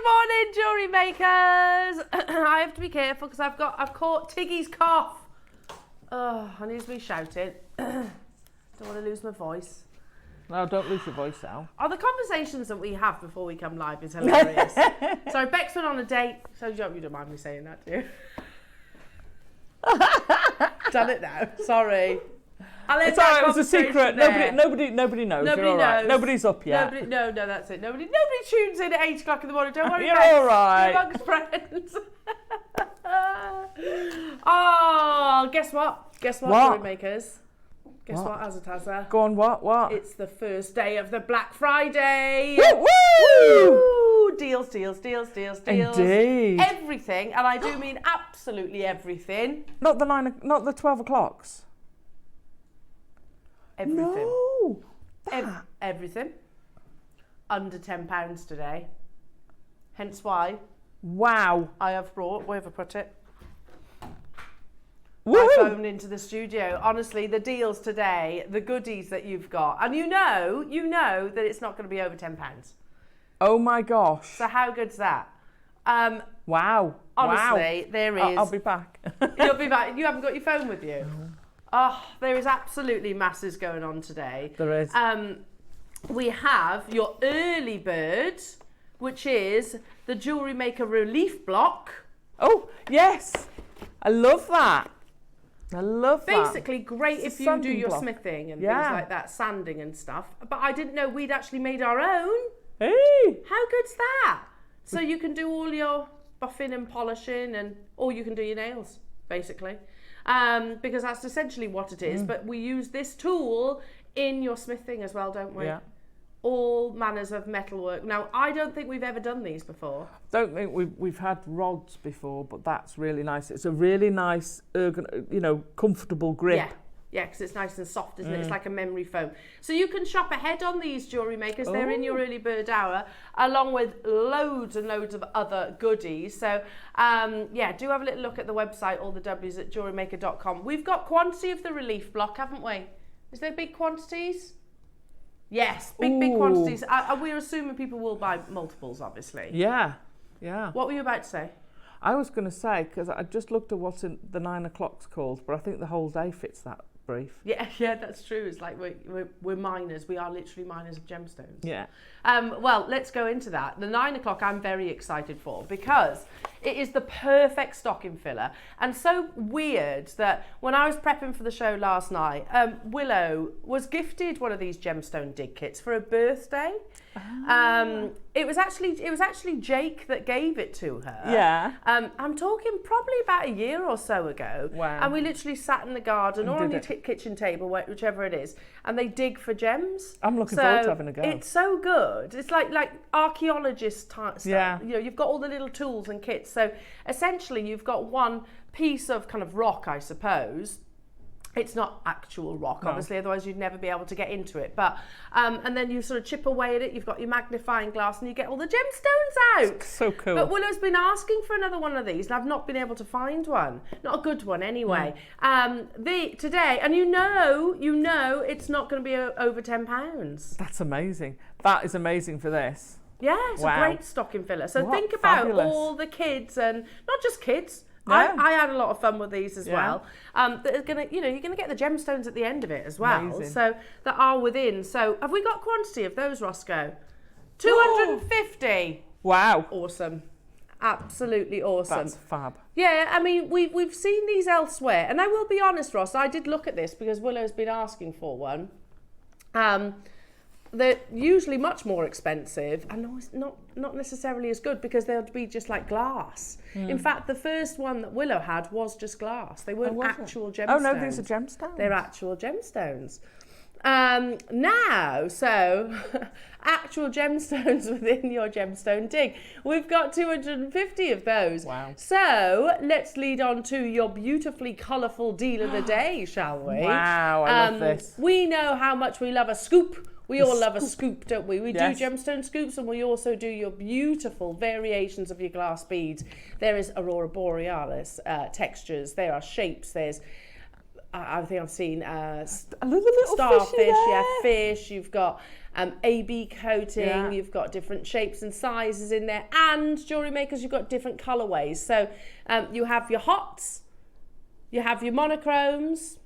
morning, jewellery makers. I have to be careful because I've caught Tiggy's cough. Oh, I need to be shouting. Don't want to lose my voice. No, don't lose your voice now. Oh, the conversations that we have before we come live is hilarious. Sorry, Bex went on a date. So you don't mind me saying that, do you? Done it now. Sorry. It's alright, it was a secret. Nobody knows. Nobody You're knows. Nobody's up yet. No, that's it. Nobody tunes in at 8 o'clock in the morning. Don't worry. You're alright. You're amongst friends. Oh, guess what? Jewellery makers? Guess what, Azataza? Go on, what? It's the first day of the Black Friday. Woo! Woo! Deals. Indeed. Everything, and I do mean absolutely everything. Not the 12 o'clocks. Everything. No. Everything. Under £10 today. Hence why. Wow. I have brought, where have I put it? Woo! My phone into the studio. Honestly, the deals today, the goodies that you've got, and you know that it's not going to be over £10. Oh my gosh. So how good's that? Wow. Honestly, there is. I'll be back. You'll be back. You haven't got your phone with you? No. Oh, there is absolutely masses going on today. There is. We have your early bird, which is the JewelleryMaker Relief Block. Oh, yes. I love that. Basically, great if you do your block. Smithing and things like that, sanding and stuff. But I didn't know we'd actually made our own. Hey. How good's that? So you can do all your buffing and polishing, or you can do your nails, basically. Because that's essentially what it is. But we use this tool in your smithing as well, don't we? Yeah. All manners of metalwork. Now, I don't think we've ever done these before. Don't think we've had rods before, but that's really nice. It's a really nice, comfortable grip. Yeah, because it's nice and soft, isn't it? It's like a memory foam. So you can shop ahead on these jewellery makers. They're in your early bird hour, along with loads and loads of other goodies. So, do have a little look at the website, all the W's at jewellerymaker.com. We've got quantity of the relief block, haven't we? Is there big quantities? Yes, big quantities. We're assuming people will buy multiples, obviously. Yeah. What were you about to say? I was going to say, because I just looked at what's in the 9 o'clock's called, but I think the whole day fits that brief. Yeah, that's true. It's like we're miners. We are literally miners of gemstones. Yeah. Well, let's go into that. The 9 o'clock I'm very excited for because it is the perfect stocking filler. And so weird that when I was prepping for the show last night, Willow was gifted one of these gemstone dig kits for her birthday. It was actually Jake that gave it to her. Yeah. I'm talking probably about a year or so ago. Wow. And we literally sat in the garden or on your kitchen table, whichever it is, and they dig for gems. I'm looking forward to having a go. It's so good. It's like archaeologist type stuff. Yeah. You've got all the little tools and kits. So essentially you've got one piece of kind of rock, I suppose. It's not actual rock, obviously, otherwise you'd never be able to get into it. But and then you sort of chip away at it. You've got your magnifying glass, and you get all the gemstones out. It's so cool. But Willow's been asking for another one of these, and I've not been able to find one. Not a good one, anyway. Today, and you know, it's not going to be over £10. That's amazing. That is amazing for this. Yeah, it's a great stocking filler. So think about all the kids, and not just kids. Yeah. I had a lot of fun with these as well. That are gonna, you're gonna get the gemstones at the end of it as well. Amazing. So that are within. So have we got quantity of those, Roscoe? 250. Wow. Awesome. Absolutely awesome. That's fab. Yeah, I mean we've seen these elsewhere, and I will be honest, Ross. I did look at this because Willow's been asking for one. They're usually much more expensive and not necessarily as good because they'll be just like glass. In fact, the first one that Willow had was just glass. They weren't actual gemstones. Oh no, these are gemstones. They're actual gemstones. So actual gemstones within your gemstone dig. We've got 250 of those. Wow. So let's lead on to your beautifully colourful deal of the day, shall we? Wow, I love this. We know how much we love a scoop. We all love a scoop, don't we? We do gemstone scoops, and we also do your beautiful variations of your glass beads. There is Aurora Borealis textures. There are shapes. There's I think I've seen Another little starfish, fish. You've got AB coating. You've got different shapes and sizes in there, and jewellery makers, you've got different colourways. So you have your hots, you have your monochromes,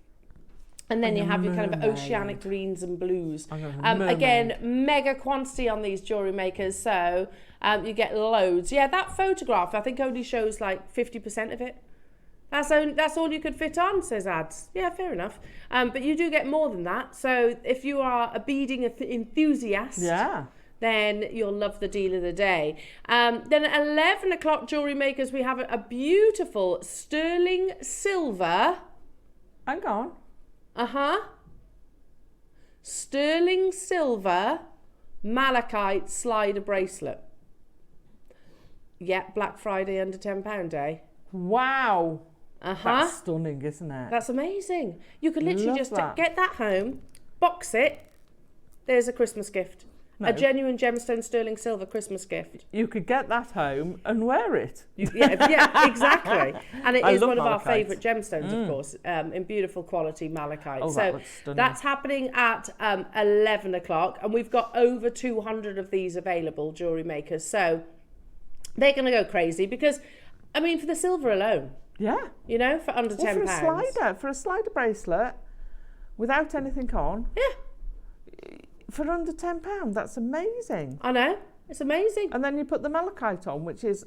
and then you have your kind of oceanic greens and blues. Again, mega quantity on these jewellery makers, so you get loads. Yeah, that photograph I think only shows like 50% of it. That's all you could fit on, says Ads. Yeah, fair enough. But you do get more than that. So if you are a beading enthusiast, then you'll love the deal of the day. Then at 11 o'clock, jewellery makers, we have a beautiful sterling silver. Hang on. Sterling silver malachite slider bracelet. Yeah, Black Friday under £10, eh? Wow. That's stunning, isn't it? That's amazing. You could literally just get that home, box it. There's a Christmas gift. No. A genuine gemstone sterling silver Christmas gift. You could get that home and wear it. Yeah, exactly. And it is one of our favourite gemstones, of course, in beautiful quality malachite. So that's happening at 11 o'clock, and we've got over 200 of these available, jewellery makers. So they're going to go crazy because, I mean, for the silver alone. Yeah. You know, for under £10. For a slider bracelet, without anything on. Yeah. For under £10, that's amazing. I know, it's amazing. And then you put the malachite on, which is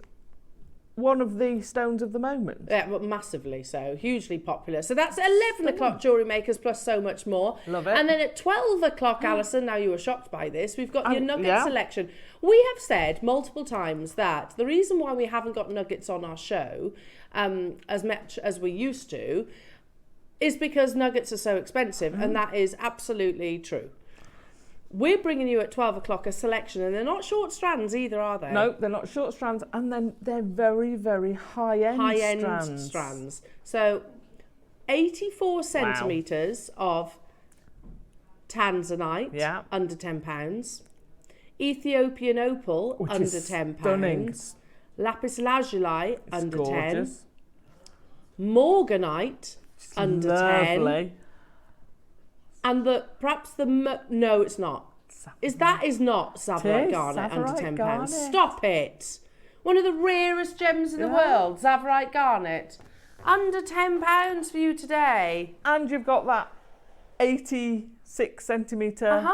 one of the stones of the moment. Yeah, but massively so, hugely popular. So that's 11 o'clock, jewellery makers, plus so much more. Love it. And then at 12 o'clock, Alison, now you were shocked by this, we've got your nugget selection. We have said multiple times that the reason why we haven't got nuggets on our show as much as we used to is because nuggets are so expensive, and that is absolutely true. We're bringing you at 12 o'clock a selection, and they're not short strands either, are they? No, they're not short strands, and then they're very, very high-end strands. So 84 centimetres of tanzanite, under £10. Ethiopian opal, which under £10. Stunning. Lapis lazuli, under gorgeous. £10. Morganite, under £10. And no, it's not. That is not Tsavorite Garnet under £10. Stop it. One of the rarest gems in the world, Tsavorite Garnet. Under £10 for you today. And you've got that 86 centimetre.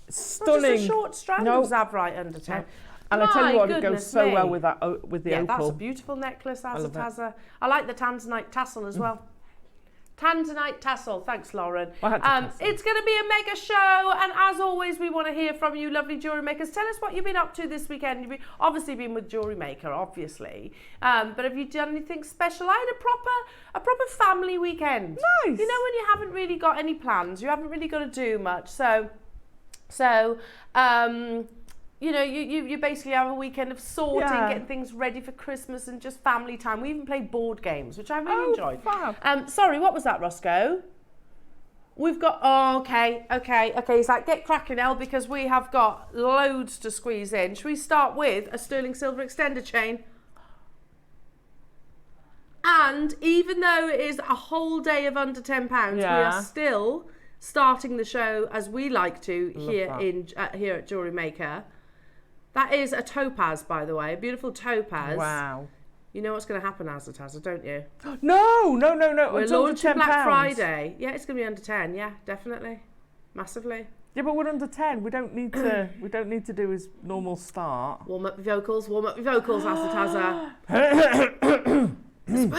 Stunning. Not just a short strand of Tsavorite under 10. And I tell you what, it goes so well with that with the opal. That's a beautiful necklace, as it has a. I like the tanzanite tassel as well. Tanzanite tassel. Thanks, Lauren. It's going to be a mega show, and as always, we want to hear from you, lovely jewellery makers. Tell us what you've been up to this weekend. You've obviously been with Jewellery Maker, obviously, but have you done anything special? I had a proper family weekend. Nice. You know, when you haven't really got any plans, you haven't really got to do much, so you know, you basically have a weekend of sorting, getting things ready for Christmas and just family time. We even played board games, which I really enjoyed. Fab. Sorry, what was that, Roscoe? We've got, okay. It's like, get cracking, Elle, because we have got loads to squeeze in. Should we start with a sterling silver extender chain? And even though it is a whole day of under £10, we are still starting the show as we like to here at Jewellery Maker. That is a topaz, by the way, a beautiful topaz. Wow. You know what's going to happen, Azataza, don't you? No. We're launching Black Friday. Yeah, it's going to be under 10. Yeah, definitely, massively. Yeah, but we're under 10. We don't need to do his normal start. Warm up your vocals, Azataza. It's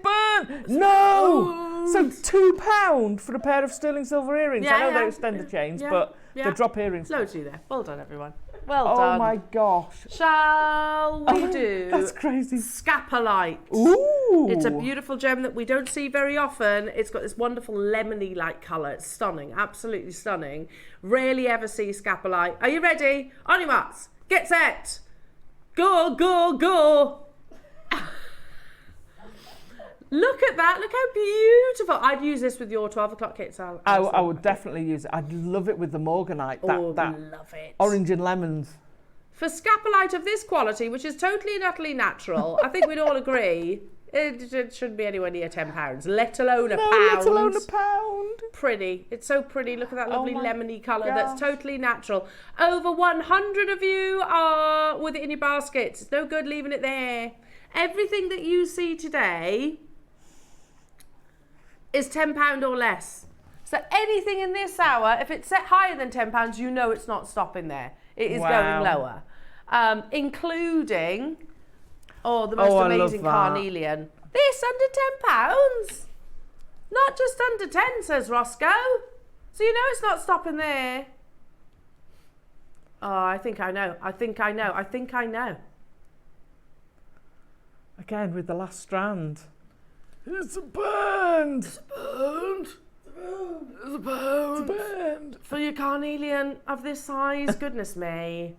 burned. No. So £2 for a pair of sterling silver earrings. I know they're extender chains, but they're drop earrings. Loads you there. Well done, everyone. Well done. Oh my gosh. Shall we do? That's crazy. Scapolite. Ooh. It's a beautiful gem that we don't see very often. It's got this wonderful lemony-like colour. It's stunning, absolutely stunning. Rarely ever see scapolite. Are you ready? On your marks. Get set. Go, go, go. Look at that. Look how beautiful. I'd use this with your 12 o'clock kits. I would definitely use it. I'd love it with the Morganite. Love it. Orange and lemons. For scapolite of this quality, which is totally and utterly natural, I think we'd all agree It shouldn't be anywhere near £10, let alone a No, pound. let alone a pound. Pretty. It's so pretty. Look at that lovely lemony colour. gosh. That's totally natural. Over 100 of you are with it in your baskets. It's no good leaving it there. Everything that you see today is £10 or less. So anything in this hour, if it's set higher than £10, you know it's not stopping there. It is going lower. Including, the most amazing carnelian. This under £10? Not just under 10, says Roscoe. So you know it's not stopping there. Oh, I think I know. Again, with the last strand. It's a pound. It's a pound. It's a pound. It's a pound. For your carnelian of this size, goodness me.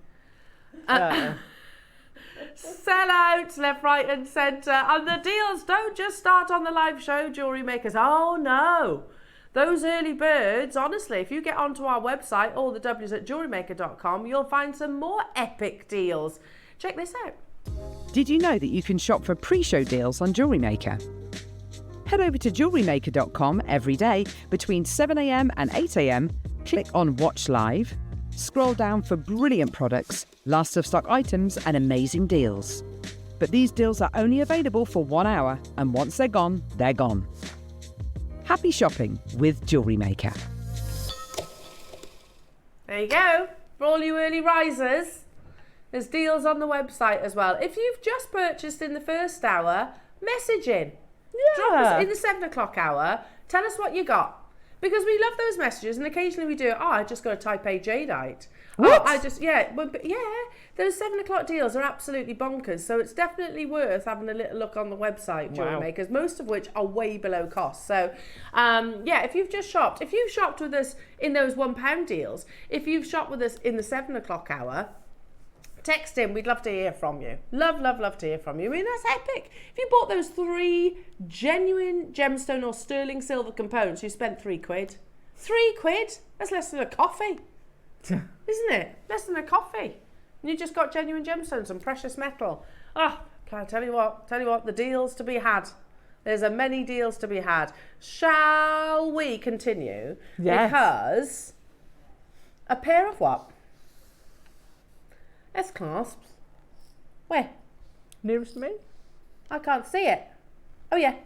Sell out left, right and centre. And the deals don't just start on the live show, Jewellery Makers. Oh no. Those early birds, honestly, if you get onto our website, all the W's at jewellerymaker.com, you'll find some more epic deals. Check this out. Did you know that you can shop for pre-show deals on Jewellery Maker? Head over to jewellerymaker.com every day between 7 a.m. and 8 a.m. Click on Watch Live. Scroll down for brilliant products, last of stock items and amazing deals. But these deals are only available for 1 hour, and once they're gone, they're gone. Happy shopping with Jewellery Maker. There you go. For all you early risers, there's deals on the website as well. If you've just purchased in the first hour, message in. Drop us in the 7 o'clock hour. Tell us what you got. Because we love those messages, and occasionally we do, I just got a type A jadeite. What? Those 7 o'clock deals are absolutely bonkers. So it's definitely worth having a little look on the website, Jewellery Makers, most of which are way below cost. So, if you've just shopped, if you've shopped with us in those £1 deals, if you've shopped with us in the 7 o'clock hour, text in. We'd love to hear from you. Love to hear from you. I mean, that's epic. If you bought those 3 genuine gemstone or sterling silver components, you spent £3. £3? That's less than a coffee. Isn't it? Less than a coffee. And you just got genuine gemstones and precious metal. I tell you what, the deals to be had. There's a many deals to be had. Shall we continue? Yes. Because a pair of what? S-clasps. Where? Nearest to me? I can't see it. Oh yeah.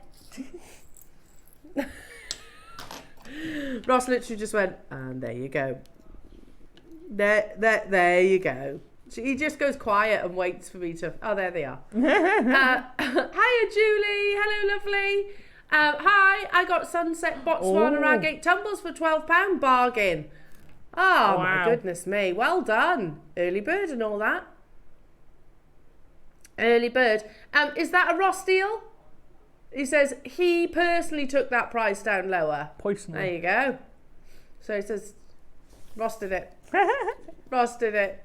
Ross literally just went, and there you go. There you go. He just goes quiet and waits for me to. Oh, there they are. Hiya, Julie. Hello, lovely. Hi, I got Sunset Botswana Agate tumbles for £12. Bargain. Oh, my goodness me. Well done. Early bird and all that. Early bird. Is that a Ross deal? He says he personally took that price down lower. Poisoning. There you go. So he says Ross did it. Ross did it.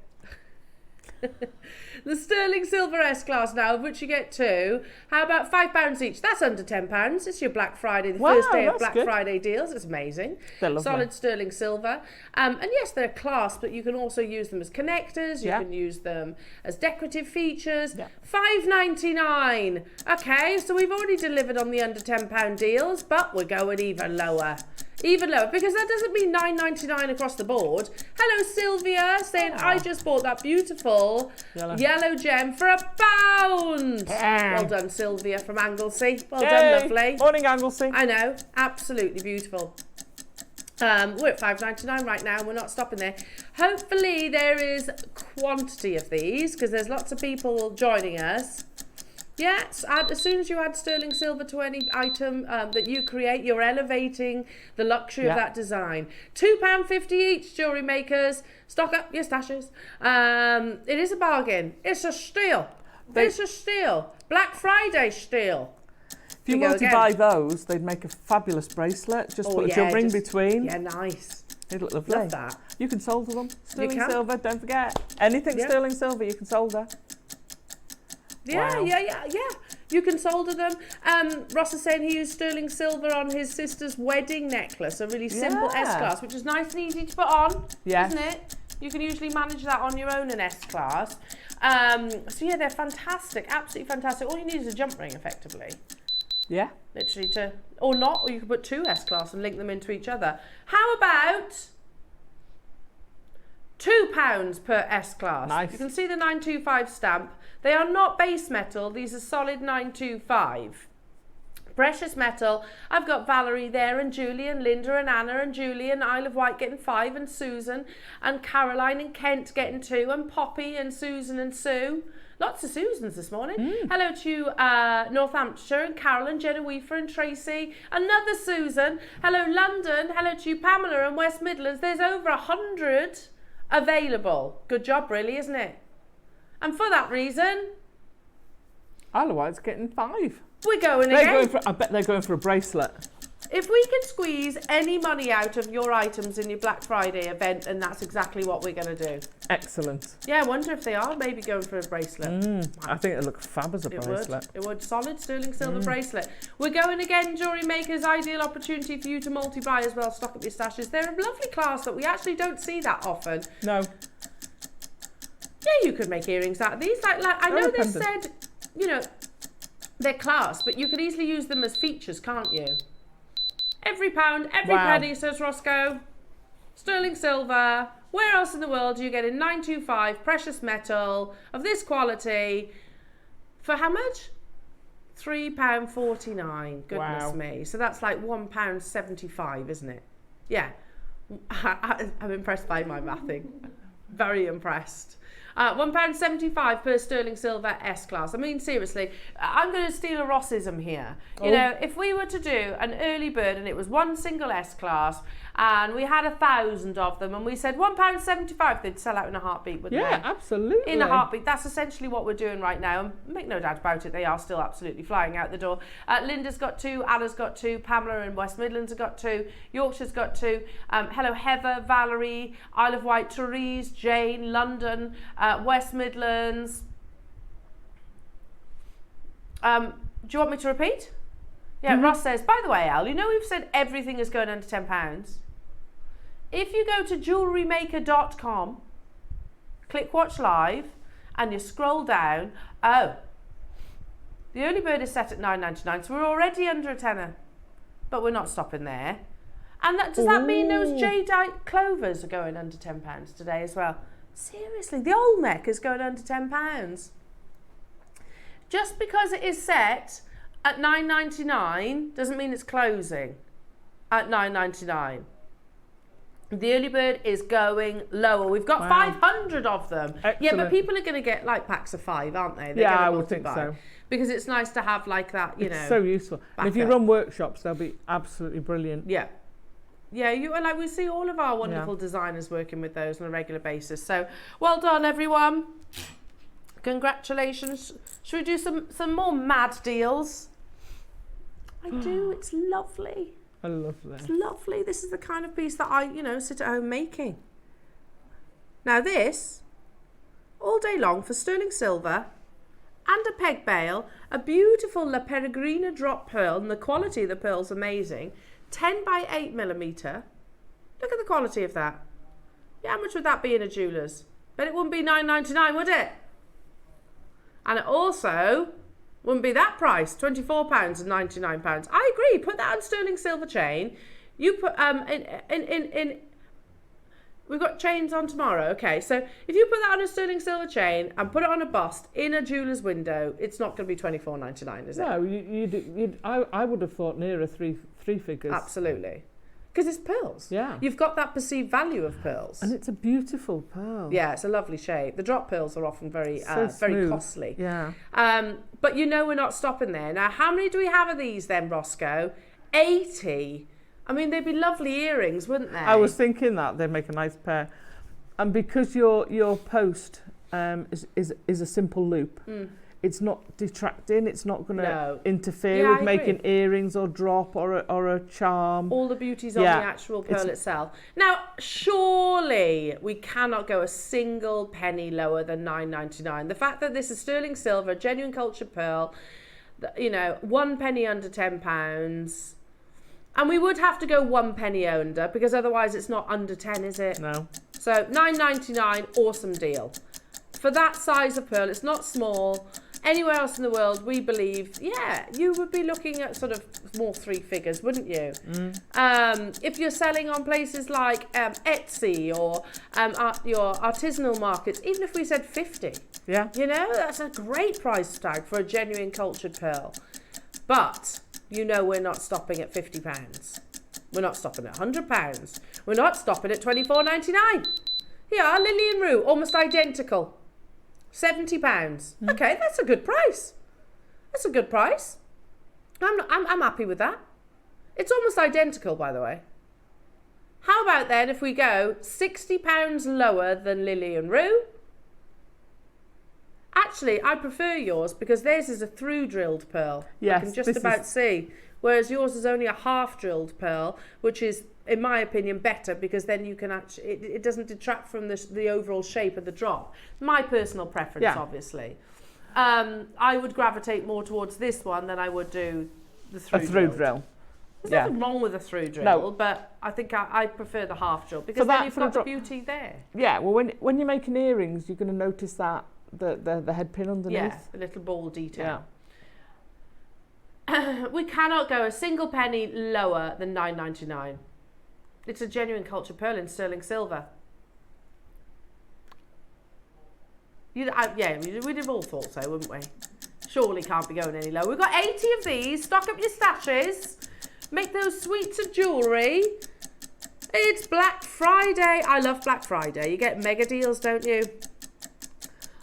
The sterling silver S-class now, of which you get 2. How about £5 each? That's under £10. It's your Black Friday, the first day of Black Friday deals. It's amazing. Solid sterling silver. And yes, they're clasps, but you can also use them as connectors. You can use them as decorative features. $5.99. Okay, so we've already delivered on the under £10 deals, but we're going even lower. Even lower, because that doesn't mean $9.99 across the board. Hello, Sylvia, saying I just bought that beautiful yellow gem for £1. Well done, Sylvia from Anglesey. Well done, lovely. Morning, Anglesey. I know, absolutely beautiful. We're at $5.99 right now, and we're not stopping there. Hopefully there is quantity of these, because there's lots of people joining us. Yes, as soon as you add sterling silver to any item that you create, you're elevating the luxury of that design. £2.50 each, Jewellery Makers. Stock up your stashes. It is a bargain. It's a steal. It's a steal. Black Friday steal. If you multi-buy those, they'd make a fabulous bracelet. Just put a jewel ring between. Yeah, nice. They'd look lovely. Love that. You can solder them. Sterling silver, don't forget. Anything sterling silver, you can solder. Yeah. You can solder them. Ross is saying he used sterling silver on his sister's wedding necklace, a really simple S-class, which is nice and easy to put on, isn't it? You can usually manage that on your own in S-Class. So yeah, they're fantastic, absolutely fantastic. All you need is a jump ring, effectively. Yeah. Literally or not, or you could put 2 S-Class and link them into each other. How about £2 per S-Class? Nice. You can see the 925 stamp. They are not base metal, these are solid 925. Precious metal. I've got Valerie there, and Julie, and Linda, and Anna, and Julie, and Isle of Wight getting 5, and Susan, and Caroline, and Kent getting 2, and Poppy, and Susan, and Sue. Lots of Susans this morning. Hello to Northamptonshire, and Carol, and Genevieve, and Tracy. Another Susan. Hello London. Hello to you, Pamela, and West Midlands. There's over 100 available. Good job, really, isn't it? And for that reason, Isle of Wight's getting 5. we're going again. I bet they're going for a bracelet. If we can squeeze any money out of your items in your Black Friday event, then that's exactly what we're going to do. Excellent. Yeah, I wonder if they are maybe going for a bracelet. I think it looks fab as a bracelet. It would. Solid sterling silver bracelet. We're going again, Jewellery Makers. Ideal opportunity for you to multi-buy as well. Stock up your stashes. They're a lovely class that we actually don't see that often. No. Yeah, you could make earrings out of these. Like I know they said, you know, they're class, but you could easily use them as features, can't you? Every pound, every penny, says Roscoe. Sterling silver. Where else in the world do you get a 925 precious metal of this quality for how much? £3.49. Goodness me. So that's like £1.75, isn't it? Yeah. I'm impressed by my mathing. Very impressed. £1.75 per sterling silver S-Class. I mean, seriously, I'm going to steal a Rossism here. You know, if we were to do an early bird and it was one single S-Class and we had 1,000 of them and we said £1.75, they'd sell out in a heartbeat, wouldn't they? Yeah, absolutely. In a heartbeat. That's essentially what we're doing right now. And make no doubt about it, they are still absolutely flying out the door. Linda's got 2, Anna's got 2, Pamela in West Midlands have got 2, Yorkshire's got 2. Hello, Heather, Valerie, Isle of Wight, Therese, Jane, London, West Midlands. Do you want me to repeat? Yeah, Ross says, by the way, Al, you know we've said everything is going under £10. If you go to JewelleryMaker.com, click watch live, and you scroll down, the early bird is set at £9.99, so we're already under a tenner, but we're not stopping there. And does that mean those jadeite clovers are going under £10 today as well? Seriously, the old neck is going under £10. Just because it is set at $9.99 doesn't mean it's closing at $9.99. The early bird is going lower. We've got 500 of them. Excellent. Yeah, but people are going to get like packs of 5, aren't they? Yeah, I would think so. Because it's nice to have like that, you know. It's so useful. And if you run workshops, they'll be absolutely brilliant. Yeah. Yeah, like we see all of our wonderful designers working with those on a regular basis. So well done, everyone. Congratulations. Should we do some more mad deals? I do. It's lovely. I love that. It's lovely. This is the kind of piece that I, you know, sit at home making. Now this, all day long for sterling silver and a peg bail, a beautiful La Peregrina drop pearl, and the quality of the pearl's amazing. 10 by 8 millimetre. Look at the quality of that. Yeah, how much would that be in a jeweller's? But it wouldn't be £9.99, would it? And it also wouldn't be that price, £24 and £99. I agree. Put that on sterling silver chain. You put we've got chains on tomorrow. Okay, so if you put that on a sterling silver chain and put it on a bust in a jeweller's window, it's not going to be £24.99, is it? No, I would have thought nearer three figures. Absolutely. Because it's pearls. Yeah. You've got that perceived value of pearls. And it's a beautiful pearl. Yeah, it's a lovely shape. The drop pearls are often very very costly. Yeah. But you know we're not stopping there. Now, how many do we have of these then, Roscoe? 80. I mean, they'd be lovely earrings, wouldn't they? I was thinking that they'd make a nice pair. And because your post is a simple loop, it's not detracting, it's not going to interfere with making earrings or drop or a charm. All the beauty's on the actual pearl itself. Now, surely we cannot go a single penny lower than £9.99. The fact that this is sterling silver, genuine cultured pearl, you know, 1 penny under £10. And we would have to go 1 penny under, because otherwise it's not under 10, is it? No. So £9.99, awesome deal. For that size of pearl, it's not small. Anywhere else in the world, we believe, yeah, you would be looking at sort of more 3 figures, wouldn't you? If you're selling on places like Etsy or your artisanal markets, even if we said 50, yeah, you know, that's a great price tag for a genuine cultured pearl. But you know we're not stopping at £50. We're not stopping at £100. We're not stopping at £24.99. Yeah, Lily and Rue, almost identical. £70. Okay, that's a good price. That's a good price. I'm happy with that. It's almost identical, by the way. How about then if we go £60 lower than Lily and Rue? Actually, I prefer yours because theirs is a through drilled pearl. Yes, I can just about see. Whereas yours is only a half drilled pearl, which is, in my opinion, better because then you can actually, it doesn't detract from the overall shape of the drop. My personal preference, obviously. I would gravitate more towards this one than I would do the through drill. There's nothing wrong with a through drill, but I think I prefer the half drill because then you've got the beauty there. Yeah, well, when you're making earrings, you're going to notice that the head pin underneath. Yeah, the little ball detail. Yeah. We cannot go a single penny lower than £9.99. It's a genuine cultured pearl in sterling silver. We'd have all thought so, wouldn't we? Surely can't be going any lower. We've got 80 of these. Stock up your stashes. Make those sweets of jewellery. It's Black Friday. I love Black Friday. You get mega deals, don't you?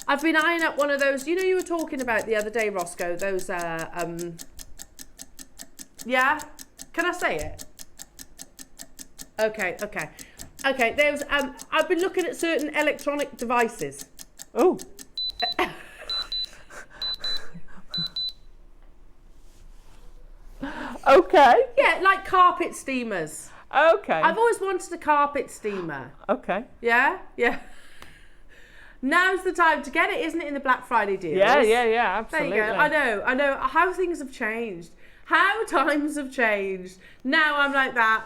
I've been eyeing up one of those, you know, you were talking about the other day, Roscoe, those, yeah? Can I say it? Okay. There's, I've been looking at certain electronic devices. Oh. Okay. Yeah, like carpet steamers. Okay. I've always wanted a carpet steamer. Okay. Yeah? Yeah. Now's the time to get it, isn't it, in the Black Friday deals? Yeah, absolutely. There you go. I know how things have changed. How times have changed. Now I'm like that.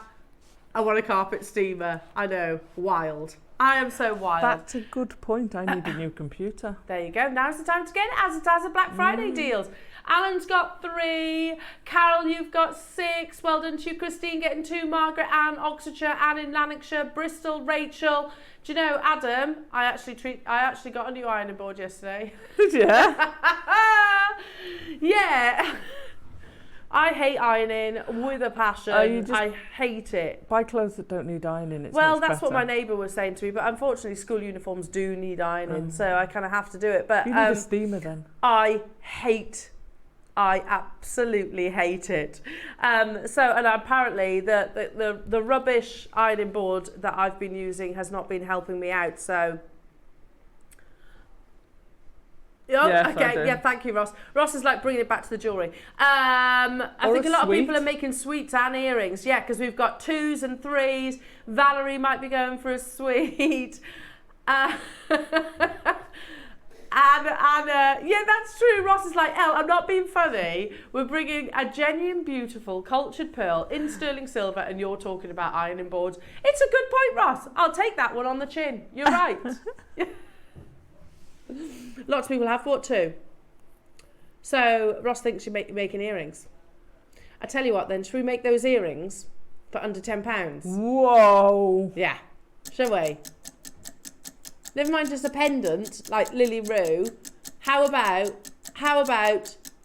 I want a carpet steamer. I know. Wild. I am so wild. That's a good point. I need a new computer. There you go. Now's the time to get it as it has a Black Friday deals. Alan's got 3. Carol, you've got 6. Well done to you. Christine getting 2. Margaret, Anne, Oxfordshire, Anne in Lanarkshire, Bristol, Rachel. Do you know, Adam, I actually got a new ironing board yesterday. Did you? Yeah. I hate ironing with a passion. I hate it. Buy clothes that don't need ironing. Well, that's what my neighbour was saying to me, but unfortunately school uniforms do need ironing, so I kind of have to do it. But you need a steamer then. I absolutely hate it. And apparently the rubbish ironing board that I've been using has not been helping me out, so... Oh, yes, okay, yeah, thank you, Ross. Ross is like bringing it back to the jewellery. I think a lot of people are making sweets and earrings, yeah, because we've got 2s and 3s. Valerie might be going for a sweet. Yeah, that's true. Ross is like, I'm not being funny. We're bringing a genuine, beautiful, cultured pearl in sterling silver, and you're talking about ironing boards. It's a good point, Ross. I'll take that one on the chin. You're right. Lots of people have bought 2. So Ross thinks you're making earrings. I tell you what then, should we make those earrings for under £10? Whoa. Yeah. Shall we? Never mind just a pendant like Lily Rue. How about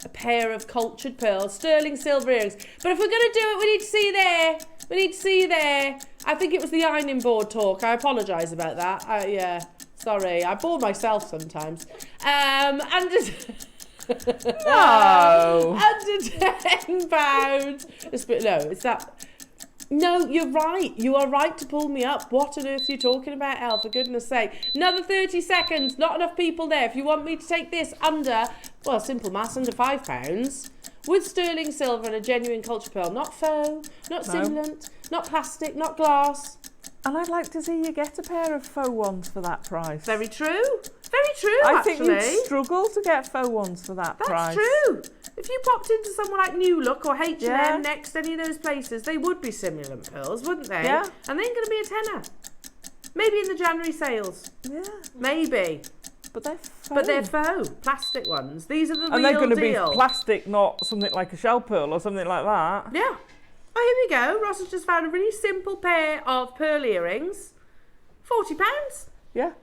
a pair of cultured pearls, sterling silver earrings? But if we're going to do it, we need to see you there. We need to see you there. I think it was the ironing board talk. I apologise about that. Yeah. Sorry, I bore myself sometimes. Under no. Under £10. It's that. No, you're right. You are right to pull me up. What on earth are you talking about, Elle? For goodness sake. Another 30 seconds. Not enough people there. If you want me to take this under, well, simple maths, under £5 with sterling silver and a genuine culture pearl. Not faux, not simulant, not plastic, not glass. And I'd like to see you get a pair of faux ones for that price. Very true. Very true, I think you'd struggle to get faux ones for that price. That's true. If you popped into somewhere like New Look or H&M, Next, any of those places, they would be simulant pearls, wouldn't they? Yeah. And they're going to be a tenner. Maybe in the January sales. Yeah. Maybe. But they're faux. But they're faux, plastic ones. These are the real deal. And they're going to be plastic, not something like a shell pearl or something like that. Yeah. Oh, here we go. Ross has just found a really simple pair of pearl earrings. £40. Yeah.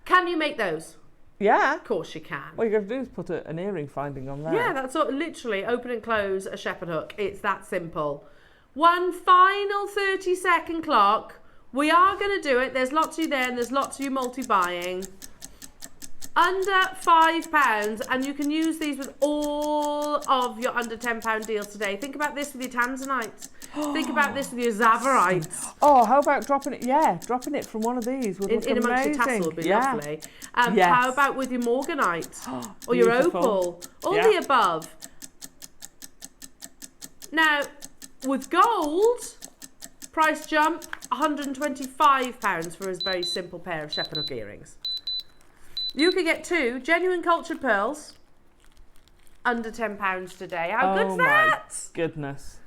Can you make those? Yeah. Of course you can. All you got to do is put an earring finding on there. Yeah, that's literally open and close a shepherd hook. It's that simple. One final 30-second clock. We are going to do it. There's lots of you there and there's lots of you multi-buying. Under £5, and you can use these with all of your under £10 deals today. Think about this with your tanzanites. Think about this with your zavarites. Oh, how about dropping it? Yeah, dropping it from one of these would look in amongst amazing. your tassel would be lovely. Yes. How about with your morganite or your opal? All the above. Now, with gold, price jump, £125 for a very simple pair of shepherd hook earrings. You could get 2 genuine cultured pearls under £10 today. How good's that? Oh my goodness.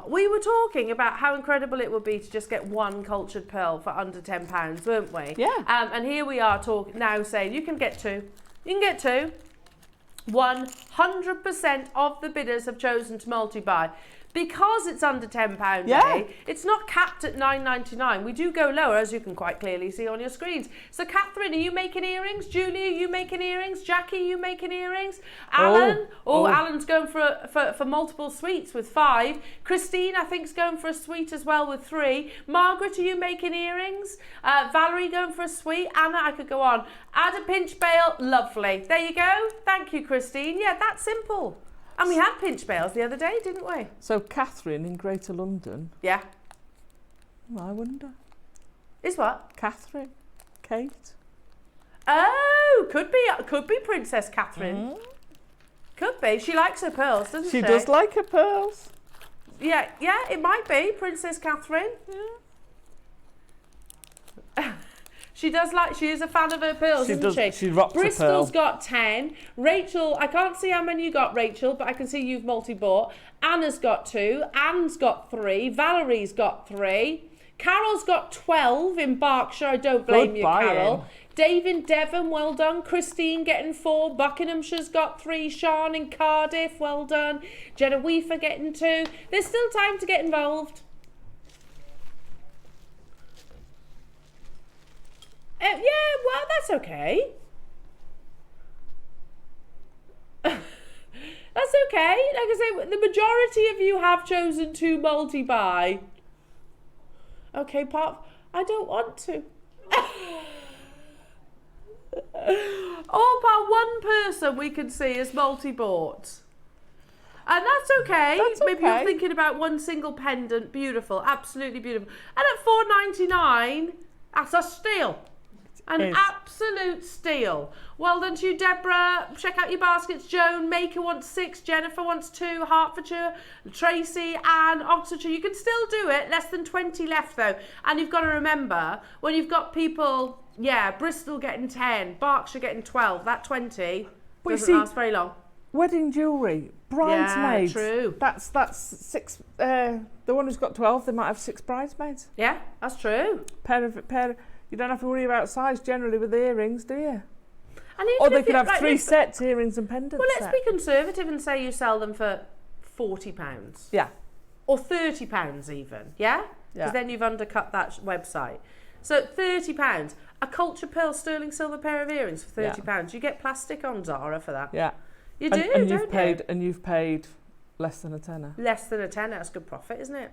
We were talking about how incredible it would be to just get 1 cultured pearl for under £10, weren't we? Yeah. And here we are now saying you can get 2. You can get 2. 100% of the bidders have chosen to multi-buy. Because it's under £10 Yeah. it's not capped at £9.99. We do go lower, as you can quite clearly see on your screens. So, Catherine, are you making earrings? Julie, are you making earrings? Jackie, are you making earrings? Alan? Alan's going for multiple suites with 5. Christine, I think, is going for a suite as well with 3. Margaret, are you making earrings? Valerie going for a suite. Anna, I could go on. Add a pinch bail. Lovely. There you go. Thank you, Christine. Yeah, that's simple. And we had pinch bails the other day, didn't we? So Catherine in Greater London. Yeah. I wonder. Is what? Catherine. Kate. Oh, could be Princess Catherine. Could be. She likes her pearls, doesn't she? She does like her pearls. Yeah, it might be Princess Catherine. Yeah. She is a fan of her pearls, isn't she? She rocks Bristol's a pearl. got 10. Rachel, I can't see how many you got, Rachel, but I can see you've multi-bought. Anna's got 2. Anne's got 3. Valerie's got 3. Carol's got 12 in Berkshire. I don't blame you, Carol. David Devon, well done. Christine getting 4. Buckinghamshire's got 3. Sean in Cardiff, well done. Jenna Weaver getting 2. There's still time to get involved. Yeah, well, that's okay. That's okay. Like I say, the majority of you have chosen to multi-buy. Okay, I don't want to. All but 1 person we can see is multi-bought. And that's okay. Maybe you're thinking about 1 single pendant. Beautiful. Absolutely beautiful. And at $4.99, that's a steal. An absolute steal. Well done to you, Deborah. Check out your baskets. Joan, Maker wants 6. Jennifer wants 2. Hertfordshire, Tracy, and Oxfordshire. You can still do it. Less than 20 left, though. And you've got to remember, when you've got people, Bristol getting 10, Berkshire getting 12, that 20 doesn't last very long. Wedding jewellery, bridesmaids. Yeah, true. That's 6. The one who's got 12, they might have 6 bridesmaids. Yeah, that's true. Pair. You don't have to worry about size generally with the earrings, do you? And or they could have 3 sets, earrings and pendants. Well, let's be conservative and say you sell them for £40. Yeah. Or £30 even, yeah? Because then you've undercut that website. So £30. A culture pearl sterling silver pair of earrings for £30. You get plastic on Zara for that. Yeah. You do, and you've paid less than a tenner. Less than a tenner, that's good profit, isn't it?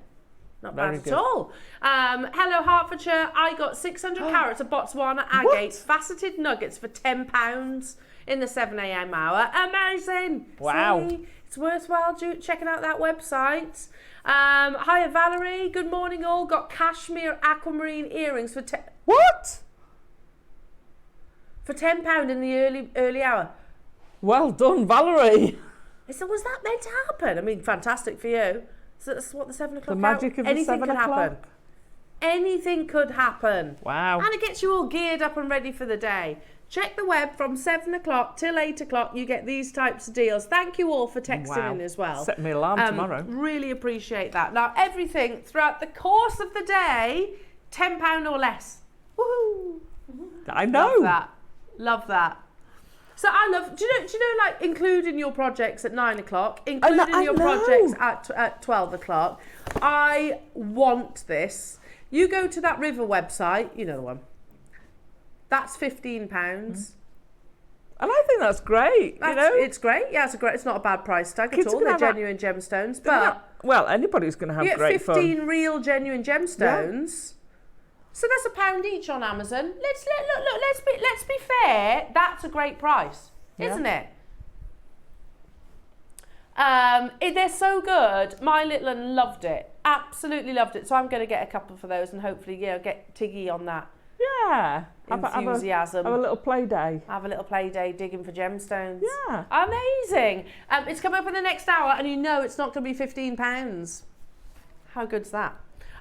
Not Very bad good. at all. Hello, Hertfordshire. I got 600 carats of Botswana agate faceted nuggets for £10 in the 7 a.m. hour. Amazing. Wow. See? It's worthwhile checking out that website. Hiya, Valerie. Good morning, all. Got cashmere aquamarine earrings for What? For £10 in the early hour. Well done, Valerie. So was that meant to happen? I mean, fantastic for you. So that's what the 7 o'clock The magic hour. of the 7 o'clock. Happen. Anything could happen. Wow. And it gets you all geared up and ready for the day. Check the web from 7 o'clock till 8 o'clock. You get these types of deals. Thank you all for texting in as well. Set me alarm tomorrow. Really appreciate that. Now, everything throughout the course of the day £10 or less. Woohoo! I know. Love that. Love that. So I love, do you know, like including your projects at 9 o'clock, including your projects at 12 o'clock. I want this. You go to that River website, you know the one. That's £15. And I think that's great. It's great. Yeah, it's not a bad price tag at all. They're genuine gemstones, but well, anybody's going to have great fun. 15 real genuine gemstones. Yeah. So that's £1 each on Amazon. Let's be fair. That's a great price, isn't it? They're so good. My little one loved it. Absolutely loved it. So I'm going to get a couple for those and hopefully, get Tiggy on that. Yeah. Enthusiasm. Have a little play day. Have a little play day digging for gemstones. Yeah. Amazing. It's coming up in the next hour and you know it's not going to be £15. How good's that?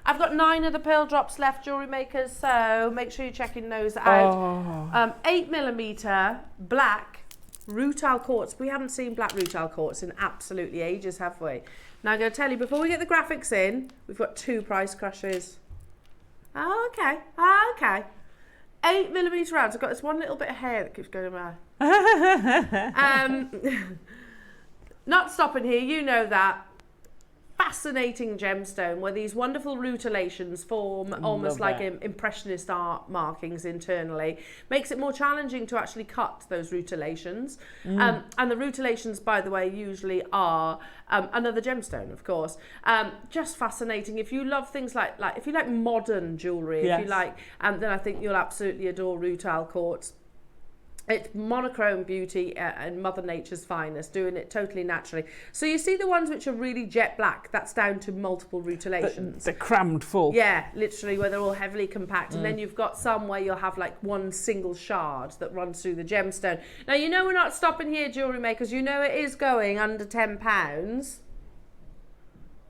I've got 9 of the pearl drops left, jewellery makers, so make sure you're checking those out. 8mm black rutile quartz. We haven't seen black rutile quartz in absolutely ages, have we? Now I'm going to tell you, before we get the graphics in, we've got 2 price crushes. Oh, okay. 8mm rounds. I've got this one little bit of hair that keeps going in my eye. Not stopping here, you know that. Fascinating gemstone where these wonderful rutilations form almost like impressionist art markings internally. Makes it more challenging to actually cut those rutilations. And the rutilations, by the way, usually are another gemstone, of course. Just fascinating. If you love things like if you like modern jewellery, if you like, then I think you'll absolutely adore rutile quartz. It's monochrome beauty and Mother Nature's finest, doing it totally naturally. So you see the ones which are really jet black, that's down to multiple rutilations. They're crammed full. Yeah, literally, where they're all heavily compact. And then you've got some where you'll have like one single shard that runs through the gemstone. Now, you know we're not stopping here, jewellery makers. You know it is going under £10.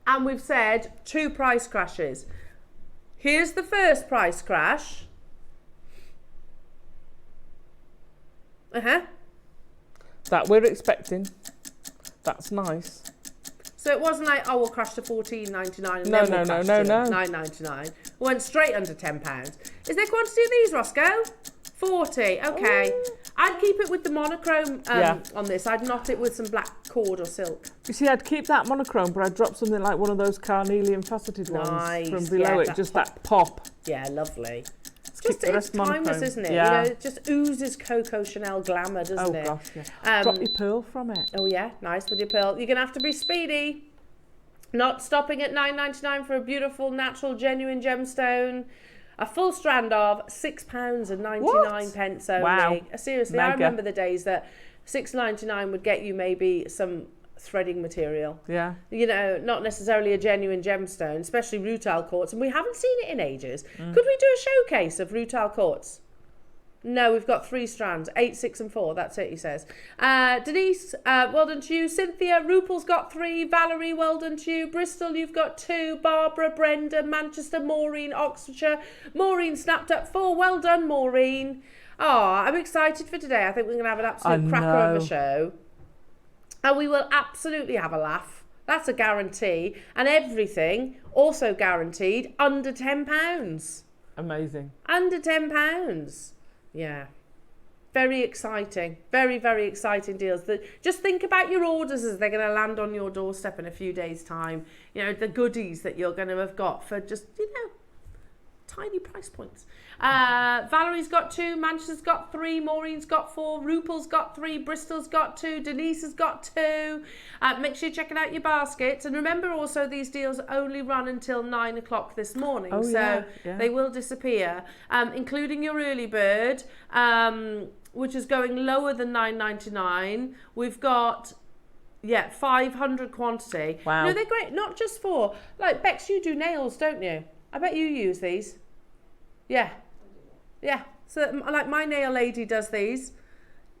And we've said 2 price crashes. Here's the first price crash. That we're expecting. That's nice. So it wasn't like, we'll crash to $14.99 and no, then we'll crash to $9.99. Went straight under £10. Is there quantity of these, Roscoe? 40. Okay. Ooh. I'd keep it with the monochrome on this. I'd knot it with some black cord or silk. You see, I'd keep that monochrome, but I'd drop something like one of those carnelian faceted ones from below it. Just that pop. Yeah, lovely. It's timeless, isn't it? Yeah. It just oozes Coco Chanel glamour, doesn't it? Oh gosh, yeah. Drop your pearl from it. Oh yeah, nice with your pearl. You're gonna have to be speedy. Not stopping at £9.99 for a beautiful, natural, genuine gemstone. A full strand of £6.99 only. Wow. Seriously, I remember the days that £6.99 would get you maybe some threading material. Yeah. Not necessarily a genuine gemstone, especially rutile quartz, and we haven't seen it in ages. Could we do a showcase of rutile quartz? No, we've got 3 strands, 8, 6 and 4, that's it, he says. Denise, well done to you. Cynthia, Rupel's got 3. Valerie, well done to you. Bristol, you've got 2. Barbara, Brenda, Manchester, Maureen, Oxfordshire. Maureen snapped up 4. Well done, Maureen. I'm excited for today. I think we're going to have an absolute cracker of a show. And we will absolutely have a laugh. That's a guarantee. And everything also guaranteed under £10. Amazing. Under £10. Yeah. Very exciting. Very, very exciting deals. Just think about your orders as they're going to land on your doorstep in a few days' time. The goodies that you're going to have got for just, tiny price points. Valerie's got 2, Manchester's got 3, Maureen's got 4, Rupel's got 3, Bristol's got 2, Denise has got 2. Make sure you're checking out your baskets. And remember also, these deals only run until 9 o'clock this morning. They will disappear, including your early bird, which is going lower than £9.99. We've got 500 quantity. Wow. They're great, not just for, like, Bex, you do nails, don't you? I bet you use these. Yeah. So, like, my nail lady does these.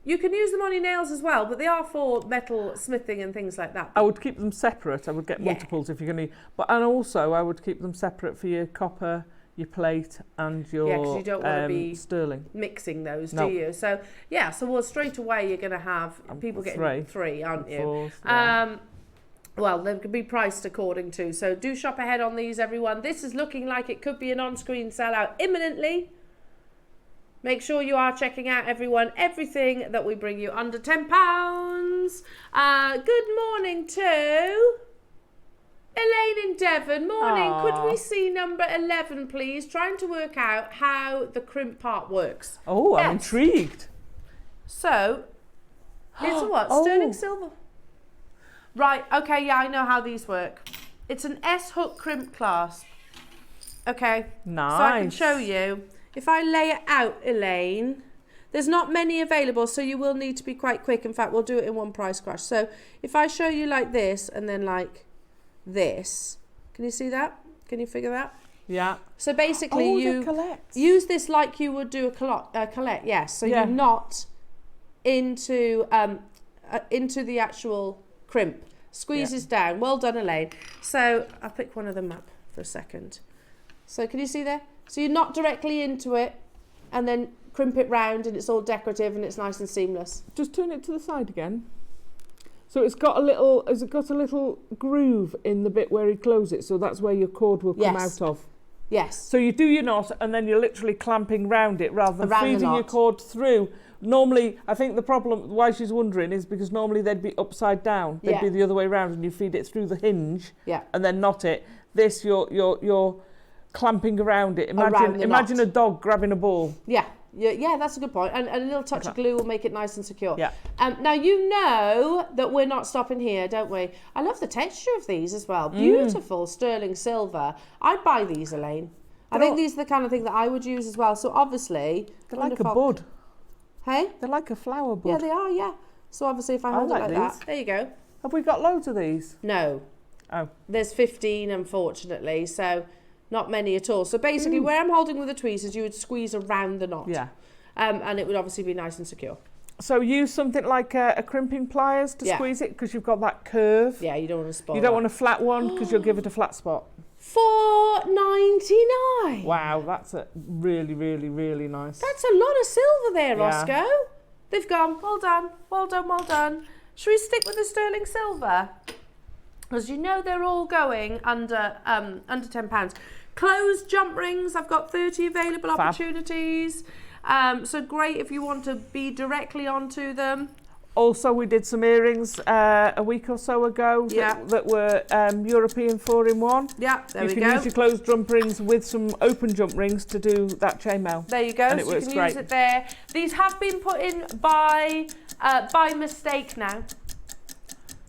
You can use them on your nails as well, but they are for metal smithing and things like that. I would keep them separate. I would get multiples if you're going to. And also, I would keep them separate for your copper, your plate, and your because you don't want to be sterling mixing those, do you? So, straight away you're going to have people getting 3, aren't you? Well, they could be priced according to. So do shop ahead on these, everyone. This is looking like it could be an on-screen sellout imminently. Make sure you are checking out, everyone, everything that we bring you under £10. Good morning to Elaine in Devon. Morning. Aww. Could we see number 11, please? Trying to work out how the crimp part works. Oh, I'm intrigued. So, it's a what? Sterling silver. Right, okay, yeah, I know how these work. It's an S-hook crimp clasp. Okay. Nice. So I can show you. If I lay it out, Elaine, there's not many available, so you will need to be quite quick. In fact, we'll do it in one price crash. So if I show you like this and then like this, can you see that? Can you figure that? Yeah. So basically you use this like you would do a collet, yes. So you're not into the actual crimp. Squeezes down. Well done, Elaine. So I'll pick one of them up for a second. So can you see there? So you're not directly into it and then crimp it round and it's all decorative and it's nice and seamless. Just turn it to the side again. So it's got a little, has it got a little groove in the bit where you close it? So that's where your cord will come out of. Yes. So you do your knot and then you're literally clamping round it rather than Around feeding your cord through. Normally, I think the problem, why she's wondering, is because normally they'd be upside down. They'd be the other way around and you feed it through the hinge and then knot it. This, you're clamping around it. Imagine a dog grabbing a ball. Yeah, that's a good point. And a little touch of glue will make it nice and secure. Yeah. Now, you know that we're not stopping here, don't we? I love the texture of these as well. Beautiful sterling silver. I'd buy these, Elaine. I think these are the kind of thing that I would use as well. So obviously... They're like a bud. Hey? They're like a flower bud. Yeah, they are, yeah. So obviously if I hold it like that... There you go. Have we got loads of these? No. Oh. There's 15, unfortunately, so... Not many at all. So basically, where I'm holding with the tweezers, you would squeeze around the knot. Yeah. And it would obviously be nice and secure. So use something like a crimping pliers to squeeze it because you've got that curve. Yeah, you don't want to spoil. You don't want a flat one because you'll give it a flat spot. $4.99. Wow, that's a really, really, really nice. That's a lot of silver there, Roscoe. They've gone. Well done. Well done. Well done. Should we stick with the sterling silver? Because you know they're all going under £10. Closed jump rings, I've got 30 available opportunities. So great if you want to be directly onto them. Also, we did some earrings a week or so ago that were European 4-in-1. Yeah, there we go. You can use your closed jump rings with some open jump rings to do that chainmail. There you go, and so you can use it there. These have been put in by mistake now.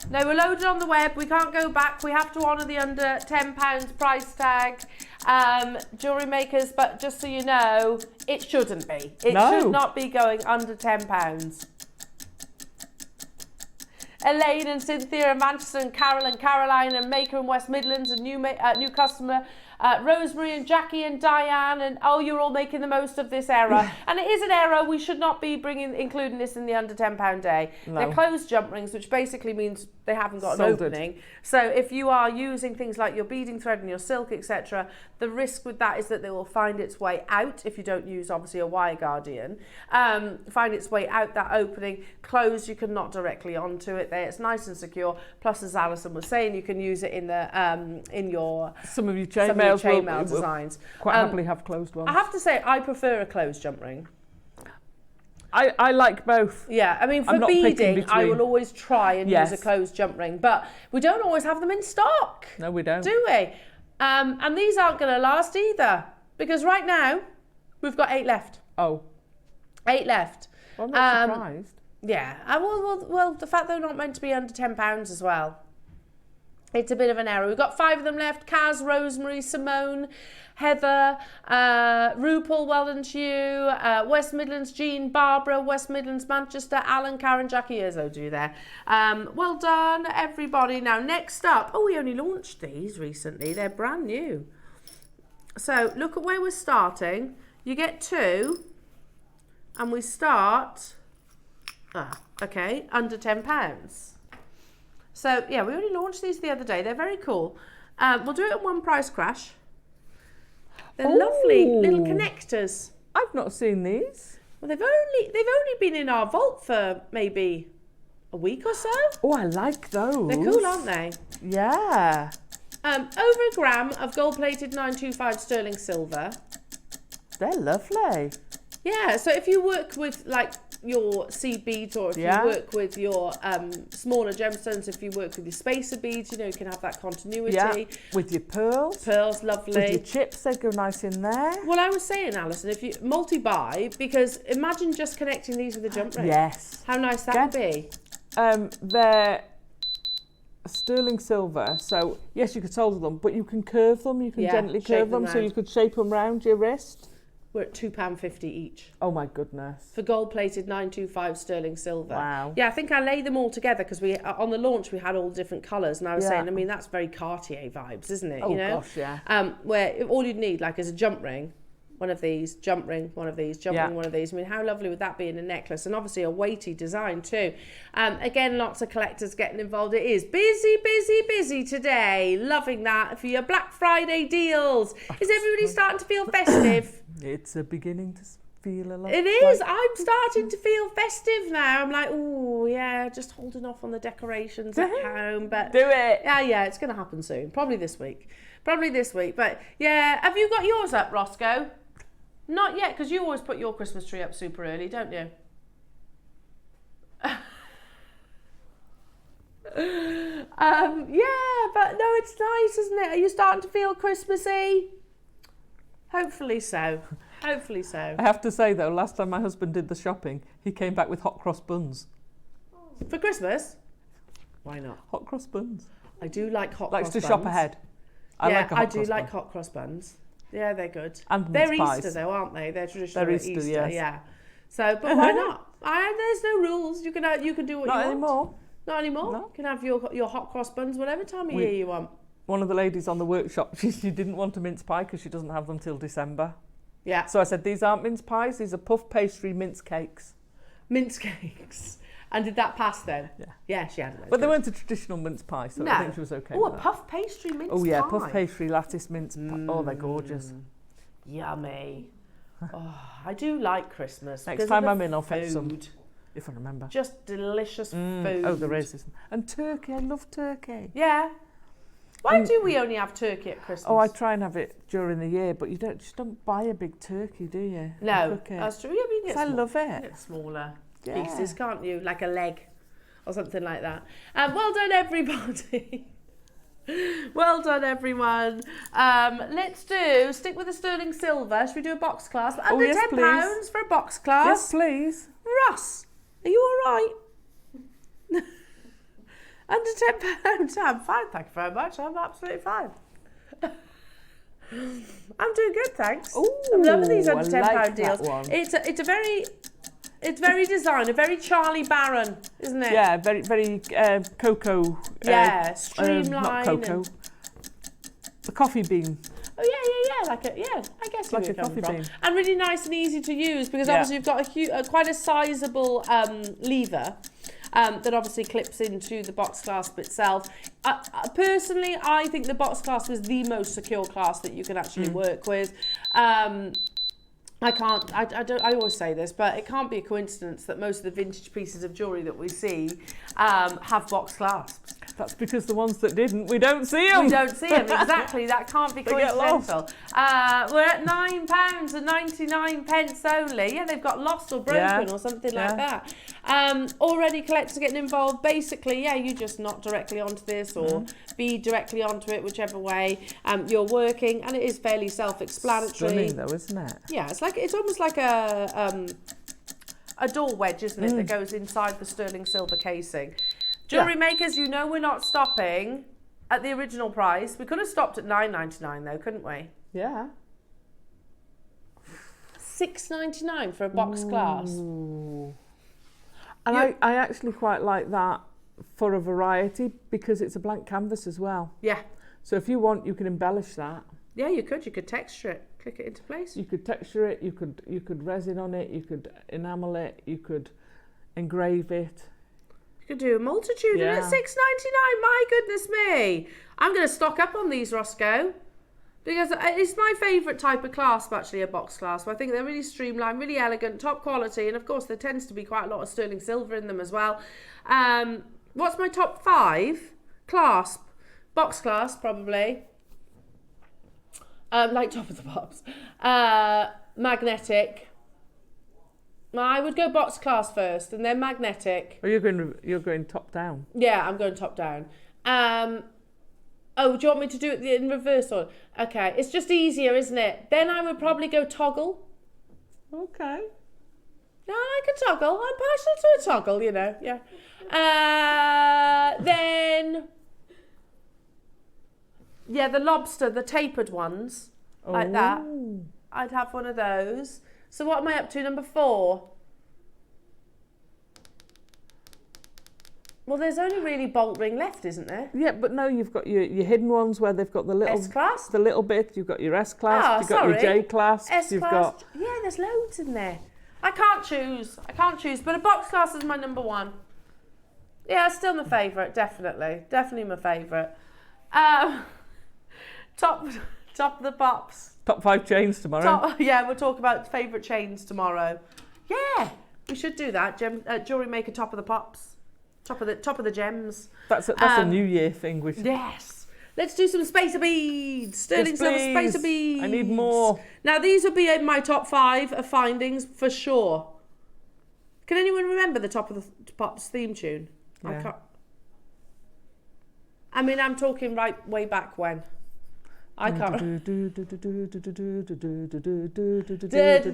No, we're loaded on the web. We can't go back. We have to honour the under £10 price tag. Jewellery makers, but just so you know, it shouldn't be. It should not be going under £10. Elaine and Cynthia and Manchester and Carol and Caroline and Maker and West Midlands and new customer Rosemary and Jackie and Diane, and you're all making the most of this error. And it is an error. We should not be including this in the under £10 day. No. They're closed jump rings, which basically means they haven't got an opening. So if you are using things like your beading thread and your silk, etc., the risk with that is that they will find its way out if you don't use obviously a wire guardian. Find its way out that opening. Closed, you can knot directly onto it there. It's nice and secure. Plus, as Alison was saying, you can use it in the some of your chainmail designs. Quite happily have closed ones. I have to say, I prefer a closed jump ring. I like both. Yeah, I mean, for beading, I will always try and use a closed jump ring, but we don't always have them in stock. No, we don't. Do we? And these aren't going to last either, because right now, we've got 8 left. Oh. 8 left. Well, I'm not surprised. Yeah, well, the fact they're not meant to be under £10 as well. It's a bit of an error. We've got 5 of them left. Kaz, Rosemary, Simone, Heather, RuPaul, well done to you, West Midlands, Jean, Barbara, West Midlands, Manchester, Alan, Karen, Jackie, Izzo do there. Well done, everybody. Now, next up, we only launched these recently. They're brand new. So, look at where we're starting. You get 2, and we start, under £10. So, yeah, we only launched these the other day. They're very cool. We'll do it at one price crash. They're lovely little connectors. I've not seen these. Well, they've only been in our vault for maybe a week or so. Oh, I like those. They're cool, aren't they? Yeah. Over a gram of gold-plated 925 sterling silver. They're lovely. Yeah, so if you work with like your seed beads, or if you work with your smaller gemstones, if you work with your spacer beads, you know, you can have that continuity. Yeah. With your pearls. Pearls, lovely. With your chips, they go nice in there. Well, I was saying, Alison, if you multi-buy, because imagine just connecting these with a jump ring. Yes. How nice that would be. They're sterling silver, so yes, you could solder them, but you can curve them, you can gently curve them, so you could shape them round your wrist. We're at £2.50 each. Oh my goodness. For gold-plated 925 sterling silver. Wow. Yeah, I think I laid them all together because we on the launch we had all different colours, and I was saying, I mean, that's very Cartier vibes, isn't it? Oh, you know? gosh, yeah. Where all you'd need like is a jump ring, one of these, jump ring, one of these, jump ring, one of these. I mean, how lovely would that be in a necklace? And obviously a weighty design too. Again, lots of collectors getting involved. It is busy, busy, busy today. Loving that for your Black Friday deals. Is everybody starting to feel festive? It's beginning to feel a lot. It is. I'm starting to feel festive now. I'm like, oh yeah, just holding off on the decorations at home. But do it. Yeah, it's going to happen soon. Probably this week. But yeah, have you got yours up, Roscoe? Not yet, because you always put your Christmas tree up super early, don't you? Yeah, but no, it's nice, isn't it? Are you starting to feel Christmassy? Hopefully so. Hopefully so. I have to say though, last time my husband did the shopping, he came back with hot cross buns. For Christmas? Why not? Hot cross buns. I do like hot Likes cross to buns. shop ahead. I do like hot cross buns. Yeah, they're good. And they're mince pies. Easter though, aren't they? They're traditional They're at Easter, Easter, yes. yeah. So, but why not? There's no rules. You can do what Not you anymore. want. Not anymore. No. You can have your hot cross buns whatever time of year you want. One of the ladies on the workshop, she didn't want a mince pie because she doesn't have them till December. Yeah. So I said, these aren't mince pies, these are puff pastry mince cakes. Mince cakes. And did that pass then? Yeah. Yeah, she had it. But they weren't a traditional mince pie, so I think she was okay. Oh, with a that. puff pastry mince pie. Oh yeah, puff pastry lattice mince pie. Oh, they're gorgeous. Yummy. Oh, I do like Christmas. Next time I'm in, I'll fetch some, if I remember. Just delicious food. Oh, there is. And turkey, I love turkey. Yeah. Why do we only have turkey at Christmas? Oh, I try and have it during the year, but you just don't buy a big turkey, do you? No, that's true. I mean, I love it. You get smaller Yeah. pieces, can't you? Like a leg or something like that. Well done, everybody. Well done, everyone. Let's stick with the sterling silver. Should we do a box class? Under yes, £10 for a box class. Yes, please. Ross, are you all right? Under £10, I'm fine, thank you very much. I'm absolutely fine. I'm doing good, thanks. Ooh, I'm loving these under £10 like deals. that one. It's very designer, very Charlie Barron, isn't it? Yeah, very cocoa. Yeah, streamlined. Not cocoa. The coffee bean. Oh yeah. I guess Like where a you're coffee coming from. bean. And really nice and easy to use because obviously you've got quite a sizable lever. That obviously clips into the box clasp itself. Personally, I think the box clasp is the most secure clasp that you can actually work with. I always say this, but it can't be a coincidence that most of the vintage pieces of jewellery that we see have box clasps. That's because the ones that didn't, we don't see them. We don't see them, exactly. That can't be coincidental. We're at £9.99 only. Yeah, they've got lost or broken or something like that. Already collectors getting involved. Basically, you just knot directly onto this or bead directly onto it, whichever way you're working, and it is fairly self-explanatory. Stunning though, isn't it? Yeah, it's almost like a door wedge, isn't it, that goes inside the sterling silver casing. Jewellery makers, you know we're not stopping at the original price. We could have stopped at £9.99 though, couldn't we? Yeah. £6.99 for a box class. And I actually quite like that for a variety because it's a blank canvas as well. Yeah. So if you want, you can embellish that. Yeah, you could. You could texture it, click it into place. You could texture it. You could resin on it. You could enamel it. You could engrave it. You could do a multitude, and at £6.99, my goodness me. I'm going to stock up on these, Roscoe. Because it's my favourite type of clasp, actually, a box clasp. I think they're really streamlined, really elegant, top quality, and of course there tends to be quite a lot of sterling silver in them as well. What's my top 5? Clasp. Box clasp, probably. Like top of the pops. Magnetic. I would go box clasp first, and then magnetic. Oh, you're going top down? Yeah, I'm going top down. Oh, do you want me to do it in reverse order? Okay, it's just easier, isn't it? Then I would probably go toggle. Okay. No, I can toggle. I'm partial to a toggle, you know. Yeah. Then, yeah, the lobster, the tapered ones, like that. I'd have one of those. So what am I up to? Number 4. Well, there's only really bolt ring left, isn't there? Yeah, but no, you've got your hidden ones where they've got the little S-clasp? the little bit. You've got your S-clasp. You've got your J-clasp. S-clasp. Got... Yeah, there's loads in there. I can't choose, but a box clasp is my number 1. Yeah, it's still my favourite, definitely my favourite. Top of the pops. Top 5 chains tomorrow. Yeah, we'll talk about favourite chains tomorrow. Yeah, we should do that. Jewellery Maker top of the pops. Top of the gems. That's a New Year thing. Yes. Let's do some spacer beads. Sterling silver spacer beads. I need more. Now these will be in my top 5 of findings for sure. Can anyone remember the top of the pops theme tune? Yeah. I can't. I mean, I'm talking right way back when. I can't.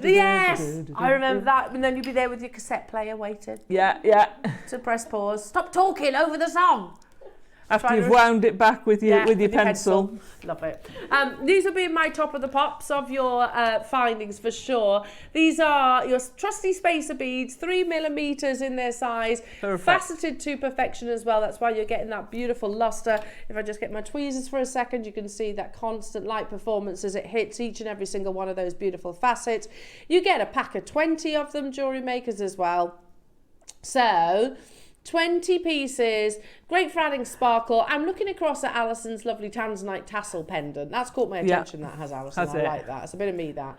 Yes, I remember that. And then you'd be there with your cassette player waiting. Yeah. To press pause. Stop talking over the song. After you've wound it back with your pencil. Love it. These will be my top of the pops of your findings for sure. These are your trusty spacer beads, 3mm in their size, faceted to perfection as well. That's why you're getting that beautiful luster. If I just get my tweezers for a second, you can see that constant light performance as it hits each and every single one of those beautiful facets. You get a pack of 20 of them, jewellery makers as well. So 20 pieces, great for adding sparkle. I'm looking across at Alison's lovely tanzanite tassel pendant. That's caught my attention, that has, Alison. I like that. It's a bit of me, that.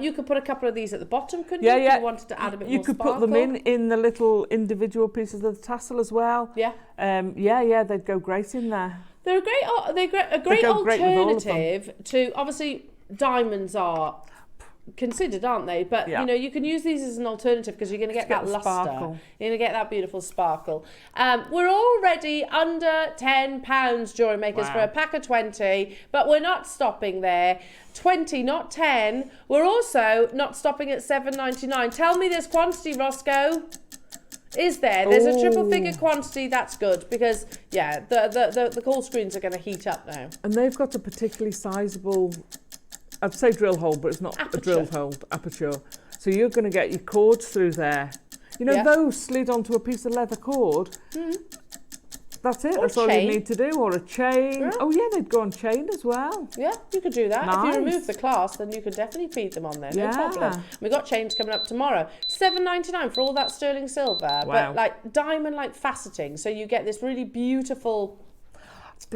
You could put a couple of these at the bottom, couldn't you? If you wanted to add a bit more sparkle. You could put them in the little individual pieces of the tassel as well. Yeah. They'd go great in there. They're a great alternative to, obviously, diamonds are considered, aren't they? But you know, you can use these as an alternative because you're going to get that luster. Sparkle. You're going to get that beautiful sparkle. We're already under £10, jewellery makers, for a pack of 20, but we're not stopping there. 20, not 10. We're also not stopping at £7.99. Tell me there's quantity, Roscoe. Is there? There's a triple figure quantity. That's good because the call screens are going to heat up now. And they've got a particularly sizable, I'd say drill hole, but it's not a drill hole, aperture. So you're going to get your cords through there. You know, those slid onto a piece of leather cord. That's it. That's all you need to do. Or a chain. Yeah. Oh, yeah, they'd go on chain as well. Yeah, you could do that. Nice. If you remove the clasp, then you could definitely feed them on there. No problem. We've got chains coming up tomorrow. $7.99 for all that sterling silver. Wow. But like diamond-like faceting. So you get this really beautiful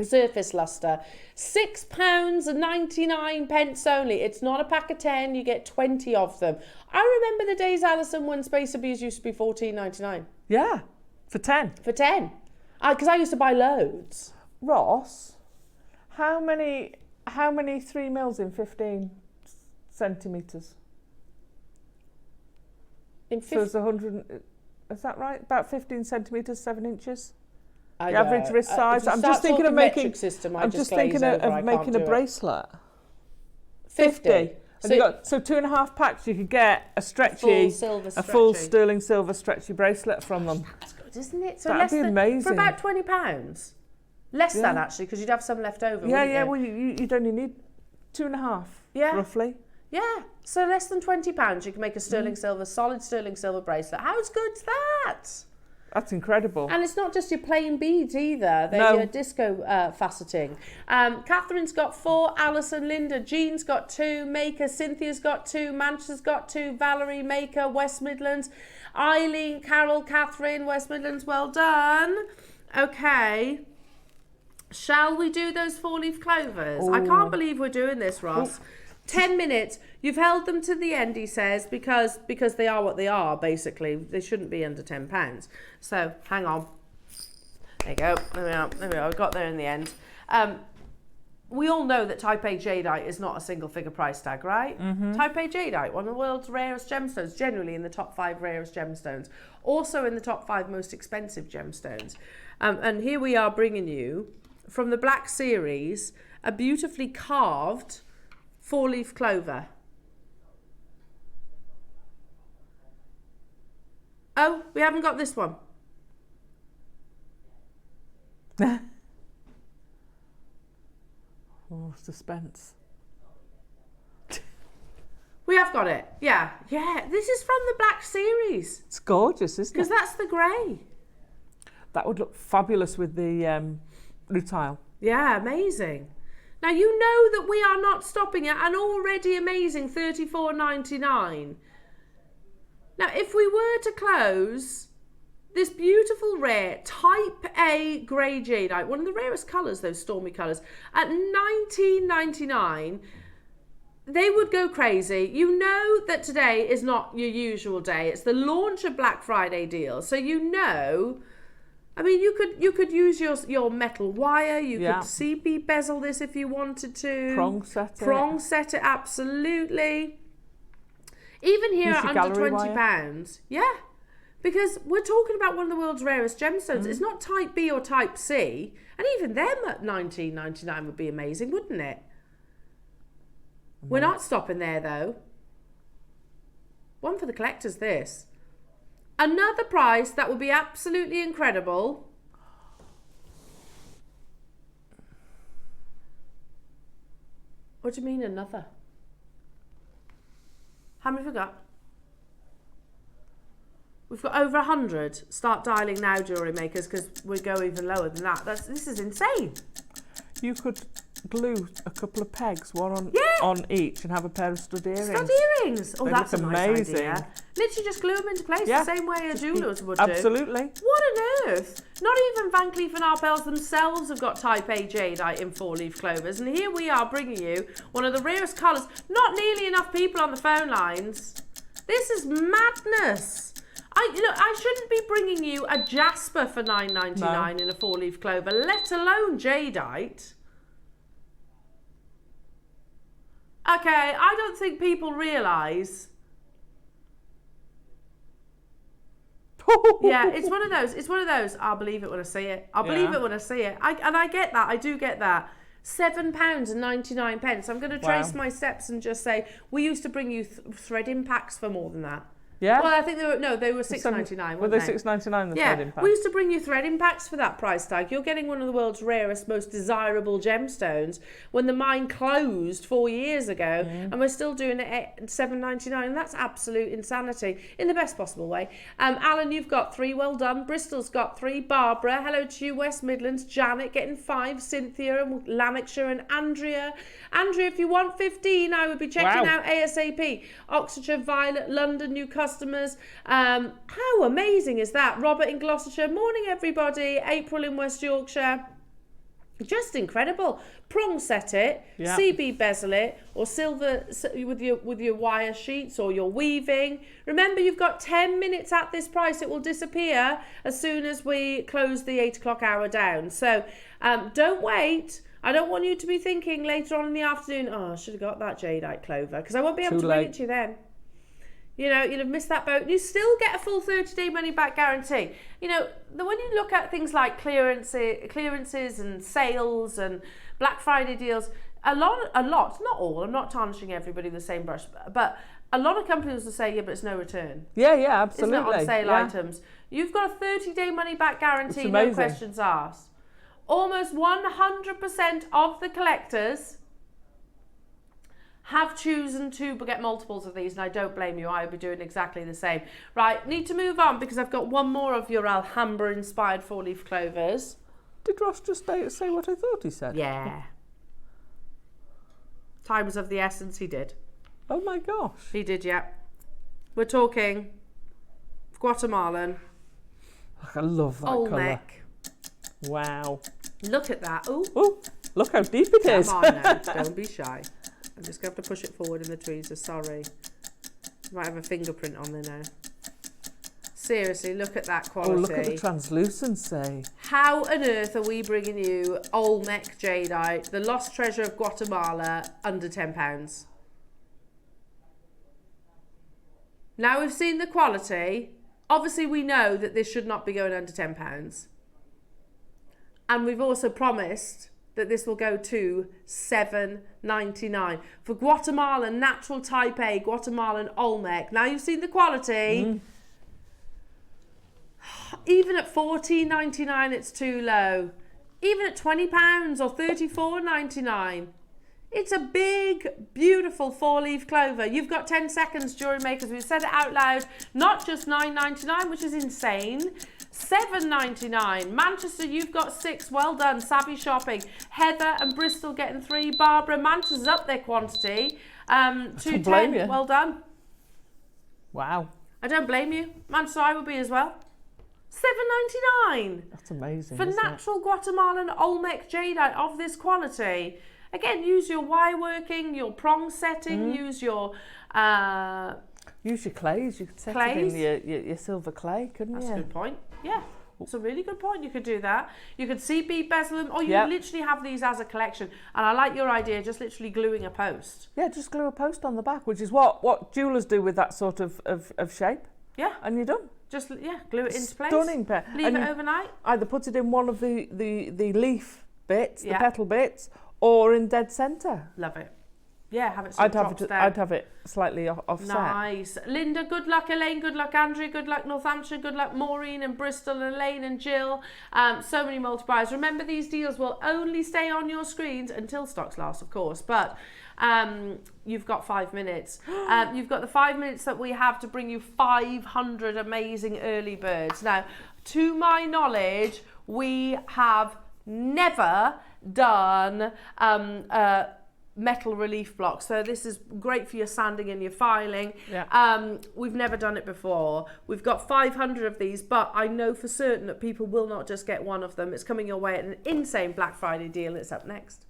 surface luster. £6.99 only. It's not a pack of 10. You get 20 of them. I remember the days, Alison, when spacer beads used to be $14.99. Yeah, for 10. For 10. Because I used to buy loads. Ross, how many 3 mils in 15 centimetres? So it's 100. Is that right? About 15 centimetres, 7 inches. The average wrist size. I'm just thinking of making. I'm just thinking of making a bracelet. 50. So 2.5 packs. You could get a stretchy, a full sterling silver stretchy bracelet from them. That's good, isn't it? So that'd be amazing. For about £20. Less than actually, because you'd have some left over. Yeah. Well, you'd only need 2.5. Yeah. Roughly. Yeah. So less than £20, you can make a sterling silver, solid sterling silver bracelet. How good's that? That's incredible. And it's not just your plain beads either. They're your disco faceting. Catherine's got 4, Alison, Linda, Jean's got 2, Maker, Cynthia's got 2, Manchester's got 2, Valerie, Maker, West Midlands, Eileen, Carol, Catherine, West Midlands, well done. Okay. Shall we do those 4-leaf clovers? Ooh. I can't believe we're doing this, Ross. 10 minutes. You've held them to the end, he says, because they are what they are, basically. They shouldn't be under £10. So, hang on. There you go. There we are. There we are. We got there in the end. We all know that Type A jadeite is not a single figure price tag, right? Mm-hmm. Type A jadeite, one of the world's rarest gemstones, generally in the top 5 rarest gemstones, also in the top 5 most expensive gemstones. And here we are bringing you, from the Black Series, a beautifully carved 4-leaf clover. Oh, we haven't got this one. Oh, suspense. We have got it. Yeah. This is from the Black Series. It's gorgeous, isn't it? Because that's the grey. That would look fabulous with the rutile. Yeah, amazing. Now, you know that we are not stopping at an already amazing $34.99. Now, if we were to close this beautiful rare Type A grey jadeite, one of the rarest colours, those stormy colours, at $19.99, they would go crazy. You know that today is not your usual day. It's the launch of Black Friday deals. So you know, I mean, you could use your metal wire. You could CB bezel this if you wanted to. Prong set it, absolutely. Even here at under £20. Yeah. Because we're talking about one of the world's rarest gemstones. It's not Type B or Type C. And even them at $19.99 would be amazing, wouldn't it? We're not stopping there, though. One for the collectors, this. Another price that would be absolutely incredible. What do you mean, another? How many have we got? We've got over 100. Start dialing now, jewellery makers, because we go even lower than that. This is insane. You could glue a couple of pegs, one on each, and have a pair of stud earrings. Stud earrings. Oh, that's a nice idea. Literally just glue them into place the same way a jewellers would do. Absolutely. What on earth? Not even Van Cleef and Arpels themselves have got Type A jadeite in 4-leaf clovers, and here we are bringing you one of the rarest colours. Not nearly enough people on the phone lines. This is madness. I shouldn't be bringing you a jasper for $9.99 in a 4-leaf clover, let alone jadeite. Okay, I don't think people realise. Yeah, it's one of those. It's one of those. I'll believe it when I see it. I'll believe it when I see it. And I get that. I do get that. £7.99. I'm going to trace my steps and just say we used to bring you thread impacts for more than that. Yeah. Well, I think they were $6.99. Were they $6.99 the thread impact? We used to bring you thread impacts for that price tag. You're getting one of the world's rarest, most desirable gemstones when the mine closed 4 years ago, and we're still doing it at $7.99. And that's absolute insanity in the best possible way. Alan, you've got 3. Well done. Bristol's got 3. Barbara, hello to you. West Midlands. Janet getting 5. Cynthia and Lanarkshire and Andrea. Andrea, if you want 15, I would be checking out ASAP. Oxfordshire, Violet, London, new customers. How amazing is that? Robert in Gloucestershire. Morning, everybody. April in West Yorkshire. Just incredible. Prong set it, CB bezel it, or silver with your wire sheets or your weaving. Remember, you've got 10 minutes at this price. It will disappear as soon as we close the 8 o'clock hour down. So don't wait. I don't want you to be thinking later on in the afternoon, oh, I should have got that jadeite clover, because I won't be able to bring it to you then. You know, you'd have missed that boat. You still get a full 30-day money-back guarantee. You know, when you look at things like clearances and sales and Black Friday deals, a lot, not all, I'm not tarnishing everybody with the same brush, but a lot of companies will say, yeah, but it's no return. Yeah, absolutely. It's not on sale items. You've got a 30-day money-back guarantee, no questions asked. Almost 100% of the collectors have chosen to get multiples of these, and I don't blame you. I would be doing exactly the same. Right, need to move on because I've got one more of your Alhambra-inspired 4-leaf clovers. Did Ross just say what I thought he said? Yeah. Time was of the essence, he did. Oh my gosh. He did, yeah. We're talking Guatemalan. I love that colour. Olmec. Wow. Look at that. Ooh. Oh, look how deep it is. Come on now, don't be shy. I'm just going to have to push it forward in the tweezers, sorry. Might have a fingerprint on there now. Seriously, look at that quality. Oh, look at the translucency. How on earth are we bringing you Olmec jadeite, the lost treasure of Guatemala, under £10? Now we've seen the quality. Obviously, we know that this should not be going under £10. And we've also promised that this will go to $7.99 for Guatemalan natural type A Guatemalan Olmec. Now you've seen the quality. Even at $14.99 it's too low. Even at £20 or $34.99, it's a big, beautiful 4-leaf clover. You've got 10 seconds, jewellery makers. We've said it out loud. Not just $9.99, which is insane. $7.99. Manchester, you've got 6. Well done. Savvy shopping. Heather and Bristol getting 3. Barbara, Manchester's up their quantity to 10. Well done. Wow. I don't blame you. Manchester, I would be as well. $7.99. That's amazing. For natural Guatemalan Olmec jadeite of this quality. Again, use your wire working, your prong setting, use your use your clays. You could set clays. it in your silver clay, couldn't you? That's a good point. Yeah, it's a really good point. You could do that. You could bead bezel them, or you could literally have these as a collection. And I like your idea, just literally gluing a post. Yeah, just glue a post on the back, which is what jewellers do with that sort of shape. Yeah. And you're done. Just, glue it into place. Stunning pair. Leave it overnight. Either put it in one of the leaf bits, the petal bits, or in dead centre. Love it. Yeah, have it I'd have it slightly offset. Nice. Linda, good luck. Elaine, good luck. Andrea, good luck. Northamptonshire, good luck. Maureen and Bristol and Elaine and Jill. So many multipliers. Remember, these deals will only stay on your screens until stocks last, of course. But you've got 5 minutes. You've got the 5 minutes that we have to bring you 500 amazing early birds. Now, to my knowledge, we have never done metal relief block, so this is great for your sanding and your filing. We've never done it before. We've got 500 of these, but I know for certain that people will not just get one of them. It's coming your way at an insane Black Friday deal. It's up next.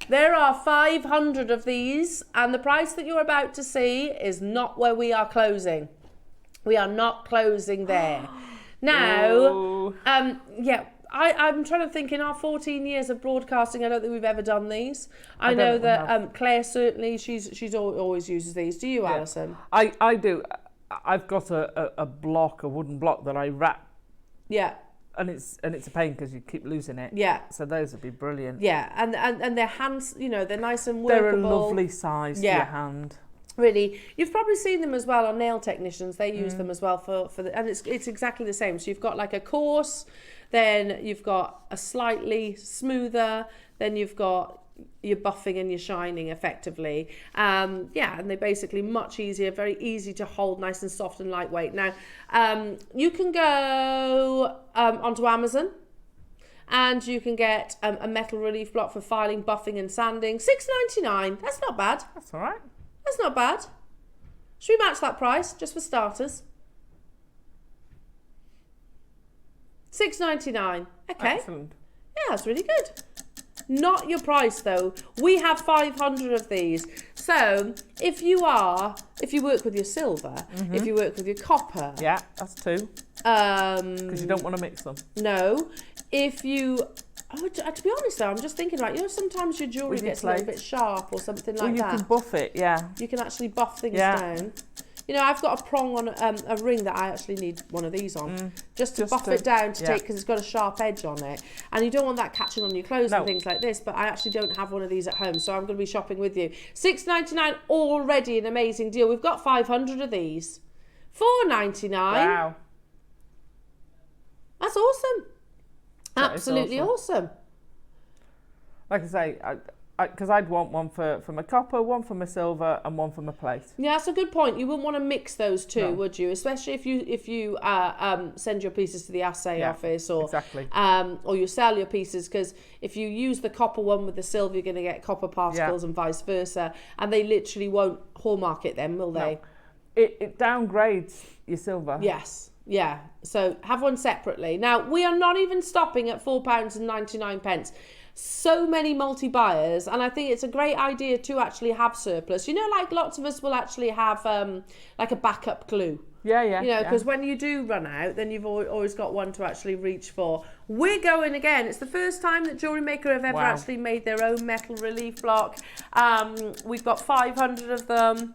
There are 500 of these, and the price that you're about to see is not where we are closing. We are not closing there. Now, I'm trying to think, in our 14 years of broadcasting, I don't think we've ever done these. I know that Claire certainly, she's always uses these. Do you, Alison? I do. I've got a wooden block that I wrap. Yeah. And it's a pain because you keep losing it. Yeah. So those would be brilliant. Yeah, and their hands, they're nice and workable. They're a lovely size for your hand. Really, you've probably seen them as well on nail technicians. They use them as well for and it's exactly the same. So you've got like a coarse, then you've got a slightly smoother, then you've got your buffing and your shining effectively. And they're basically much easier, very easy to hold, nice and soft and lightweight. Now, you can go onto Amazon and you can get a metal relief block for filing, buffing and sanding. $6.99. That's not bad. That's all right. That's not bad. Should we match that price just for starters? $6.99. Okay. Excellent. Yeah, that's really good. Not your price though. We have 500 of these. So if you work with your silver, if you work with your copper. Yeah, that's 2. Because you don't want to mix them. No. If you... to be honest though, I'm just thinking, sometimes your jewellery gets a little bit sharp or something like that. You can buff it, yeah. You can actually buff things down. I've got a prong on a ring that I actually need one of these on, just to buff it down to take, because it's got a sharp edge on it. And you don't want that catching on your clothes and things like this, but I actually don't have one of these at home, so I'm going to be shopping with you. $6.99, already an amazing deal. We've got 500 of these. $4.99. Wow. That's awesome. Absolutely awesome. Like I say, because I'd want one for my copper, one for my silver, and one for my plate. Yeah, that's a good point. You wouldn't want to mix those two, No. would you? Especially if you send your pieces to the assay office, or exactly. Or you sell your pieces, because if you use the copper one with the silver, you're going to get copper particles and vice versa, and they literally won't hallmark it then, will they? No. It downgrades your silver. Yes. Yeah. So have one separately. Now, we are not even stopping at £4.99. So many multi-buyers, and I think it's a great idea to actually have surplus. You know, like lots of us will actually have like a backup glue. Yeah. You know, because when you do run out, then you've always got one to actually reach for. We're going again. It's the first time that Jewellery Maker have ever actually made their own metal relief block. We've got 500 of them.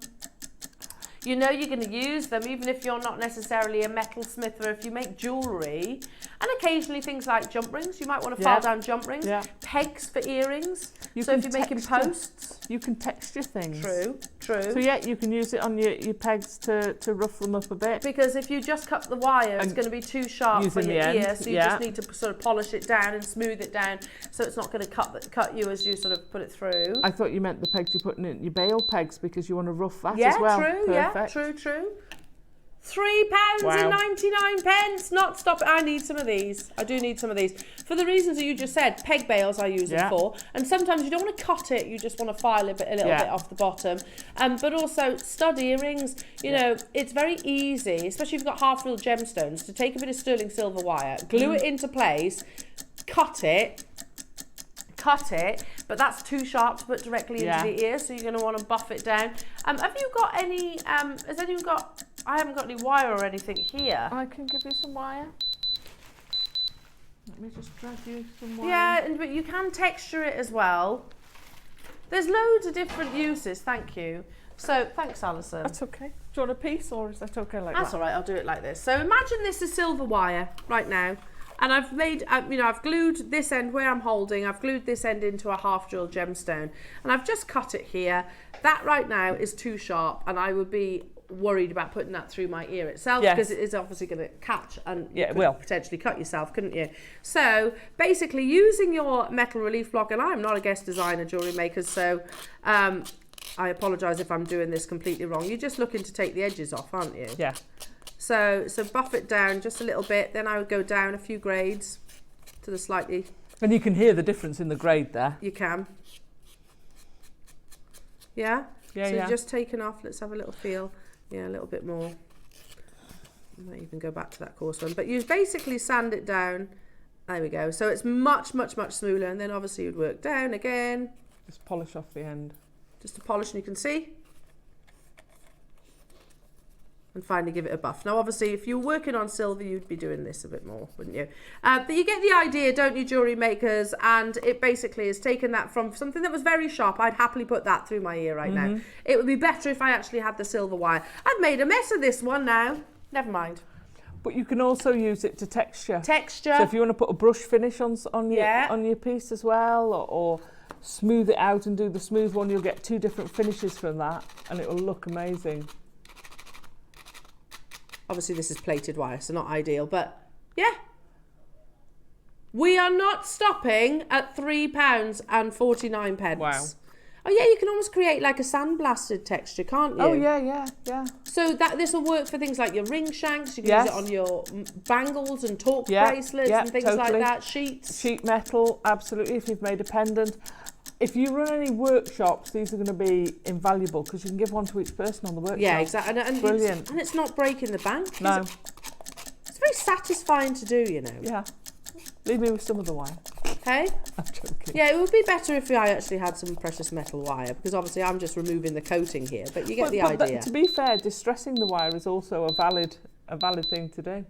You know you're going to use them, even if you're not necessarily a metalsmith, or if you make jewellery. And occasionally things like jump rings. You might want to file down jump rings. Yeah. Pegs for earrings. So if you're making posts. You can texture things. True. So yeah, you can use it on your pegs to rough them up a bit. Because if you just cut the wire, it's going to be too sharp for your ear. So you just need to sort of polish it down and smooth it down, so it's not going to cut you as you sort of put it through. I thought you meant the pegs you're putting in your bail pegs, because you want to rough that as well. True. £3.99. Not stop it. I need some of these. I do need some of these. For the reasons that you just said, peg bails I use them for. And sometimes you don't want to cut it, you just want to file a little bit off the bottom. But also stud earrings, you know, it's very easy, especially if you've got half-real gemstones, to take a bit of sterling silver wire, glue it into place, cut it, but that's too sharp to put directly into the ear, so you're going to want to buff it down. Have you got any, has anyone got, I haven't got any wire or anything here. I can give you some wire. Let me just drag you some wire. Yeah, but you can texture it as well. There's loads of different uses, thank you. So, thanks, Alison. That's okay. Do you want a piece, or is that okay like that? That's all right, I'll do it like this. So imagine this is silver wire right now. And I've made, you know, I've glued this end where I'm holding, I've glued this end into a half drill gemstone, and I've just cut it here. That right now is too sharp, and I would be worried about putting that through my ear itself, because it is obviously going to catch, and you could potentially cut yourself, couldn't you? So basically, using your metal relief block, and I'm not a guest designer, jewellery maker, so I apologise if I'm doing this completely wrong. You're just looking to take the edges off, aren't you? Yeah. So buff it down just a little bit, then I would go down a few grades to the slightly... And you can hear the difference in the grade there. You can. Yeah? So you're just taking off, let's have a little feel. Yeah, a little bit more. I might even go back to that coarse one. But you basically sand it down. There we go. So it's much smoother, and then obviously you'd work down again. Just polish off the end. Just to polish, and you can see. And finally give it a buff. Now obviously if you're working on silver, you'd be doing this a bit more, wouldn't you? But you get the idea, don't you, jewellery makers? And it basically is taken that from something that was very sharp. I'd happily put that through my ear right now. It would be better if I actually had the silver wire. I've made a mess of this one now. Never mind. But you can also use it to texture. Texture. So if you want to put a brush finish on your piece as well, or smooth it out and do the smooth one, you'll get two different finishes from that, and it will look amazing. Obviously this is plated wire, so not ideal, but yeah. We are not stopping at £3.49. Wow. Oh yeah, you can almost create like a sandblasted texture, can't you? Oh yeah. So this will work for things like your ring shanks, you can use it on your bangles and torque bracelets and things like that, sheets. Sheet metal, absolutely, if you've made a pendant. If you run any workshops, these are going to be invaluable, because you can give one to each person on the workshop. Yeah, exactly. And brilliant. And it's not breaking the bank. No. It's very satisfying to do, you know. Yeah. Leave me with some of the wire. Hey? I'm joking. Yeah, it would be better if I actually had some precious metal wire, because obviously I'm just removing the coating here, but you get the idea. To be fair, distressing the wire is also a valid thing to do.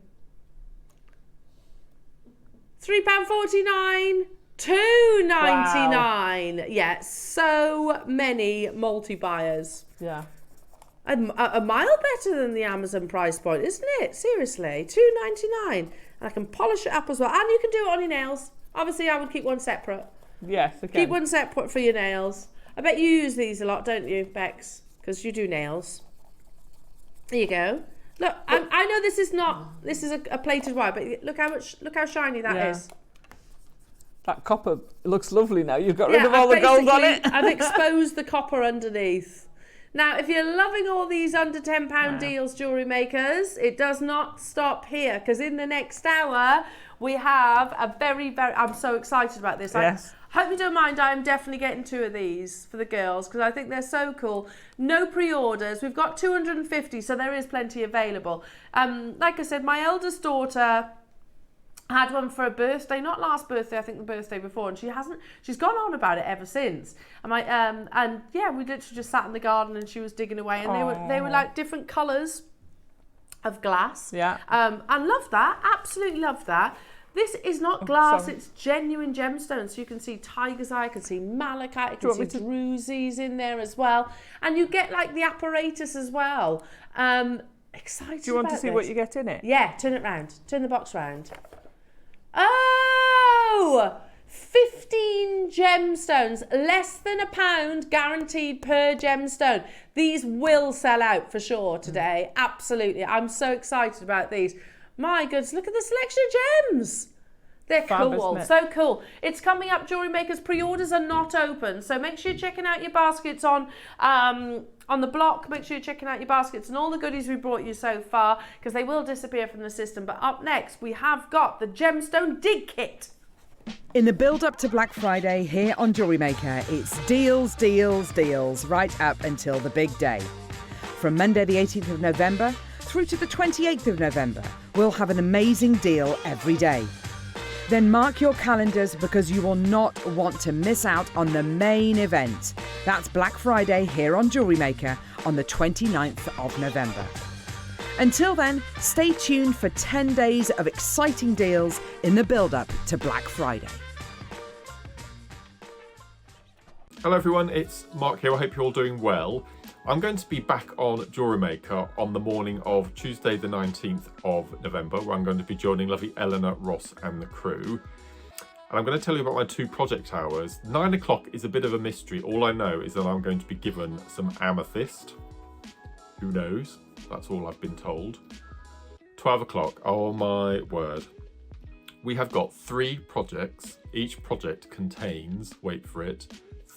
£3.49. $2.99. Wow. Yeah, so many multi-buyers. Yeah. A mile better than the Amazon price point, isn't it? Seriously, $2.99. And I can polish it up as well. And you can do it on your nails. Obviously, I would keep one separate. Yes, okay. Keep one separate for your nails. I bet you use these a lot, don't you, Bex? Because you do nails. There you go. Look, I know this is a plated wire, but look how shiny that is. That copper looks lovely now. You've got rid of all the gold on it. I've exposed the copper underneath. Now, if you're loving all these under £10 deals, jewellery makers, it does not stop here, because in the next hour, we have a very, I'm so excited about this. Yes. I hope you don't mind, I'm definitely getting 2 of these for the girls, because I think they're so cool. No pre-orders. We've got 250, so there is plenty available. Like I said, my eldest daughter had one for a birthday, not last birthday, I think the birthday before, and she's gone on about it ever since. And yeah, we literally just sat in the garden and she was digging away, and they were like different colours of glass. Yeah. I love that, absolutely love that. This is not glass, it's genuine gemstones. So you can see tiger's eye, you can see malachite, you can see drusies in there as well. And you get like the apparatus as well. Excited. Do you want to see what you get in it? Yeah, turn it round. Turn the box round. Oh! 15 gemstones, less than £1 guaranteed per gemstone. These will sell out for sure today. Absolutely. I'm so excited about these. My goodness, look at the selection of gems. They're cool, so cool. It's coming up, Jewellery Makers. Pre-orders are not open, so make sure you're checking out your baskets on the block. Make sure you're checking out your baskets and all the goodies we brought you so far, because they will disappear from the system. But up next, we have got the Gemstone Dig Kit. In the build-up to Black Friday here on Jewellery Maker, it's deals, deals, deals, right up until the big day. From Monday the 18th of November through to the 28th of November, we'll have an amazing deal every day. Then mark your calendars, because you will not want to miss out on the main event. That's Black Friday here on Jewellery Maker on the 29th of November. Until then, stay tuned for 10 days of exciting deals in the build-up to Black Friday. Hello everyone, it's Mark here. I hope you're all doing well. I'm going to be back on Jewellery Maker on the morning of Tuesday the 19th of November, where I'm going to be joining lovely Elena, Ross and the crew. And I'm going to tell you about my 2 project hours. 9 o'clock is a bit of a mystery. All I know is that I'm going to be given some amethyst. Who knows? That's all I've been told. 12 o'clock, oh my word. We have got 3 projects. Each project contains, wait for it,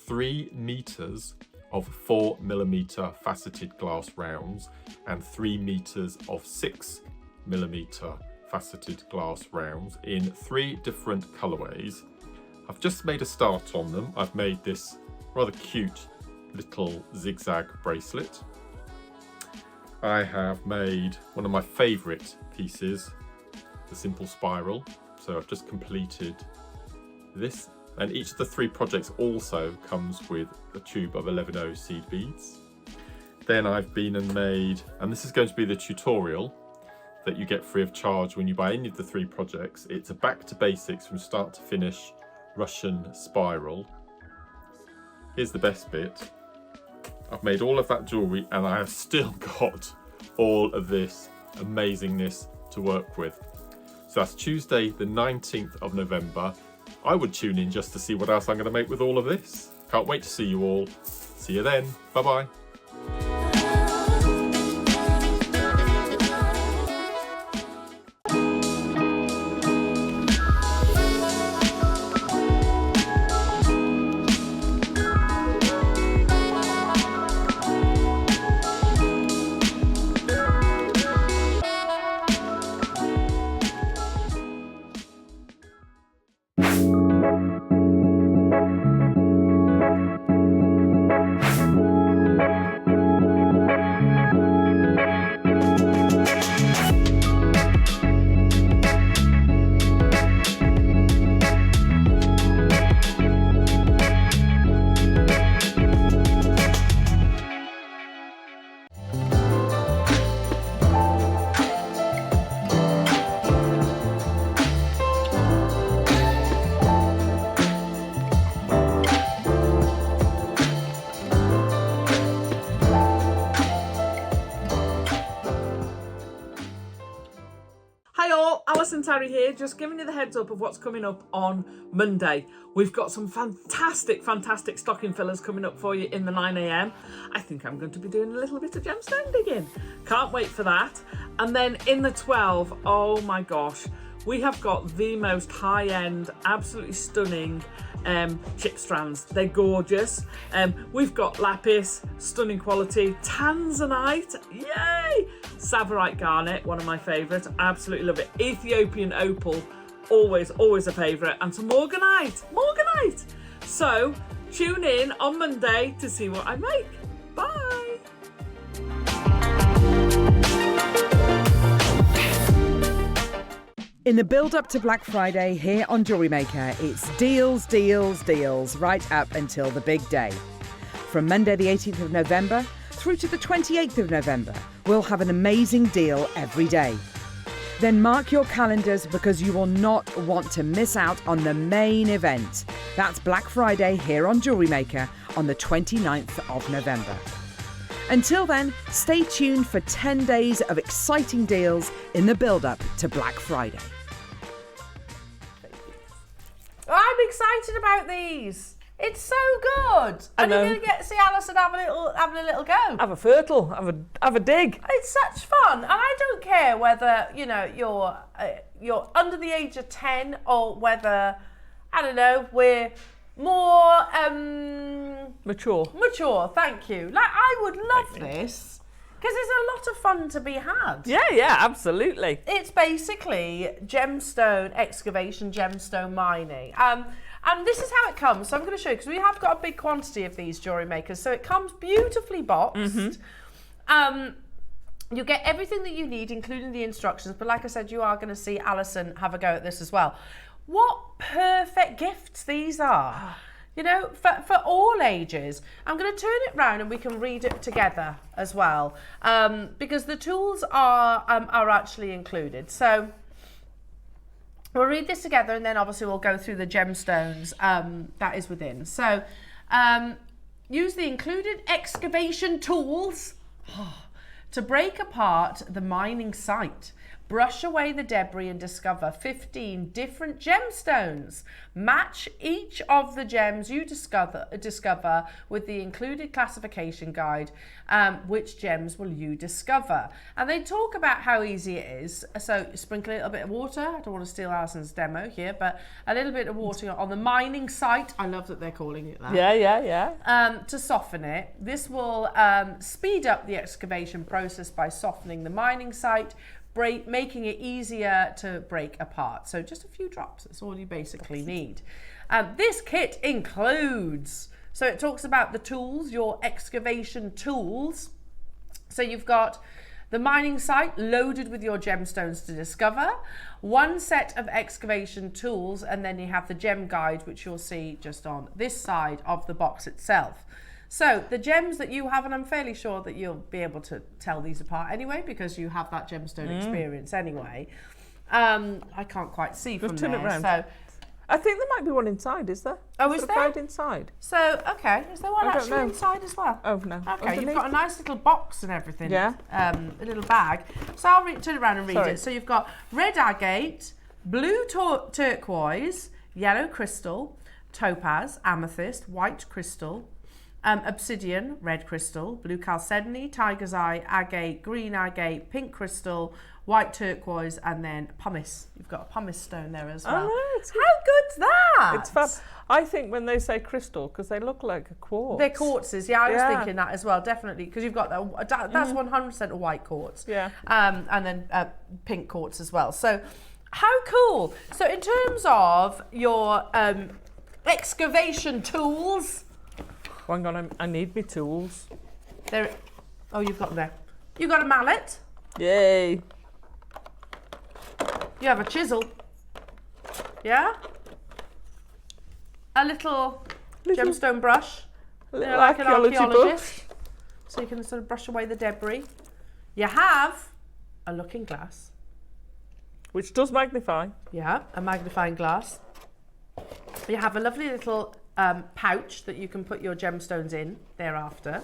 3 meters of 4mm faceted glass rounds and 3 meters of 6mm faceted glass rounds in 3 different colorways. I've just made a start on them. I've made this rather cute little zigzag bracelet. I have made one of my favorite pieces, the simple spiral. So I've just completed this. And each of the 3 projects also comes with a tube of 11O seed beads. Then I've been and made, and this is going to be the tutorial that you get free of charge when you buy any of the 3 projects. It's a back to basics from start to finish Russian spiral. Here's the best bit. I've made all of that jewellery and I have still got all of this amazingness to work with. So that's Tuesday the 19th of November. I would tune in just to see what else I'm going to make with all of this. Can't wait to see you all. See you then. Bye-bye. Alison Tarry here, just giving you the heads up of what's coming up on Monday. We've got some fantastic stocking fillers coming up for you in the 9 a.m. I think I'm going to be doing a little bit of gemstone digging. Can't wait for that. And then in the 12, oh my gosh, we have got the most high-end, absolutely stunning chip strands. They're gorgeous. We've got lapis, stunning quality, tanzanite, yay! Tsavorite garnet, one of my favourites, absolutely love it. Ethiopian opal, always a favourite, and some morganite. So tune in on Monday to see what I make. Bye. In the build-up to Black Friday here on Jewellery Maker, it's deals, deals, deals, right up until the big day. From Monday the 18th of November through to the 28th of November, we'll have an amazing deal every day. Then mark your calendars because you will not want to miss out on the main event. That's Black Friday here on Jewellery Maker on the 29th of November. Until then, stay tuned for 10 days of exciting deals in the build-up to Black Friday. I'm excited about these. It's so good. And you're going to get to see Alison having a little go. Have a fertile, have a dig. It's such fun, and I don't care whether you're under the age of 10 or whether we're more mature. Thank you. Like, I would love this because there's a lot of fun to be had. Yeah, absolutely. It's basically gemstone excavation, gemstone mining. And this is how it comes. So I'm going to show you, because we have got a big quantity of these jewellery makers. So it comes beautifully boxed. You get everything that you need, including the instructions. But like I said, you are going to see Alison have a go at this as well. What perfect gifts these are. For all ages. I'm going to turn it round and we can read it together as well. Because the tools are actually included. So we'll read this together, and then obviously we'll go through the gemstones that is within. So use the included excavation tools to break apart the mining site. Brush away the debris and discover 15 different gemstones. Match each of the gems you discover with the included classification guide. Which gems will you discover? And they talk about how easy it is. So sprinkle a little bit of water. I don't want to steal Alison's demo here, but a little bit of water on the mining site. I love that they're calling it that. Yeah. To soften it. This will speed up the excavation process by softening the mining site, making it easier to break apart. So just a few drops, that's all you basically need. This kit includes, so it talks about the tools, your excavation tools. So you've got the mining site loaded with your gemstones to discover, one set of excavation tools, and then you have the gem guide, which you'll see just on this side of the box itself. So the gems that you have, and I'm fairly sure that you'll be able to tell these apart anyway, because you have that gemstone experience anyway. I can't quite see from there. Turn it round. So I think there might be one inside, is there? Oh, is there? Guide inside. So, okay, is there one actually inside as well? Oh, no. Okay, Underneath. You've got a nice little box and everything. Yeah. A little bag. So I'll turn it around and read it. So you've got red agate, blue turquoise, yellow crystal, topaz, amethyst, white crystal, obsidian, red crystal, blue chalcedony, tiger's eye, agate, green agate, pink crystal, white turquoise, and then pumice. You've got a pumice stone there as well. Oh, how good's that? It's fab. I think when they say crystal, because they look like a quartz. They're quartzes, yeah. I was thinking that as well, definitely, because you've got that's 100% a white quartz. Yeah. And then pink quartz as well. So, how cool! So, in terms of your excavation tools. Hang on, I need my tools. There. Oh, you've got them there. You've got a mallet. Yay. You have a chisel. Yeah. A little gemstone brush. Like an archaeologist. So you can sort of brush away the debris. You have a looking glass. Which does magnify. Yeah, a magnifying glass. You have a lovely little pouch that you can put your gemstones in thereafter.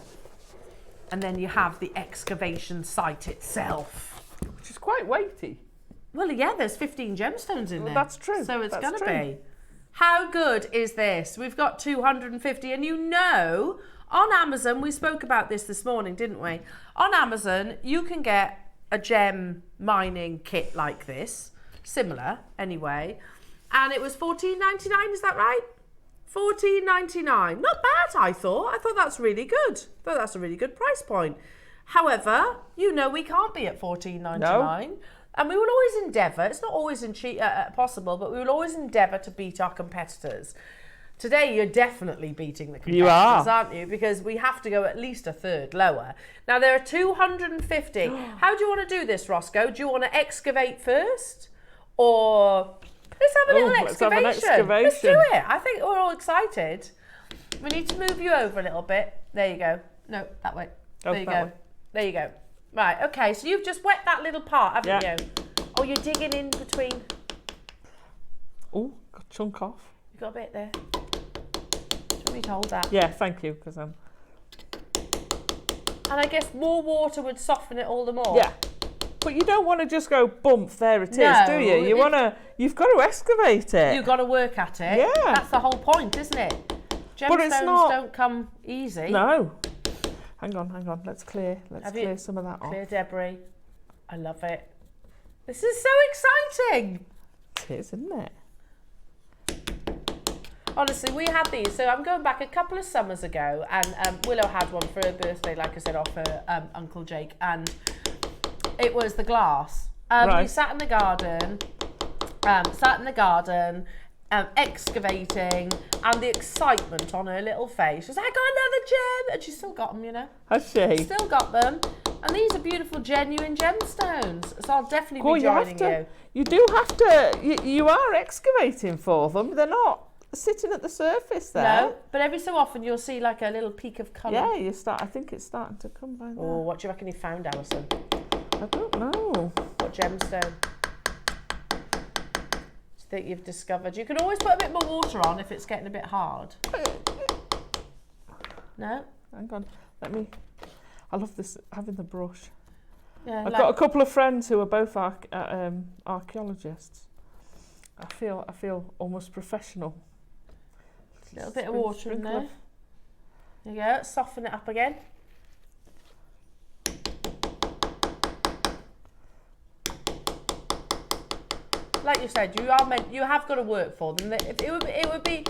And then you have the excavation site itself. Which is quite weighty. Well, yeah, there's 15 gemstones in there. That's true. So it's going to be. How good is this? We've got 250, and you know, on Amazon, we spoke about this morning, didn't we? On Amazon, you can get a gem mining kit like this. similar anyway. And it was $14.99, is that right? $14.99. Not bad, I thought. I thought that's really good. I thought that's a really good price point. However, you know we can't be at $14.99. No. And we will always endeavour, it's not always possible, but we will always endeavour to beat our competitors. Today, you're definitely beating the competitors, aren't you? Because we have to go at least a third lower. Now, there are 250. How do you want to do this, Roscoe? Do you want to excavate first? Or let's have a little excavation. Let's do it. I think we're all excited. We need to move you over a little bit. There you go. No, that way. There you go. There you go. Right, okay, so you've just wet that little part, haven't you? Oh, you're digging in between. Oh, got a chunk off. You got a bit there. Do you want me to hold that? Yeah, thank you, because I'm... And I guess more water would soften it all the more. Yeah. But you don't want to just go, bump, there it is, do you? You've got to excavate it. You've got to work at it. Yeah. That's the whole point, isn't it? Gemstones don't come easy. No. Hang on. Let's clear some of that off. Clear debris. I love it. This is so exciting. It is, isn't it? Honestly, we had these. So I'm going back a couple of summers ago, and Willow had one for her birthday, like I said, off her Uncle Jake, and it was the glass. We sat in the garden, excavating, and the excitement on her little face. She was like, I got another gem, and she's still got them, you know. Has she? Still got them. And these are beautiful, genuine gemstones. So I'll definitely be joining you. You do have to, you are excavating for them. They're not sitting at the surface there. No, but every so often you'll see like a little peak of colour. Yeah, I think it's starting to come by there. Oh, what do you reckon you found, Alison? I don't know. What gemstone? That you've discovered. You can always put a bit more water on if it's getting a bit hard. No? Hang on. I love this, having the brush. Yeah, I've got a couple of friends who are both archaeologists. I feel almost professional. A little bit of water in there. There you go. Soften it up again. Like you said, you have got to work for them. It would be.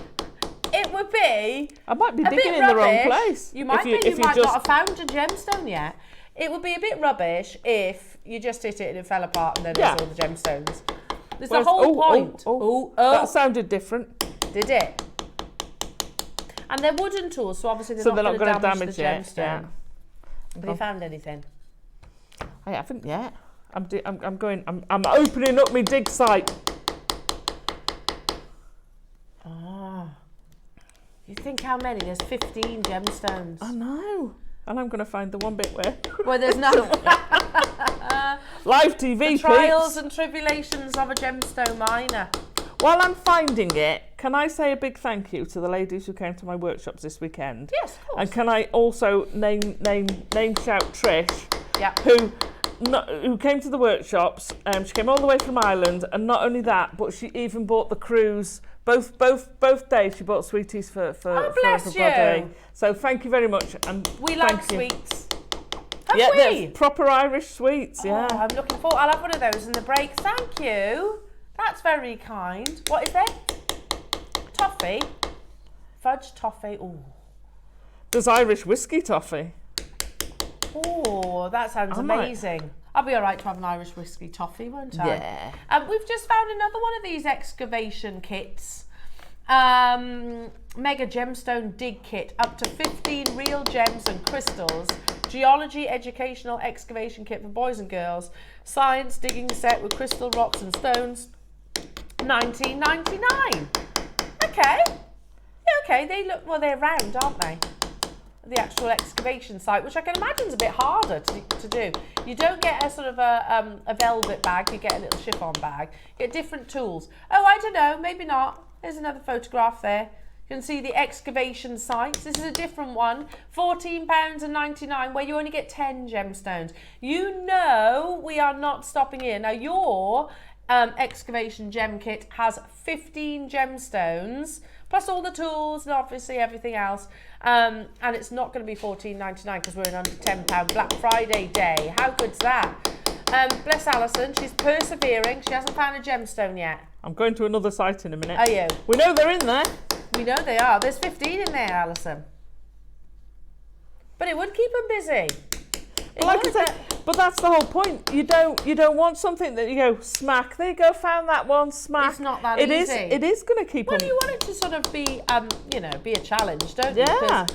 I might be digging in the wrong place. You might not have found a gemstone yet. It would be a bit rubbish if you just hit it and it fell apart and then there's all the gemstones. There's the whole point. That sounded different. Did it? And they're wooden tools, so obviously they're not going to damage the gemstone. Yeah. Have you found anything? I haven't yet. I'm opening up my dig site. Oh. You think how many? There's 15 gemstones. I know. And I'm going to find the one bit where... Well, there's none. Live TV, the trials and tribulations of a gemstone miner. While I'm finding it, can I say a big thank you to the ladies who came to my workshops this weekend? Yes, of course. And can I also name shout Trish, who came to the workshops. She came all the way from Ireland, and not only that, but she even bought the crews. Both days she bought sweeties for everybody. So thank you very much. And we like sweets. They're proper Irish sweets. Yeah. I'm looking forward. I'll have one of those in the break. Thank you. That's very kind. What is it? Toffee. Fudge toffee. Ooh. There's Irish whiskey toffee. Oh, that sounds amazing. I'll be all right to have an Irish whiskey toffee, won't I? Yeah. We've just found another one of these excavation kits. Mega gemstone dig kit, up to 15 real gems and crystals. Geology educational excavation kit for boys and girls. Science digging set with crystal rocks and stones. $19.99. Okay. Yeah, okay. They look, well, they're round, aren't they? The actual excavation site, which I can imagine is a bit harder to do. You don't get a sort of a velvet bag, you get a little chiffon bag. You get different tools. Oh, I don't know, maybe not. There's another photograph there. You can see the excavation sites. This is a different one, £14.99, where you only get 10 gemstones. You know we are not stopping here. Now your excavation gem kit has 15 gemstones, plus all the tools and obviously everything else. And it's not going to be $14.99 because we're in under £10 Black Friday day. How good's that? Bless Alison, she's persevering. She hasn't found a gemstone yet. I'm going to another site in a minute. Are you? We know they're in there. We know they are. There's 15 in there, Alison. But it would keep them busy. Like I said, but that's the whole point. You don't want something that you go smack. There you go, found that one. Smack. It's not that easy. It is going to keep them. Well, you want it to sort of be, be a challenge, don't you? Yeah.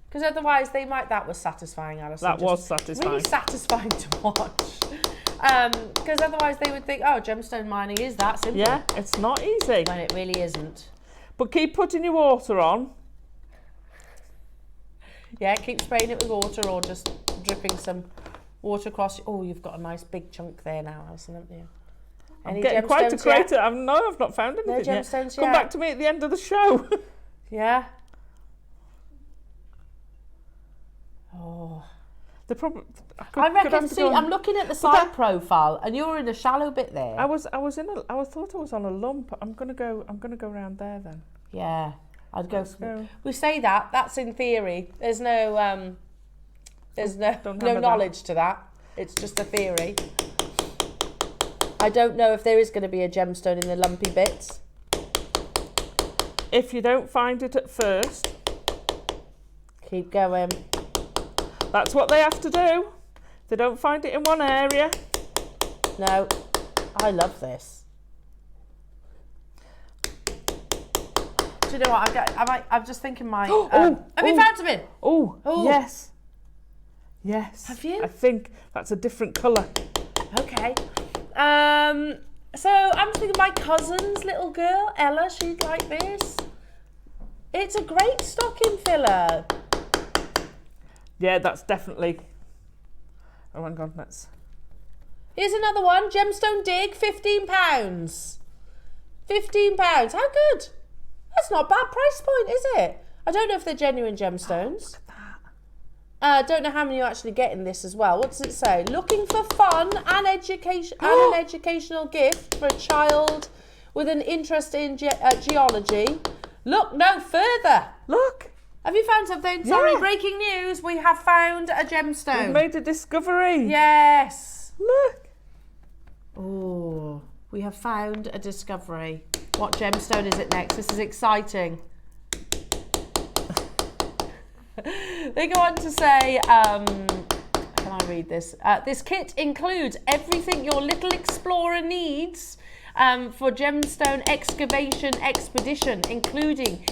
Because otherwise, that was satisfying, Alison. That was satisfying. Really satisfying to watch. Because otherwise, they would think, oh, gemstone mining is that simple. Yeah, it's not easy. When it really isn't. But keep putting your water on. Yeah, keep spraying it with water or just dripping some water across. Oh, you've got a nice big chunk there now, Alison, haven't you? I'm getting quite a creator. I've not found anything yet. Gemstones Come back to me at the end of the show. Yeah. Oh. The problem. I'm looking at the side profile, and you're in a shallow bit there. I thought I was on a lump. I'm gonna go around there then. Yeah, I'd go. We say that. That's in theory. There's no knowledge to that. It's just a theory. I don't know if there is going to be a gemstone in the lumpy bits. If you don't find it at first, keep going. That's what they have to do. They don't find it in one area. No, I love this. Do you know what? I'm just thinking my. Have you found something? Oh, yes. Yes. Have you? I think that's a different colour. Okay. So I'm thinking my cousin's little girl, Ella, she'd like this. It's a great stocking filler. Yeah, that's definitely. Oh, hang on, let's. Here's another one. Gemstone dig, £15. £15. How good? That's not a bad price point, is it? I don't know if they're genuine gemstones. Look at that. I don't know how many you actually get in this as well. What does it say? Looking for fun and education and an educational gift for a child with an interest in geology. Look no further. Look. Have you found something? Sorry, breaking news. We have found a gemstone. We've made a discovery. Yes. Look. Oh, we have found a discovery. What gemstone is it next? This is exciting. They go on to say, can I read this? This kit includes everything your little explorer needs for gemstone excavation expedition, including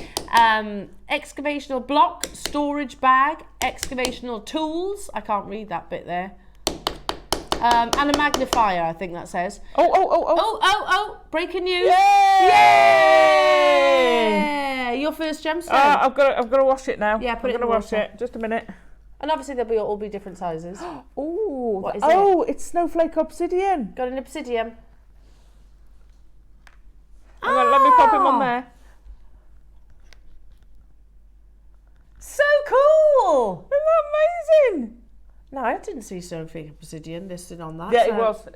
excavational block, storage bag, excavational tools. I can't read that bit there. And a magnifier, I think that says. Oh, breaking news. Yay! Your first gemstone. I've got to wash it now. Yeah, put it in wash water. it. Just a minute. And obviously they'll all be different sizes. Oh, what is it? It's snowflake obsidian. Got an obsidian. Hang on, let me pop him on there. So cool! Isn't that amazing? No, I didn't see snowflake obsidian listed on that. Yeah, it was.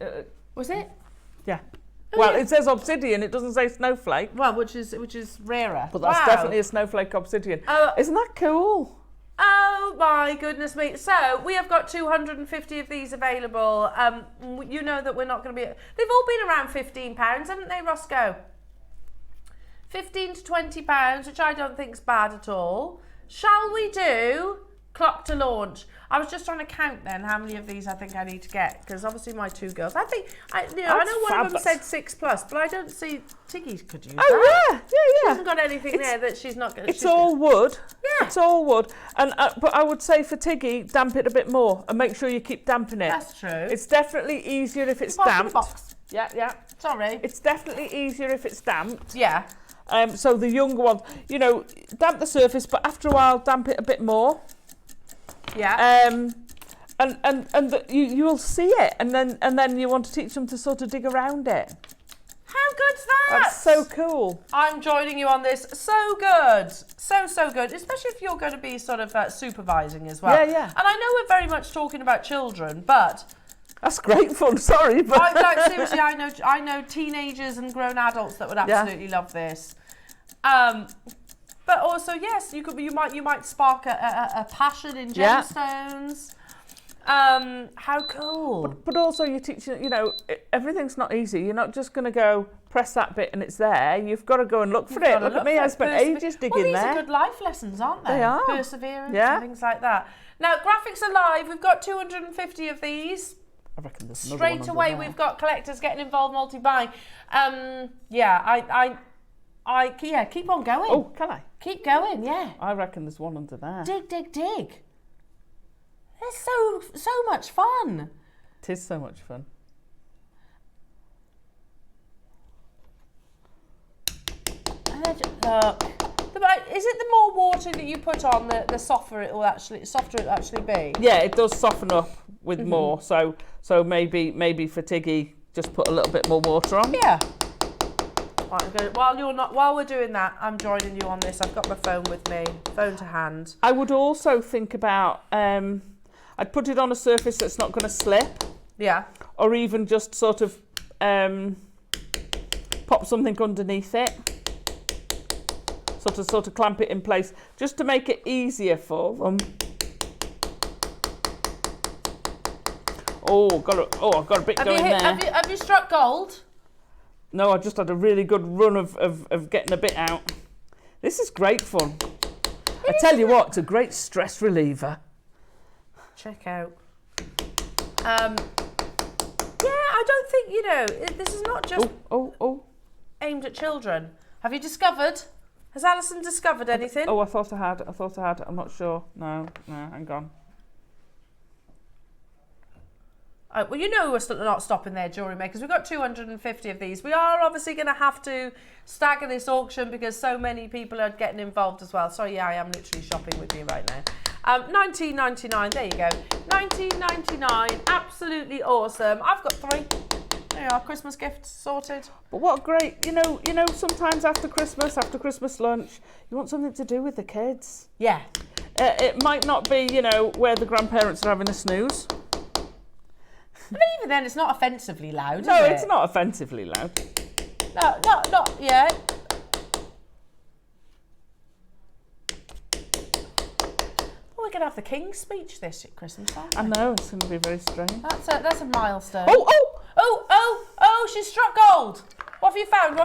Was it? Yeah. It says obsidian. It doesn't say snowflake. Well, which is rarer. But that's definitely a snowflake obsidian. Isn't that cool? Oh my goodness me. So we have got 250 of these available. You know that we're not going to be... They've all been around £15, haven't they, Roscoe? £15 to £20, which I don't think is bad at all. Shall we do clock to launch? I was just trying to count then how many of these I think I need to get, because obviously my two girls. I think I know one of them said 6+, but I don't see Tiggy could use that. Yeah. She hasn't got anything there that she's not going to. It's all wood. Yeah. It's all wood. And but I would say for Tiggy, damp it a bit more and make sure you keep damping it. That's true. It's definitely easier if it's damped. Yeah. Sorry. It's definitely easier if it's damped. Yeah. So the younger ones, damp the surface, but after a while, damp it a bit more. Yeah. You will see it, and then you want to teach them to sort of dig around it. How good's that? That's so cool. I'm joining you on this. So good. So good. Especially if you're going to be sort of supervising as well. Yeah. And I know we're very much talking about children, but... That's great fun, sorry. But seriously, I know teenagers and grown adults that would absolutely love this. But also, yes, you might spark a passion in gemstones. How cool. But also you're teaching, you know, everything's not easy. You're not just going to go press that bit and it's there. You've got to go and look for it. Look at me, I spent ages digging there. Well, these are good life lessons, aren't they? They are. Perseverance and things like that. Now, graphics are live. We've got 250 of these. I reckon there's another Straight one away, under there. we've got collectors getting involved, multi-buying. Yeah, keep on going. Oh, can I? Keep going, yeah. I reckon there's one under there. Dig, dig, dig. It's so much fun. It is so much fun. Look. Is it the more water that you put on, the softer it will actually be? Yeah, it does soften up with more. So maybe for Tiggy, just put a little bit more water on. Yeah. Right, while we're doing that, I'm joining you on this. I've got my phone with me, phone to hand. I would also think about I'd put it on a surface that's not going to slip. Yeah. Or even just sort of pop something underneath it. Sort of clamp it in place, just to make it easier for them. I've got a bit going there. Have you struck gold? No, I just had a really good run of getting a bit out. This is great fun. I tell you what, it's a great stress reliever. Check out. Yeah, I don't think, this is not just aimed at children. Have you discovered? Has Alison discovered anything? I thought I had. I'm not sure. No, hang on. Well, you know we're still not stopping there, jewellery makers. We've got 250 of these. We are obviously going to have to stagger this auction because so many people are getting involved as well. So yeah, I am literally shopping with you right now. $19.99. There you go. $19.99. Absolutely awesome. I've got 3. There you are, Christmas gifts sorted. But what great, you know, sometimes after Christmas lunch, you want something to do with the kids. Yeah. It might not be, where the grandparents are having a snooze. But even then, it's not offensively loud, is it? No, it's not offensively loud. No, not yet. We're going to have the King's speech this at Christmas, aren't we? I know, it's going to be very strange. That's a milestone. Oh! She's struck gold. What have you found?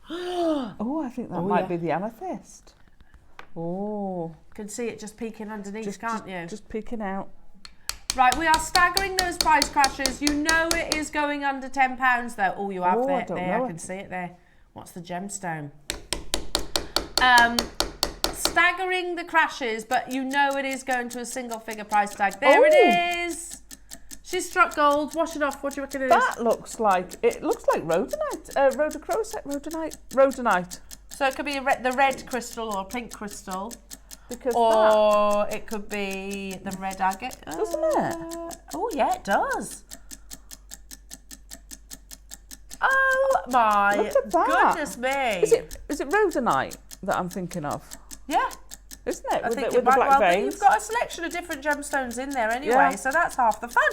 I think that might be the amethyst. Oh. You can see it just peeking underneath, can't you? Just peeking out. Right, we are staggering those price crashes. You know it is going under £10 though. Oh, you have there. I can see it there. What's the gemstone? Staggering the crashes, but you know it is going to a single figure price tag. There it is. She's struck gold. Wash it off. What do you reckon it is? That looks like rhodonite. Rhodonite. So it could be the red crystal or a pink crystal. Because it could be the red agate. Doesn't it? Oh yeah, it does. Oh my goodness me! Is it rhodonite that I'm thinking of? Yeah. Isn't it? I think with the black veins. You've got a selection of different gemstones in there anyway, so that's half the fun.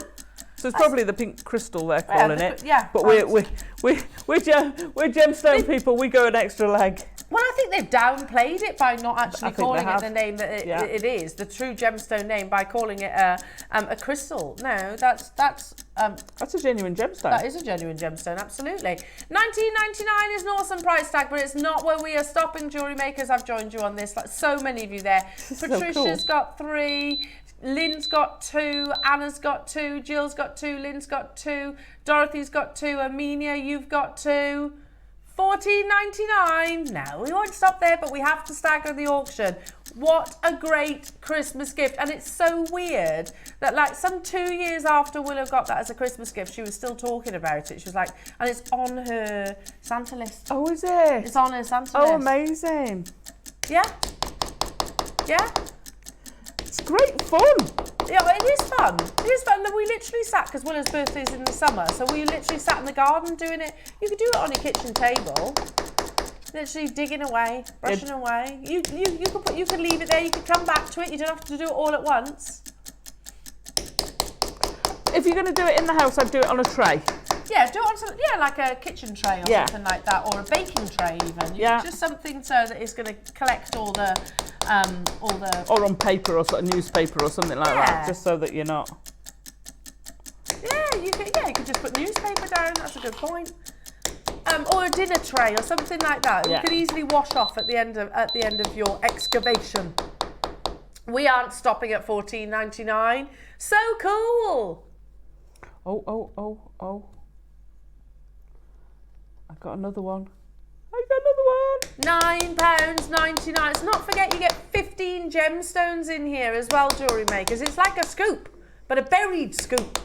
So it's probably the pink crystal they're calling it. Yeah. But we're gemstone people. We go an extra leg. Well, I think they've downplayed it by not actually calling it the name that it is, the true gemstone name, by calling it a crystal. No, that's a genuine gemstone. That is a genuine gemstone, absolutely. $19.99 is an awesome price tag, but it's not where we are stopping, jewellery makers. I've joined you on this, like so many of you there. Patricia's got 3. Lynn's got 2, Anna's got 2, Jill's got 2, Lynn's got 2, Dorothy's got 2, Amelia, you've got 2. $14.99. No, we won't stop there, but we have to stagger the auction. What a great Christmas gift. And it's so weird that like some 2 years after Willow got that as a Christmas gift, she was still talking about it. She was like, and it's on her Santa list. Oh, is it? It's on her Santa list. Oh, amazing. Yeah. Yeah. It's great fun. Yeah, it is fun. It is fun. We literally sat, because Willow's birthday is in the summer, so we literally sat in the garden doing it. You could do it on your kitchen table. Literally digging away, brushing away. You could leave it there. You could come back to it. You don't have to do it all at once. If you're going to do it in the house, I'd do it on a tray. Yeah, do it on something. Yeah, like a kitchen tray or something like that, or a baking tray even. Just something so that it's going to collect all the all the... Or on paper or sort of newspaper or something like that, just so that you're not... Yeah, you could just put newspaper down, that's a good point. Or a dinner tray or something like that. You could easily wash off at the end of your excavation. We aren't stopping at $14.99. So cool! Oh. I got another one. £9.99. Let's not forget you get 15 gemstones in here as well, jewellery makers. It's like a scoop, but a buried scoop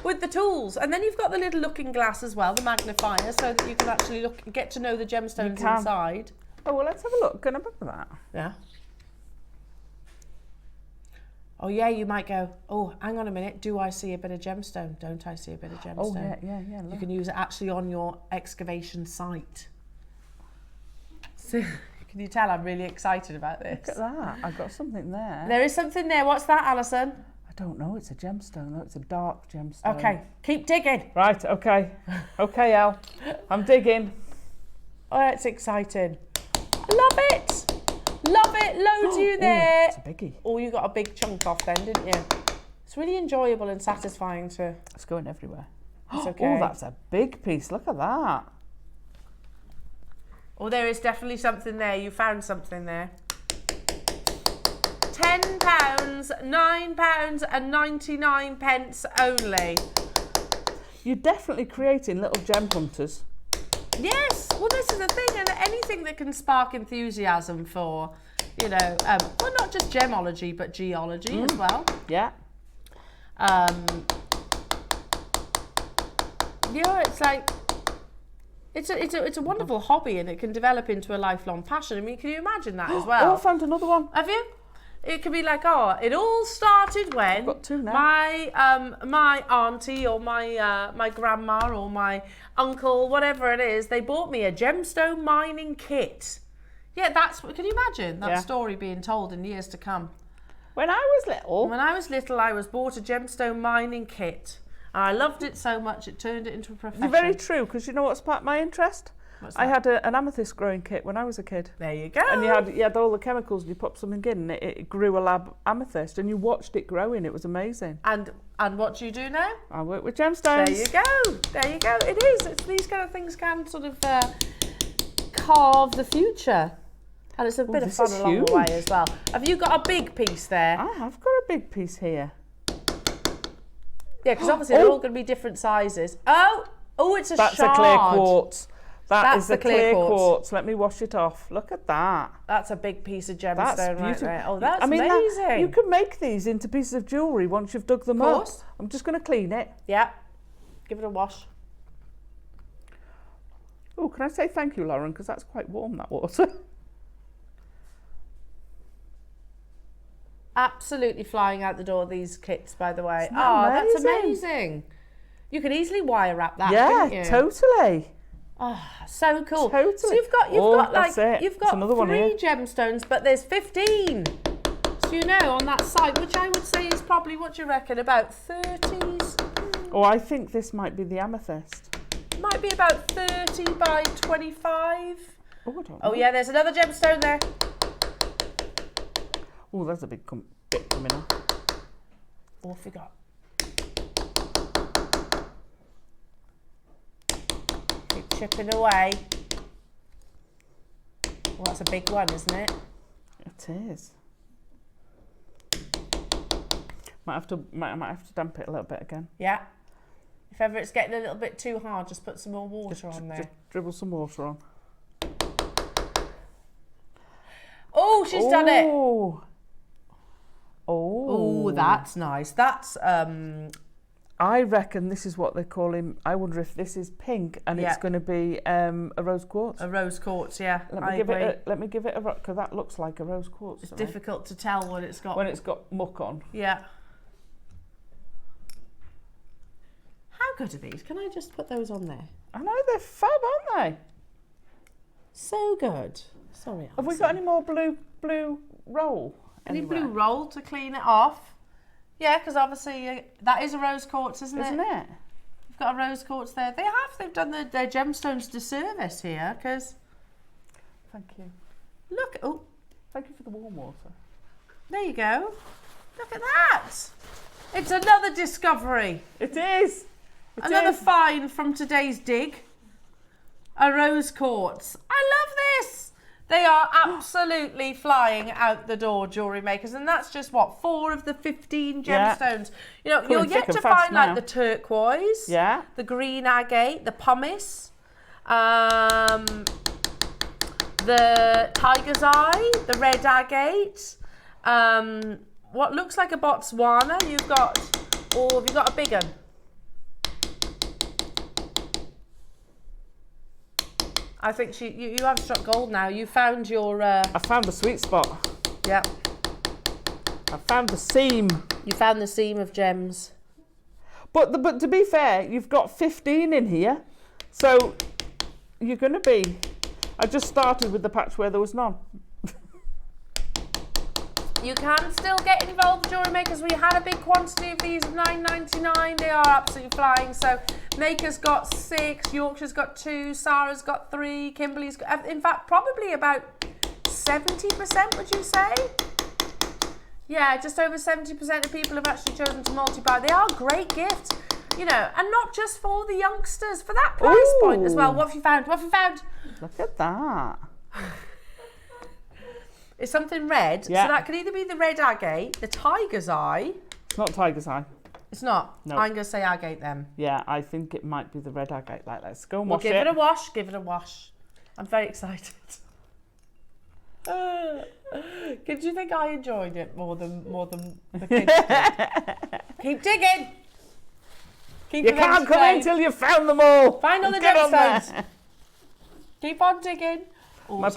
with the tools. And then you've got the little looking glass as well, the magnifier, so that you can actually get to know the gemstones inside. Oh, well, let's have a look. Can I remember that? Yeah. Oh, yeah, you might go, oh, hang on a minute. Do I see a bit of gemstone? Don't I see a bit of gemstone? Oh, yeah. Look. You can use it actually on your excavation site. So, can you tell I'm really excited about this? Look at that. I've got something there. There is something there. What's that, Alison? I don't know. It's a gemstone. It's a dark gemstone. Okay, keep digging. Right, okay. Okay, Elle. I'm digging. Oh, it's exciting. Love it. Love it. Loads of you there. It's a biggie. Oh, you got a big chunk off then, didn't you? It's really enjoyable and satisfying to... It's going everywhere. It's okay. Oh, that's a big piece. Look at that. Oh, there is definitely something there. You found something there. £10, £9.99 only. You're definitely creating little gem hunters. Yes, well, this is the thing, and anything that can spark enthusiasm for, you know, well, not just gemology, but geology as well. Yeah. Yeah, it's like, it's a wonderful hobby, and it can develop into a lifelong passion. I mean, can you imagine that as well? Oh, I found another one. Have you? It could be like, oh, it all started when I've got two now. my auntie or my grandma or my uncle, whatever it is, they bought me a gemstone mining kit. Yeah, can you imagine that story being told in years to come? When I was little, I was bought a gemstone mining kit. And I loved it so much, it turned it into a profession. You're very true, because you know what sparked my interest? I had an amethyst growing kit when I was a kid. There you go. And you had all the chemicals, and you put something in, and it grew a lab amethyst, and you watched it growing. It was amazing. And what do you do now? I work with gemstones. There you go. There you go. It is. These kind of things can sort of carve the future. And it's a bit of fun along the way as well. Have you got a big piece there? I have got a big piece here. Yeah, because obviously they're all going to be different sizes. Oh, it's a shard. That's a clear quartz. That's the a clear quartz. Let me wash it off. Look at that. That's a big piece of gemstone That's right beautiful. there. Oh, that's amazing. You can make these into pieces of jewellery once you've dug them up. I'm just going to clean it. Yeah. Give it a wash. Oh, can I say thank you, Lauren? Because that's quite warm, that water. Absolutely flying out the door, these kits, by the way. That's amazing. You could easily wire wrap that, couldn't you? Totally. Oh, so cool. Totally. So you've got three gemstones, but there's 15. So you know, on that side, which I would say is probably, what do you reckon, about 30s? Oh, I think this might be the amethyst. Might be about 30 by 25. Oh, I don't know. Oh yeah, there's another gemstone there. Oh, that's a big bit coming off. Oh, I forgot. Keep chipping away. Well, that's a big one, isn't it? It is. Might have to damp it a little bit again. Yeah. If ever it's getting a little bit too hard, just put some more water on there. Just dribble some water on. Oh, she's done it. Oh, that's nice. That's I reckon this is what they call him. I wonder if this is pink and it's going to be a rose quartz. A rose quartz, yeah. Let me give it a rock, because that looks like a rose quartz. It's difficult to tell when it's got muck on. Yeah. How good are these? Can I just put those on there? I know, they're fab, aren't they? So good. Sorry, Alison. Have we got any more blue roll? Any blue roll to clean it off? Yeah, because obviously that is a rose quartz, isn't it? You've got a rose quartz there. They've done their gemstones disservice here, because... Thank you. Look, Thank you for the warm water. There you go. Look at that. It's another discovery. It is. Another find from today's dig. A rose quartz. I love this. They are absolutely flying out the door, jewellery makers, and that's just what, 4 of the 15 gemstones. You know, you're yet to find like the turquoise, the green agate, the pumice, the tiger's eye, the red agate, what looks like a Botswana. You've got, or have you got a big one? I think you have struck gold now. You found your... I found the sweet spot. Yep. I found the seam. You found the seam of gems. But to be fair, you've got 15 in here. So you're going to be... I just started with the patch where there was none. You can still get involved, jewellery makers. We had a big quantity of these, $9.99. They are absolutely flying. So Maker's got 6, Yorkshire's got 2, Sarah's got 3, Kimberly's got, in fact, probably about 70%, would you say? Yeah, just over 70% of people have actually chosen to multi-buy. They are great gifts, you know, and not just for the youngsters, for that price point as well. What have you found? What have you found? Look at that. It's something red, so that could either be the red agate, the tiger's eye. It's not tiger's eye. It's not? No. I'm going to say agate then. Yeah, I think it might be the red agate. Like, let's go and wash it. Give it a wash, give it a wash. I'm very excited. Did you think I enjoyed it more than the kids did? Keep digging. You can't come in until you've found them all. Find all the gemstones. Keep on digging. Oh,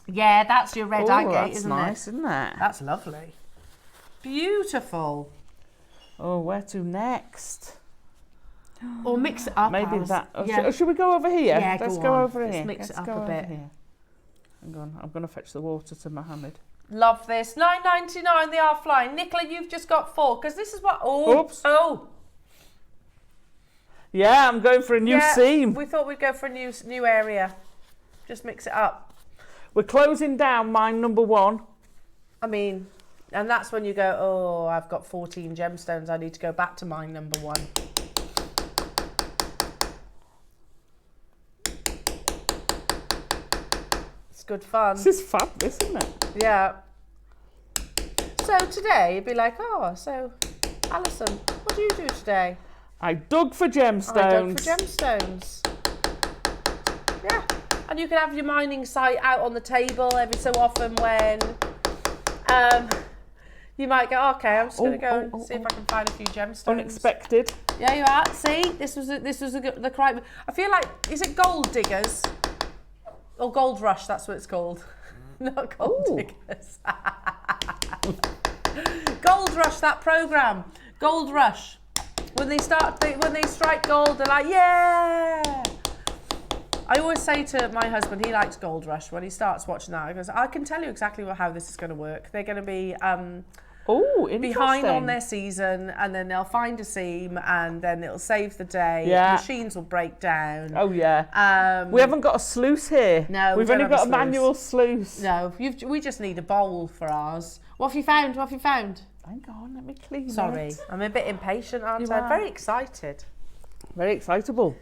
yeah, that's your red agate, isn't it? Nice, isn't it? That's lovely. Beautiful. Oh, where to next? Or mix it up. Maybe Alice. that. Yeah. Should we go over here? Yeah, Let's go over here. Let's mix it up a bit. Hang on, I'm going to fetch the water to Mohammed. Love this. $9.99. They are flying. Nicola, you've just got 4 because this is what. Oops. Oh. Yeah, I'm going for a new seam. We thought we'd go for a new area. Just mix it up. We're closing down mine number 1. I mean, and that's when you go, oh, I've got 14 gemstones. I need to go back to mine number 1. It's good fun. This is fab, isn't it? Yeah. So today, you'd be like, oh, so Alison, what do you do today? I dug for gemstones. I dug for gemstones. Yeah. And you can have your mining site out on the table every so often when you might go, okay, I'm just going to go and see if I can find a few gemstones. Unexpected. Yeah, you are. See, this was the correct. I feel like, is it gold diggers? Or gold rush, that's what it's called. Not gold diggers. Gold rush, that program. Gold rush. When they strike gold, they're like, yeah. I always say to my husband, he likes Gold Rush, when he starts watching that, he goes, I can tell you exactly how this is going to work. They're going to be behind on their season, and then they'll find a seam, and then it'll save the day. Yeah. Machines will break down. Oh, yeah. We haven't got a sluice here. No, we've only got a manual sluice. No, we just need a bowl for ours. What have you found? What have you found? Hang on, let me clean it. Sorry, I'm a bit impatient, aren't I? Very excited. Very excitable.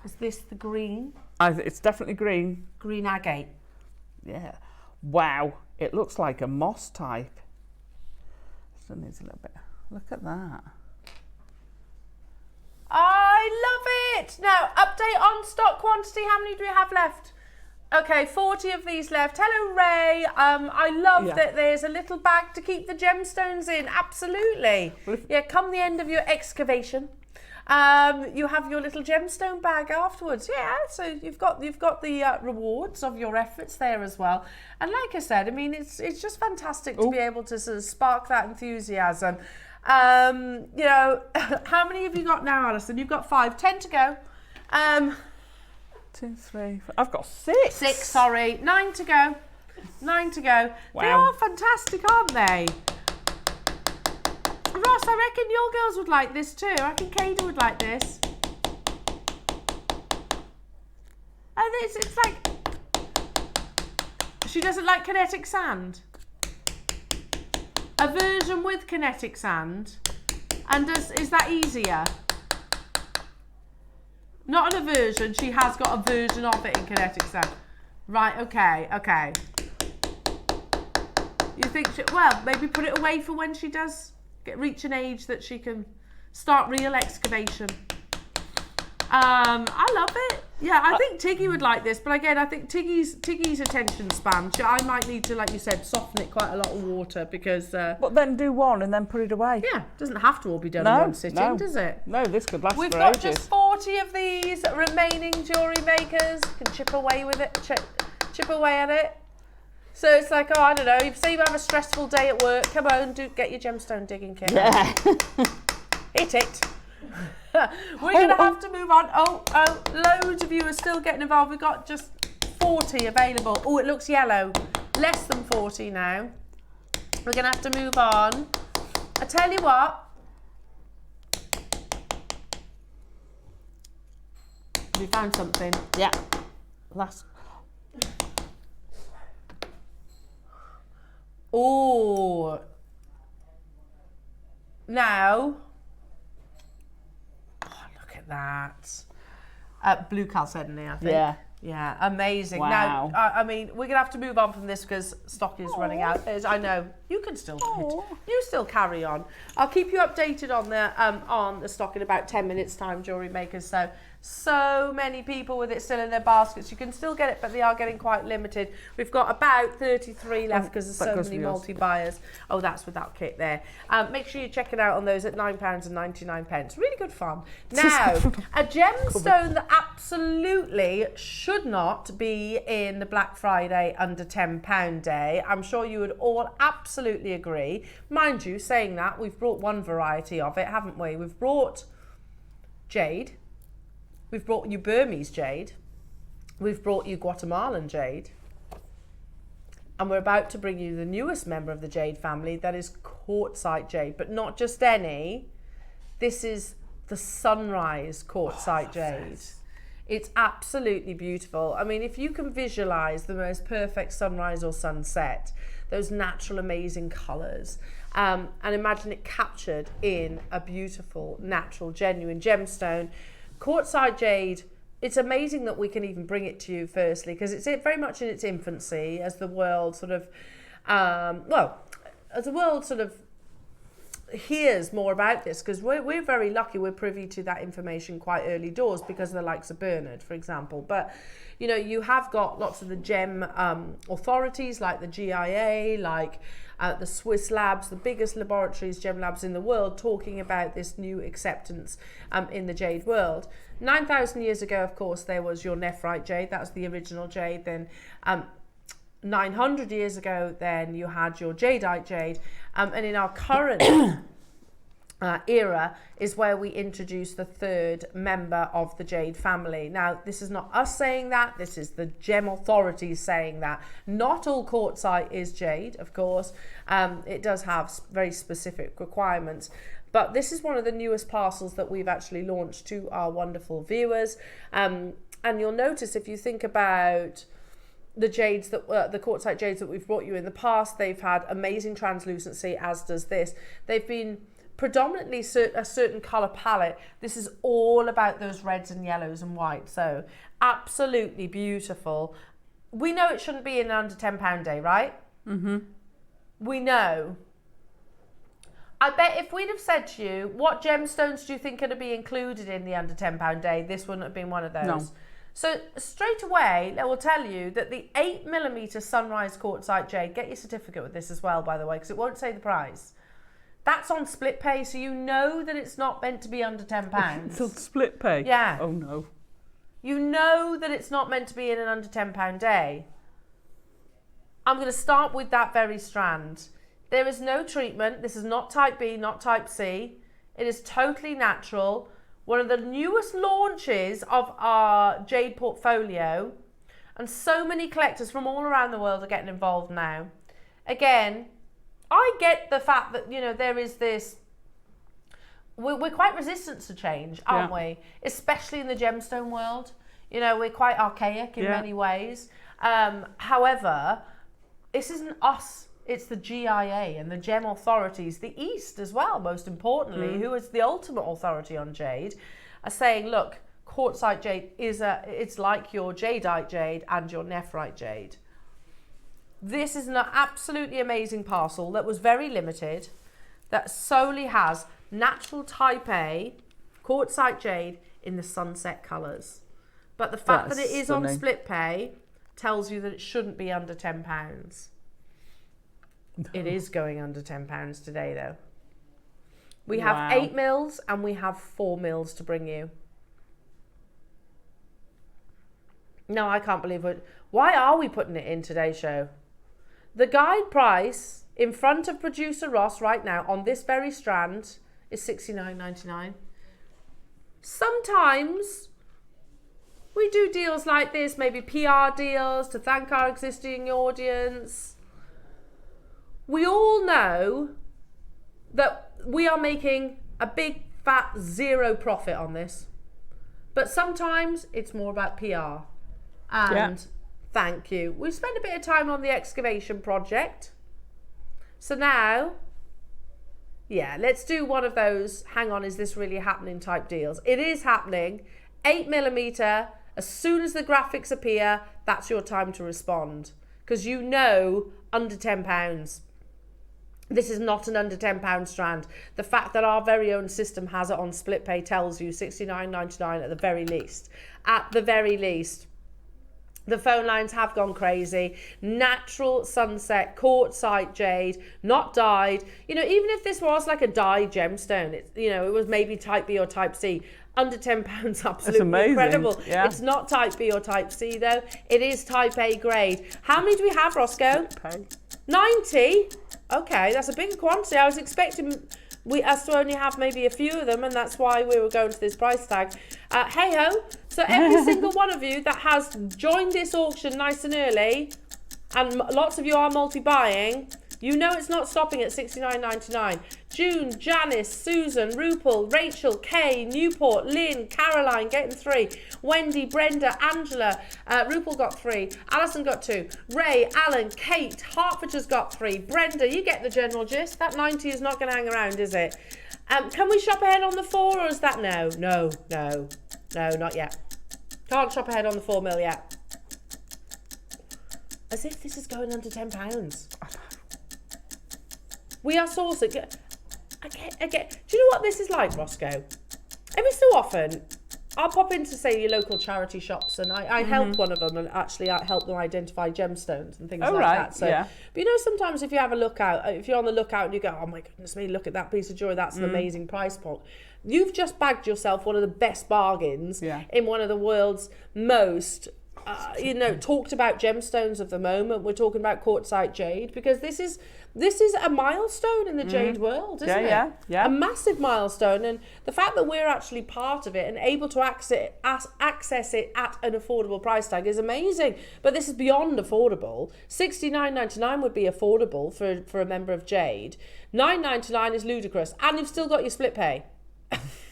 Is this the green? It's definitely green. Green agate. Yeah. Wow. It looks like a moss type. Still needs a little bit. Look at that. I love it. Now, update on stock quantity. How many do we have left? Okay, 40 of these left. Hello, Ray. I love that there's a little bag to keep the gemstones in. Absolutely. Yeah, come the end of your excavation. You have your little gemstone bag afterwards. Yeah, so you've got the rewards of your efforts there as well. And like I said, I mean, it's just fantastic to be able to sort of spark that enthusiasm. You know, how many have you got now, Alison? You've got 5, 10 to go. 2, 3, 4. I've got 6. 6, sorry. 9 to go. 9 to go. Wow. They are fantastic, aren't they? Ross, I reckon your girls would like this too. I reckon Kada would like this. And it's like, She doesn't like kinetic sand. A version with kinetic sand. And is that easier? Not an aversion, she has got a version of it in kinetic sand. Right, okay. You think, well, maybe put it away for when she does reach an age that she can start real excavation. I love it. Yeah, I think Tiggy would like this, but again, I think Tiggy's attention span, I might need to, like you said, soften it quite a lot of water because... But then do one and then put it away. Yeah, doesn't have to all be done in one sitting, does it? No, this could last We've for got ages. just 40 of these remaining jewellery makers. You can chip away with it, chip away at it. So it's like, oh, I don't know, say you have a stressful day at work, come on, get your gemstone digging kit. Yeah. Hit it. We're going to have to move on. Oh, loads of you are still getting involved. We've got just 40 available. Oh, it looks yellow. Less than 40 now. We're going to have to move on. I tell you what. Have you found something? Yeah. Last. Oh. Now. That blue chalcedony, I think. Yeah, amazing. Wow. Now, I mean, we're gonna have to move on from this because stock is running out. I know you can still do it. You still carry on. I'll keep you updated on the stock in about 10 minutes time, jewellery makers. So many people with it still in their baskets. You can still get it, but they are getting quite limited. We've got about 33 left because there's so many multi-buyers. Oh, that's without kit there. Make sure you check it out on those at £9.99. Really good fun. Now, a gemstone that absolutely should not be in the Black Friday under £10 day. I'm sure you would all absolutely agree. Mind you, saying that, we've brought one variety of it, haven't we? We've brought jade. We've brought you Burmese jade. We've brought you Guatemalan jade. And we're about to bring you the newest member of the jade family, that is quartzite jade, but not just any. This is the sunrise quartzite jade. It's absolutely beautiful. I mean, if you can visualize the most perfect sunrise or sunset, those natural, amazing colors, and imagine it captured in a beautiful, natural, genuine gemstone. Quartzite jade, it's amazing that we can even bring it to you firstly, because it's very much in its infancy as the world sort of, hears more about this, because we're very lucky we're privy to that information quite early doors because of the likes of Bernard, for example. But, you know, you have got lots of the gem authorities like the GIA, like the Swiss labs, the biggest laboratories, gem labs in the world, talking about this new acceptance in the jade world. 9,000 years ago, of course, there was your nephrite jade. That was the original jade. Then 900 years ago, then you had your jadeite jade. And in our current era is where we introduce the third member of the jade family. Now, this is not us saying that, this is the gem authorities saying that. Not all quartzite is jade, of course. It does have very specific requirements. But this is one of the newest parcels that we've actually launched to our wonderful viewers. And you'll notice if you think about the jades that the quartzite jades that we've brought you in the past, they've had amazing translucency, as does this. They've been predominantly a certain color palette. This is all about those reds and yellows and whites. So absolutely beautiful. We know it shouldn't be in under £10 day, right? Mm-hmm. We know. I bet if we'd have said to you, what gemstones do you think are going to be included in the under £10 day, this wouldn't have been one of those. No. So straight away, they will tell you that the 8mm sunrise quartzite jade, get your certificate with this as well, by the way, because it won't say the price. That's on split pay, so you know that it's not meant to be under £10. It's on split pay? Yeah. Oh no. You know that it's not meant to be in an under £10 day. I'm going to start with that very strand. There is no treatment. This is not type B, not type C. It is totally natural. One of the newest launches of our jade portfolio, and so many collectors from all around the world are getting involved now. Again, I get the fact that, you know, there is this, we're quite resistant to change, aren't we? Especially in the gemstone world. You know, we're quite archaic in many ways. However, this isn't us. It's the GIA and the gem authorities, the East as well, most importantly, who is the ultimate authority on jade, are saying, look, quartzite jade it's like your jadeite jade and your nephrite jade. This is an absolutely amazing parcel that was very limited, that solely has natural type A quartzite jade in the sunset colours. But the fact that it is on split pay tells you that it shouldn't be under £10. No. It is going under £10 today, though. We have 8 mils and we have 4 mils to bring you. No, I can't believe it. Why are we putting it in today's show? The guide price in front of producer Ross right now on this very strand is $69.99. Sometimes we do deals like this, maybe PR deals to thank our existing audience. We all know that we are making a big fat zero profit on this. But sometimes it's more about PR. And thank you. We spent a bit of time on the excavation project. So now, let's do one of those, hang on, is this really happening type deals. It is happening. 8mm. As soon as the graphics appear, that's your time to respond. Because you know under £10. This is not an under £10 strand. The fact that our very own system has it on split pay tells you $69.99 at the very least. At the very least. The phone lines have gone crazy. Natural sunset, quartzite jade, not dyed. You know, even if this was like a dyed gemstone, it was maybe type B or type C. Under £10, absolutely incredible. Yeah. It's not type B or type C though. It is type A grade. How many do we have, Roscoe? 90? Okay, that's a bigger quantity. I was expecting us to only have maybe a few of them, and that's why we were going to this price tag. Hey ho! So every single one of you that has joined this auction nice and early, and lots of you are multi-buying, you know it's not stopping at $69.99. June, Janice, Susan, Rupal, Rachel, Kay, Newport, Lynn, Caroline, getting 3. Wendy, Brenda, Angela, Rupal got 3. Alison got 2. Ray, Alan, Kate, Hertfordshire's got 3. Brenda, you get the general gist. That 90 is not going to hang around, is it? Can we shop ahead on the 4, or is that no? No, not yet. Can't shop ahead on the 4 mil yet. As if this is going under £10. We are sourcing. Again, do you know what this is like, Roscoe? Every so often, I'll pop into, say, your local charity shops, and I help one of them, and actually I help them identify gemstones and things like that. So, but you know, sometimes if you have a look out, if you're on the lookout and you go, oh my goodness me, look at that piece of jewellery, that's an amazing price point. You've just bagged yourself one of the best bargains in one of the world's most talked about gemstones of the moment. We're talking about quartzite jade, because this is a milestone in the jade world, isn't it? Yeah. A massive milestone, and the fact that we're actually part of it and able to access it at an affordable price tag is amazing. But this is beyond affordable. $69.99 would be affordable for a member of Jade. $9.99 is ludicrous, and you've still got your split pay.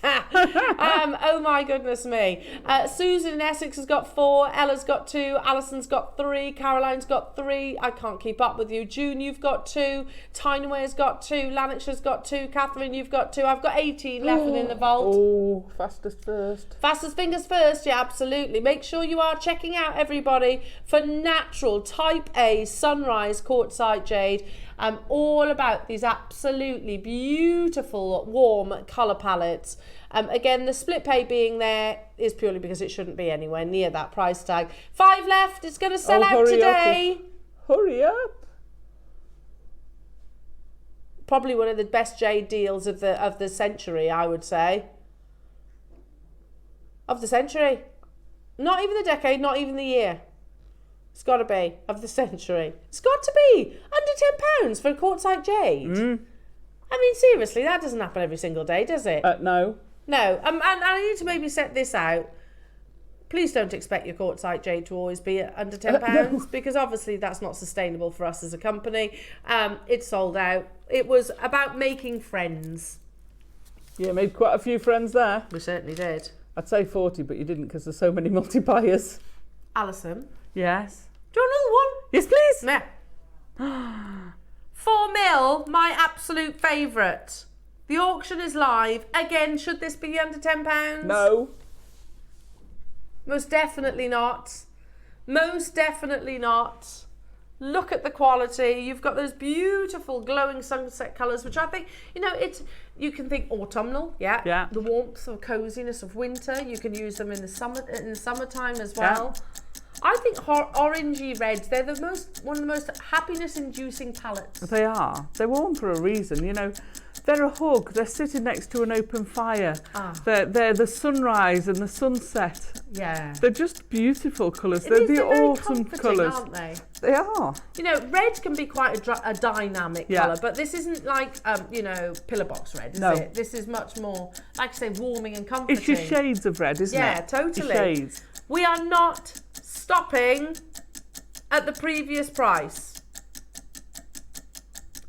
Oh my goodness me. Susan in Essex has got 4, Ella's got 2, Alison's got 3, Caroline's got 3. I can't keep up with you. June, you've got 2, Tyneware's got 2, Lanarkshire's got 2, Catherine, you've got 2. I've got 18 left within the vault. Oh, fastest first. Fastest fingers first, yeah, absolutely. Make sure you are checking out, everybody, for natural type A sunrise quartzite jade. I'm all about these absolutely beautiful warm colour palettes. Again, the split pay being there is purely because it shouldn't be anywhere near that price tag. 5 left. It's going to sell out today. Hurry up. Probably one of the best jade deals of the century, I would say. Of the century. Not even the decade, not even the year. It's got to be of the century. It's got to be under £10 for a quartzite jade. I mean, seriously, that doesn't happen every single day, does it? No. No. And I need to maybe set this out. Please don't expect your quartzite jade to always be under £10 because obviously that's not sustainable for us as a company. It's sold out. It was about making friends. Yeah, made quite a few friends there. We certainly did. I'd say 40, but you didn't because there's so many multi-buyers. Alison. Yes. Do you want another one? Yes, please. Yeah. 4mm, my absolute favourite. The auction is live. Again, should this be under £10? No. Most definitely not. Most definitely not. Look at the quality. You've got those beautiful glowing sunset colours, which I think, you know, you can think autumnal, yeah. The warmth or coziness of winter. You can use them in the summertime as well. Yeah. I think orangey reds, they're one of the most happiness-inducing palettes. They are. They're worn for a reason, you know. They're a hug. They're sitting next to an open fire. They're the sunrise and the sunset. Yeah. They're just beautiful colours. They're the autumn colours, aren't they? They are. You know, red can be quite a dynamic colour, but this isn't like you know, pillar box red, is it? This is much more, like I say, warming and comforting. It's your shades of red, isn't it? Yeah, totally. Your shades. We are not stopping at the previous price,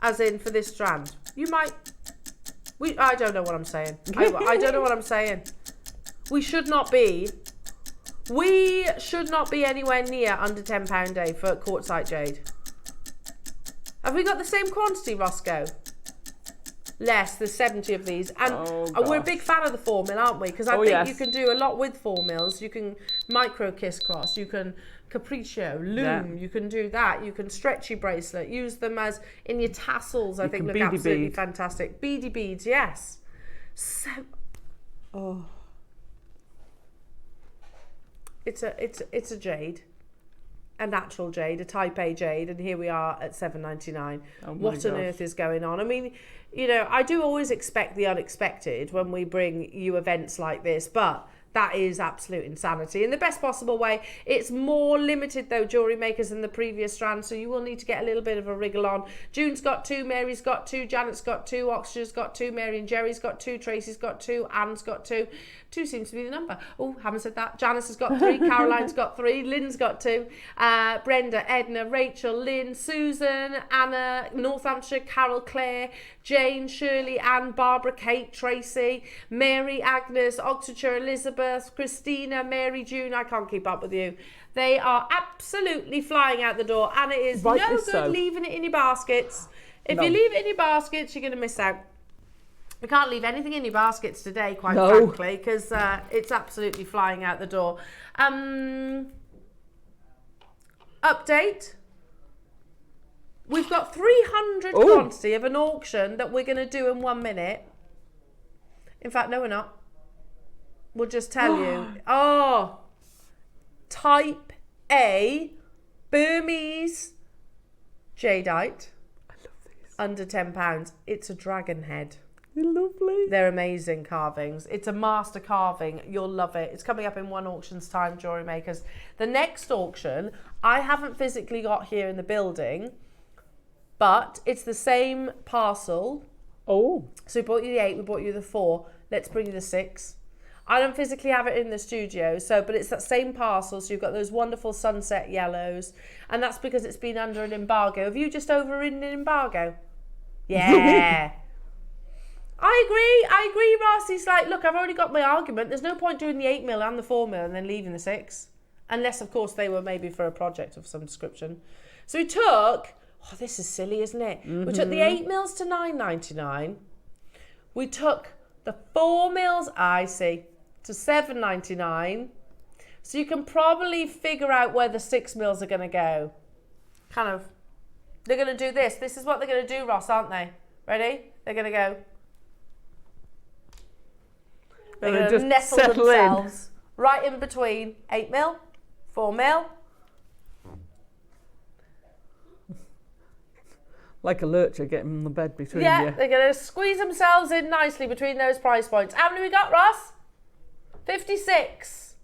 as in for this strand. You might. I don't know what I'm saying. I don't know what I'm saying. We should not be anywhere near under £10 a day for quartzite jade. Have we got the same quantity, Roscoe? Less, there's 70 of these. And we're a big fan of the 4mm, aren't we? Because I think you can do a lot with 4mm. You can micro kiss cross, you can capriccio, loom, you can do that. You can stretchy bracelet, use them as in your tassels, I think look absolutely fantastic. Beady beads, yes. So, it's a jade. A natural jade, a type A jade, and here we are at £7.99. What on earth is going on? I mean, you know, I do always expect the unexpected when we bring you events like this, but that is absolute insanity in the best possible way. It's more limited though, jewellery makers, than the previous strand, so you will need to get a little bit of a wriggle on. June's got 2, Mary's got 2, Janet's got 2, Oxford's got 2, Mary and Jerry's got 2, Tracy's got 2, Anne's got 2. 2 seems to be the number. Oh, haven't said that. Janice has got 3, Caroline's got 3, Lynn's got 2, Brenda, Edna, Rachel, Lynn, Susan, Anna, Northamptonshire, Carol, Claire, Jane, Shirley, Anne, Barbara, Kate, Tracy, Mary, Agnes, Oxfordshire, Elizabeth, Christina, Mary, June. I can't keep up with you. They are absolutely flying out the door, and it is no good leaving it in your baskets. If you leave it in your baskets, you're going to miss out. We can't leave anything in your baskets today, quite frankly, because it's absolutely flying out the door. Update. We've got 300 quantity of an auction that we're going to do in 1 minute. In fact, no, we're not. We'll just tell you. Type A Burmese jadeite. I love these. Under £10. It's a dragon head. They're lovely. They're amazing carvings. It's a master carving. You'll love it. It's coming up in 1 auction's time, jewellery makers. The next auction, I haven't physically got here in the building, but it's the same parcel. So we bought you the 8, we bought you the 4. Let's bring you the 6. I don't physically have it in the studio, but it's that same parcel. So you've got those wonderful sunset yellows, and that's because it's been under an embargo. Have you just overridden an embargo? Yeah. I agree, Ross. He's like, look, I've already got my argument. There's no point doing the 8mm and the 4mm and then leaving the 6. Unless, of course, they were maybe for a project of some description. So we took, this is silly, isn't it? We took the 8mm to £9.99. We took the 4mm, I see, to £7.99. So you can probably figure out where the 6mm are going to go. They're going to do this. This is what they're going to do, Ross, aren't they? Ready? They're going to go. They're going to nestle themselves right in between 8mm, 4mm. Like a lurcher getting on the bed between you. Yeah, they're going to squeeze themselves in nicely between those price points. How many we got, Ross? 56.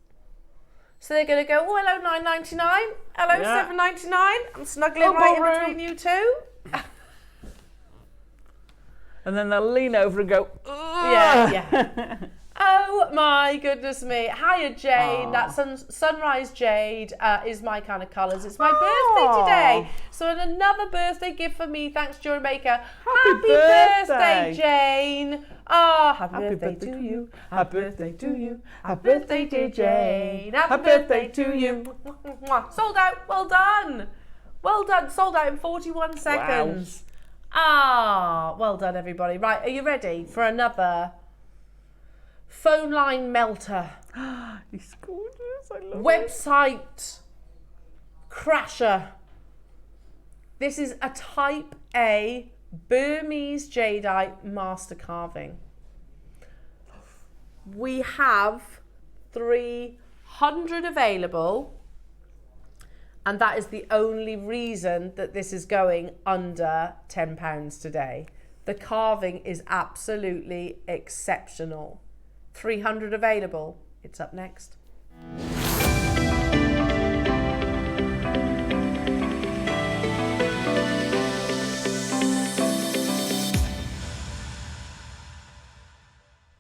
So they're going to go, hello, $9.99. Hello, $7.99. I'm snuggling right in between you two. And then they'll lean over and go, ugh. Yeah. Oh my goodness me. Hiya, Jane. That sunrise jade is my kind of colours. It's my birthday today. So another birthday gift for me. Thanks, JewelleryMaker. Happy birthday, Jane. Happy birthday to you. Happy birthday to you. Happy birthday, dear Jane. Happy birthday to you. Sold out. Well done. Well done. Sold out in 41 seconds. Ah, well done, everybody. Right, are you ready for another phone line melter? He's gorgeous. I love it. Website crasher. This is a Type A Burmese jadeite master carving. We have 300 available, and that is the only reason that this is going under £10 today. The carving is absolutely exceptional. 300 available. It's up next.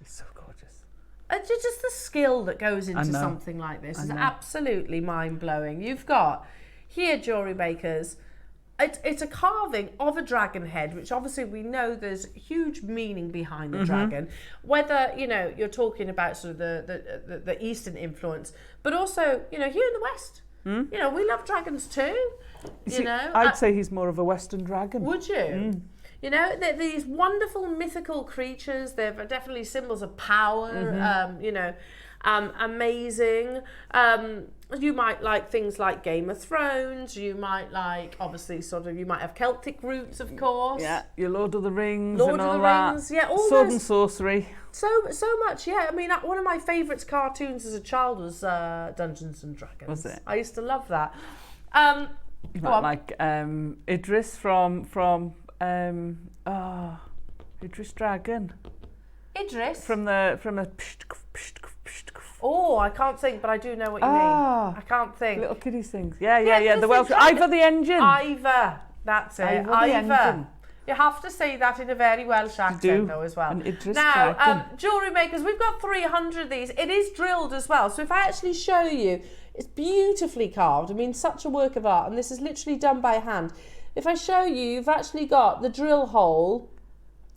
It's so gorgeous. Just the skill that goes into something like this is absolutely mind-blowing. You've got here, jewellery makers, it's a carving of a dragon head, which obviously we know there's huge meaning behind the dragon, whether, you know, you're talking about sort of the Eastern influence, but also, you know, here in the West, you know, we love dragons too, I'd say he's more of a Western dragon. Would you? You know, they're these wonderful mythical creatures. They're definitely symbols of power, you know, amazing. You might like things like Game of Thrones. You might like, obviously, sort of, you might have Celtic roots, of course. Yeah, your Lord of the Rings Lord and of all the that. Rings, yeah, all Sword those, and Sorcery. So much, yeah. I mean, one of my favourite cartoons as a child was Dungeons and Dragons. Was it? I used to love that. You might like Idris from Idris Dragon. Idris? From a Oh, I can't think, but I do know what you mean. I can't think. Little kiddie things. Yeah. The Welsh. Ivor the Engine. Ivor, that's it. Ivor the Engine. You have to say that in a very Welsh accent, though, as well. An Idris now, Dragon. jewellery makers, we've got 300 of these. It is drilled as well. So if I actually show you, it's beautifully carved. I mean, such a work of art. And this is literally done by hand. If I show you, you've actually got the drill hole,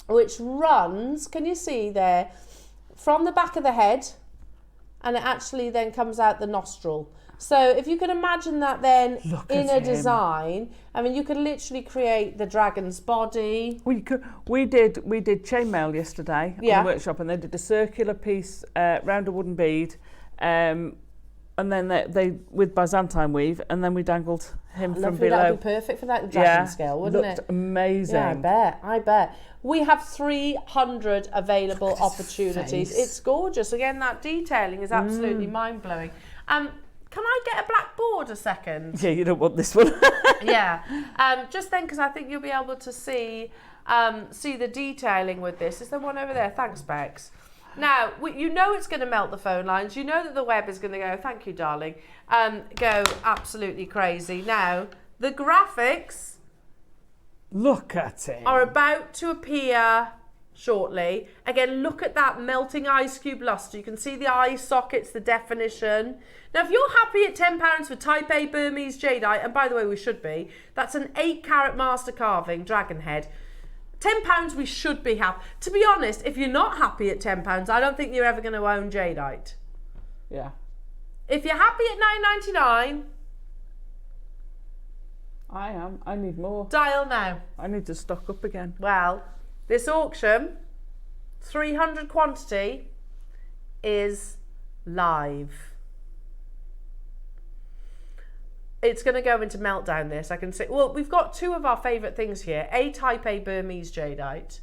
which runs, can you see there, from the back of the head, and it actually then comes out the nostril. So if you can imagine that then in a design, I mean, you could literally create the dragon's body. We did chainmail yesterday on the workshop, and they did a circular piece round a wooden bead, and then they with Byzantine weave, and then we dangled him from below. That would be perfect for that dragon scale, wouldn't it? Looked amazing. Yeah, I bet. We have 300 available opportunities. It's gorgeous. Again, that detailing is absolutely mind-blowing. Can I get a black board a second? Yeah, you don't want this one. Yeah. Just then, because I think you'll be able to see the detailing with this. Is there one over there? Thanks, Bex. Now, you know it's going to melt the phone lines. You know that the web is going to go, thank you, darling, go absolutely crazy. Now, the graphics... Look at it. Are about to appear shortly. Again, look at that melting ice cube luster. You can see the eye sockets, the definition. Now, if you're happy at £10 for Type A Burmese jadeite, and by the way, we should be, that's an 8-carat master carving dragon head. £10 we should be happy. To be honest, if you're not happy at £10, I don't think you're ever going to own jadeite. Yeah. If you're happy at $9.99, I am. I need more. dial now. I need to stock up again. Well, this auction, 300 quantity, is live. It's going to go into meltdown, this. I can say, well, we've got two of our favourite things here. A Type A Burmese jadeite,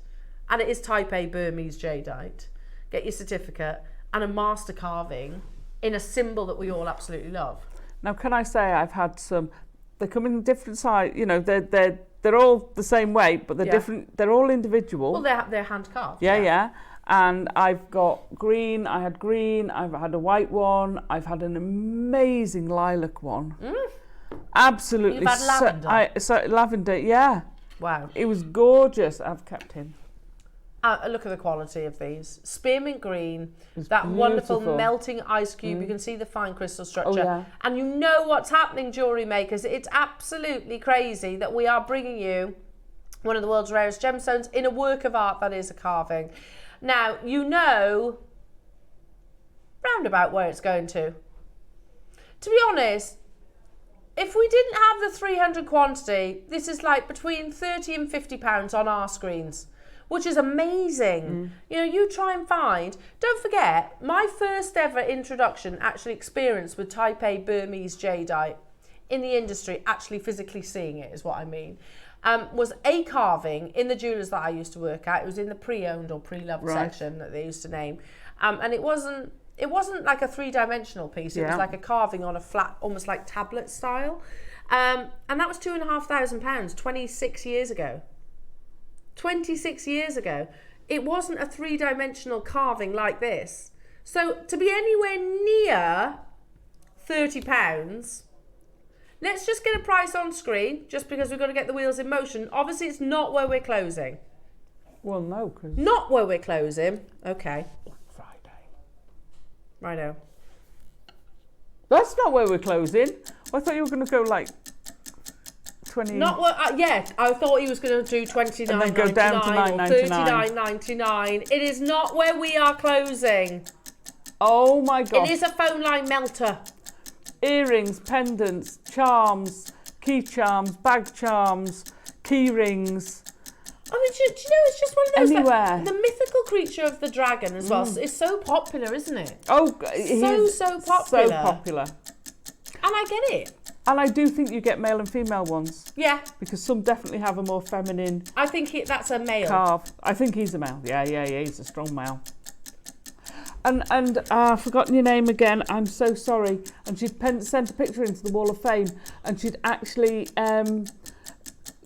and it is Type A Burmese jadeite. Get your certificate, and a master carving in a symbol that we all absolutely love. Now, can I say I've had some... They come in different size, you know, they're all the same weight, but they're different, they're all individual. Well, they're hand carved. Yeah. And I've got green, I've had a white one, I've had an amazing lilac one. Absolutely. You've had lavender? Lavender, yeah. Wow. It was gorgeous. I've kept him. Look at the quality of these. Spearmint green, It's that wonderful beautiful. melting ice cube. You can see the fine crystal structure. yeah. And you know what's happening, jewellery makers. It's absolutely crazy that we are bringing you one of the world's rarest gemstones in a work of art that is a carving. Now, you know round about where it's going to. To be honest, if we didn't have the 300 quantity, this is like between £30 and £50 on our screens, which is amazing. You know, you try and find, don't forget, my first ever introduction, actually experience with Type A Burmese jadeite in the industry, actually physically seeing it is what I mean, was a carving in the jewellers that I used to work at. It was in the pre-owned or pre-loved section that they used to name. And it wasn't like a three-dimensional piece. It was like a carving on a flat, almost like tablet style. And that was £2,500, 26 years ago. 26 years ago. It wasn't a three-dimensional carving like this. So to be anywhere near £30, let's just get a price on screen, just because we've got to get the wheels in motion. Obviously, it's not where we're closing. Well, no, because... Not where we're closing. Okay. Black Friday. Righto. That's not where we're closing. I thought you were going to go like 20... Not what... yeah, I thought he was going to do $29.99 and then go down to $39.99. $39.99. It is not where we are closing. Oh, my God. It is a phone line melter. Earrings, pendants, charms, key charms, bag charms, key rings. I mean, do you know, it's just one of those... Anywhere. Like, the mythical creature of the dragon as well is so popular, isn't it? Oh, so popular. So popular. And I get it. And I do think you get male and female ones. Yeah. Because some definitely have a more feminine... I think that's a male. Carve. I think he's a male. Yeah, he's a strong male. And I've forgotten your name again. I'm so sorry. And she'd sent a picture into the Wall of Fame, and she'd actually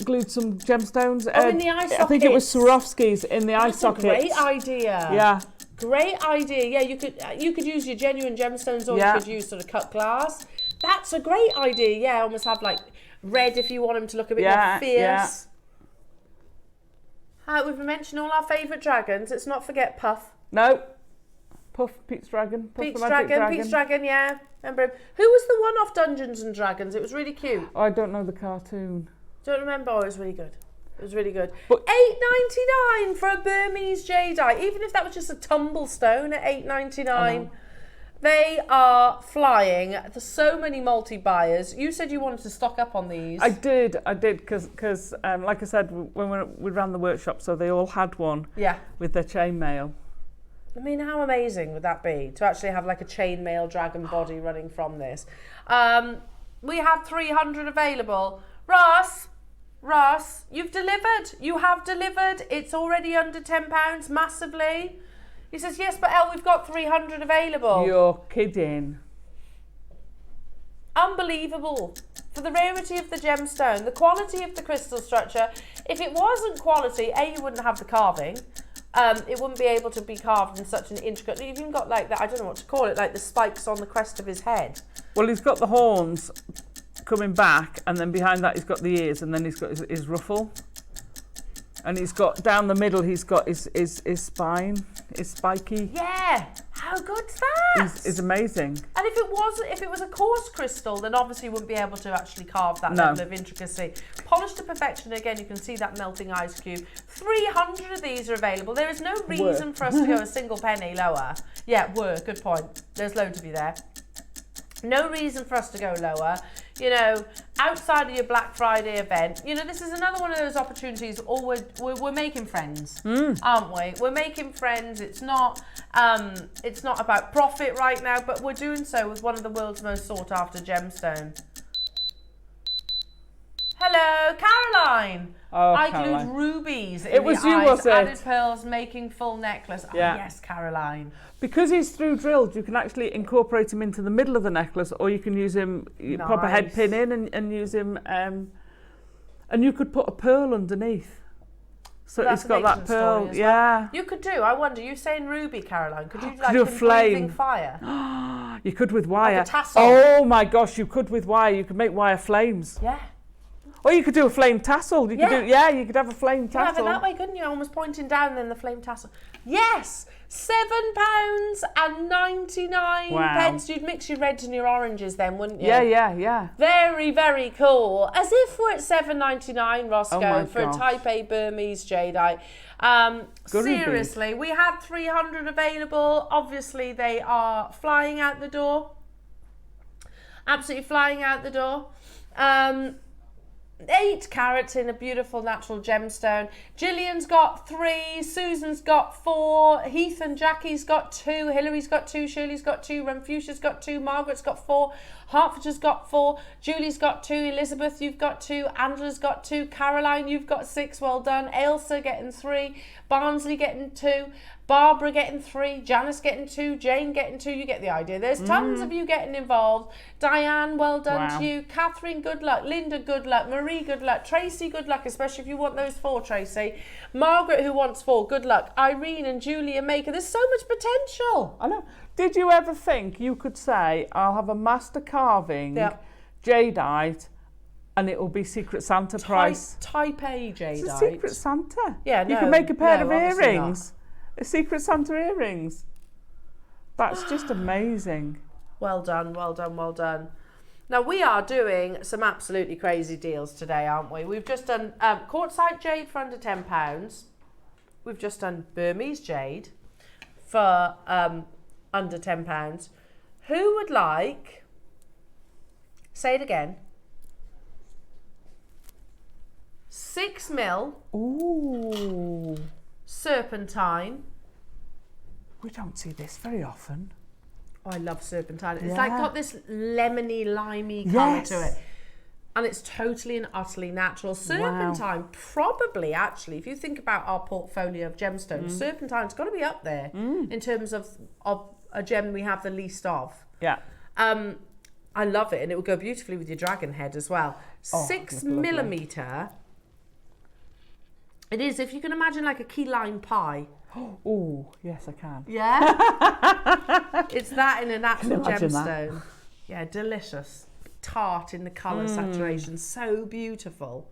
glued some gemstones. In the eye sockets. I think it was Swarovski's in the eye sockets. That's a great idea. Yeah. Great idea. Yeah, you could use your genuine gemstones, or you could use sort of cut glass. That's a great idea. Yeah, almost have like red if you want them to look a bit more fierce. Yeah. We've mentioned all our favourite dragons. Let's not forget Puff. No. Puff, Pete's Dragon. Pete's Dragon, yeah. Remember him? Who was the one off Dungeons and Dragons? It was really cute. Oh, I don't know the cartoon. Don't remember. Oh, it was really good. It was really good. But $8.99 for a Burmese jadeite. Even if that was just a tumble stone at $8.99. They are flying. There's so many multi-buyers. You said you wanted to stock up on these. I did, because like I said, when we ran the workshop, so they all had one. Yeah. With their chainmail. I mean, how amazing would that be to actually have like a chainmail dragon body running from this? We have 300 available. Ross, you've delivered. You have delivered. It's already under £10 massively. He says, yes, but Elle, we've got 300 available. You're kidding. Unbelievable. For the rarity of the gemstone, the quality of the crystal structure. If it wasn't quality, A, you wouldn't have the carving. It wouldn't be able to be carved in such an intricate... You've even got like that, I don't know what to call it, like the spikes on the crest of his head. Well, he's got the horns coming back, and then behind that he's got the ears, and then he's got his ruffle. And he's got, down the middle, he's got his spine, his spiky. Yeah, how good's that? It's amazing. And if it was a coarse crystal, then obviously you wouldn't be able to actually carve that level of intricacy. Polished to perfection, again, you can see that melting ice cube. 300 of these are available. There is no reason for us to go a single penny lower. Yeah, good point. There's loads of you there. No reason for us to go lower. You know, outside of your Black Friday event, you know, this is another one of those opportunities. We're making friends, aren't we? We're making friends. It's not about profit right now, but we're doing so with one of the world's most sought after gemstone. Hello, Caroline. Oh, I Caroline. glued rubies in It was the you, eyes, was it? added pearls, making full necklace. Oh, Yeah. yes, Caroline. Because he's through drilled, you can actually incorporate him into the middle of the necklace, or you can use him, pop a head pin in and use him, and you could put a pearl underneath. So it's got that pearl, well. You could do, I wonder, you saying ruby, Caroline, could you like do a flame fire? You could with wire. Like a tassel. Oh my gosh, you could with wire. You could make wire flames. Yeah. Or you could do a flame tassel. You could you could have a flame tassel. You could have it that way, couldn't you? Almost pointing down, then the flame tassel. Yes, £7.99. Wow. You'd mix your reds and your oranges then, wouldn't you? Yeah. Very, very cool. As if we're at $7.99, Roscoe, for a Type A Burmese jadeite. Seriously, we had 300 available. Obviously, they are flying out the door. Absolutely flying out the door. 8 carats in a beautiful natural gemstone. Gillian's got 3, Susan's got 4, Heath and Jackie's got 2, Hillary's got 2, Shirley's got 2, Renfusia's got 2, Margaret's got 4, Hertfordshire's got 4, Julie's got 2, Elizabeth, you've got 2, Angela's got 2, Caroline, you've got 6, well done, Ailsa getting 3, Barnsley getting 2, Barbara getting 3, Janice getting 2, Jane getting 2, you get the idea. There's tons of you getting involved. Diane, well done to you. Catherine, good luck. Linda, good luck. Marie, good luck. Tracy, good luck, especially if you want those 4, Tracy. Margaret, who wants 4, good luck. Irene and Julia Maker, there's so much potential. I know. Did you ever think you could say, I'll have a master carving, jadeite, and it will be Secret Santa price? Type A jadeite. It's a Secret Santa. Yeah, no. You can make a pair of obviously earrings. Secret Santa earrings. That's just amazing. Well done, well done, well done. Now we are doing some absolutely crazy deals today, aren't we? We've just done quartzite jade for under £10. We've just done Burmese jade for under £10. Who would like, say it again, 6mm Ooh. serpentine. We don't see this very often. Oh, I love serpentine. It's like got this lemony, limey colour to it. And it's totally and utterly natural. Serpentine, probably actually, if you think about our portfolio of gemstones, serpentine's got to be up there in terms of a gem we have the least of. Yeah. I love it, and it will go beautifully with your dragon head as well. 6mm. It is, if you can imagine, like a key lime pie. Oh, yes, I can. Yeah? It's that in a natural gemstone. That. Yeah, delicious. Tart in the colour saturation. So beautiful.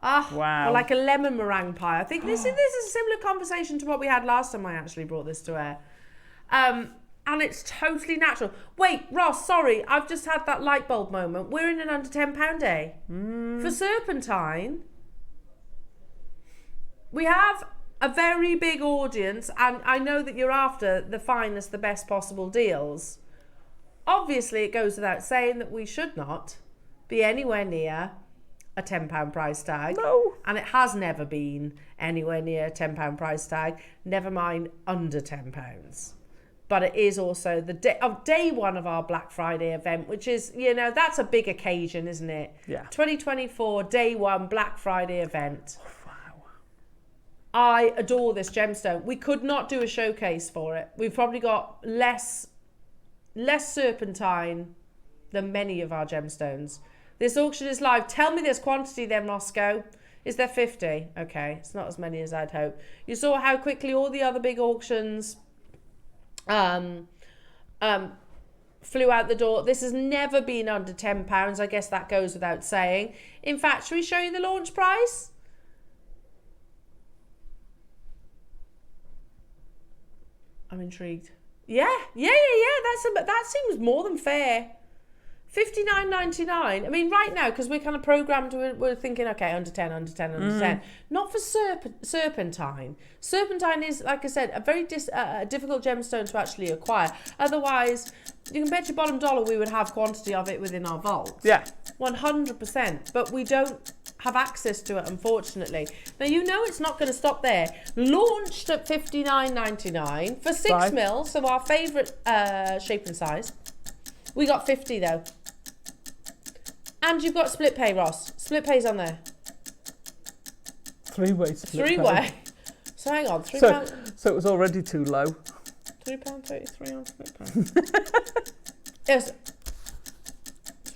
Ah, wow. Or like a lemon meringue pie. I think this is a similar conversation to what we had last time I actually brought this to air. And it's totally natural. Wait, Ross, sorry, I've just had that light bulb moment. We're in an under £10 day. For serpentine, we have a very big audience, and I know that you're after the finest, the best possible deals. Obviously, it goes without saying that we should not be anywhere near a £10 price tag. No. And it has never been anywhere near a £10 price tag, never mind under £10. But it is also the day one of our Black Friday event, which is, you know, that's a big occasion, isn't it? Yeah. 2024, day one, Black Friday event. Wow. I adore this gemstone. We could not do a showcase for it. We've probably got less serpentine than many of our gemstones. This auction is live. Tell me there's quantity then, Roscoe. Is there 50? Okay, it's not as many as I'd hope. You saw how quickly all the other big auctions flew out the door. This has never been under £10. I guess that goes without saying. In fact, shall we show you the launch price? I'm intrigued. Yeah. That seems more than fair. $59.99. I mean, right now, because we're kind of programmed, we're thinking, okay, under 10. Not for serpentine. Serpentine is, like I said, a very difficult gemstone to actually acquire. Otherwise, you can bet your bottom dollar we would have quantity of it within our vault. Yeah. 100%. But we don't have access to it, unfortunately. Now, you know it's not going to stop there. Launched at $59.99 for 6mm, so our favourite shape and size. We got 50 though. And you've got split pay, Ross. Split pay's on there. Three-way split Three-way. So hang on, £3. So it was already too low. £3.33 on split pay. Yes.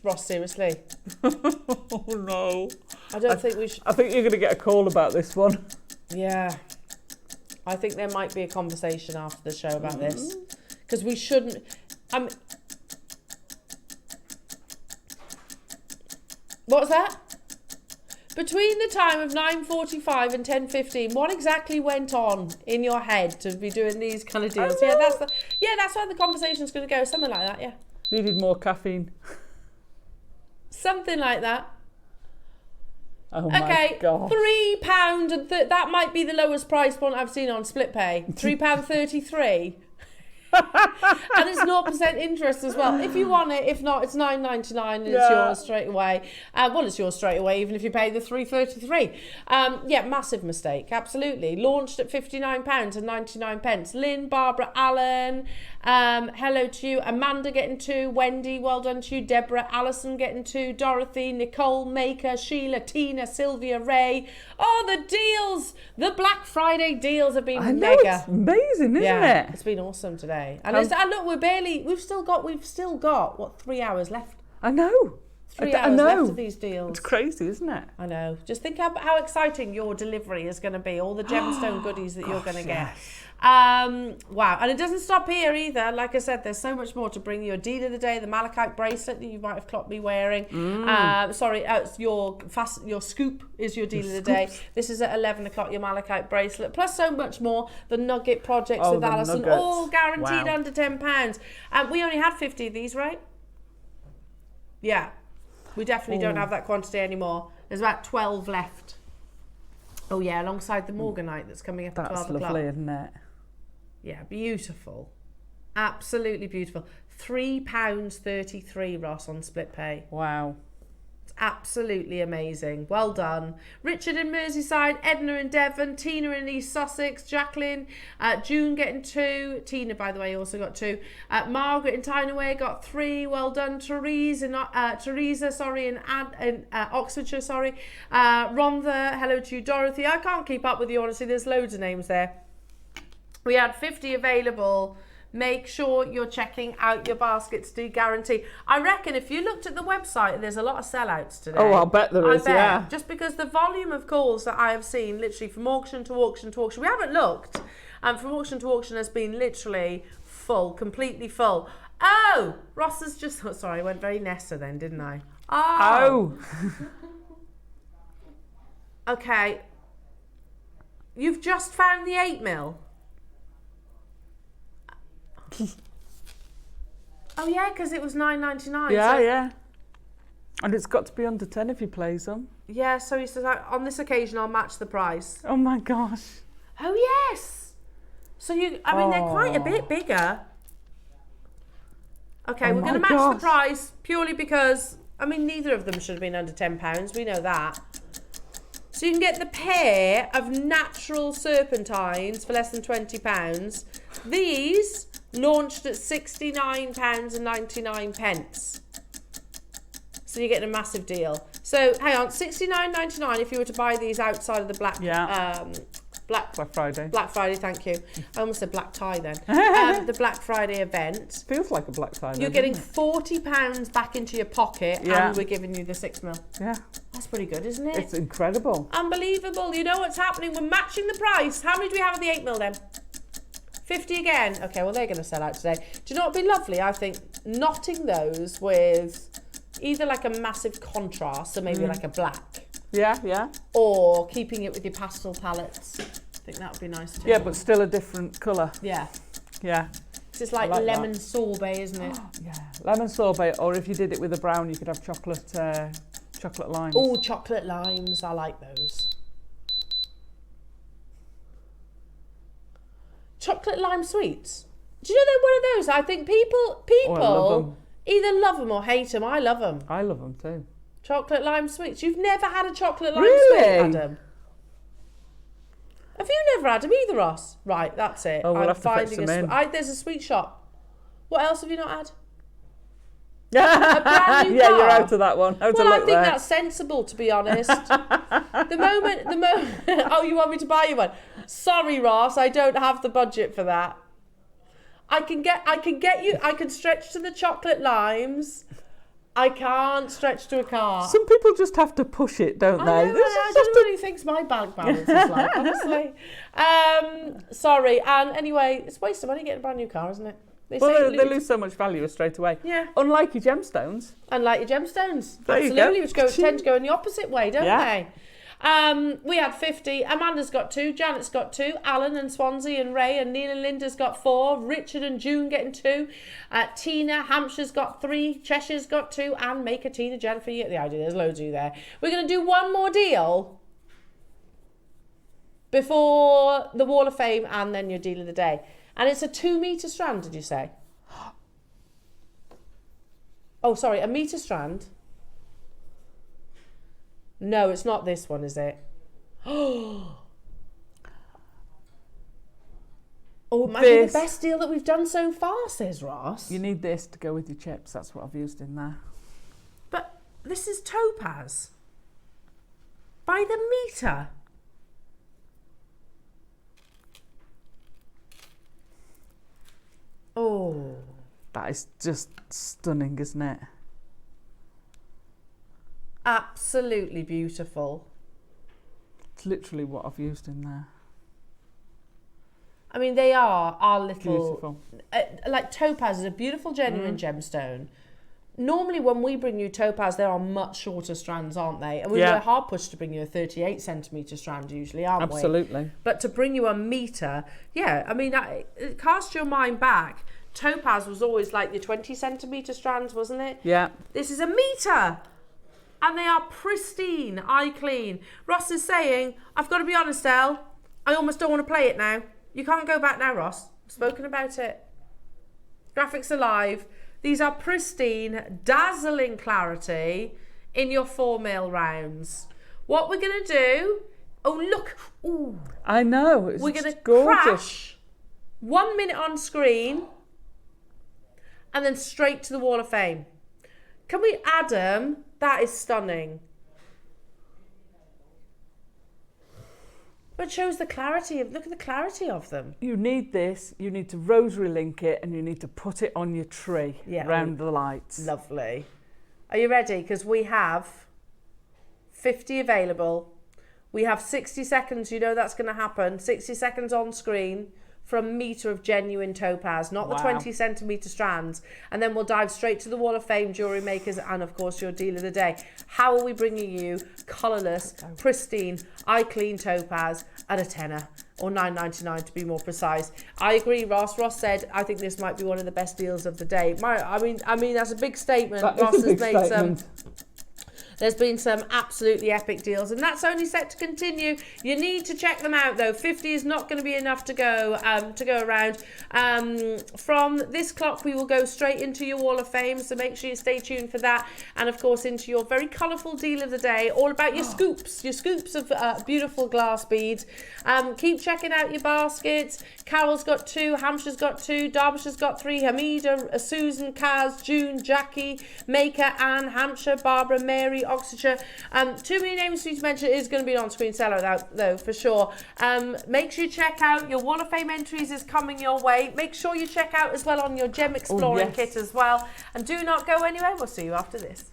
Ross, seriously. Oh no. I don't think we should. I think you're going to get a call about this one. Yeah. I think there might be a conversation after the show about this. Because we shouldn't. What was that? Between the time of 9:45 and 10:15, what exactly went on in your head to be doing these kind of deals? Yeah, that's where the conversation's going to go. Something like that. Yeah. Needed more caffeine. Something like that. Oh my God. £3 and that might be the lowest price point I've seen on split pay. £3.33. And it's 0% interest as well. If you want it, if not, it's £9.99 and it's yours straight away. Well, it's yours straight away, even if you pay the £3.33. Yeah, massive mistake, absolutely. Launched at £59.99. Lynn, Barbara, Allen, hello to you. Amanda getting 2, Wendy, well done to you. Deborah, Alison getting 2, Dorothy, Nicole, Maker, Sheila, Tina, Sylvia, Ray. Oh, the deals! The Black Friday deals have been mega. It's amazing, isn't it? It's been awesome today. And look, we've still got what, 3 hours left? I know. 3 hours left of these deals. It's crazy, isn't it? I know. Just think how exciting your delivery is going to be, all the gemstone goodies that you're going to get. Wow. And it doesn't stop here either. Like I said, there's so much more to bring you. A deal of the day, the Malachite bracelet that you might have clocked me wearing. Your scoop is your deal of the day. This is at 11 o'clock, your Malachite bracelet, plus so much more. The nugget projects with Alison, all guaranteed under £10. We only had 50 of these, right? Yeah. We definitely don't have that quantity anymore. There's about 12 left. Oh yeah, alongside the Morganite that's coming up at 12 o'clock. That's lovely, isn't it? Yeah, beautiful. Absolutely beautiful. £3.33, Ross, on split pay. Wow. It's absolutely amazing. Well done. Richard in Merseyside, Edna in Devon, Tina in East Sussex, Jacqueline, June getting 2. Tina, by the way, also got 2. Margaret in Tyneway got 3. Well done. Teresa in Oxfordshire, Rhonda, hello to you. Dorothy, I can't keep up with you, honestly. There's loads of names there. We had 50 available. Make sure you're checking out your baskets to guarantee. I reckon if you looked at the website, there's a lot of sellouts today. Oh, I'll bet there is, yeah. Just because the volume of calls that I have seen, literally from auction to auction to auction. We haven't looked. From auction to auction has been literally full, completely full. Oh, Ross has just... Oh, sorry, I went very Nessa then, didn't I? Oh. Okay. You've just found the 8mm. Oh yeah, because it was $9.99. Yeah, yeah. And it's got to be under 10 if you plays them. Yeah, so he says, on this occasion, I'll match the price. Oh my gosh. Oh yes. So they're quite a bit bigger. Okay, we're going to match the price purely because, neither of them should have been under £10. We know that. So you can get the pair of natural serpentines for less than £20. These launched at £69.99. So you're getting a massive deal. So hang on, $69.99 if you were to buy these outside of the Black Friday. Black Friday, thank you. I almost said black tie then. The Black Friday event. Feels like a black tie. You're getting £40 back into your pocket, and we're giving you the 6mm. Yeah. That's pretty good, isn't it? It's incredible. Unbelievable. You know what's happening? We're matching the price. How many do we have of the 8mm then? 50 again. Okay, well, they're going to sell out today. Do you know what would be lovely? I think knotting those with either like a massive contrast, so maybe like a black. Yeah, yeah. Or keeping it with your pastel palettes. I think that would be nice too. Yeah, but still a different colour. Yeah. Yeah. It's like lemon sorbet, isn't it? Yeah, lemon sorbet, or if you did it with a brown, you could have chocolate limes. Oh, chocolate limes. I like those. Chocolate lime sweets. Do you know they're one of those? I think people either love them or hate them. I love them. I love them too. Chocolate lime sweets. You've never had a chocolate lime sweet, Adam? Have you never had them either, Ross? Right, that's it. Oh, we'll have to fetch them in. There's a sweet shop. What else have you not had? A brand new car. Yeah, you're out of that one. I think that's sensible, to be honest. The moment. Oh, you want me to buy you one? Sorry, Ross, I don't have the budget for that. I can get you. I can stretch to the chocolate limes. I can't stretch to a car. Some people just have to push it, don't they? I don't know what he thinks my bank balance is like, honestly. Sorry. And anyway, it's a waste of money getting a brand new car, isn't it? They lose so much value straight away. Yeah. Unlike your gemstones. Absolutely, which tend to go in the opposite way, don't they? We had 50. Amanda's got 2. Janet's got 2. Alan and Swansea and Ray and Neil and Linda's got 4. Richard and June getting 2. Tina, Hampshire's got 3. Cheshire's got 2. And Maker, Tina, Jennifer, you get the idea. There's loads of you there. We're going to do one more deal before the Wall of Fame and then your deal of the day. And it's a 2-metre strand, did you say? Oh, sorry, a metre strand. No, it's not this one, is it? Oh, it might be the best deal that we've done so far, says Ross. You need this to go with your chips. That's what I've used in there. But this is topaz. By the metre. Oh. That is just stunning, isn't it? Absolutely beautiful. It's literally what I've used in there. I mean, they are our little... Beautiful. Like topaz is a beautiful, genuine gemstone. Normally when we bring you topaz, they are much shorter strands, aren't they? And we're hard pushed to bring you a 38 centimetre strand usually, aren't we? Absolutely. But to bring you a metre, yeah, I mean, cast your mind back. Topaz was always like your 20 centimetre strands, wasn't it? Yeah. This is a metre. And they are pristine, eye clean. Ross is saying, I've got to be honest, Elle, I almost don't want to play it now. You can't go back now, Ross. I've spoken about it. Graphics are live. These are pristine, dazzling clarity in your 4mm rounds. What we're going to do... Oh, look. Ooh. I know. It's we're going to gorgeous. crash 1 minute on screen and then straight to the Wall of Fame. Can we add them? That is stunning. But it shows the clarity of, look at the clarity of them. You need this, you need to rosary link it, and you need to put it on your tree around the lights. Lovely. Are you ready? Because we have 50 available. We have 60 seconds, you know that's going to happen. 60 seconds on screen for a metre of genuine topaz, not the 20 centimetre strands. And then we'll dive straight to the Wall of Fame, jewellery makers, and of course your deal of the day. How are we bringing you colourless, pristine, eye clean topaz at a tenner, or $9.99 to be more precise? I agree, Ross. Ross said, I think this might be one of the best deals of the day. I mean that's a big statement. Ross has made some... There's been some absolutely epic deals, and that's only set to continue. You need to check them out, though. 50 is not going to be enough to go around. From this clock, we will go straight into your Wall of Fame, so make sure you stay tuned for that. And, of course, into your very colourful deal of the day, all about your scoops of beautiful glass beads. Keep checking out your baskets. Carol's got 2, Hampshire's got 2, Derbyshire's got 3, Hamida, Susan, Kaz, June, Jackie, Maker, Anne, Hampshire, Barbara, Mary, Oxfordshire. Too many names for you to mention. It is going to be an on-screen sellout though, for sure. Make sure you check out your Wall of Fame entries is coming your way. Make sure you check out as well on your Gem Exploring kit as well. And do not go anywhere. We'll see you after this.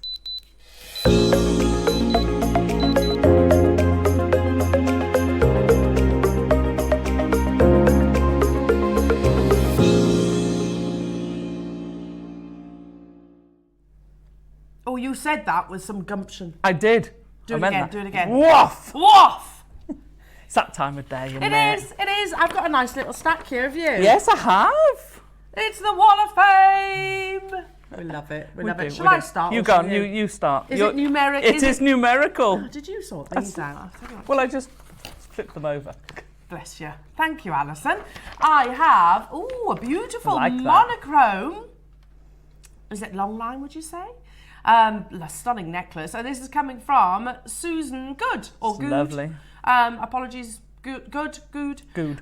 Oh, you said that with some gumption. I did. Do it again. Woof! Woof! It's that time of day, isn't it? It is. I've got a nice little stack here of you. Yes, I have. It's the Wall of Fame. We love it. We love it. Shall I start? You go on. You start. Is it numeric? It is numerical. Oh, did you sort these out? Well, I just flipped them over. Bless you. Thank you, Alison. I have, a beautiful monochrome. Is it long line, would you say? A stunning necklace. And this is coming from Susan Good. Or Good. Lovely. Apologies. Good.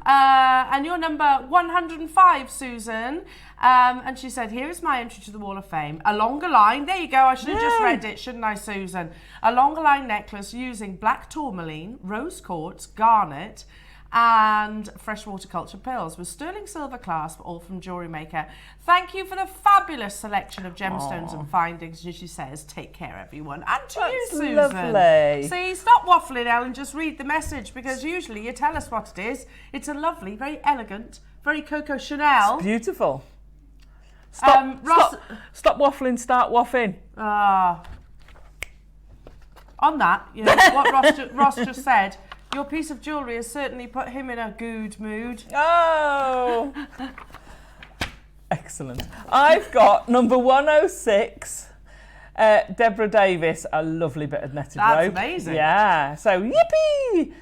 And your number 105, Susan. And she said, here is my entry to the Wall of Fame. A longer line. There you go. I should have just read it, shouldn't I, Susan? A longer line necklace using black tourmaline, rose quartz, garnet, and freshwater culture pearls with sterling silver clasp, all from Jewellery Maker. Thank you for the fabulous selection of gemstones and findings. And she says, take care, everyone. And to you, Susan. Lovely. See, stop waffling, Elle, and just read the message, because usually you tell us what it is. It's a lovely, very elegant, very Coco Chanel. It's beautiful. Stop waffling, start waffing. On that, you know, what Ross just said, your piece of jewellery has certainly put him in a good mood. Oh! Excellent. I've got number 106, Deborah Davis, a lovely bit of netted rope. That's amazing. Yeah, so yippee!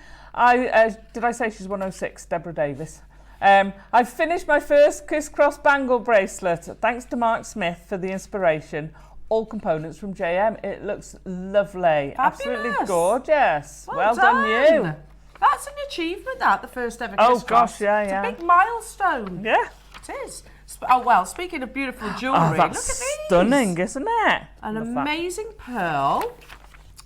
Did I say she's 106, Deborah Davis? I've finished my first crisscross bangle bracelet. Thanks to Mark Smith for the inspiration. all components from JM. It looks lovely. Fabulous. Absolutely gorgeous. Well done you. That's an achievement, that, the first ever Oh crisscross. gosh, yeah. It's a big milestone. Yeah. It is. Oh, well, speaking of beautiful jewellery, Oh, look that's at these. stunning, isn't it? An amazing pearl.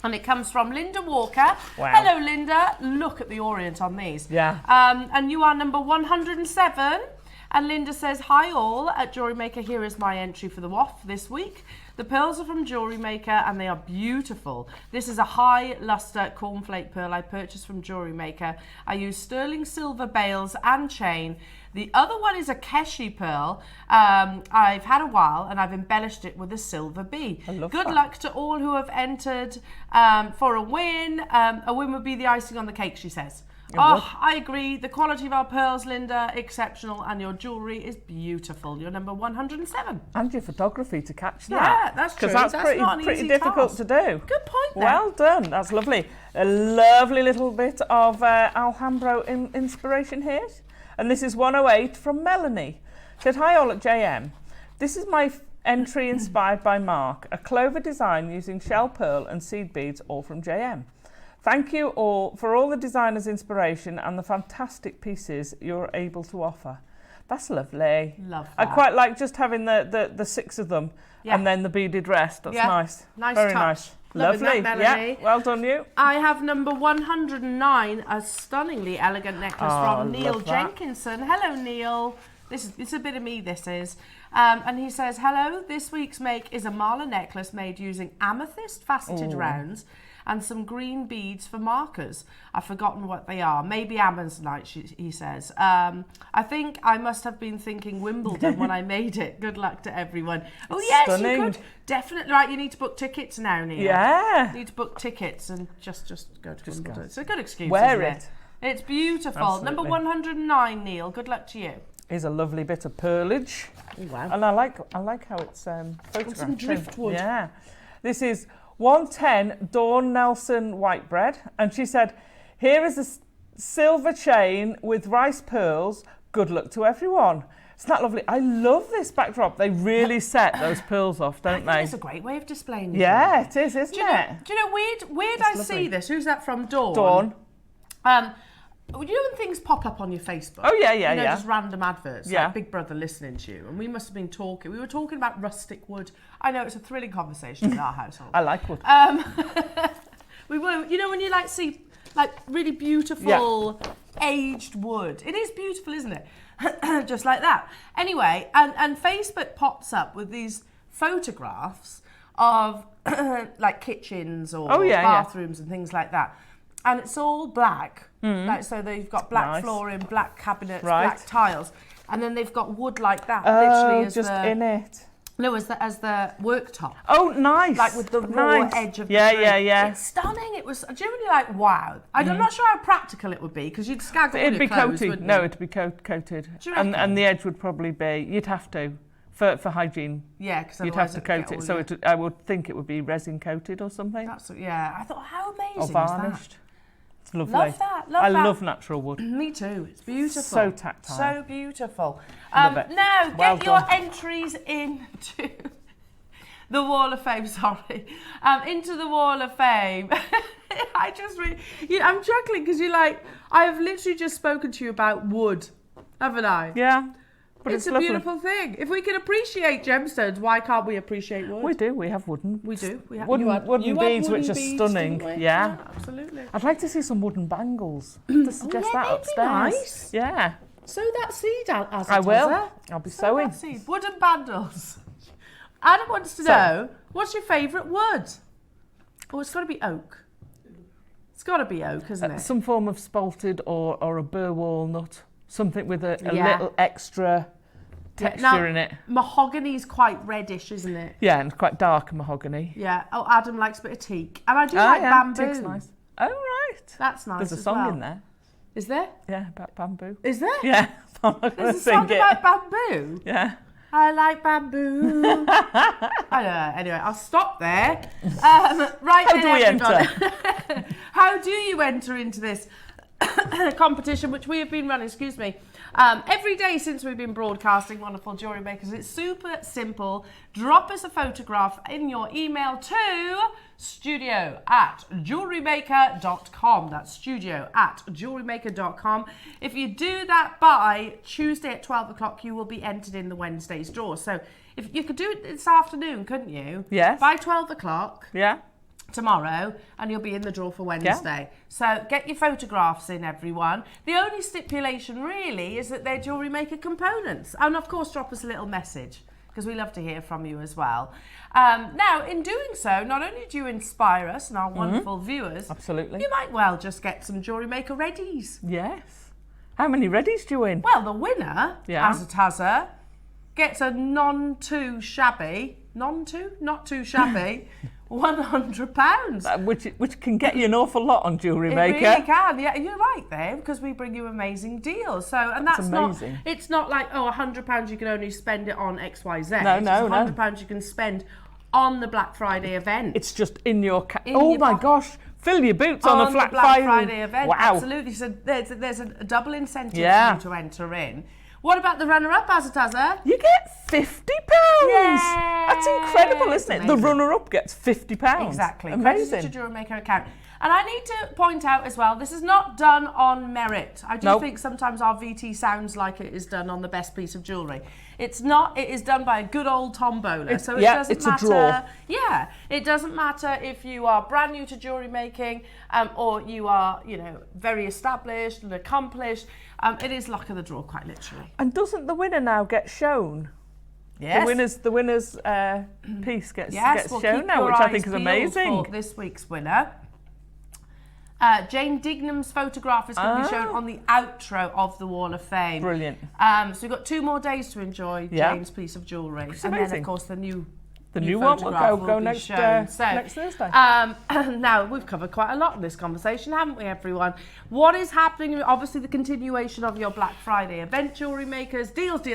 And it comes from Linda Walker. Wow. Hello, Linda. Look at the orient on these. Yeah. And you are number 107. And Linda says, hi all, at Jewellery Maker, here is my entry for the WAF this week. The pearls are from Jewellery Maker and they are beautiful. This is a high luster cornflake pearl I purchased from Jewellery Maker. I use sterling silver bales and chain. The other one is a Keshi pearl. I've had a while and I've embellished it with a silver bee. Good luck to all who have entered for a win. A win would be the icing on the cake, she says. I agree. The quality of our pearls, Linda, exceptional, and your jewellery is beautiful. You're number 107. And your photography to catch that. Yeah, that's true. Because that's pretty difficult to do. Good point there. Well done. That's lovely. A lovely little bit of Alhambra inspiration here. And this is 108 from Melanie. Said, hi all at JM. This is my entry inspired by Mark. A clover design using shell pearl and seed beads, all from JM. Thank you all for all the designer's inspiration and the fantastic pieces you're able to offer. That's lovely. Love that. I quite like just having the 6 of them and then the beaded rest. That's nice. Nice Very touch. nice. Loving Lovely. that, Melanie. Yeah, well done you. I have number 109, a stunningly elegant necklace from Neil Jenkinson. Hello, Neil. It's a bit of me, this is. And he says, hello, this week's make is a mala necklace made using amethyst faceted rounds and some green beads for markers. I've forgotten what they are. Maybe Amazonite, he says. I think I must have been thinking Wimbledon when I made it. Good luck to everyone. Oh, yes, stunning. you could. Definitely. Right, you need to book tickets now, Neil. Yeah. You need to book tickets and just go to Wimbledon. go. It's a good excuse, Wear isn't it. It's beautiful. Absolutely. Number 109, Neil. Good luck to you. Is a lovely bit of pearlage. Oh, wow. And I like how it's photographed. Some driftwood. Yeah. This is 110 Dawn Nelson Whitebread. And she said, here is a silver chain with rice pearls. Good luck to everyone. Isn't that lovely? I love this backdrop. They really set those pearls off, don't they? It's a great way of displaying it. Yeah, it is, isn't it? Do you know, weird I see this. Who's that from? Dawn? Dawn. You know when things pop up on your Facebook? Oh, yeah. Just random adverts, Yeah. like Big Brother listening to you. And we must have been talking. We were talking about rustic wood. I know, it's a thrilling conversation in our household. I like wood. We were, you know, when you see really beautiful aged wood. It is beautiful, isn't it? Just like that. Anyway, and Facebook pops up with these photographs of like kitchens or bathrooms and things like that. And it's all black. So they've got black flooring, black cabinets, black tiles. And then they've got wood like that, literally as in it. No, as the worktop. Oh, nice. Like with the raw edge of the tree. Yeah. It's stunning. It was genuinely wow. I'm not sure how practical it would be because you'd scag all your clothes, coated. wouldn't No, you? it'd be coated. Do you reckon? And the edge would probably be, you'd have to, for hygiene. Yeah, because you'd have to coat it. So I would think it would be resin coated or something. I thought, how amazing or is varnished. that? It's lovely. Love that. I love natural wood. Me too. It's beautiful. So tactile. So beautiful. Love it. Now, Well get your done. entries into the Wall of Fame, into the Wall of Fame. I just really, I'm chuckling because I have literally just spoken to you about wood, haven't I? Yeah. But it's a lovely. beautiful thing. If we can appreciate gemstones, why can't we appreciate wood? We do. We have wooden. We do. We have wooden beads, which are stunning. Yeah. Absolutely. I'd like to see some wooden bangles. To suggest that they'd upstairs. be nice. Yeah. Sow that seed out as I it will. is, eh? I'll be Sow sewing. that seed. Wooden bundles. Adam wants to know, what's your favourite wood? Oh, it's got to be oak. It's got to be oak, isn't it? Some form of spalted or a burr walnut. Something with a little extra texture in it. Mahogany's quite reddish, isn't it? Yeah, and quite dark mahogany. Yeah. Oh, Adam likes a bit of teak. And I do like bamboo. Teak's nice. Oh, right. That's nice. There's a song in there. Is there? Yeah, about bamboo. Is there? Yeah. I'm not going to There's a sing song it. about bamboo? Yeah. I like bamboo. I don't know. Anyway, I'll stop there. Right How then, do we everybody. How do you enter into this competition which we have been running, every day since we've been broadcasting Wonderful Jewellery Makers. It's super simple. Drop us a photograph in your email to studio@jewellerymaker.com. That's studio@jewellerymaker.com. If you do that by Tuesday at 12 o'clock, you will be entered in the Wednesday's draw. So if you could do it this afternoon, couldn't you? Yes. By 12 o'clock. Yeah. Tomorrow, and you'll be in the draw for Wednesday. So get your photographs in, everyone. The only stipulation really is that they're Jewellery Maker components, and of course drop us a little message because we love to hear from you as well. Now, in doing so, not only do you inspire us and our wonderful viewers, absolutely, you might well just get some Jewellery Maker readies. Yes. How many readies do you win? Well, the winner, as a Tazza, gets a not too shabby £100. Which can get you an awful lot on Jewellery Maker. It really can. Yeah, you're right there, because we bring you amazing deals. So, and that's amazing. Not. It's not like £100 you can only spend it on XYZ. No. It's £100 you can spend on the Black Friday event. It's just in your gosh, fill your boots on a Black Friday event. Wow. Absolutely. So there's a double incentive for you to enter in. What about the runner-up, Azataza? You get £50. Yay! That's incredible, isn't it? The runner-up gets £50. Exactly. Amazing. Credit to Jewellery Maker account. And I need to point out as well, this is not done on merit. I do think sometimes our VT sounds like it is done on the best piece of jewellery. It's not. It is done by a good old tombola. So it doesn't matter. A draw. Yeah, it doesn't matter if you are brand new to jewellery making or you are, very established and accomplished. It is luck of the draw, quite literally. And doesn't the winner now get shown? Yes. The winner's piece gets we'll shown now, which I think is amazing. For this week's winner. Jane Dignam's photograph is going to be shown on the outro of the Wall of Fame. Brilliant. So we've got 2 more days to enjoy Jane's piece of jewellery. And then, of course, the new one will go next Thursday. Now, we've covered quite a lot in this conversation, haven't we, everyone? What is happening? Obviously, the continuation of your Black Friday event, Jewellery Makers. Deals.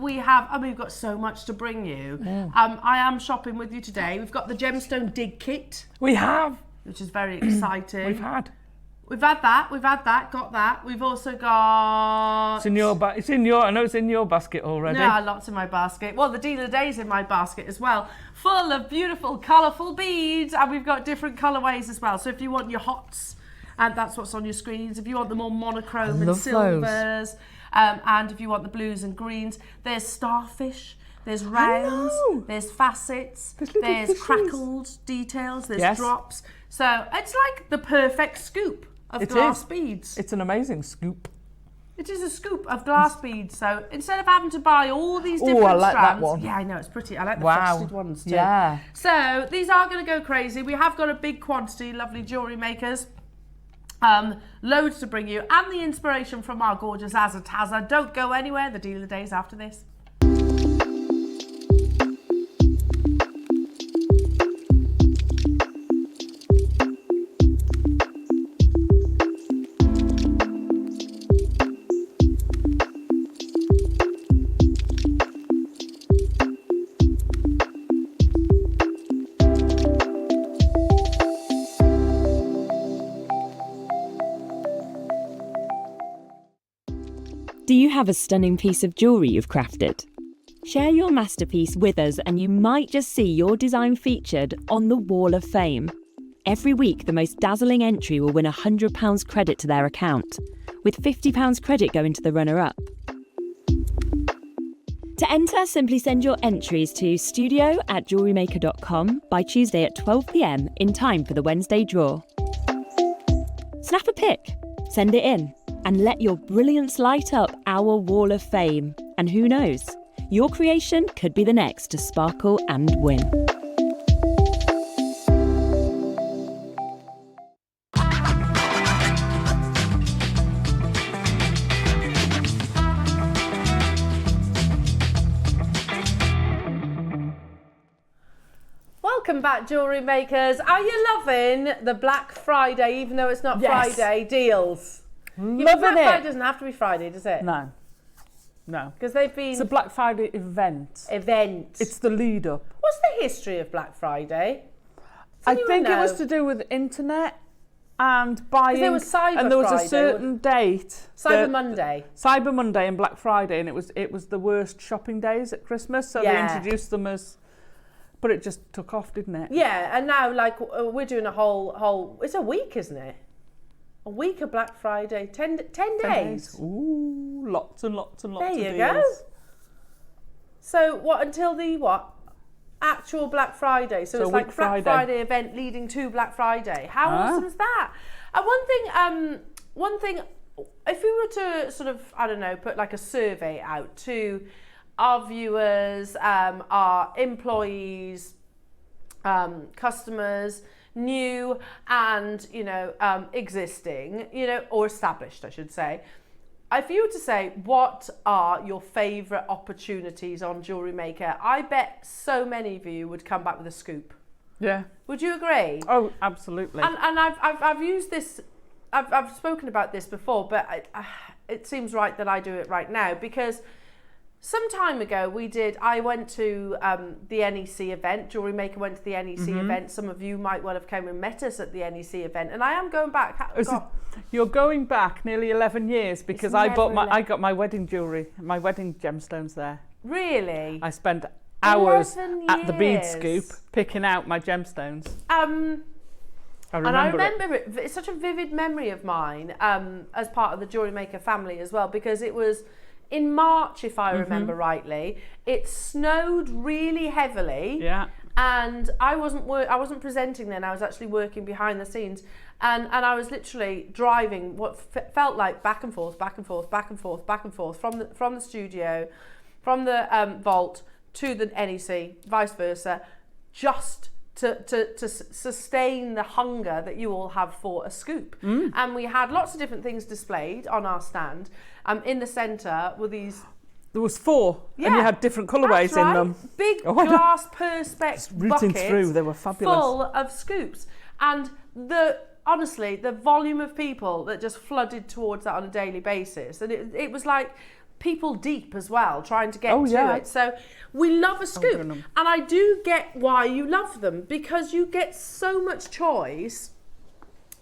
We've got so much to bring you. I am shopping with you today. We've got the Gemstone Dig Kit. We have. Which is very exciting. We've had that, got that. We've also got... I know it's in your basket already. No, lots in my basket. Well, the deal of the day is in my basket as well. Full of beautiful, colourful beads. And we've got different colourways as well. So if you want your hots, and that's what's on your screens. If you want the more monochrome and silvers, and if you want the blues and greens, there's starfish. There's rounds, there's facets, there's crackled details, there's drops. So it's like the perfect scoop of glass beads. It's an amazing scoop. It is a scoop of glass beads. So instead of having to buy all these different I like strands, that one. Yeah, I know, it's pretty. I like the frosted ones too. Yeah. So these are going to go crazy. We have got a big quantity, lovely Jewellery Makers. Loads to bring you, and the inspiration from our gorgeous Azataza. Don't go anywhere. The deal of the day is after this. Do you have a stunning piece of jewellery you've crafted? Share your masterpiece with us and you might just see your design featured on the Wall of Fame. Every week, the most dazzling entry will win £100 credit to their account, with £50 credit going to the runner-up. To enter, simply send your entries to studio@jewellerymaker.com by Tuesday at 12 p.m. in time for the Wednesday draw. Snap a pic, send it in, and let your brilliance light up our Wall of Fame. And who knows, your creation could be the next to sparkle and win. Welcome back, Jewellery Makers. Are you loving the Black Friday, even though it's not Friday, deals? Loving Black it. Friday doesn't have to be Friday, does it? No. Because they've been... It's a Black Friday event. It's the lead up. What's the history of Black Friday? I think it was to do with internet. and buying. There was Cyber and there was Friday, a certain date. Cyber Monday. Cyber Monday and Black Friday, and it was the worst shopping days at Christmas. So they introduced them as, but it just took off, didn't it? Yeah, and now like we're doing a whole. It's a week, isn't it? A week of Black Friday, 10 days. Ooh, lots and lots and lots of deals. There you go. So what until the actual Black Friday? So it's like Black Friday event leading to Black Friday. How awesome is that? And one thing, if we were to sort of, I don't know, put like a survey out to our viewers, our employees, customers, new and existing, or established, I should say. If you were to say, what are your favourite opportunities on Jewellery Maker, I bet so many of you would come back with a scoop. Yeah. Would you agree? Oh, absolutely. And I've used this, I've spoken about this before, but it seems right that I do it right now, because some time ago I went to the NEC event. Jewellery Maker went to the NEC event. Some of you might well have come and met us at the NEC event, and I am going back. You're going back nearly 11 years, because I got my wedding jewellery, my wedding gemstones there. Really? I spent hours at the bead scoop picking out my gemstones. I remember it. It's such a vivid memory of mine, as part of the Jewellery Maker family as well, because it was in March, if I remember rightly. It snowed really heavily. Yeah. And I wasn't presenting then. I was actually working behind the scenes, and I was literally driving what felt like back and forth from the studio, from the vault to the NEC, vice versa, just to sustain the hunger that you all have for a scoop. And we had lots of different things displayed on our stand. In the centre were these. There was 4, and you had different colourways in them. Big glass perspex buckets through, they were fabulous. Full of scoops. And honestly, the volume of people that just flooded towards that on a daily basis. And it was like people deep as well, trying to get to it. So we love a scoop. And I do get why you love them, because you get so much choice,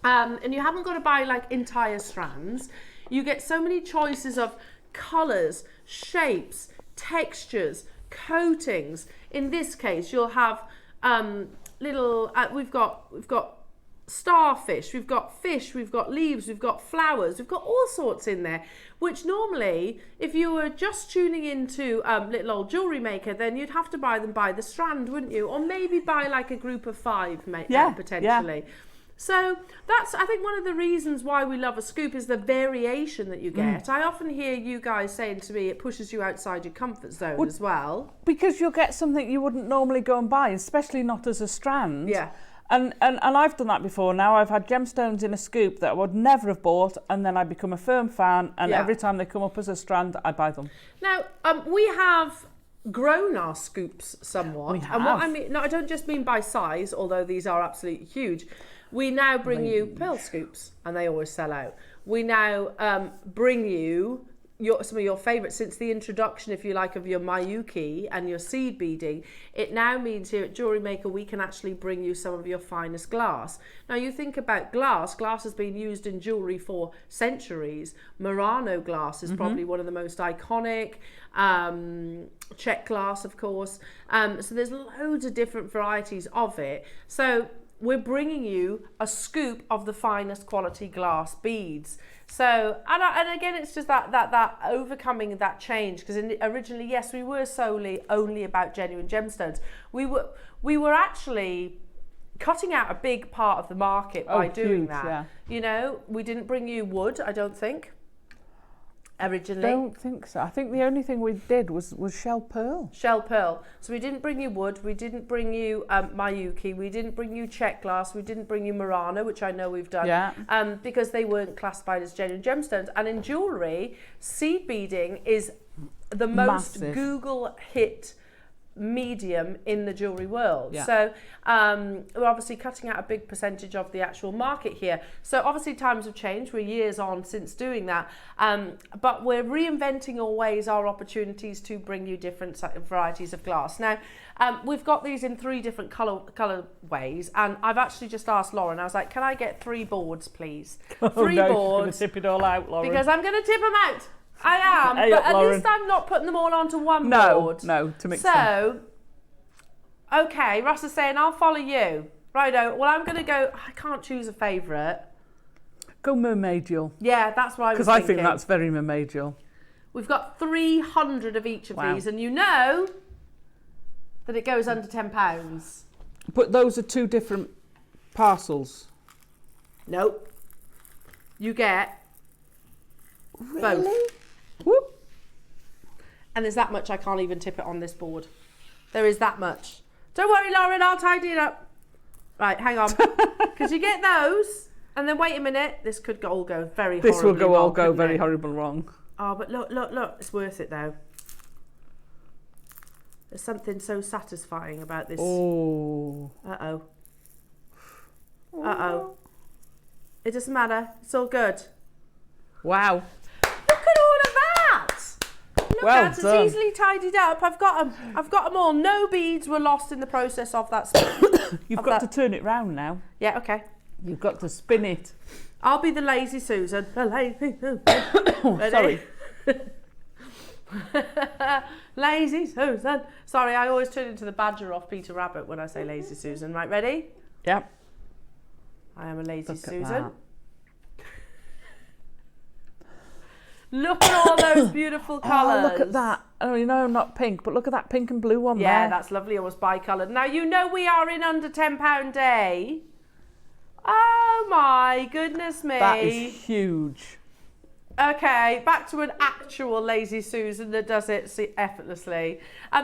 and you haven't got to buy like entire strands. You get so many choices of colours, shapes, textures, coatings. In this case, you'll have we've got starfish, we've got fish, we've got leaves, we've got flowers, we've got all sorts in there, which normally, if you were just tuning into little old Jewellery Maker, then you'd have to buy them by the strand, wouldn't you? Or maybe buy like a group of 5 potentially. Yeah. So that's, I think, one of the reasons why we love a scoop is the variation that you get. I often hear you guys saying to me it pushes you outside your comfort zone as well. Because you'll get something you wouldn't normally go and buy, especially not as a strand. Yeah. And I've done that before. Now I've had gemstones in a scoop that I would never have bought, and then I become a firm fan, and every time they come up as a strand, I buy them. Now, we have grown our scoops somewhat. We have. And what I mean, no, I don't just mean by size, although these are absolutely huge. We now bring you pearl scoops, and they always sell out. We now bring you some of your favourites since the introduction, if you like, of your Mayuki and your seed beading. It now means here at Jewellery Maker we can actually bring you some of your finest glass. Now you think about glass has been used in jewellery for centuries. Murano glass is probably one of the most iconic. Check glass, of course. So there's loads of different varieties of it. So we're bringing you a scoop of the finest quality glass beads. So, and again, it's just that overcoming that change, because originally, yes, we were solely only about genuine gemstones. We were actually cutting out a big part of the market by doing that. Yeah. You know, we didn't bring you wood, I don't think. Originally. I don't think so. I think the only thing we did was shell pearl. Shell pearl. So we didn't bring you wood, we didn't bring you Mayuki, we didn't bring you check glass, we didn't bring you Murano, which I know we've done, because they weren't classified as genuine gemstones. And in jewellery, seed beading is the most Google hit medium in the jewellery world. Yeah. So we're obviously cutting out a big percentage of the actual market here. So obviously times have changed. We're years on since doing that. But we're reinventing always our opportunities to bring you different varieties of glass. Now, we've got these in 3 different colour ways, and I've actually just asked Lauren, I was like, can I get 3 boards, please? 3 Oh, no, boards. tip it all out, Lauren. Because I'm going to tip them out. I am, Hey but up, at Lauren. least I'm not putting them all onto one No, board. no, to mix them. So, okay, Ross is saying, I'll follow you. Righto, well, I'm going to go, I can't choose a favourite. Go mermaidial. Yeah, that's what I was Because I thinking. think that's very mermaidial. We've got 300 of each of Wow. these, and you know that it goes under £10. But those are 2 different parcels. Nope. You get both. Whoop. And there's that much I can't even tip it on this board. There is that much. Don't worry, Lauren, I'll tidy it up. Right, hang on. Because you get those, and then wait a minute. This could all go very horribly This will go wrong, all go couldn't very it? horrible wrong. Oh, but look. It's worth it, though. There's something so satisfying about this. Oh. Uh-oh. Uh-oh. It doesn't matter. It's all good. Wow. Look at all of that. Look Well at it. done. It's easily tidied up. I've got them all. No beads were lost in the process of that. You've got to turn it round now. Yeah, okay. You've got to spin it. I'll be the lazy Susan. The lazy Susan. Ready? Sorry. Lazy Susan. Sorry, I always turn into the badger off Peter Rabbit when I say lazy Susan. Right, ready? Yep. I am a lazy Look at Susan. that. Look at all those beautiful colours. Oh, look at that. Oh, you know, not pink, but look at that pink and blue one Yeah, there. that's lovely, almost bi-coloured. Now, you know we are in under £10 day. Oh my goodness me. That is huge. Okay, back to an actual lazy Susan that does it effortlessly.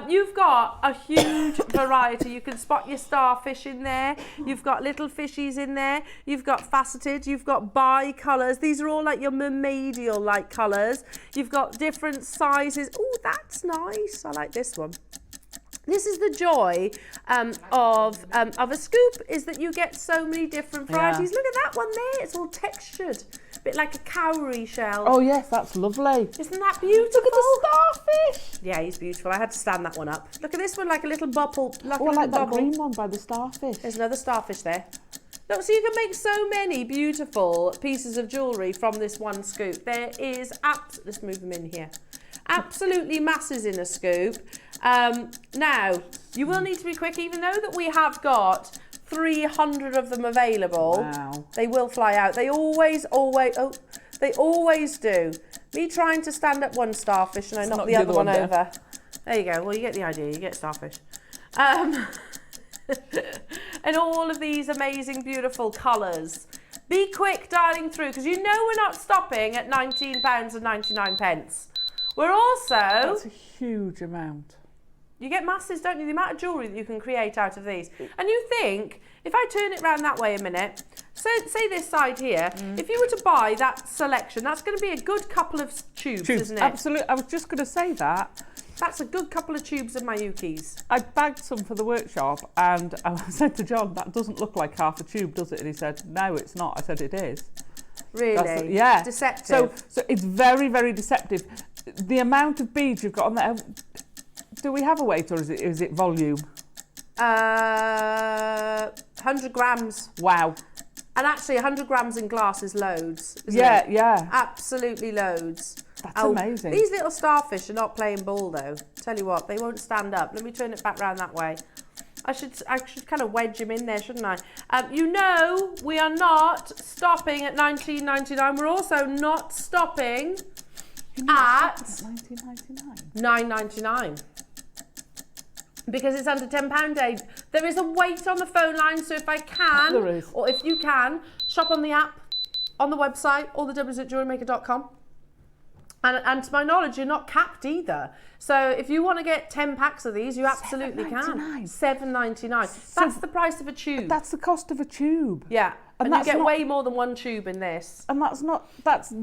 You've got a huge variety. You can spot your starfish in there. You've got little fishies in there. You've got faceted. You've got bi-colours. These are all like your mermaidial-like colours. You've got different sizes. Oh, that's nice. I like this one. This is the joy of a scoop, is that you get so many different varieties. Yeah. Look at that one there. It's all textured. A bit like a cowrie shell. Oh, yes, that's lovely. Isn't that beautiful? Look at the starfish. Yeah, he's beautiful. I had to stand that one up. Look at this one, like a little bubble. Like Oh, a I little like that bubble. green one by the starfish. There's another starfish there. Look, so you can make so many beautiful pieces of jewellery from this one scoop. There is let's move them in here. Absolutely masses in a scoop. Now, you will need to be quick, even though that we have got 300 of them available. Wow. They will fly out. They always do. Me trying to stand up one starfish and I knock the other one down. over. There you go. Well, you get the idea. You get starfish. And all of these amazing, beautiful colours. Be quick dialing through, because you know we're not stopping at £19.99. We're also... That's a huge amount. You get masses, don't you? The amount of jewellery that you can create out of these. And you think, if I turn it round that way a minute, so say this side here, if you were to buy that selection, that's going to be a good couple of tubes, isn't it? Absolutely. I was just going to say that. That's a good couple of tubes of Mayukis. I bagged some for the workshop and I said to John, that doesn't look like half a tube, does it? And he said, no, it's not. I said, it is. Really? Yeah. Deceptive. So it's very, very deceptive. The amount of beads you've got on there, do we have a weight or is it volume? 100 grams. Wow. And actually 100 grams in glass is loads, isn't Yeah, it? yeah. Absolutely loads. That's amazing. These little starfish are not playing ball though. Tell you what, they won't stand up. Let me turn it back round that way. I should kind of wedge them in there, shouldn't I? You know, we are not stopping at $19.99. We're also not stopping at $19.99. $9.99. Because it's under £10 day. There is a wait on the phone line, so if I can, There is. or if you can, shop on the app, on the website, all the W's at jewellerymaker.com. And to my knowledge, you're not capped either. So if you want to get 10 packs of these, you absolutely can. $7.99. That's the price of a tube. That's the cost of a tube. Yeah. And you that's get not- way more than one tube in this. And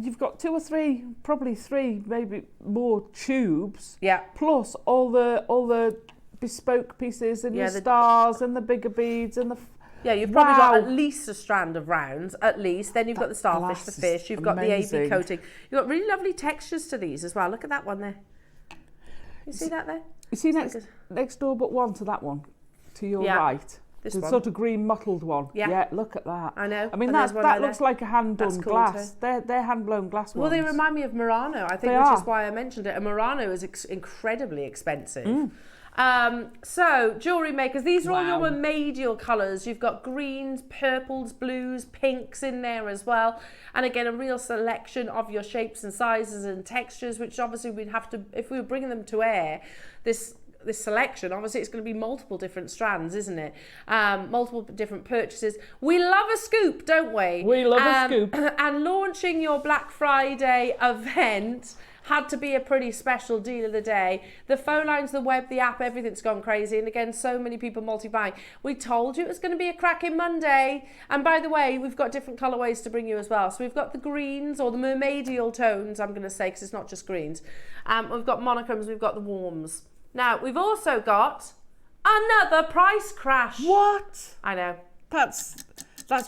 you've got 2 or 3, probably 3, maybe more tubes. Yeah. Plus all the bespoke pieces and your stars and the bigger beads and the... Yeah, you've probably got at least a strand of rounds, at least. Then you've got the starfish, the fish. You've got the AB coating. You've got really lovely textures to these as well. Look at that one there. You see that there? You see next door but one to that one, to your right. This the one. sort of green mottled one. Yeah. Look at that. I know. I mean, that looks like a hand-done glass. They're hand-blown glass ones. Well, they remind me of Murano, I think, which is why I mentioned it. And Murano is incredibly expensive. So, jewellery makers, these are all your remedial colours. You've got greens, purples, blues, pinks in there as well. And again, a real selection of your shapes and sizes and textures, which obviously we'd have to, if we were bringing them to air, this selection, obviously it's going to be multiple different strands, isn't it? Multiple different purchases. We love a scoop, don't we? We love a scoop. And launching your Black Friday event had to be a pretty special deal of the day. The phone lines, the web, the app, everything's gone crazy. And again, so many people multi-buying. We told you it was going to be a cracking Monday. And by the way, we've got different colourways to bring you as well. So we've got the greens, or the mermaidial tones, I'm going to say, because it's not just greens. We've got monochromes, we've got the warms. Now, we've also got another price crash. What? I know. That's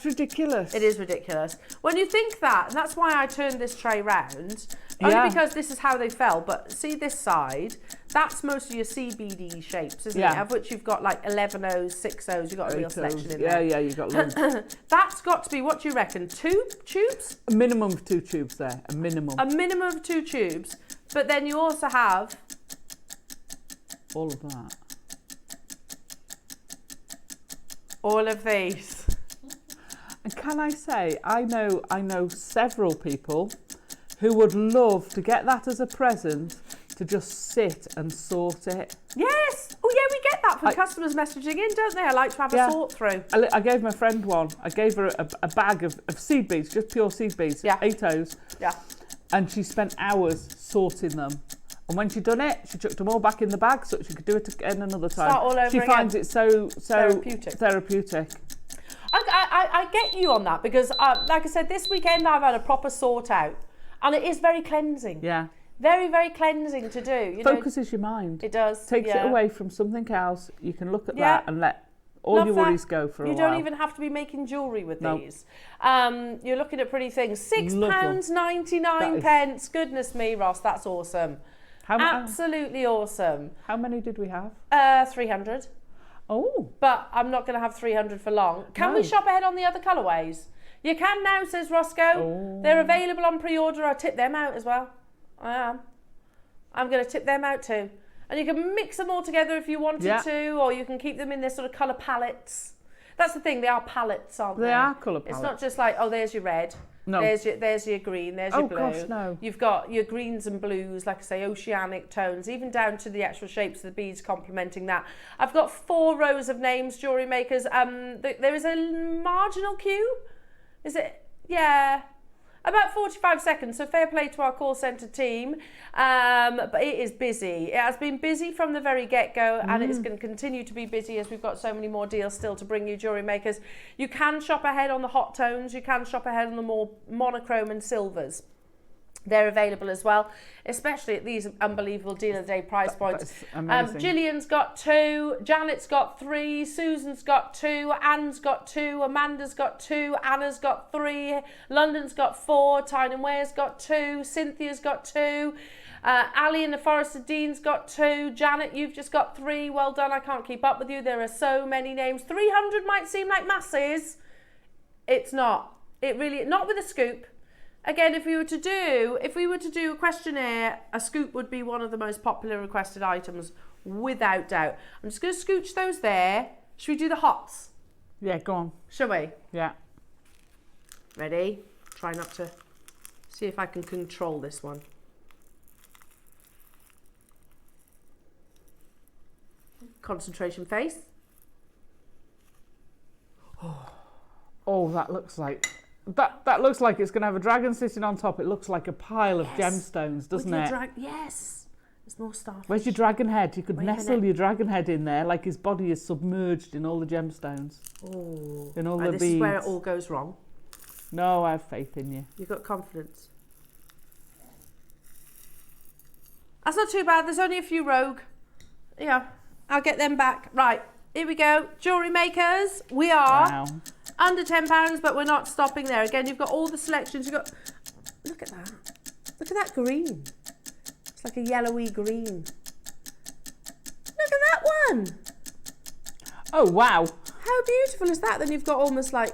ridiculous. It is ridiculous. When you think that, and that's why I turned this tray round, only because this is how they fell, but see this side, that's most of your CBD shapes, isn't it? Of which you've got like 11 O's, 6 O's, you've got a real selection in there. Yeah, you've got loads. That's got to be, what do you reckon, 2 tubes? A minimum of 2 tubes there, a minimum. A minimum of 2 tubes, but then you also have... all of that. All of these. And can I say, I know several people who would love to get that as a present, to just sit and sort it. Yes! Oh yeah, we get that from customers messaging in, don't they? I like to have a sort through. I gave my friend one. I gave her a bag of seed beads, just pure seed beads, 8 O's. Yeah. And she spent hours sorting them. And when she'd done it, she chucked them all back in the bag so she could do it again another time. Start all over she again. Finds it so therapeutic. I get you on that because, like I said, this weekend I've had a proper sort out. And it is very cleansing. Yeah. Very, very cleansing to do. Focuses your mind. It does. Takes it away from something else. You can look at that and let all your worries go for a while. You don't even have to be making jewellery with these. You're looking at pretty things. £6.99. Goodness me, Ross, that's awesome. Absolutely awesome. How many did we have? 300. Oh. But I'm not going to have 300 for long. Can we shop ahead on the other colourways? You can now, says Roscoe. Oh. They're available on pre-order. I'll tip them out as well. I am. I'm going to tip them out too. And you can mix them all together if you wanted to, or you can keep them in their sort of colour palettes. That's the thing, they are palettes, aren't they? They are colour palettes. It's not just like, oh, there's your red. No. There's your green, there's your blue. Oh, gosh, no. You've got your greens and blues, like I say, oceanic tones, even down to the actual shapes of the beads complementing that. I've got 4 rows of names, jewellery makers. There is a marginal queue. Is it? Yeah. About 45 seconds, so fair play to our call centre team. But it is busy. It has been busy from the very get-go, and it is going to continue to be busy as we've got so many more deals still to bring you, jewellery makers. You can shop ahead on the hot tones. You can shop ahead on the more monochrome and silvers. They're available as well, especially at these unbelievable deal of the day price points. Gillian's got 2, Janet's got 3, Susan's got 2, Anne's got 2, Amanda's got 2, Anna's got 3, London's got 4, Tyne and Ware's got 2, Cynthia's got 2, Ali in the Forest of Dean's got 2, Janet, you've just got 3. Well done, I can't keep up with you. There are so many names. 300 might seem like masses. It's not. It really, not with a scoop. Again, if we were to do a questionnaire, a scoop would be one of the most popular requested items, without doubt. I'm just going to scooch those there. Should we do the hots? Yeah, go on. Shall we? Yeah. Ready? Try not to... See if I can control this one. Concentration face. Oh, that looks like... That looks like it's going to have a dragon sitting on top. It looks like a pile of gemstones, doesn't it? Yes. There's more starfish. Where's your dragon head? You could nestle your dragon head in there, like his body is submerged in all the gemstones. Oh. In all the beads. This is where it all goes wrong. No, I have faith in you. You've got confidence. That's not too bad. There's only a few rogue. Yeah. I'll get them back. Right, here we go. Jewellery makers, we are under £10, but we're not stopping there. Again, you've got all the selections. You've got, look at that. Look at that green. It's like a yellowy green. Look at that one. Oh, wow. How beautiful is that? Then you've got almost like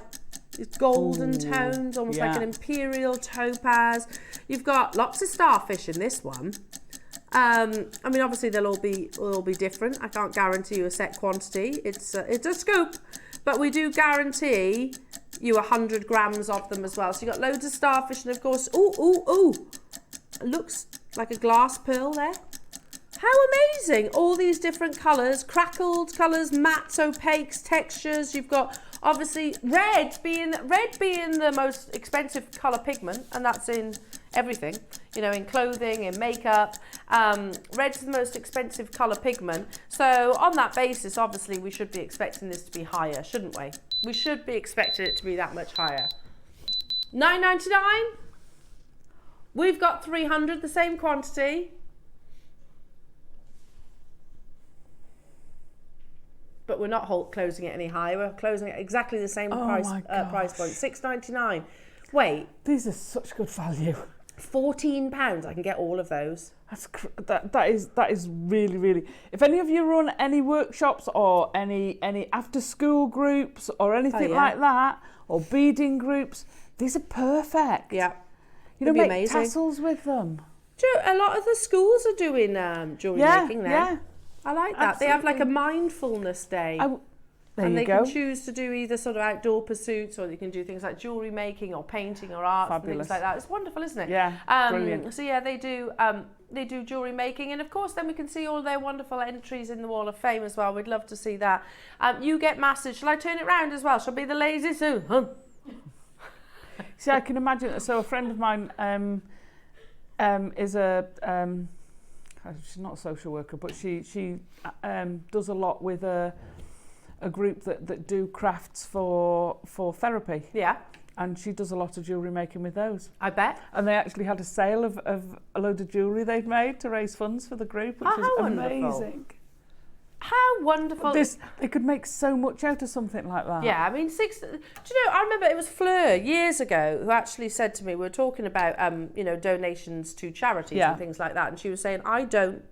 golden tones, almost like an imperial topaz. You've got lots of starfish in this one. I mean, obviously they'll all be different. I can't guarantee you a set quantity. It's a scoop, but we do guarantee you 100 grams of them as well. So you've got loads of starfish, and of course, ooh, it looks like a glass pearl there. How amazing! All these different colours, crackled colours, mattes, opaques, textures. You've got obviously red being the most expensive colour pigment, and that's in everything, you know, in clothing, in makeup. Red's the most expensive colour pigment. So on that basis, obviously, we should be expecting this to be higher, shouldn't we? We should be expecting it to be that much higher. $9.99. We've got 300, the same quantity. But we're not closing it any higher. We're closing it exactly the same price point. $6.99. Wait. These are such good value. £14. I can get all of those. That is really, really. If any of you run any workshops or any after school groups or anything like that, or beading groups, these are perfect. Yeah. You know, make tassels with them. A lot of the schools are doing jewellery making now. Yeah. I like that. Absolutely. They have like a mindfulness day. And they can choose to do either sort of outdoor pursuits, or they can do things like jewellery making or painting or art and things like that. It's wonderful, isn't it? Yeah, brilliant. So yeah, they do jewellery making, and of course then we can see all their wonderful entries in the Wall of Fame as well. We'd love to see that. You get masses. Shall I turn it round as well? Shall I be the lazy Sue? See, I can imagine. So a friend of mine is a she's not a social worker, but she does a lot with a group that do crafts for therapy. Yeah. And she does a lot of jewellery making with those. I bet. And they actually had a sale of a load of jewellery they'd made to raise funds for the group, which is amazing. Wonderful. How wonderful. They could make so much out of something like that. Yeah, I mean, do you know, I remember it was Fleur years ago who actually said to me, we were talking about, you know, donations to charities and things like that. And she was saying, I don't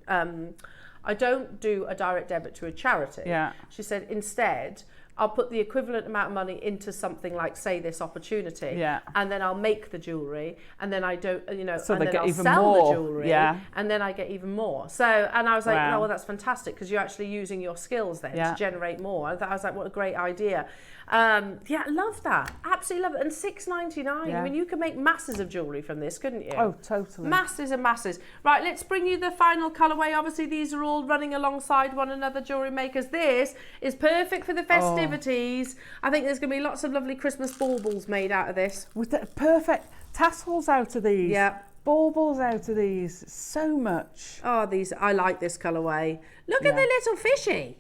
do a direct debit to a charity. Yeah. She said, instead, I'll put the equivalent amount of money into something like, say, this opportunity, and then I'll make the jewellery, and then I don't, you know, so and then I'll sell the jewellery, and then I get even more. So, and I was like, oh, well, that's fantastic, because you're actually using your skills then to generate more. I was like, what a great idea. Yeah, love that. Absolutely love it. And $6.99. Yeah. I mean, you could make masses of jewellery from this, couldn't you? Oh, totally. Masses and masses. Right, let's bring you the final colourway. Obviously, these are all running alongside one another, jewellery makers. This is perfect for the festivities. I think there's going to be lots of lovely Christmas baubles made out of this. With the perfect tassels out of these. Yeah. Baubles out of these. So much. Oh, these. I like this colourway. Look at the little fishy.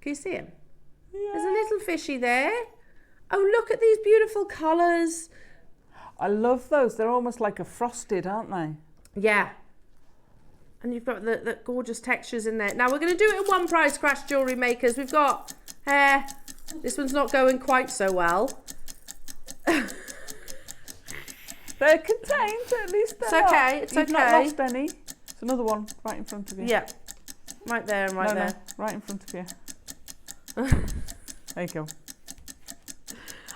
Can you see him? Yeah. There's a little fishy there. Oh, look at these beautiful colours. I love those. They're almost like a frosted, aren't they? Yeah. And you've got the gorgeous textures in there. Now, we're going to do it in one price crash, jewellery makers. We've got hair. This one's not going quite so well. They're contained, at least. It's okay. It's okay. You've not lost any. It's another one right in front of you. Yeah. Right there and right there. No, right in front of you. There you go.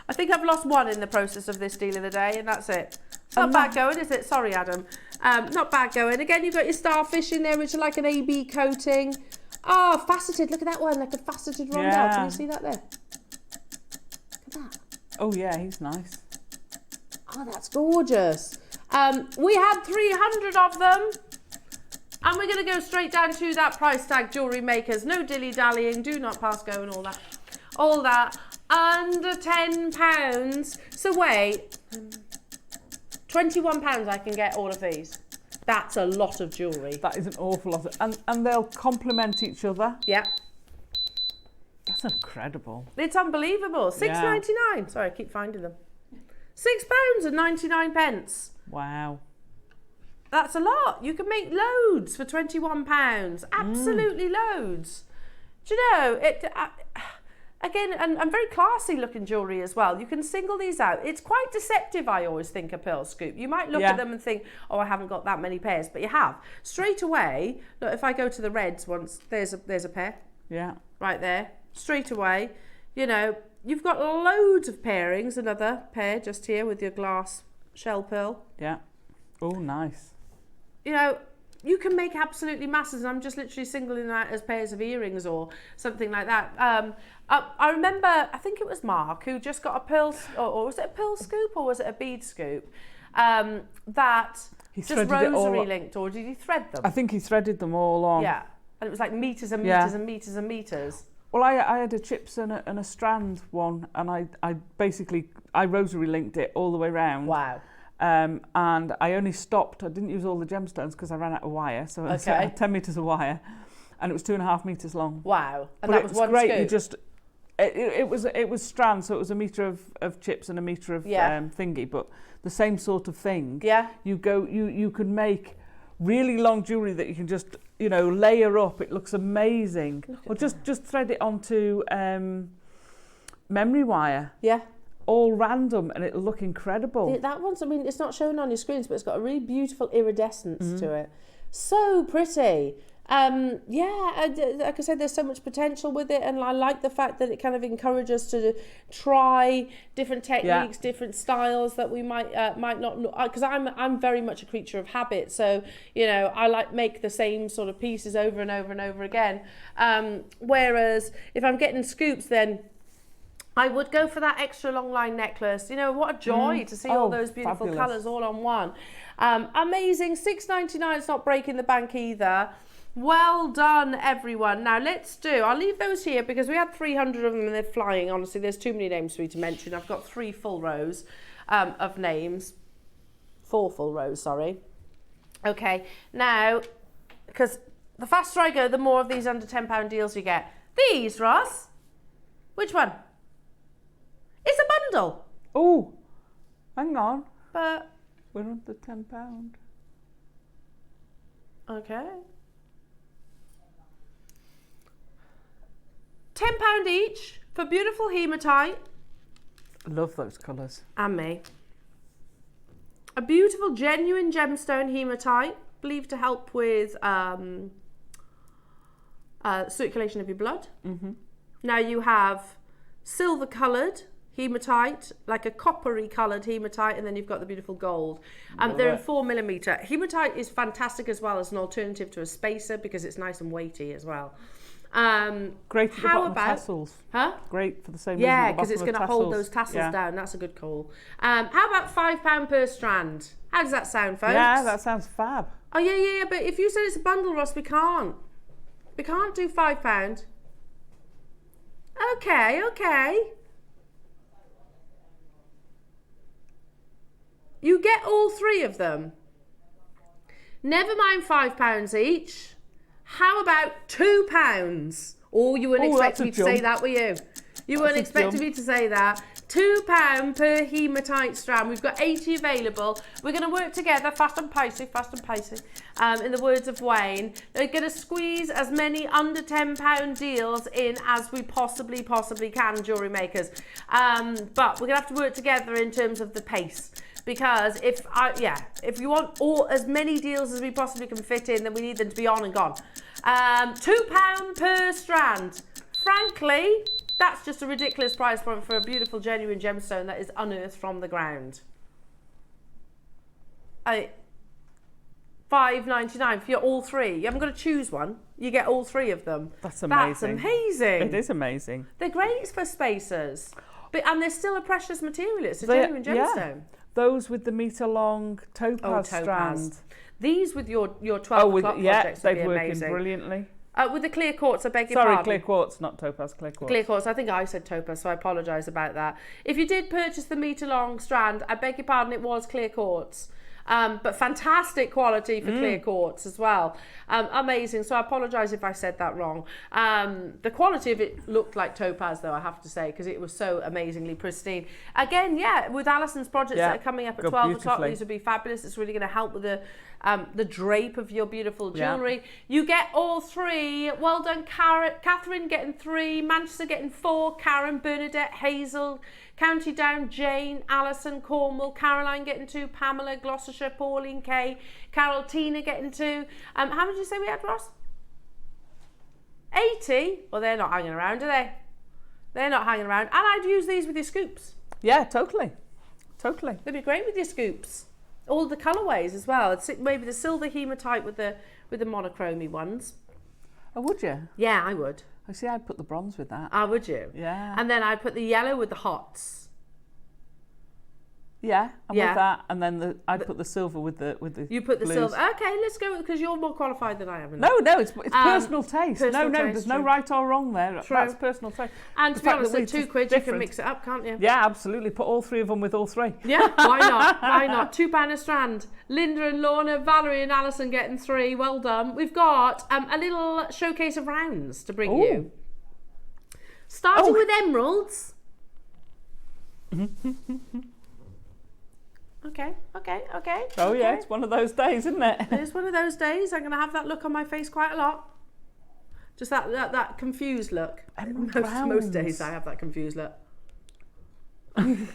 I think I've lost one in the process of this deal of the day, and that's it. It's not bad going, is it? Sorry, Adam. Not bad going. Again, you've got your starfish in there, which are like an AB coating. Oh, faceted. Look at that one, like a faceted rondelle. Yeah. Can you see that there? Look at that. Oh, yeah, he's nice. Oh, that's gorgeous. We had 300 of them. And we're going to go straight down to that price tag, jewellery makers. No dilly-dallying. Do not pass go and all that. All that. Under £10. So wait. £21 I can get all of these. That's a lot of jewellery. That is an awful lot. And they'll complement each other. Yeah. That's incredible. It's unbelievable. $6.99. Sorry, I keep finding them. £6.99. Wow. That's a lot. You can make loads for £21. Absolutely loads. Do you know, again, and very classy looking jewellery as well. You can single these out. It's quite deceptive, I always think, a pearl scoop. You might look at them and think, oh, I haven't got that many pairs, but you have. Straight away, look, if I go to the reds once, there's a pair. Yeah. Right there. Straight away, you know, you've got loads of pairings. Another pair just here with your glass shell pearl. Yeah. Oh, nice. You know, you can make absolutely masses, and I'm just literally singling out as pairs of earrings or something like that. I remember, I think it was Mark who just got a pearl, or was it a pearl scoop or was it a bead scoop? That he just rosary linked, or did he thread them? I think he threaded them all on. Yeah, and it was like meters and meters and meters and meters. Well, I had a chips and a strand one, and I basically rosary linked it all the way around. Wow. And I only stopped. I didn't use all the gemstones because I ran out of wire. So I had 10 meters of wire, and it was 2.5 meters long. Wow! And but that was one great. scoop. You just it was strands, so it was a meter of chips and a meter of thingy, but the same sort of thing. Yeah. You could make really long jewellery that you can just layer up. It looks amazing. Or just thread it onto memory wire. Yeah. All random, and it'll look incredible. That one's, I mean, it's not shown on your screens, but it's got a really beautiful iridescence to it. So pretty. Like I said, there's so much potential with it, and I like the fact that it kind of encourages us to try different techniques, different styles that we might not know. Because I'm very much a creature of habit, so I like make the same sort of pieces over and over and over again. Whereas if I'm getting scoops, then I would go for that extra long line necklace. What a joy to see all those beautiful colours all on one. Amazing. $6.99. It's not breaking the bank either. Well done, everyone. Now I'll leave those here because we had 300 of them and they're flying. Honestly, there's too many names for me to mention. I've got 3 full rows of names. 4 full rows, sorry. Okay, now, because the faster I go, the more of these under £10 deals you get. These, Ross. Which one? It's a bundle. Oh, hang on. But we're on the £10. Okay. £10 each for beautiful hematite. Love those colours. And me. A beautiful, genuine gemstone hematite, believed to help with circulation of your blood. Now you have silver coloured hematite, like a coppery coloured hematite, and then you've got the beautiful gold. They're in 4mm. Hematite is fantastic as well as an alternative to a spacer because it's nice and weighty as well. Great for the bottom tassels. Huh? Great for the same reason. Yeah, because it's going to hold those tassels down. That's a good call. How about £5 per strand? How does that sound, folks? Yeah, that sounds fab. Oh, yeah. But if you said it's a bundle, Ross, we can't. We can't do £5. Okay. You get all 3 of them. Never mind £5 each. How about £2? Oh, you weren't expecting me to say that, were you? You weren't expecting me to say that. £2 per hematite strand. We've got 80 available. We're going to work together, fast and pacey. In the words of Wayne, they're going to squeeze as many under £10 deals in as we possibly can, jewellery makers. But we're going to have to work together in terms of the pace. Because if you want as many deals as we possibly can fit in, then we need them to be on and gone. £2 per strand. Frankly, that's just a ridiculous price point for a beautiful, genuine gemstone that is unearthed from the ground. $5.99 for all 3. You haven't got to choose one. You get all 3 of them. That's amazing. That's amazing. It is amazing. They're great for spacers. And they're still a precious material. It's a genuine gemstone. Yeah. Those with the metre-long topaz strand. These with your 12 o'clock projects would be amazing. Working brilliantly. With the clear quartz, I beg your pardon. Sorry, clear quartz, not topaz, clear quartz. Clear quartz, I think I said topaz, so I apologise about that. If you did purchase the metre-long strand, I beg your pardon, it was clear quartz. but fantastic quality for clear quartz as well. Amazing. So I apologise if I said that wrong. The quality of it looked like topaz, though, I have to say, because it was so amazingly pristine. Again, yeah, with Alison's projects that are coming up at 12 o'clock, these would be fabulous. It's really going to help with the drape of your beautiful jewellery. You get all 3. Well done, Catherine getting 3, Manchester getting 4, Karen, Bernadette, Hazel, County Down, Jane, Alison, Cornwall, Caroline getting 2, Pamela, Gloucestershire, Pauline, Kay, Carol, Tina getting 2. How many did you say we had, Ross? 80? Well, they're not hanging around, are they? They're not hanging around. And I'd use these with your scoops. Yeah, totally. They'd be great with your scoops. All the colourways as well. It's maybe the silver hematite with the monochromy ones. Oh, would you? Yeah, I would. I see. I'd put the bronze with that. Ah, would you? Yeah. And then I'd put the yellow with the hots. Yeah, I'm with that. And then I'd put the silver with the You put the blues. silver. Okay, let's go because you're more qualified than I am. No, it's personal taste. Personal taste, there's no right or wrong there. True. That's personal taste. And to be honest, at £2 you can mix it up, can't you? Yeah, absolutely. Put all 3 of them with all 3. Yeah, why not? Why not? £2 a strand. Linda and Lorna, Valerie and Alison getting 3. Well done. We've got a little showcase of rounds to bring you. Starting with emeralds. Okay. Oh yeah, it's one of those days, isn't it? It is one of those days. I'm going to have that look on my face quite a lot. Just that confused look. Most days I have that confused look. It's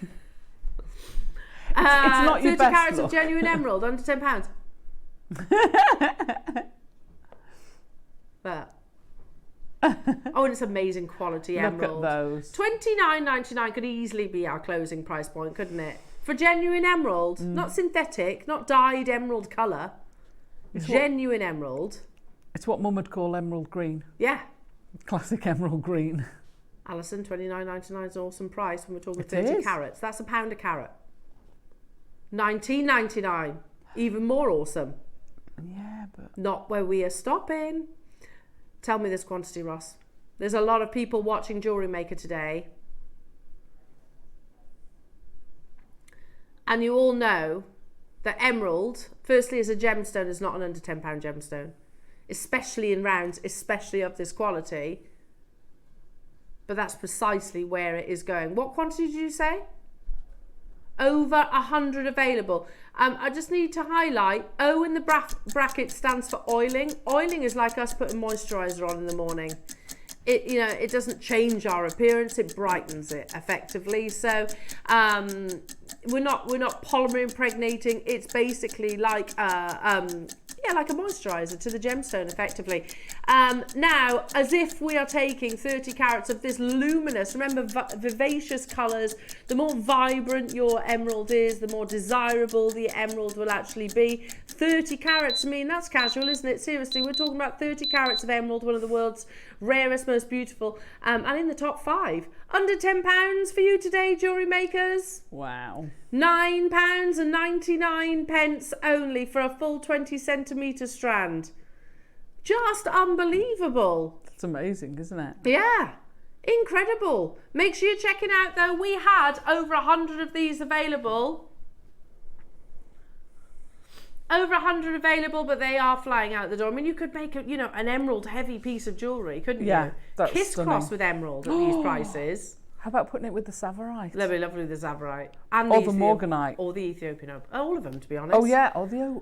not your 30 best carats look. of genuine emerald, under £10. But and it's amazing quality emerald. Look at those. $29.99 could easily be our closing price point, couldn't it? For genuine emerald, not synthetic, not dyed emerald colour. Genuine emerald. It's what Mum would call emerald green. Yeah. Classic emerald green. Alison, $29.99 is an awesome price when we're talking 30 carats. That's £1 a carat. $19.99, even more awesome. Yeah, but not where we are stopping. Tell me this quantity, Ross. There's a lot of people watching Jewellery Maker today. And you all know that emerald, firstly, as a gemstone, is not an under £10 gemstone, especially in rounds, especially of this quality. But that's precisely where it is going. What quantity did you say? Over 100 available. I just need to highlight, O in the bracket stands for oiling. Oiling is like us putting moisturiser on in the morning. It doesn't change our appearance, it brightens it effectively. So we're not polymer impregnating. It's basically like like a moisturiser to the gemstone effectively. Now, as if we are taking 30 carats of this luminous, remember, vivacious colours, the more vibrant your emerald is, the more desirable the emerald will actually be. 30 carats, I mean, that's casual, isn't it? Seriously, we're talking about 30 carats of emerald, one of the world's rarest, most beautiful, and in the top 5. Under £10 for you today, jewellery makers. wow. £9.99 only for a full 20 centimetre strand. Just unbelievable. That's amazing, isn't it? Yeah, incredible. Make sure you're checking out though. We had over 100 of these available. Over 100 available, but they are flying out the door. I mean, you could make an emerald heavy piece of jewellery, couldn't you? Yeah, that's Kiss stunning. cross with emerald at these prices. How about putting it with the Savarite? Lovely, lovely, the Zavarite. And Or the Morganite. Or the Ethiopian opal. All of them, to be honest. Oh yeah, the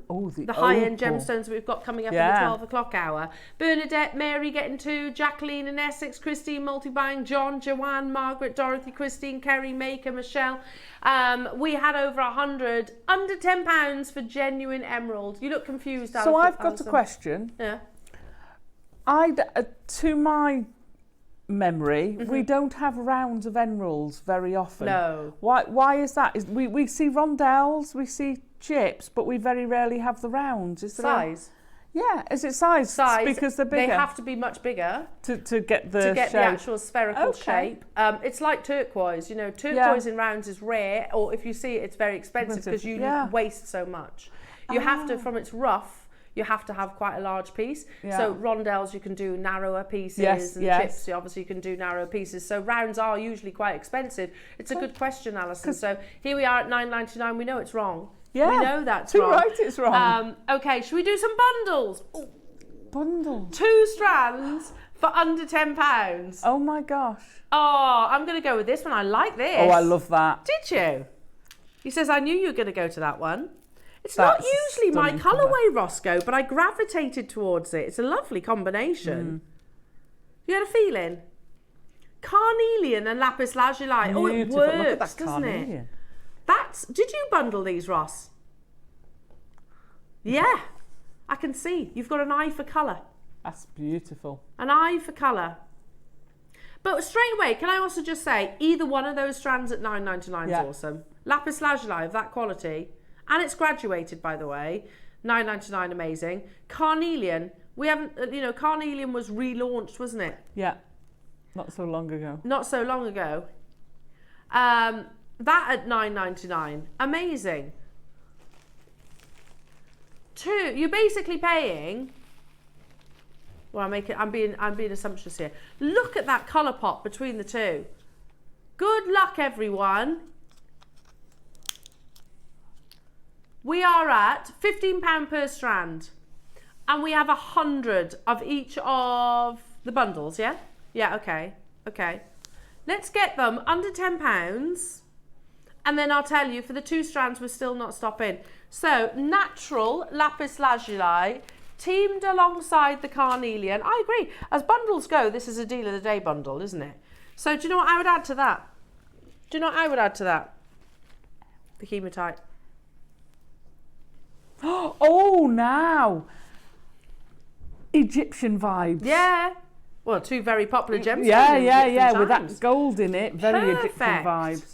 high-end opal. gemstones that we've got coming up in the 12 o'clock hour. Bernadette, Mary getting 2, Jacqueline in Essex, Christine multi-buying, John, Joanne, Margaret, Dorothy, Christine, Kerry, Maker, Michelle. We had over 100, under £10 for genuine emerald. You look confused, Alison. So I've got a question. Yeah. To my memory, we don't have rounds of emeralds very often. No. Why is that? We see rondelles, we see chips, but we very rarely have the rounds. Is there Size? Is it size? Size. Because they're bigger. They have to be much bigger to get the shape. the actual spherical Okay. shape. It's like turquoise. Turquoise in rounds is rare, or if you see it, it's very expensive because you waste so much. You have to, from its rough, you have to have quite a large piece. Yeah. So rondelles, you can do narrower pieces, and chips, obviously you can do narrower pieces. So rounds are usually quite expensive. It's a good question, Alison. So here we are at $9.99. We know it's wrong. Yeah. We know that's too wrong. right, it's wrong. Okay, should we do some bundles? Ooh, Bundle. 2 strands for under £10. Oh my gosh. Oh, I'm going to go with this one. I like this. Oh, I love that. Did you? He says, I knew you were going to go to that one. It's That's not usually my stunning colour. colourway, Roscoe, but I gravitated towards it. It's a lovely combination. You had a feeling? Carnelian and lapis lazuli. Oh, it Beautiful. works, Look at that doesn't carnelian. it? Did you bundle these, Ross? Yeah, I can see. You've got an eye for colour. That's beautiful. An eye for colour. But straight away, can I also just say, either one of those strands at $9.99 is awesome. Lapis lazuli of that quality. And it's graduated, by the way. $9.99, amazing. Carnelian, we haven't, Carnelian was relaunched, wasn't it? Yeah. Not so long ago. Not so long ago. That at $9.99, amazing. You're basically paying. Well, I'm being assumptuous here. Look at that colour pop between the two. Good luck, everyone. We are at £15 per strand, and we have 100 of each of the bundles. Yeah. Yeah. Okay. Let's get them under £10, and then I'll tell you for the 2 strands we're still not stopping. So natural lapis lazuli teamed alongside the carnelian. I agree. As bundles go, this is a deal of the day bundle, isn't it? So do you know what I would add to that? The hematite. Oh, now. Egyptian vibes. Yeah. Well, 2 very popular gemstones. Yeah. With that gold in it. Very Perfect. Egyptian vibes.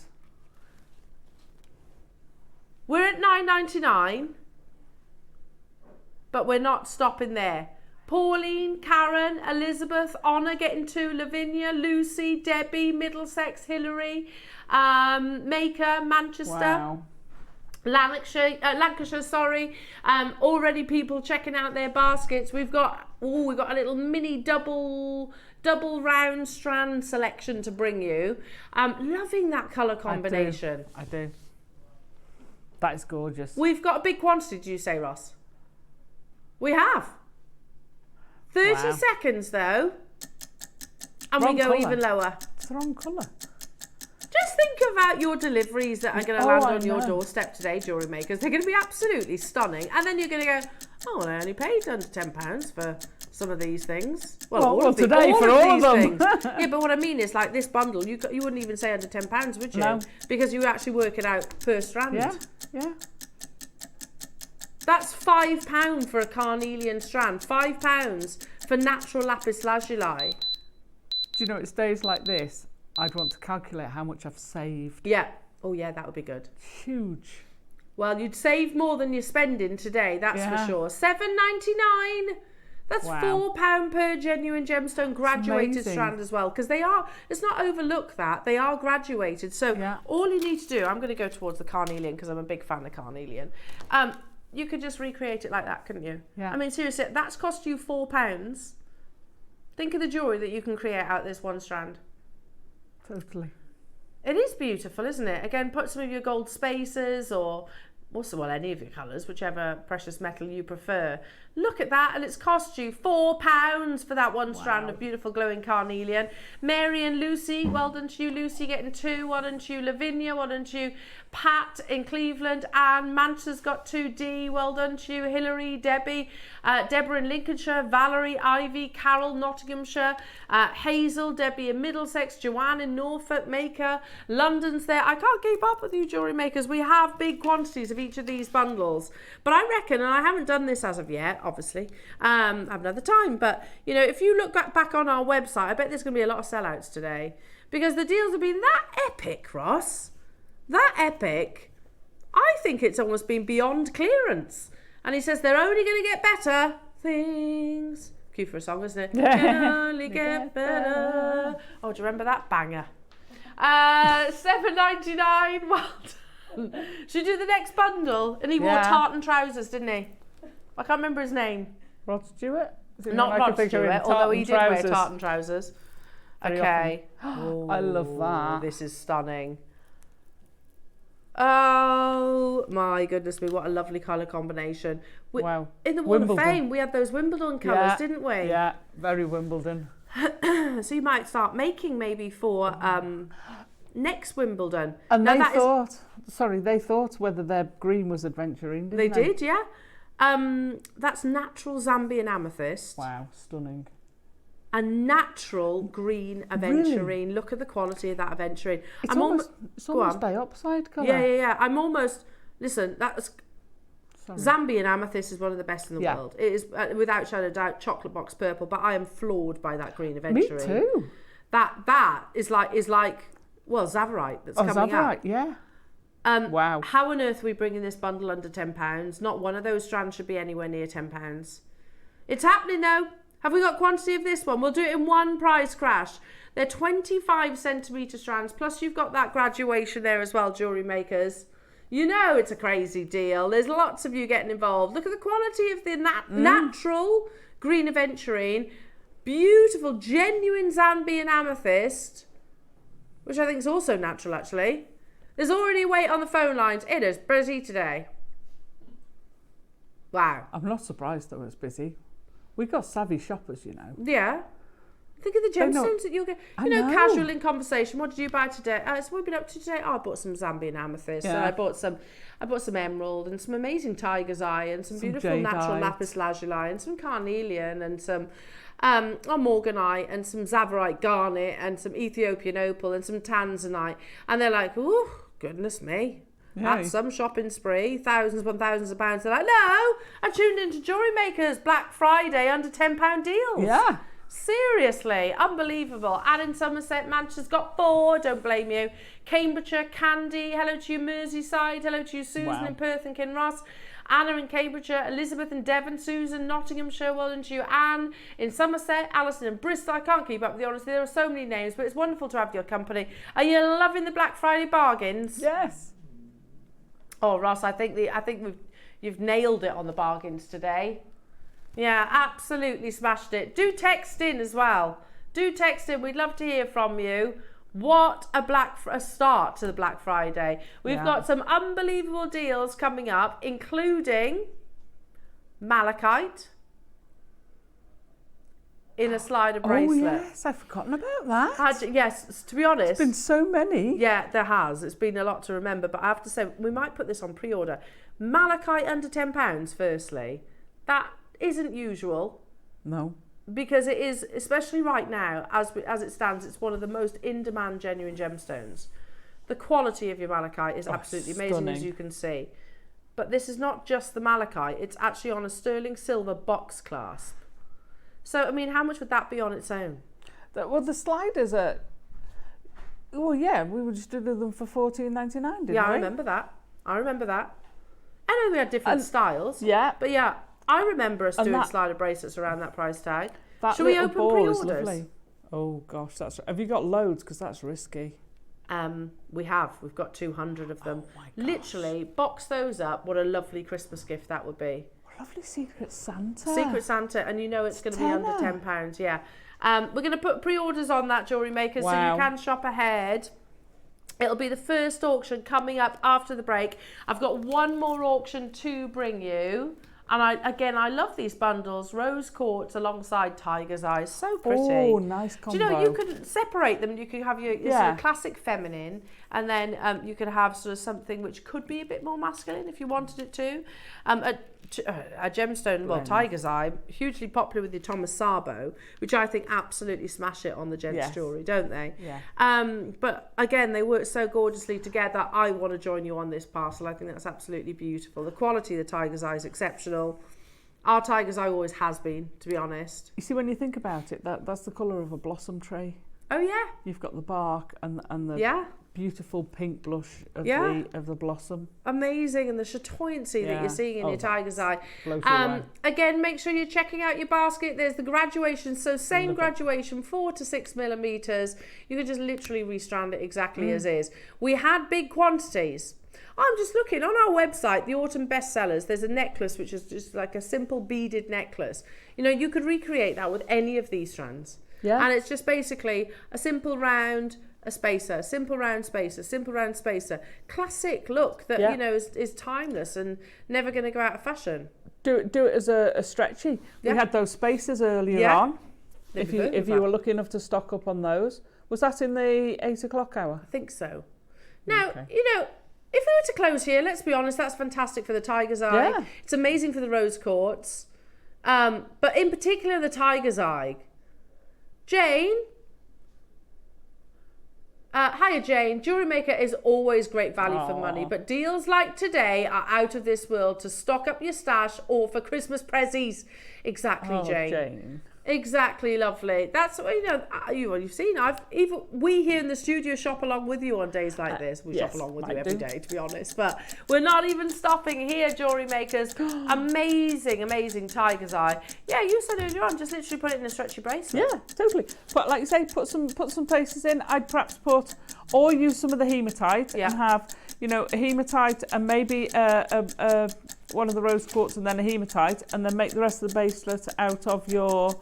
We're at $9.99, but we're not stopping there. Pauline, Karen, Elizabeth, Honor getting 2, Lavinia, Lucy, Debbie, Middlesex, Hillary, Maker, Manchester. Wow. Lancashire, sorry. Already people checking out their baskets. We've got a little mini double round strand selection to bring you. Loving that colour combination. I do. That is gorgeous. We've got a big quantity, did you say, Ross? We have. 30 seconds though. And Wrong we go colour. even lower. It's the wrong colour. Just think about your deliveries that are going to land on your doorstep today, jewellery makers. They're going to be absolutely stunning. And then you're going to go, oh, I only paid under £10 for some of these things. Well, today for all of them. Yeah, but what I mean is, like this bundle, you wouldn't even say under £10, would you? No. Because you actually work it out per strand. Yeah. That's £5 for a carnelian strand. £5 for natural lapis lazuli. Do you know, it's days like this, I'd want to calculate how much I've saved. Yeah. Oh, yeah, that would be good. Huge. Well, you'd save more than you're spending today, that's for sure. $7.99. That's £4 per genuine gemstone graduated strand as well, because it's not overlook that, they are graduated. So all you need to do, I'm going to go towards the carnelian because I'm a big fan of carnelian. You could just recreate it like that, couldn't you? Yeah. I mean, seriously, that's cost you £4. Think of the jewellery that you can create out of this one strand. Totally. It is beautiful, isn't it? Again, put some of your gold spacers or any of your colours, whichever precious metal you prefer. Look at that, and it's cost you £4 for that one strand of beautiful glowing carnelian. Mary and Lucy, well done to you, Lucy, getting 2. Well done to you, Lavinia. Well done to you, Pat in Cleveland. Anne Mancha's got 2D. Well done to you, Hillary, Debbie, Deborah in Lincolnshire, Valerie, Ivy, Carol, Nottinghamshire, Hazel, Debbie in Middlesex, Joanne in Norfolk, Maker, London's there. I can't keep up with you, jewellery makers. We have big quantities of each of these bundles, but I reckon, and I haven't done this as of yet, obviously, I have another time, but you know, if you look back on our website, I bet there's going to be a lot of sellouts today, because the deals have been that epic, Ross, that epic. I think it's almost been beyond clearance. And he says they're only going to get better things. Cue for a song, isn't it? Can only get better. Oh, do you remember that banger? $7.99. Well done. Should we do the next bundle? And he wore tartan trousers, didn't he? I can't remember his name. Rod Stewart? Not Rod Stewart, although he did wear tartan trousers. Okay. I love that. This is stunning. Oh my goodness me, what a lovely colour combination. Wow. In the Wall of Fame, we had those Wimbledon colours, didn't we? Yeah, very Wimbledon. So you might start making maybe for next Wimbledon. And now they thought whether their green was aventurine, didn't they? They did, yeah. That's natural Zambian amethyst. Wow, stunning. A natural green aventurine. Really? Look at the quality of that aventurine. It's almost dioxide colour. Yeah. I'm almost... Listen, that's... Sorry. Zambian amethyst is one of the best in the world. It is, without shadow of doubt, chocolate box purple, but I am floored by that green aventurine. Me too. That is like, well, Zavarite that's coming Zavarite, up. Yeah. Wow. How on earth are we bringing this bundle under £10? Not one of those strands should be anywhere near £10. It's happening though. Have we got quantity of this one? We'll do it in one price crash. They're 25 centimetre strands, plus you've got that graduation there as well, jewellery makers. You know it's a crazy deal. There's lots of you getting involved. Look at the quality of the natural green aventurine. Beautiful, genuine Zambian amethyst, which I think is also natural actually. There's already a wait on the phone lines. It is busy today. Wow. I'm not surprised that it was busy. We got savvy shoppers, you know. Yeah. Think of the gemstones that you'll get. You know, casual in conversation. What did you buy today? So what have we been up to today? Oh, I bought some Zambian amethyst. And I bought some emerald and some amazing tiger's eye and some beautiful natural lapis lazuli and some carnelian and some morganite and some Zavarite garnet and some Ethiopian opal and some tanzanite. And they're like, oh, goodness me. That's some shopping spree, thousands upon thousands of pounds. They're like, no, I tuned into Jewellery Makers Black Friday under £10 deals. Yeah. Seriously, unbelievable. And in Somerset, Manchester's got 4, don't blame you. Cambridgeshire, Candy, hello to you, Merseyside, hello to you, Susan in Perth and Kinross. Anna in Cambridgeshire, Elizabeth in Devon, Susan, Nottinghamshire, well done to you, Anne in Somerset, Alison in Bristol. I can't keep up with the honesty, there are so many names, but it's wonderful to have your company. Are you loving the Black Friday bargains? Yes. Oh, Ross, I think you've nailed it on the bargains today. Yeah, absolutely smashed it. Do text in as well. Do text in. We'd love to hear from you. What a start to the Black Friday. We've got some unbelievable deals coming up, including Malachite in a slider bracelet. Oh yes, I've forgotten about that. Yes, to be honest. There's been so many. Yeah, there has. It's been a lot to remember, but I have to say, we might put this on pre-order. Malachite under £10, firstly. That isn't usual. No. Because it is, especially right now, as it stands, it's one of the most in-demand genuine gemstones. The quality of your malachite is absolutely amazing, as you can see. But this is not just the malachite, it's actually on a sterling silver box clasp. So, I mean, how much would that be on its own? Well, the sliders are... Well, yeah, we would just do them for $14.99, didn't we? Yeah, I remember that. I know we had different styles. Yeah. But yeah, I remember us doing slider bracelets around that price tag. Should we open pre-orders? Oh gosh, have you got loads? Because that's risky. We've got 200 of them. Oh my gosh. Literally, box those up. What a lovely Christmas gift that would be. Lovely Secret Santa. Secret Santa, and you know it's going to be under £10. Yeah. We're going to put pre-orders on that, Jewellery Maker, so you can shop ahead. It'll be the first auction coming up after the break. I've got one more auction to bring you. And I love these bundles. Rose quartz alongside tiger's eyes. So pretty. Oh, nice combo. Do you know, you could separate them. You could have your sort of classic feminine, and then you could have sort of something which could be a bit more masculine if you wanted it to. A gemstone, well, tiger's eye, hugely popular with your Thomas Sabo, which I think absolutely smash it on the gents jewellery, don't they? Yeah. But again, they work so gorgeously together. I want to join you on this parcel. I think that's absolutely beautiful. The quality of the tiger's eye is exceptional. Our tiger's eye always has been, to be honest. You see, when you think about it, that's the colour of a blossom tree. Oh yeah. You've got the bark and the beautiful pink blush of the blossom. Amazing, and the chatoyancy that you're seeing in your tiger's eye. Again, make sure you're checking out your basket. There's the graduation, so same graduation, 4 to 6 millimeters. You can just literally restrand it exactly as is. We had big quantities. I'm just looking on our website, the autumn bestsellers. There's a necklace which is just like a simple beaded necklace. You know, you could recreate that with any of these strands. Yeah. And it's just basically a simple round a spacer, simple round spacer, classic look that you know is timeless and never going to go out of fashion. Do it as a stretchy. We had those spacers earlier on. If you were lucky enough to stock up on those. Was that in the 8 o'clock hour? I think so. Now, you know, if we were to close here, let's be honest, that's fantastic for the tiger's eye. Yeah. It's amazing for the rose quartz. But in particular, the tiger's eye. Jane. Hiya, Jane. Jewellery Maker is always great value for money, but deals like today are out of this world to stock up your stash or for Christmas prezzies. Exactly, Jane. Exactly, lovely. That's what you've seen. We here in the studio shop along with you on days like this. We shop along with you every day, to be honest. But we're not even stopping here, Jewellery Makers. amazing tiger's eye. Yeah, you said earlier on, just literally put it in a stretchy bracelet. Yeah, totally. But like you say, put some places in. I'd perhaps put or use some of the hematite and have, you know, a hematite and maybe one of the rose quartz and then a hematite, and then make the rest of the bracelet out of your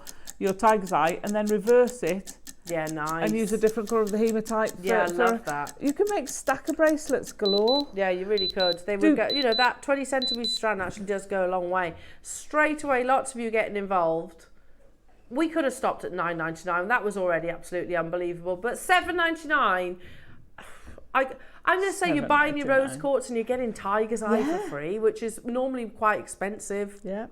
tiger's eye, and then reverse it. Yeah, nice. And use a different colour of the hematite. I love that. You can make stacker bracelets galore. Yeah, you really could. They would go, you know, that 20 centimetre strand actually does go a long way. Straight away, lots of you getting involved. We could have stopped at $9.99. That was already absolutely unbelievable. But $7.99. I'm going to say you're buying your rose quartz and you're getting tiger's eye for free, which is normally quite expensive. Yeah.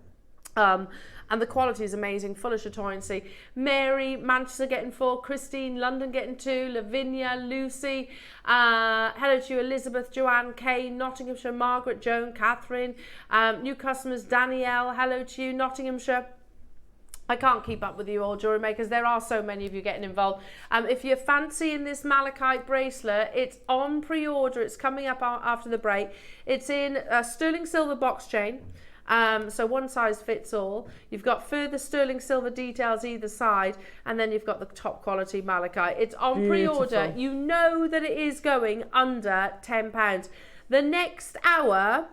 And the quality is amazing, full of chatoyancy. Mary, Manchester getting 4, Christine, London getting 2, Lavinia, Lucy, hello to you, Elizabeth, Joanne, Kay, Nottinghamshire, Margaret, Joan, Catherine, new customers, Danielle, hello to you, Nottinghamshire. I can't keep up with you all, Jewellery Makers. There are so many of you getting involved. If you're fancying this Malachite bracelet, it's on pre-order. It's coming up after the break. It's in a sterling silver box chain. So one size fits all. You've got further sterling silver details either side, and then you've got the top quality malachite. It's on pre-order. You know that it is going under £10. The next hour,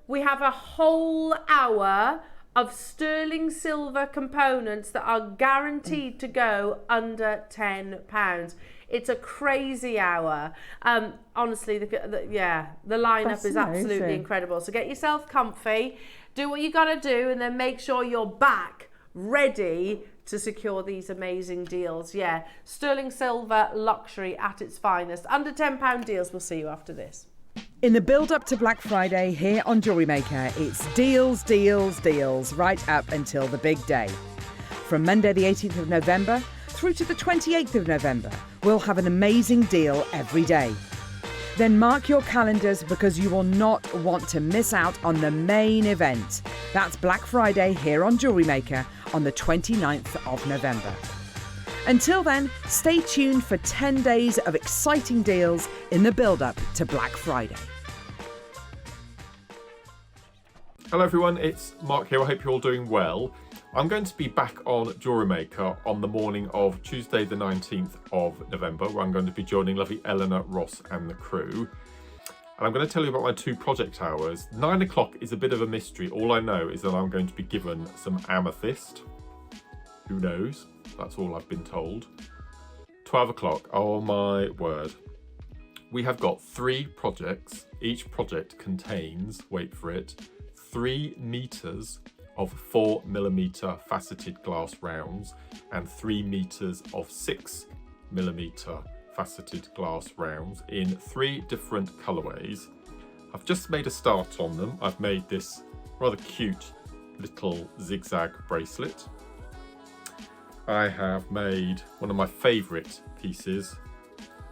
we have a whole hour of sterling silver components that are guaranteed to go under £10. It's a crazy hour. Honestly, the lineup is absolutely incredible. So get yourself comfy, do what you got to do, and then make sure you're back ready to secure these amazing deals. Yeah, sterling silver luxury at its finest. Under £10 deals. We'll see you after this. In the build-up to Black Friday here on Jewellery Maker, it's deals, deals, deals, right up until the big day. From Monday the 18th of November through to the 28th of November, we'll have an amazing deal every day. Then mark your calendars because you will not want to miss out on the main event. That's Black Friday here on Jewellery Maker on the 29th of November. Until then, stay tuned for 10 days of exciting deals in the build-up to Black Friday. Hello everyone, it's Mark here. I hope you're all doing well. I'm going to be back on Jewellery Maker on the morning of Tuesday the 19th of November, where I'm going to be joining lovely Elena, Ross and the crew. And I'm going to tell you about my 2 project hours. 9 o'clock is a bit of a mystery. All I know is that I'm going to be given some amethyst. Who knows? That's all I've been told. 12 o'clock, oh my word. We have got 3 projects. Each project contains, wait for it, 3 meters of 4mm faceted glass rounds and 3 meters of 6mm faceted glass rounds in 3 different colorways. I've just made a start on them. I've made this rather cute little zigzag bracelet. I have made one of my favourite pieces,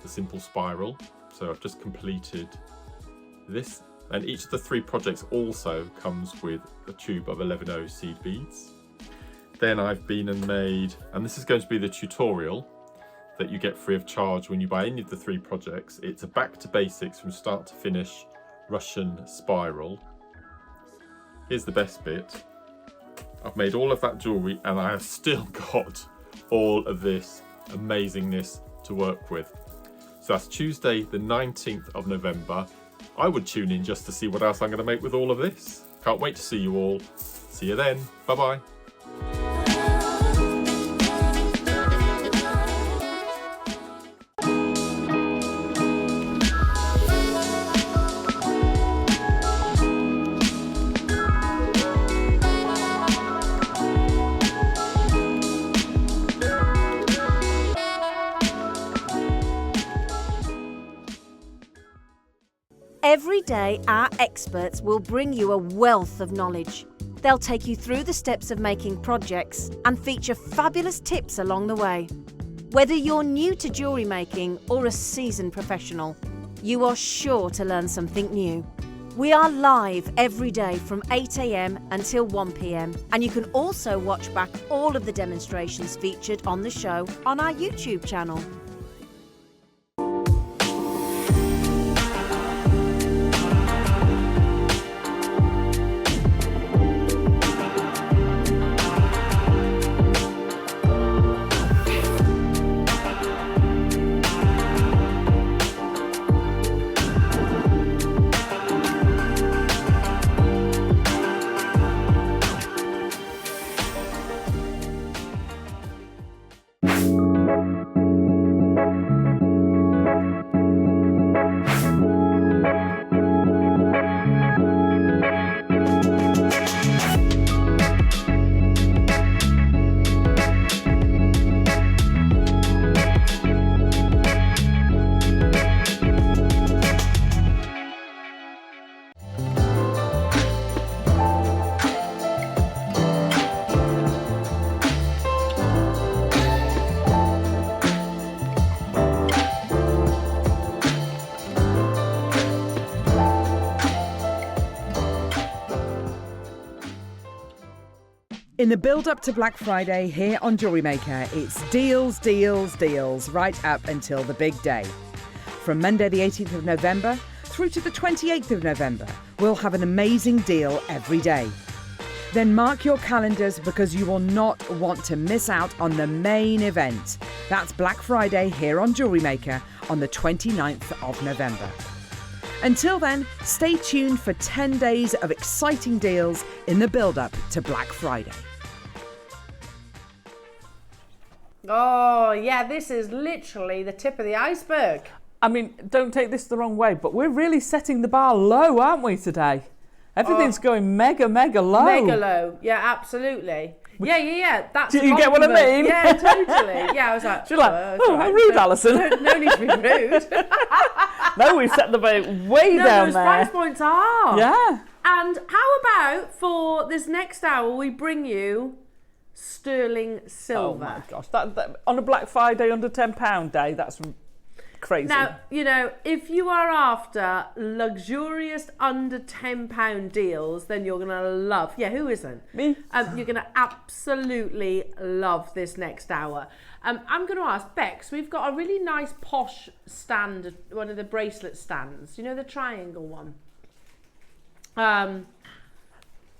the simple spiral. So I've just completed this, and each of the 3 projects also comes with a tube of 11O seed beads. Then I've been and made, and this is going to be the tutorial that you get free of charge when you buy any of the 3 projects. It's a back to basics from start to finish Russian spiral. Here's the best bit. I've made all of that jewellery and I have still got all of this amazingness to work with. So that's Tuesday the 19th of November. I would tune in just to see what else I'm going to make with all of this. Can't wait to see you all. See you then. Bye bye. Every day, our experts will bring you a wealth of knowledge. They'll take you through the steps of making projects and feature fabulous tips along the way. Whether you're new to jewellery making or a seasoned professional, you are sure to learn something new. We are live every day from 8 a.m. until 1 p.m. and you can also watch back all of the demonstrations featured on the show on our YouTube channel. In the build-up to Black Friday here on Jewellery Maker, it's deals, deals, deals, right up until the big day. From Monday the 18th of November through to the 28th of November, we'll have an amazing deal every day. Then mark your calendars because you will not want to miss out on the main event. That's Black Friday here on Jewellery Maker on the 29th of November. Until then, stay tuned for 10 days of exciting deals in the build-up to Black Friday. Oh, yeah, this is literally the tip of the iceberg. I mean, don't take this the wrong way, but we're really setting the bar low, aren't we, today? Everything's going mega, mega low. Mega low, yeah, absolutely. Yeah. That's Do you get what I mean? Yeah, totally. Yeah, I was like, She's like, how rude, Alison. No need to be rude. No, we've set the bar way down those there. price points are. Yeah. And how about for this next hour, we bring you sterling silver. Oh my gosh, that on a Black Friday under £10 day, that's crazy. Now, if you are after luxurious under £10 deals, then you're going to love, who isn't? Me. You're going to absolutely love this next hour. I'm going to ask Bex, we've got a really nice posh stand, one of the bracelet stands, the triangle one.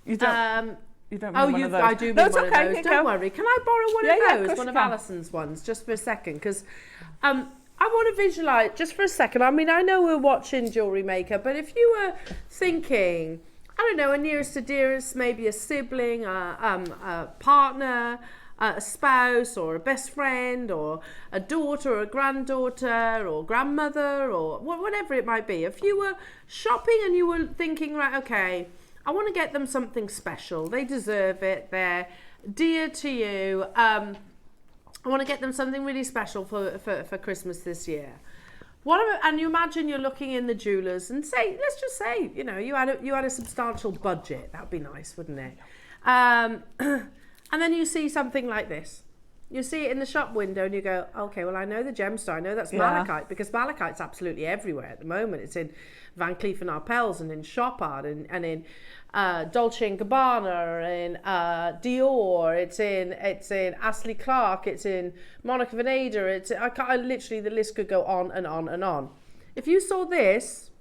You don't mean one of those? I do mean one of those. Don't worry. Can I borrow one of those? One of Alison's ones, just for a second, because I want to visualise just for a second. I mean, I know we're watching Jewellery Maker, but if you were thinking, I don't know, a nearest to dearest, maybe a sibling, a partner, a spouse, or a best friend, or a daughter, or a granddaughter, or grandmother, or whatever it might be. If you were shopping and you were thinking, right, okay, I want to get them something special. They deserve it. They're dear to you. I want to get them something really special for Christmas this year. And you imagine you're looking in the jewellers and let's just say, you had a substantial budget. That'd be nice, wouldn't it? And then you see something like this. You see it in the shop window and you go, okay, well, I know the gemstone. I know that's malachite, because malachite's absolutely everywhere at the moment. It's in Van Cleef & Arpels and in Shop Art and in Dolce & Gabbana, in Dior, it's in Ashley Clark, it's in Monica Vinader, literally the list could go on and on and on. If you saw this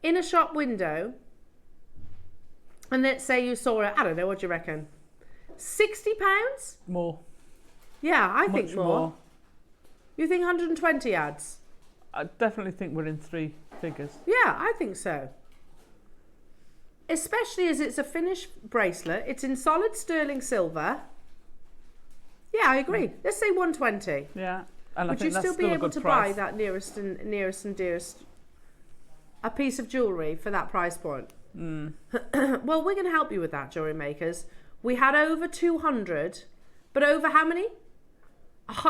in a shop window, and let's say you saw it, I don't know, what do you reckon? £60? More. Yeah, I think Much more. You think 120 ads? I definitely think we're in three figures. Yeah, I think so. Especially as it's a finished bracelet. It's in solid sterling silver. Yeah, I agree. Let's say 120. Yeah. And Would you still be able to buy that nearest and dearest a piece of jewellery for that price point? Well, we're going to help you with that, jewellery makers. We had over 200, but over how many?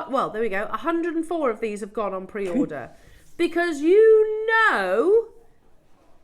Well, there we go. 104 of these have gone on pre-order. Because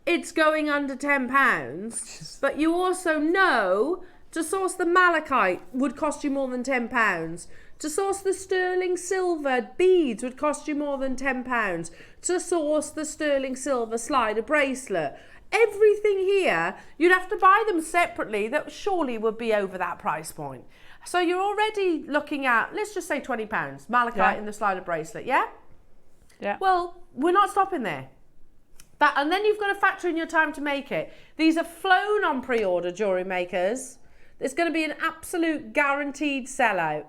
it's going under £10, but you also know to source the malachite would cost you more than £10. To source the sterling silver beads would cost you more than £10. To source the sterling silver slider bracelet, everything here, you'd have to buy them separately. That surely would be over that price point. So you're already looking at, let's just say £20, malachite and the slider bracelet, yeah? Yeah. Well, we're not stopping there. And then you've got to factor in your time to make it. These are flown on pre-order, jewellery makers. It's going to be an absolute guaranteed sellout.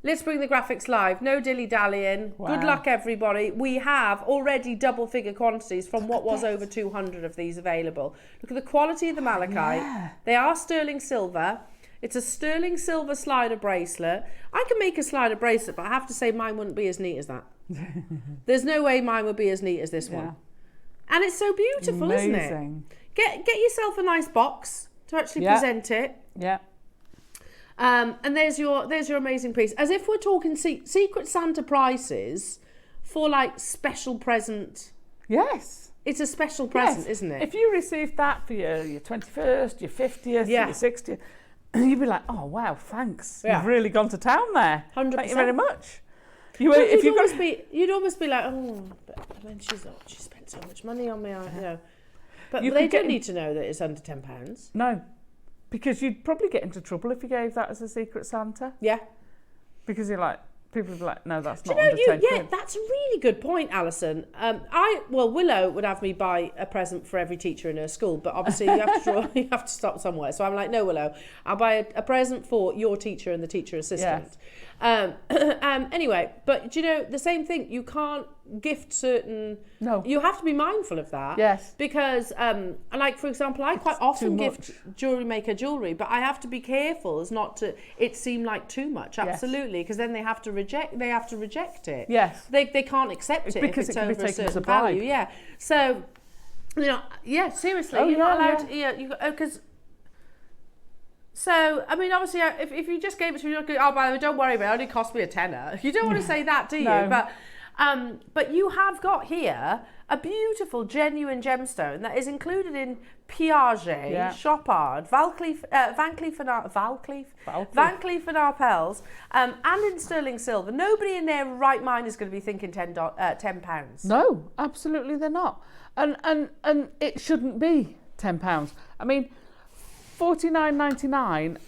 Let's bring the graphics live. No dilly-dallying. Wow. Good luck, everybody. We have already double-figure quantities from what was over 200 of these available. Look at the quality of the malachite. Yeah. They are sterling silver. It's a sterling silver slider bracelet. I can make a slider bracelet, but I have to say mine wouldn't be as neat as that. There's no way mine would be as neat as this one. And it's so beautiful, isn't it? Get yourself a nice box to actually present it. Yeah. And there's your amazing piece. As if we're talking Secret Santa prices for like special present. Yes. It's a special present, isn't it? If you received that for your 21st, your 50th, your 60th, you'd be like, oh wow, thanks. Yeah. You've really gone to town there. 100%. Thank you very much. You'd almost be like, oh, but I mean, she spent so much money on me, you know. But they don't need to know that it's under £10. No. Because you'd probably get into trouble if you gave that as a Secret Santa. Yeah. Because you're like, people would be like, no, that's not under 10 Yeah, quid. that's a really good point, Alison. Willow would have me buy a present for every teacher in her school, but obviously you have to stop somewhere. So I'm like, no, Willow, I'll buy a present for your teacher and the teacher assistant. Yes. Anyway, but do you know, the same thing, you can't gift certain... No. You have to be mindful of that. Yes. Because, like, for example, I quite often gift jewellery maker jewellery, but I have to be careful as not to it seem like too much, absolutely, because then they have to reject it. Yes. They can't accept it because if it's it can over be a taken as certain a bribe. value. Yeah. So, you know, seriously, you're not allowed to, because... So, I mean, obviously, if you just gave it to me, oh, by the way, don't worry about it, only cost me a tenner. You don't want to say that, do you? No. But you have got here a beautiful, genuine gemstone that is included in Piaget, Chopard, Van Cleef and Arpels, and in sterling silver. Nobody in their right mind is going to be thinking £10. No, absolutely they're not. And it shouldn't be £10. I mean, $49.99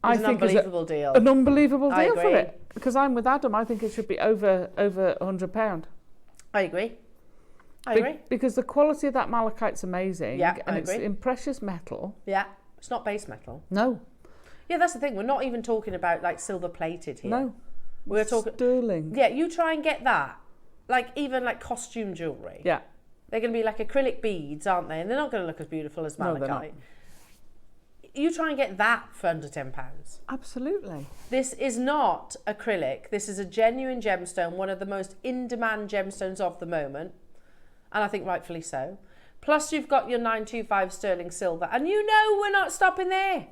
I think is an unbelievable deal for it. Because I'm with Adam, I think it should be over £100. I agree. Because the quality of that malachite's amazing. Yeah, and I it's agree. in precious metal. Yeah, it's not base metal. No. Yeah, that's the thing. We're not even talking about like silver plated here. No. We're talking sterling. Yeah, you try and get that. Like even like costume jewellery. Yeah. They're going to be like acrylic beads, aren't they? And they're not going to look as beautiful as malachite. No, they're not. You try and get that for under £10. Absolutely. This is not acrylic. This is a genuine gemstone, one of the most in-demand gemstones of the moment. And I think rightfully so. Plus you've got your 925 sterling silver. And you know we're not stopping there.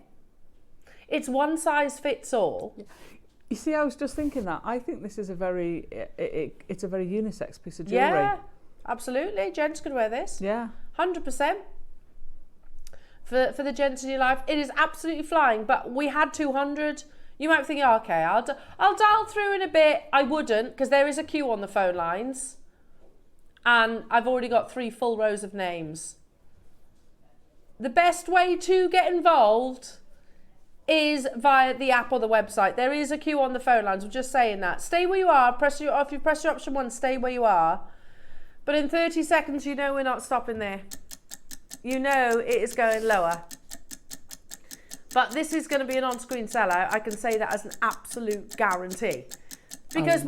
It's one size fits all. You see, I was just thinking that. I think this is a very, it's a very unisex piece of jewellery. Yeah, absolutely. Gents could wear this. Yeah. 100%. For the gents in your life, it is absolutely flying. But we had 200. You might think, oh, okay, I'll dial through in a bit. I wouldn't, because there is a queue on the phone lines, and I've already got 3 full rows of names. The best way to get involved is via the app or the website. There is a queue on the phone lines. I'm just saying that. Stay where you are. If you press your option 1, stay where you are. But in 30 seconds, you know we're not stopping there. You know it is going lower. But this is going to be an on-screen sellout. I can say that as an absolute guarantee. Because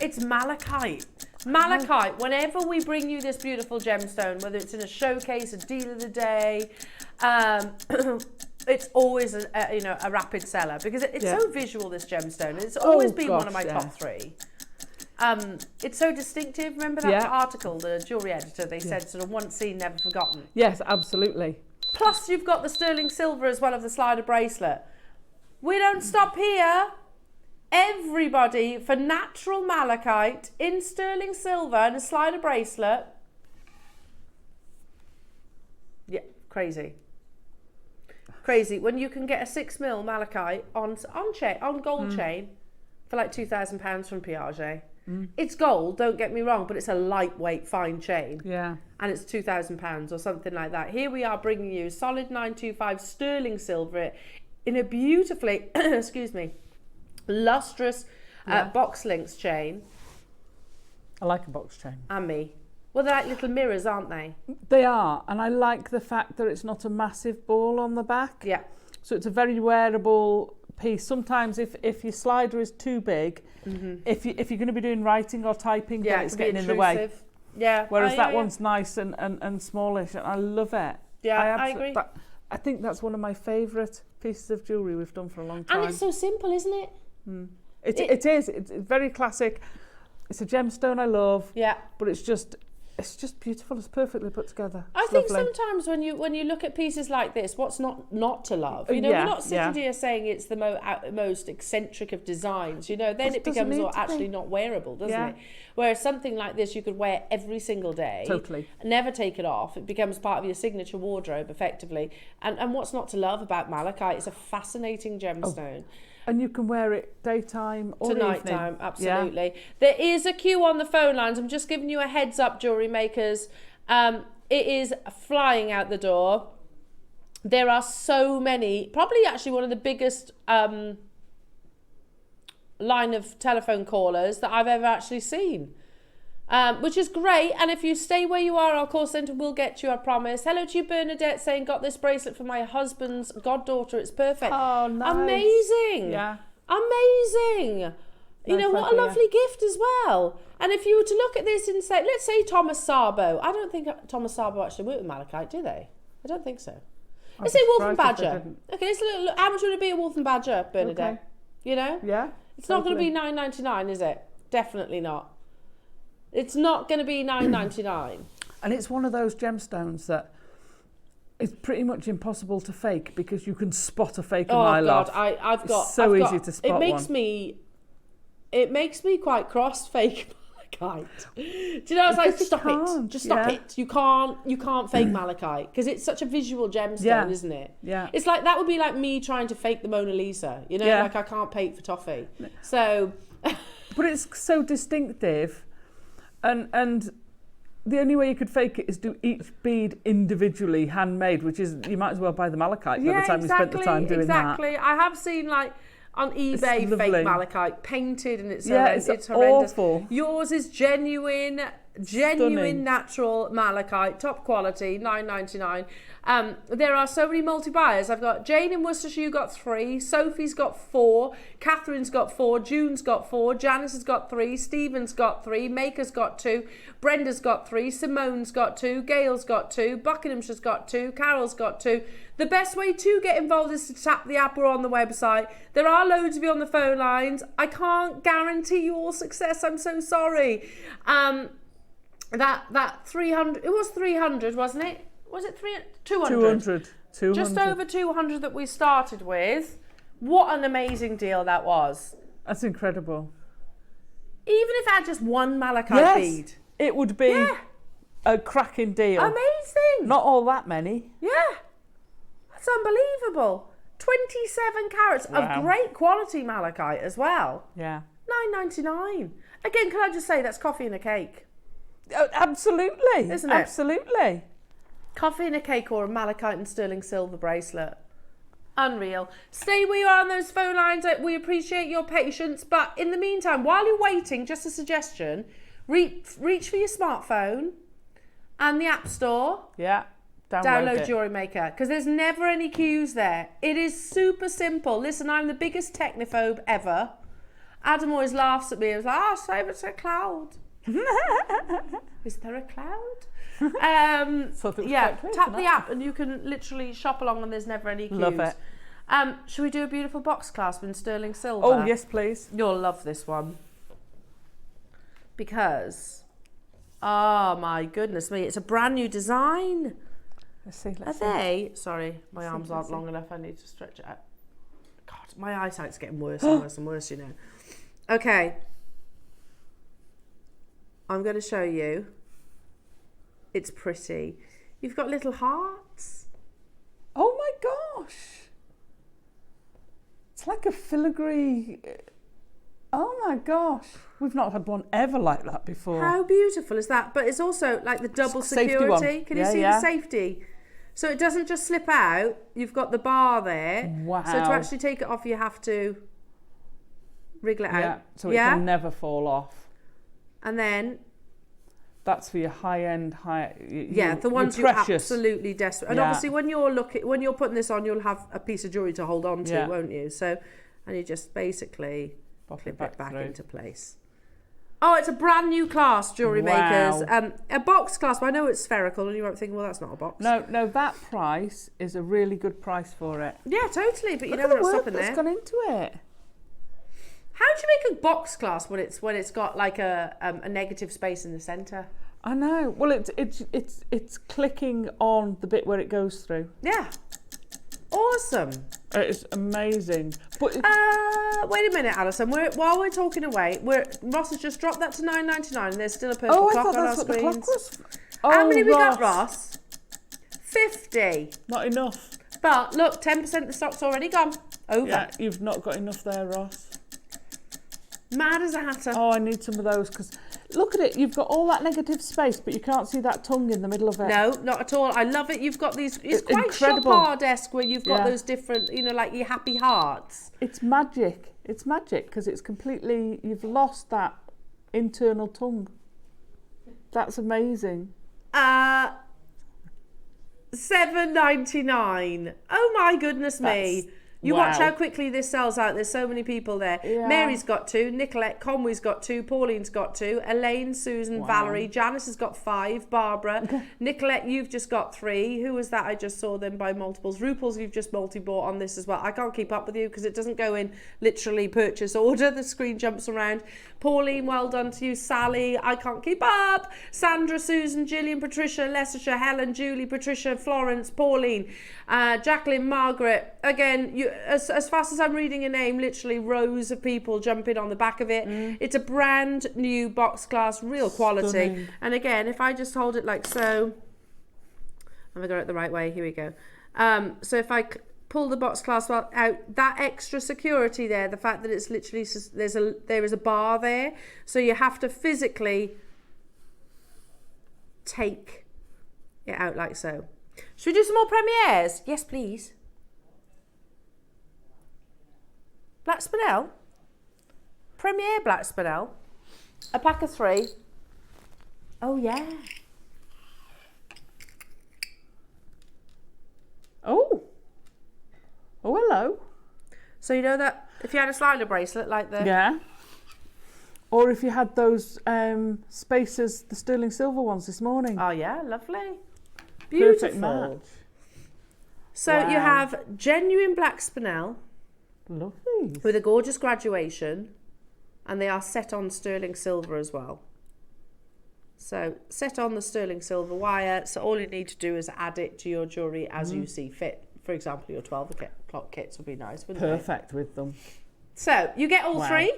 it's malachite. Malachite, whenever we bring you this beautiful gemstone, whether it's in a showcase, a deal of the day, it's always a rapid seller because it's so visual, this gemstone. It's always been one of my top 3. It's so distinctive. Remember that article, the jewellery editor, they said sort of once seen, never forgotten. Yes, absolutely. Plus you've got the sterling silver as well of the slider bracelet. We don't stop here. Everybody for natural malachite in sterling silver and a slider bracelet, Crazy. When you can get a 6mm malachite on gold chain for like £2,000 from Piaget. It's gold, don't get me wrong, but it's a lightweight fine chain. Yeah. And it's £2,000 or something like that. Here we are bringing you solid 925 sterling silver in a beautifully, excuse me, lustrous box links chain. I like a box chain. And me. Well, they're like little mirrors, aren't they? They are, and I like the fact that it's not a massive ball on the back. Yeah. So it's a very wearable piece. Sometimes if your slider is too big, if you're going to be doing writing or typing, then it's getting in the way. Yeah. Whereas that one's nice and smallish, and I love it. Yeah, I agree. I think that's one of my favourite pieces of jewellery we've done for a long time. And it's so simple, isn't it? It is. It's very classic. It's a gemstone I love. Yeah. But it's just beautiful. It's perfectly put together. I think sometimes when you look at pieces like this, what's not to love? You know, we're not sitting here saying it's the most eccentric of designs. You know, then it becomes actually not wearable, doesn't it? Whereas something like this, you could wear every single day. Totally. Never take it off. It becomes part of your signature wardrobe, effectively. And what's not to love about malachite? It's a fascinating gemstone. And you can wear it daytime or to nighttime, absolutely. Yeah. There is a queue on the phone lines. I'm just giving you a heads up, jewellery makers. It is flying out the door. There are so many, probably actually one of the biggest line of telephone callers that I've ever actually seen. Which is great, and if you stay where you are, our call centre will get you, I promise. Hello to you, Bernadette, saying, got this bracelet for my husband's goddaughter, it's perfect. Oh, nice. Amazing. Yeah. Amazing. You know, what a lovely gift as well. And if you were to look at this and say, let's say Thomas Sabo. I don't think Thomas Sabo actually worked with malachite, do they? I don't think so. Let's say wolf and badger. Okay, let's look. How much would it be a wolf and badger, Bernadette? Okay. You know? Yeah. It's not going to be $9.99, is it? Definitely not. It's not going to be $9.99. And it's one of those gemstones that is pretty much impossible to fake because you can spot a fake a mile off. I've got so easy to spot one. It makes me quite cross fake malachite. Do you know? I was like, stop it, just stop it. You can't fake malachite because it's such a visual gemstone, isn't it? Yeah. It's like that would be like me trying to fake the Mona Lisa. You know, like I can't paint for toffee. So, but it's so distinctive. And the only way you could fake it is do each bead individually, handmade, which is, you might as well buy the malachite by the time you spent the time doing that. Exactly. I have seen like on eBay fake malachite painted and it's horrendous. Awful. Yours is genuine natural malachite, top quality, $9.99. There are so many multi-buyers. I've got Jane in Worcestershire, got 3. Sophie's got 4. Catherine's got 4. June's got 4. Janice has got 3. Stephen's got 3. Maker's got 2. Brenda's got 3. Simone's got 2. Gail's got 2. Buckinghamshire's got 2. Carol's got 2. The best way to get involved is to tap the app or on the website. There are loads of you on the phone lines. I can't guarantee you all success. I'm so sorry. That 300, it was 300, wasn't it? Was it 200? 200. Just over 200 that we started with. What an amazing deal that was. That's incredible. Even if I had just one malachite bead. It would be a cracking deal. Amazing. Not all that many. Yeah. That's unbelievable. 27 carats of great quality malachite as well. Yeah. $9.99. Again, can I just say that's coffee and a cake? Oh, absolutely. Isn't it? Absolutely. Coffee and a cake or a malachite and sterling silver bracelet. Unreal. Stay where you are on those phone lines. We appreciate your patience. But in the meantime, while you're waiting, just a suggestion, reach for your smartphone and the App Store. Yeah. Download JewelleryMaker because there's never any queues there. It is super simple. Listen, I'm the biggest technophobe ever. Adam always laughs at me. He was like, save it to a cloud. Is there a cloud? Tap the app and you can literally shop along and there's never any queues. Love it. Should we do a beautiful box clasp in sterling silver? Oh, yes, please. You'll love this one. Because, oh my goodness me, it's a brand new design. Let's see. Sorry, my arms aren't long enough. I need to stretch it out. God, my eyesight's getting worse and worse and worse, you know. Okay. I'm going to show you. It's pretty. You've got little hearts. like a filigree. Oh my gosh, we've not had one ever like that before. How beautiful is that? But it's also like the double Safety security. one. Can you see the safety? So it doesn't just slip out. You've got the bar there. Wow. So to actually take it off, you have to wriggle it out. So it can never fall off. And then... That's for your high-end, the ones you're precious. Absolutely desperate. And obviously when you're putting this on, you'll have a piece of jewellery to hold on to, won't you? So, and you just basically clip it back into place. Oh, it's a brand new class, jewellery makers. A box clasp. I know it's spherical, and you might think, well, that's not a box. No, that price is a really good price for it. Yeah, totally. But you Look know at we're not the stopping work there. that's gone into it. How do you make a box clasp when it's got like a negative space in the centre? I know. Well, it's clicking on the bit where it goes through. Yeah. Awesome. It's amazing. But wait a minute, Alison. While we're talking away, Ross has just dropped that to $9.99, and there's still a purple clock on our screens. The clock was. How many we got, Ross? 50. Not enough. But look, 10% of the stock's already gone. Over. Yeah, you've not got enough there, Ross. Mad as a hatter. Oh, I need some of those because look at it. You've got all that negative space, but you can't see that tongue in the middle of it. No, not at all. I love it. You've got these. It's quite incredible. Chopard-esque where you've got those different, like your happy hearts. It's magic. It's magic because it's completely. You've lost that internal tongue. That's amazing. $7.99. Oh my goodness me. You watch how quickly this sells out. There's so many people there. Yeah. Mary's got 2, Nicolette Conway's got 2, Pauline's got 2, Elaine, Susan, Valerie, Janice has got 5, Barbara, Nicolette, you've just got 3. Who was that? I just saw them by multiples. Ruples, you've just multi-bought on this as well. I can't keep up with you because it doesn't go in literally purchase order. The screen jumps around. Pauline, well done to you. Sally, I can't keep up. Sandra, Susan, Gillian, Patricia, Leicestershire, Helen, Julie, Patricia, Florence, Pauline, Jacqueline, Margaret. Again, you. As fast as I'm reading your name, literally rows of people jumping on the back of it. It's a brand new box class, real quality. Stunning. And again, if I just hold it like so, have I got it the right way? Here we go. So if I pull the box clasp out, that extra security there, the fact that it's literally there is a bar there, so you have to physically take it out like so. Should we do some more premieres? Yes, please. Black Spinel, Premier Black Spinel, a pack of 3. Oh yeah. Oh hello. So you know that if you had a slider bracelet like the or if you had those spacers, the sterling silver ones this morning. Oh yeah, lovely, beautiful. Perfect match. So you have genuine Black Spinel. Love these. With a gorgeous graduation, and they are set on sterling silver as well. So set on the sterling silver wire, so all you need to do is add it to your jewellery as you see fit. For example, your 12 o'clock kits would be nice, wouldn't they? Perfect with them. So you get all 3.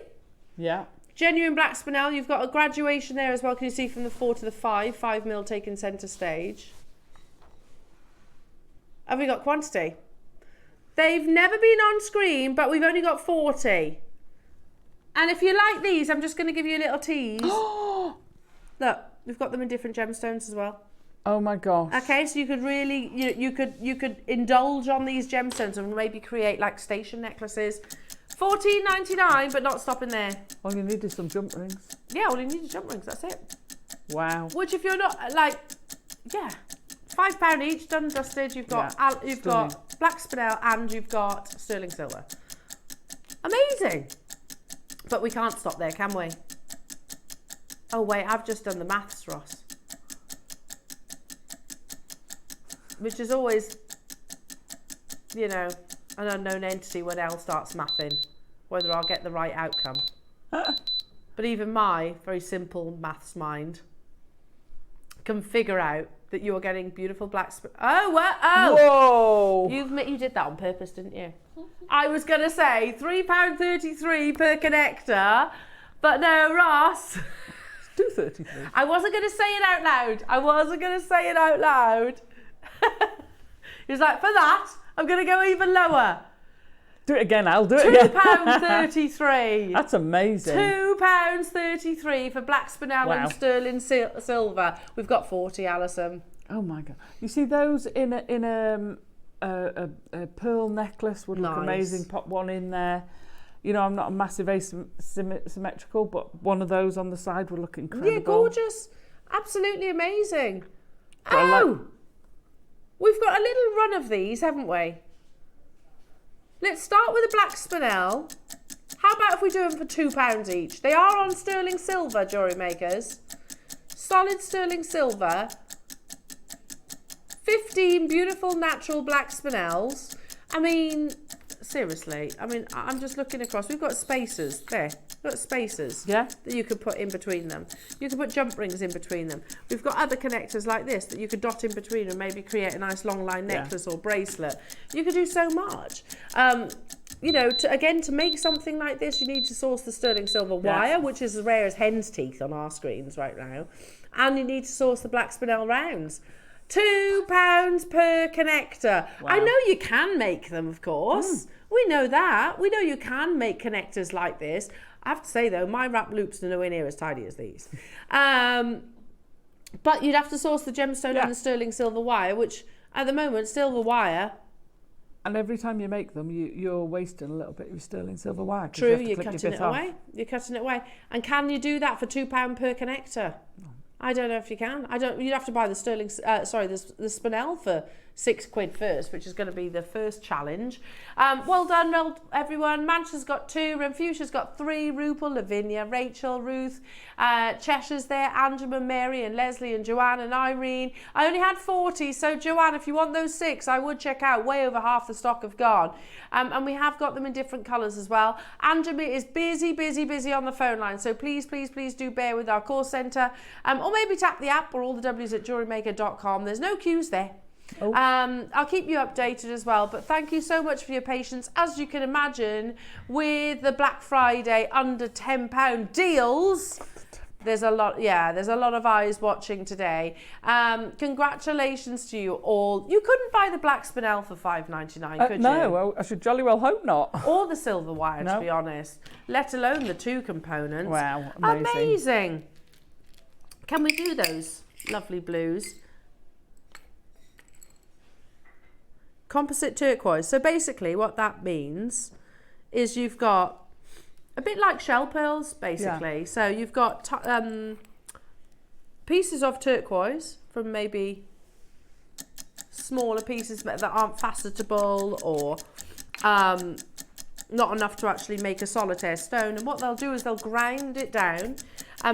Yeah. Genuine Black Spinel, you've got a graduation there as well. Can you see from the 4 to the 5, 5mm taking centre stage. Have we got quantity? They've never been on screen, but we've only got 40. And if you like these, I'm just going to give you a little tease. Look, we've got them in different gemstones as well. Oh my gosh. Okay, so you could really, you could indulge on these gemstones and maybe create like station necklaces. $14.99, but not stopping there. All you need is some jump rings. Yeah, all you need is jump rings. That's it. Wow. Which, if you're not £5 each, done and dusted. You've got got Black Spinel and you've got sterling silver. Amazing. But we can't stop there, can we? Oh wait, I've just done the maths, Ross. Which is always, an unknown entity when L starts mathing, whether I'll get the right outcome. But even my very simple maths mind can figure out that you're getting beautiful black Whoa! You did that on purpose, didn't you? I was going to say £3.33 per connector, but no, Ross. It's $2.33. I wasn't going to say it out loud. He was like, for that, I'm going to go even lower. Do it again, Al. Do it again. £2.33. That's amazing. £2.33 for black spinel Wow. and sterling silver. We've got 40, Alison. Oh my God! You see those in a pearl necklace would look Nice. amazing. Pop one in there. You know, I'm not a massive asymmetrical, but one of those on the side would look incredible. Yeah, gorgeous. Absolutely amazing. But I like- We've got a little run of these, haven't we? Let's start with a black spinel. How about if we do them for £2 each? They are on sterling silver, jewellery makers. Solid sterling silver. 15 beautiful natural black spinels. I mean, seriously, I'm just looking across. We've got spacers there. We've got spacers that you could put in between them. You can put jump rings in between them. We've got other connectors like this that you could dot in between and maybe create a nice long line necklace or bracelet. You could do so much. You know, to make something like this, you need to source the sterling silver wire, which is as rare as hen's teeth on our screens right now. And you need to source the black spinel rounds. £2 per connector. Wow. I know you can make them, of course. We know that. We know you can make connectors like this. I have to say, though, my wrap loops are nowhere near as tidy as these. But you'd have to source the gemstone and the sterling silver wire, which at the moment, silver wire. And every time you make them, you're wasting a little bit of your sterling silver wire. True, you're cutting it away. You're cutting it away. And can you do that for £2 per connector? I don't know if you can. You'd have to buy the sterling. The spinel for £6 first, which is going to be the first challenge. Well done, everyone. Manchester's got 2, Renfusia's got 3, Rupel, Lavinia, Rachel, Ruth, Cheshire's there, Angela, Mary, and Leslie, and Joanne, and Irene. I only had 40, so Joanne, if you want those 6, I would check out. Way over half the stock have gone. And we have got them in different colours as well. Angela is busy on the phone line, so please do bear with our call centre. Or maybe tap the app or all the W's at JewelleryMaker.com. There's no queues there. I'll keep you updated as well, but thank you so much for your patience. As you can imagine, with the Black Friday under £10 deals, there's a lot of eyes watching today. Congratulations to you all. You couldn't buy the black spinel for £5.99, could you? No, well, I should jolly well hope not. Or the silver wire, to be honest, let alone the 2 components. Wow, amazing. Can we do those lovely blues? Composite turquoise. So basically what that means is you've got a bit like shell pearls, basically. Yeah. So you've got pieces of turquoise from maybe smaller pieces that aren't facetable or not enough to actually make a solitaire stone. And what they'll do is they'll grind it down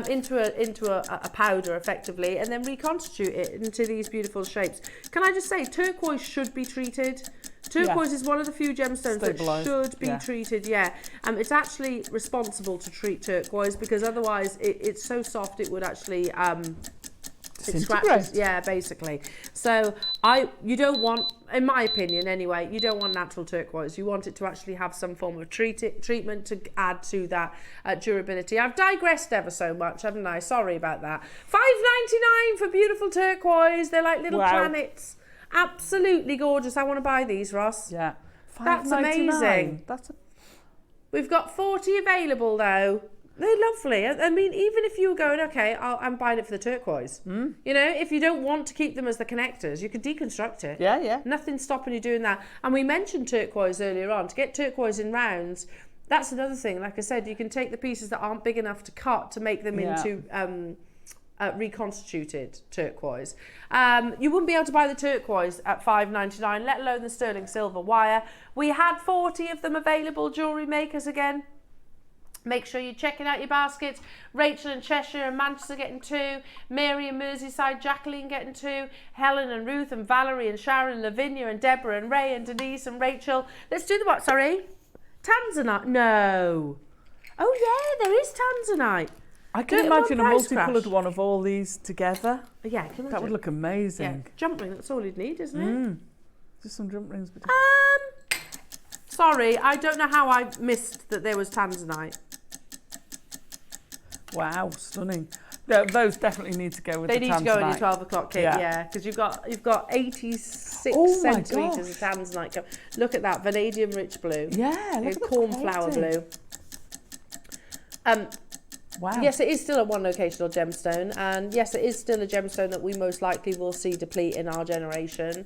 into a powder effectively, and then reconstitute it into these beautiful shapes. Can I just say, turquoise should be treated. Turquoise is one of the few gemstones that should be treated. It's actually responsible to treat turquoise, because otherwise it's so soft it would actually it scratches, basically. So you don't want, in my opinion anyway, you don't want natural turquoise. You want it to actually have some form of treatment to add to that durability. I've digressed ever so much, haven't I? Sorry about that. £5.99 for beautiful turquoise. They're like little planets. Absolutely gorgeous. I want to buy these, Ross. Yeah. That's amazing. We've got 40 available though. They're lovely. I mean, even if you were going, okay, I'm buying it for the turquoise. You know, if you don't want to keep them as the connectors, you could deconstruct it. Yeah. Nothing's stopping you doing that. And we mentioned turquoise earlier on. To get turquoise in rounds, that's another thing. Like I said, you can take the pieces that aren't big enough to cut to make them into reconstituted turquoise. You wouldn't be able to buy the turquoise at £5.99, let alone the sterling silver wire. We had 40 of them available, jewellery makers again. Make sure you're checking out your baskets. Rachel and Cheshire and Manchester getting 2. Mary and Merseyside, Jacqueline getting 2. Helen and Ruth and Valerie and Sharon, Lavinia and Deborah and Ray and Denise and Rachel. Let's do the what, sorry? Tanzanite? No. Oh yeah, there is Tanzanite. I can imagine a multicoloured one of all these together. Yeah, can I that would look amazing. Yeah. Jump ring, that's all you'd need, isn't it? Just some jump rings. Sorry, I don't know how I missed that there was Tanzanite. Wow, stunning. Those definitely need to go with They the need to go in your tanzanite. 12 o'clock kit, yeah, because you've got 86 Oh my centimetres of gosh. tanzanite. Look at that, vanadium rich blue. Yeah, look at the cornflower quality. blue. Wow. Yes, it is still a one locational gemstone, and yes, it is still a gemstone that we most likely will see deplete in our generation.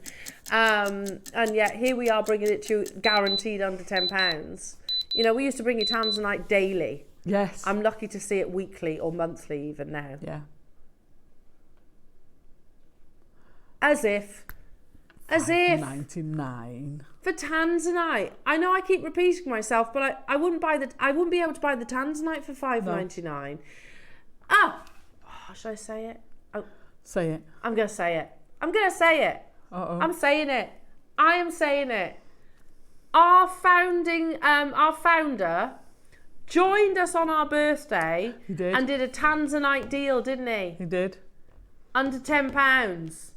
And yet here we are bringing it to guaranteed under £10. You know, we used to bring you tanzanite daily. Yes. I'm lucky to see it weekly or monthly even now. Yeah. As if. 99. For tanzanite. I know I keep repeating myself, but I wouldn't be able to buy the tanzanite for $5.99. Oh, should I say it? Oh, Say it. I'm gonna say it. Uh-oh. I'm saying it. I am saying it. Our founder joined us on our birthday. He did. And did a tanzanite deal, didn't he? He did. Under £10.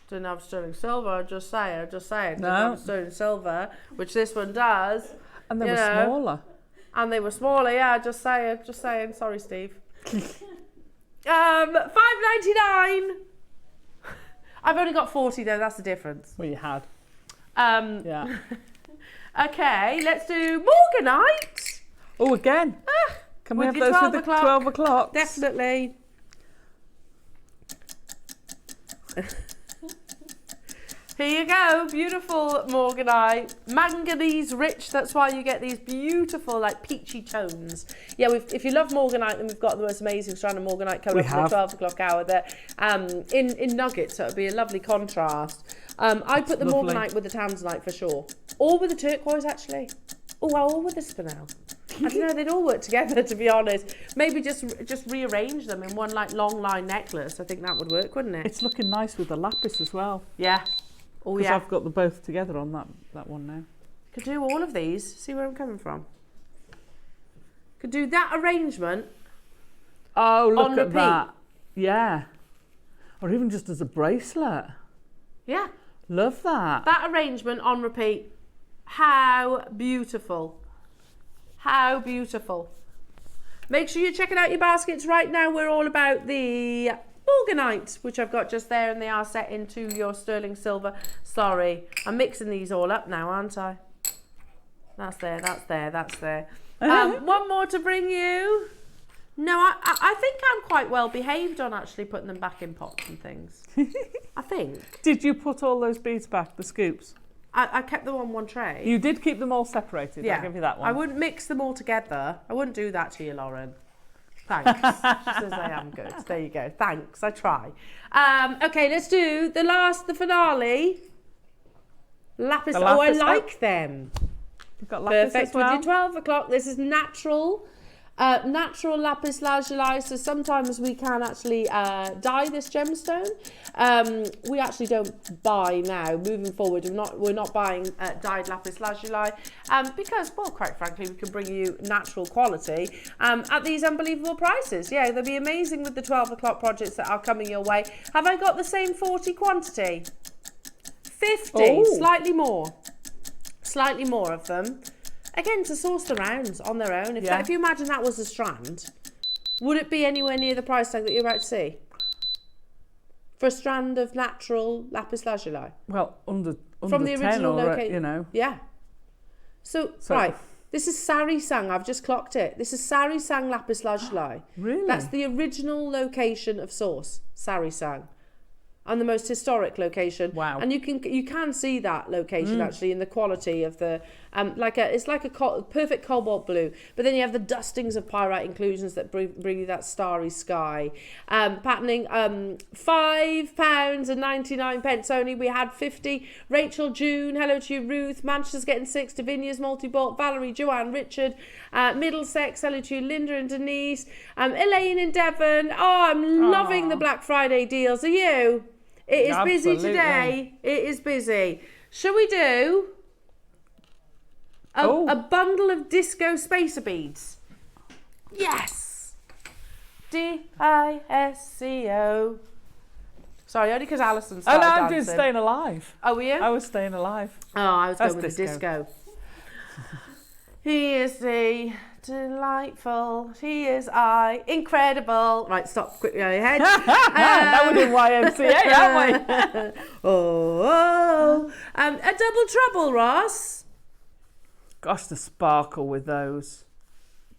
Didn't have sterling silver, I'm just saying. Didn't have sterling silver, which this one does. And they were smaller. And they were smaller, yeah, just saying. Sorry, Steve. $5.99. I've only got 40 though, that's the difference. Well, you had. Yeah. Okay, let's do morganite. Oh, again. Can we with have your those 12 with the o'clock? 12 o'clock? Definitely. Here you go, beautiful morganite, manganese rich. That's why you get these beautiful, like peachy tones. Yeah, if you love morganite, then we've got the most amazing strand of morganite coming up in the 12 o'clock hour. That in nuggets, so it'll be a lovely contrast. I put the Lovely. morganite with the tanzanite for sure, or with the turquoise actually. Oh, well, or with the spinel. I don't know, they'd all work together, to be honest. Maybe just rearrange them in one like long line necklace. I think that would work, wouldn't it? It's looking nice with the lapis as well. Yeah. Oh Because yeah. I've got them both together on that one now. Could do all of these. See where I'm coming from. Could do that arrangement. Oh, look on at repeat. that. Yeah. Or even just as a bracelet. Yeah. Love that. That arrangement on repeat. How beautiful. How beautiful. Make sure you're checking out your baskets right now. We're all about the morganite, which I've got just there, and they are set into your sterling silver. Sorry, I'm mixing these all up now, aren't I? That's there. One more to bring you. No, I think I'm quite well behaved on actually putting them back in pots and things. I think. Did you put all those beads back, the scoops? I kept them on one tray. You did keep them all separated. Yeah. I'll give you that one. I wouldn't mix them all together. I wouldn't do that to you, Lauren. Thanks. She says I am good. There you go. Thanks. I try. Okay, let's do the finale. Lapis. The Oh, I lapis. like them. You've got lapis Perfect. as well. With your 12 o'clock, this is natural lapis lazuli. So sometimes we can actually dye this gemstone. We actually don't buy now. Moving forward, we're not buying dyed lapis lazuli because, well, quite frankly, we can bring you natural quality at these unbelievable prices. Yeah, they'll be amazing with the 12 o'clock projects that are coming your way. Have I got the same 40 quantity? 50, Oh. slightly more of them. Again, to source the rounds on their own. If you imagine that was a strand, would it be anywhere near the price tag that you're about to see? For a strand of natural lapis lazuli? Well, under From the 10 original or, location. you know. Yeah. So, right, this is Sari Sang. I've just clocked it. This is Sari Sang lapis lazuli. Really? That's the original location of source, Sari Sang. And the most historic location. Wow. And you can see that location actually in the quality of the it's like a perfect cobalt blue, but then you have the dustings of pyrite inclusions that bring you that starry sky. Patterning £5.99 only. We had 50. Rachel, June, hello to you. Ruth, Manchester's getting 6. Davinia's multi-bought. Valerie, Joanne, Richard, Middlesex, hello to you. Linda and Denise, Elaine in Devon. Oh, I'm loving the Black Friday deals. Are you? It is busy today. It is busy. Shall we do a bundle of disco spacer beads? Yes. DISCO. Sorry, only because Alison started dancing. I did Staying Alive. Oh, were you? I was Staying Alive. Oh, I was That's going with the disco. He is the delightful. He is I. Incredible. Right, stop quickly on your head. That would be YMCA, aren't we? A double trouble, Ross. Gosh, the sparkle with those.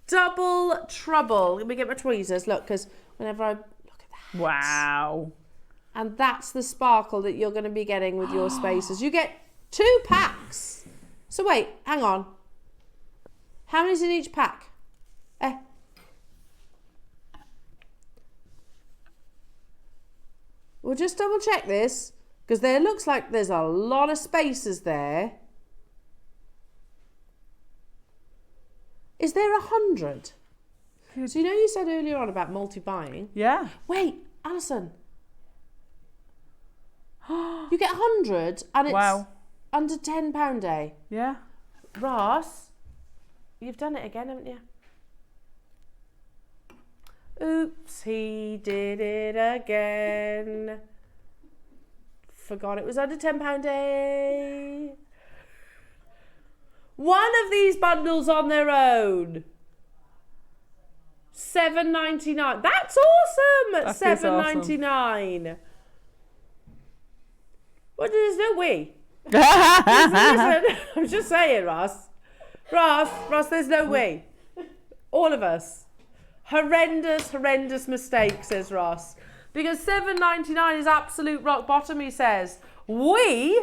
Double trouble. Let me get my tweezers. Look, because whenever I look at that. Wow. And that's the sparkle that you're going to be getting with your spacers. You get 2 packs. So wait, hang on. How many's in each pack? We'll just double check this, because there looks like there's a lot of spacers there. Is there 100? So you know you said earlier on about multi-buying? Yeah. Wait, Alison. You get 100 and it's under £10 day. Yeah. Ross, you've done it again, haven't you? Oops, he did it again. Forgot it was under £10 day. One of these bundles on their own. $7.99. That's awesome at $7.99. Awesome. Well, there's no way. Listen, I'm just saying, Ross, there's no way. All of us. Horrendous mistake, says Ross. Because $7.99 is absolute rock bottom, he says. We?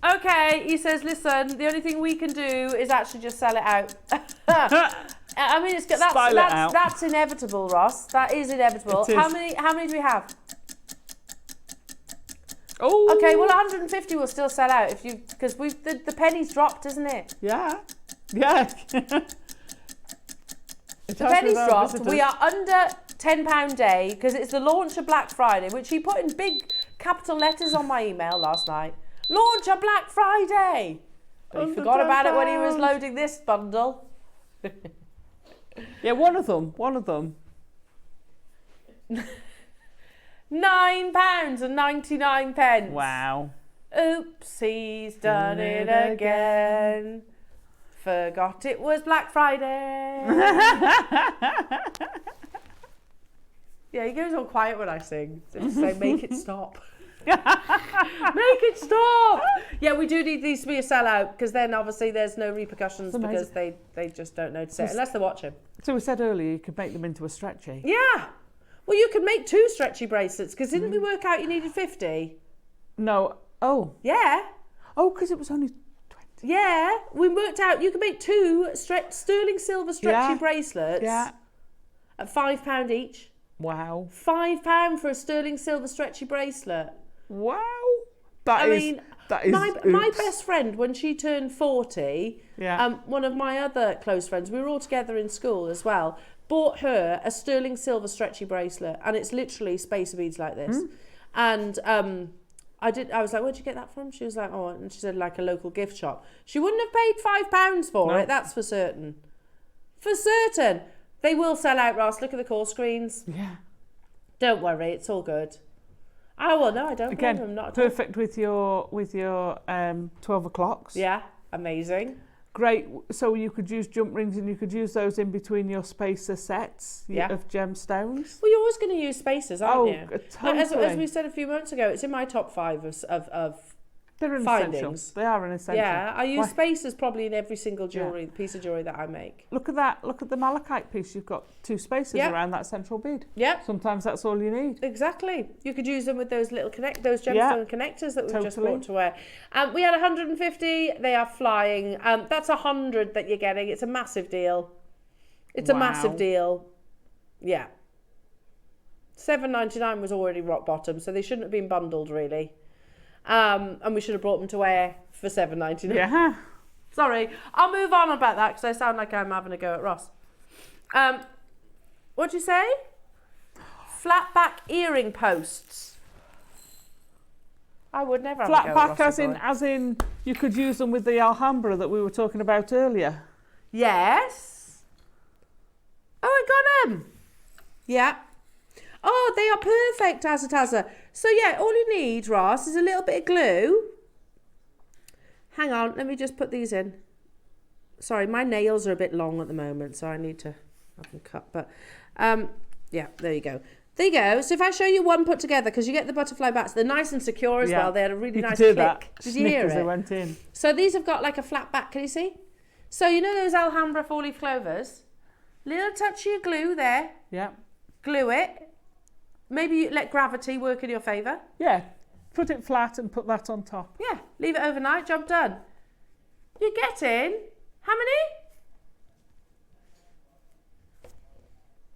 Okay, he says, listen, the only thing we can do is actually just sell it out. I mean, that's inevitable, Ross. That is inevitable. How many do we have? Oh. Okay, well, 150 will still sell out because the penny's dropped, isn't it? Yeah. Yeah. The penny's dropped. We are under £10 day because it's the launch of Black Friday, which he put in big capital letters on my email last night. Launch of Black Friday. But he forgot about it when he was loading this bundle. Yeah, one of them. £9.99. Wow. Oops, he's done it again. Forgot it was Black Friday. Yeah, he goes all quiet when I sing. So say, make it stop. Make it stop. Yeah, we do need these to be a sellout because then obviously there's no repercussions because they just don't notice it unless they're watching. So we said earlier you could make them into a stretchy. Yeah. Well, you could make 2 stretchy bracelets because didn't we work out you needed 50? No. Oh. Yeah. Oh, because it was only 20. Yeah. We worked out you could make 2 sterling silver stretchy bracelets at £5 each. Wow. £5 for a sterling silver stretchy bracelet. Wow. That is my best friend, when she turned 40, one of my other close friends, we were all together in school as well, bought her a sterling silver stretchy bracelet, and it's literally spacer beads like this. And I was like, where'd you get that from? She was like, oh, and she said like a local gift shop. She wouldn't have paid £5 for it, that's for certain. For certain. They will sell out, Ross. Look at the call screens. Yeah. Don't worry, it's all good. Oh, well, no, I don't blame them. Not perfect with your 12 o'clocks. Yeah, amazing. Great. So you could use jump rings and you could use those in between your spacer sets of gemstones. Well, you're always going to use spacers, aren't you? Totally. As we said a few moments ago, it's in my top 5 of They're an findings. Essential. They are an essential. Yeah, I use spacers probably in every single piece of jewellery that I make. Look at that. Look at the malachite piece. You've got 2 spacers around that central bead. Yeah. Sometimes that's all you need. Exactly. You could use them with those little those gemstone connectors that we've just bought to wear. We had 150. They are flying. That's 100 that you're getting. It's a massive deal. It's a massive deal. Yeah. $7.99 was already rock bottom, so they shouldn't have been bundled really. And we should have brought them to wear for $7.99. Yeah. Sorry, I'll move on about that because I sound like I'm having a go at Ross. What'd you say? Flat back earring posts. I would never have a go flat at back Ross as in you could use them with the Alhambra that we were talking about earlier. Yes. Oh, I got them. Yeah. Oh, they are perfect, Tazza. So yeah, all you need, Ross, is a little bit of glue. Hang on, let me just put these in. Sorry, my nails are a bit long at the moment, so I need to have them cut. But yeah, there you go. There you go. So if I show you one put together, because you get the butterfly backs, they're nice and secure as well. They had a really nice click. Did you hear it? They went in. So these have got like a flat back. Can you see? So you know those Alhambra 4-leaf clovers? Little touch of your glue there. Yeah. Glue it. Maybe you let gravity work in your favour. Yeah. Put it flat and put that on top. Yeah. Leave it overnight. Job done. You're getting how many?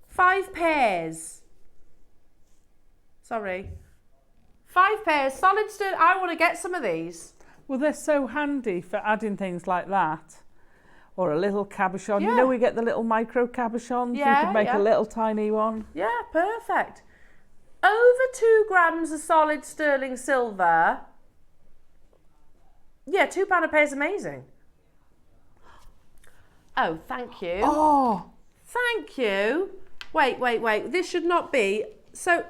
5 pairs. Sorry. 5 pairs. Solid sterling. I want to get some of these. Well, they're so handy for adding things like that. Or a little cabochon. Yeah. You know we get the little micro cabochons? Yeah, you could make yeah. a little tiny one. Yeah, perfect. Over 2 grams of solid sterling silver. Yeah, £2 a pair is amazing. Oh, thank you. Oh! Thank you. Wait. This should not be. So,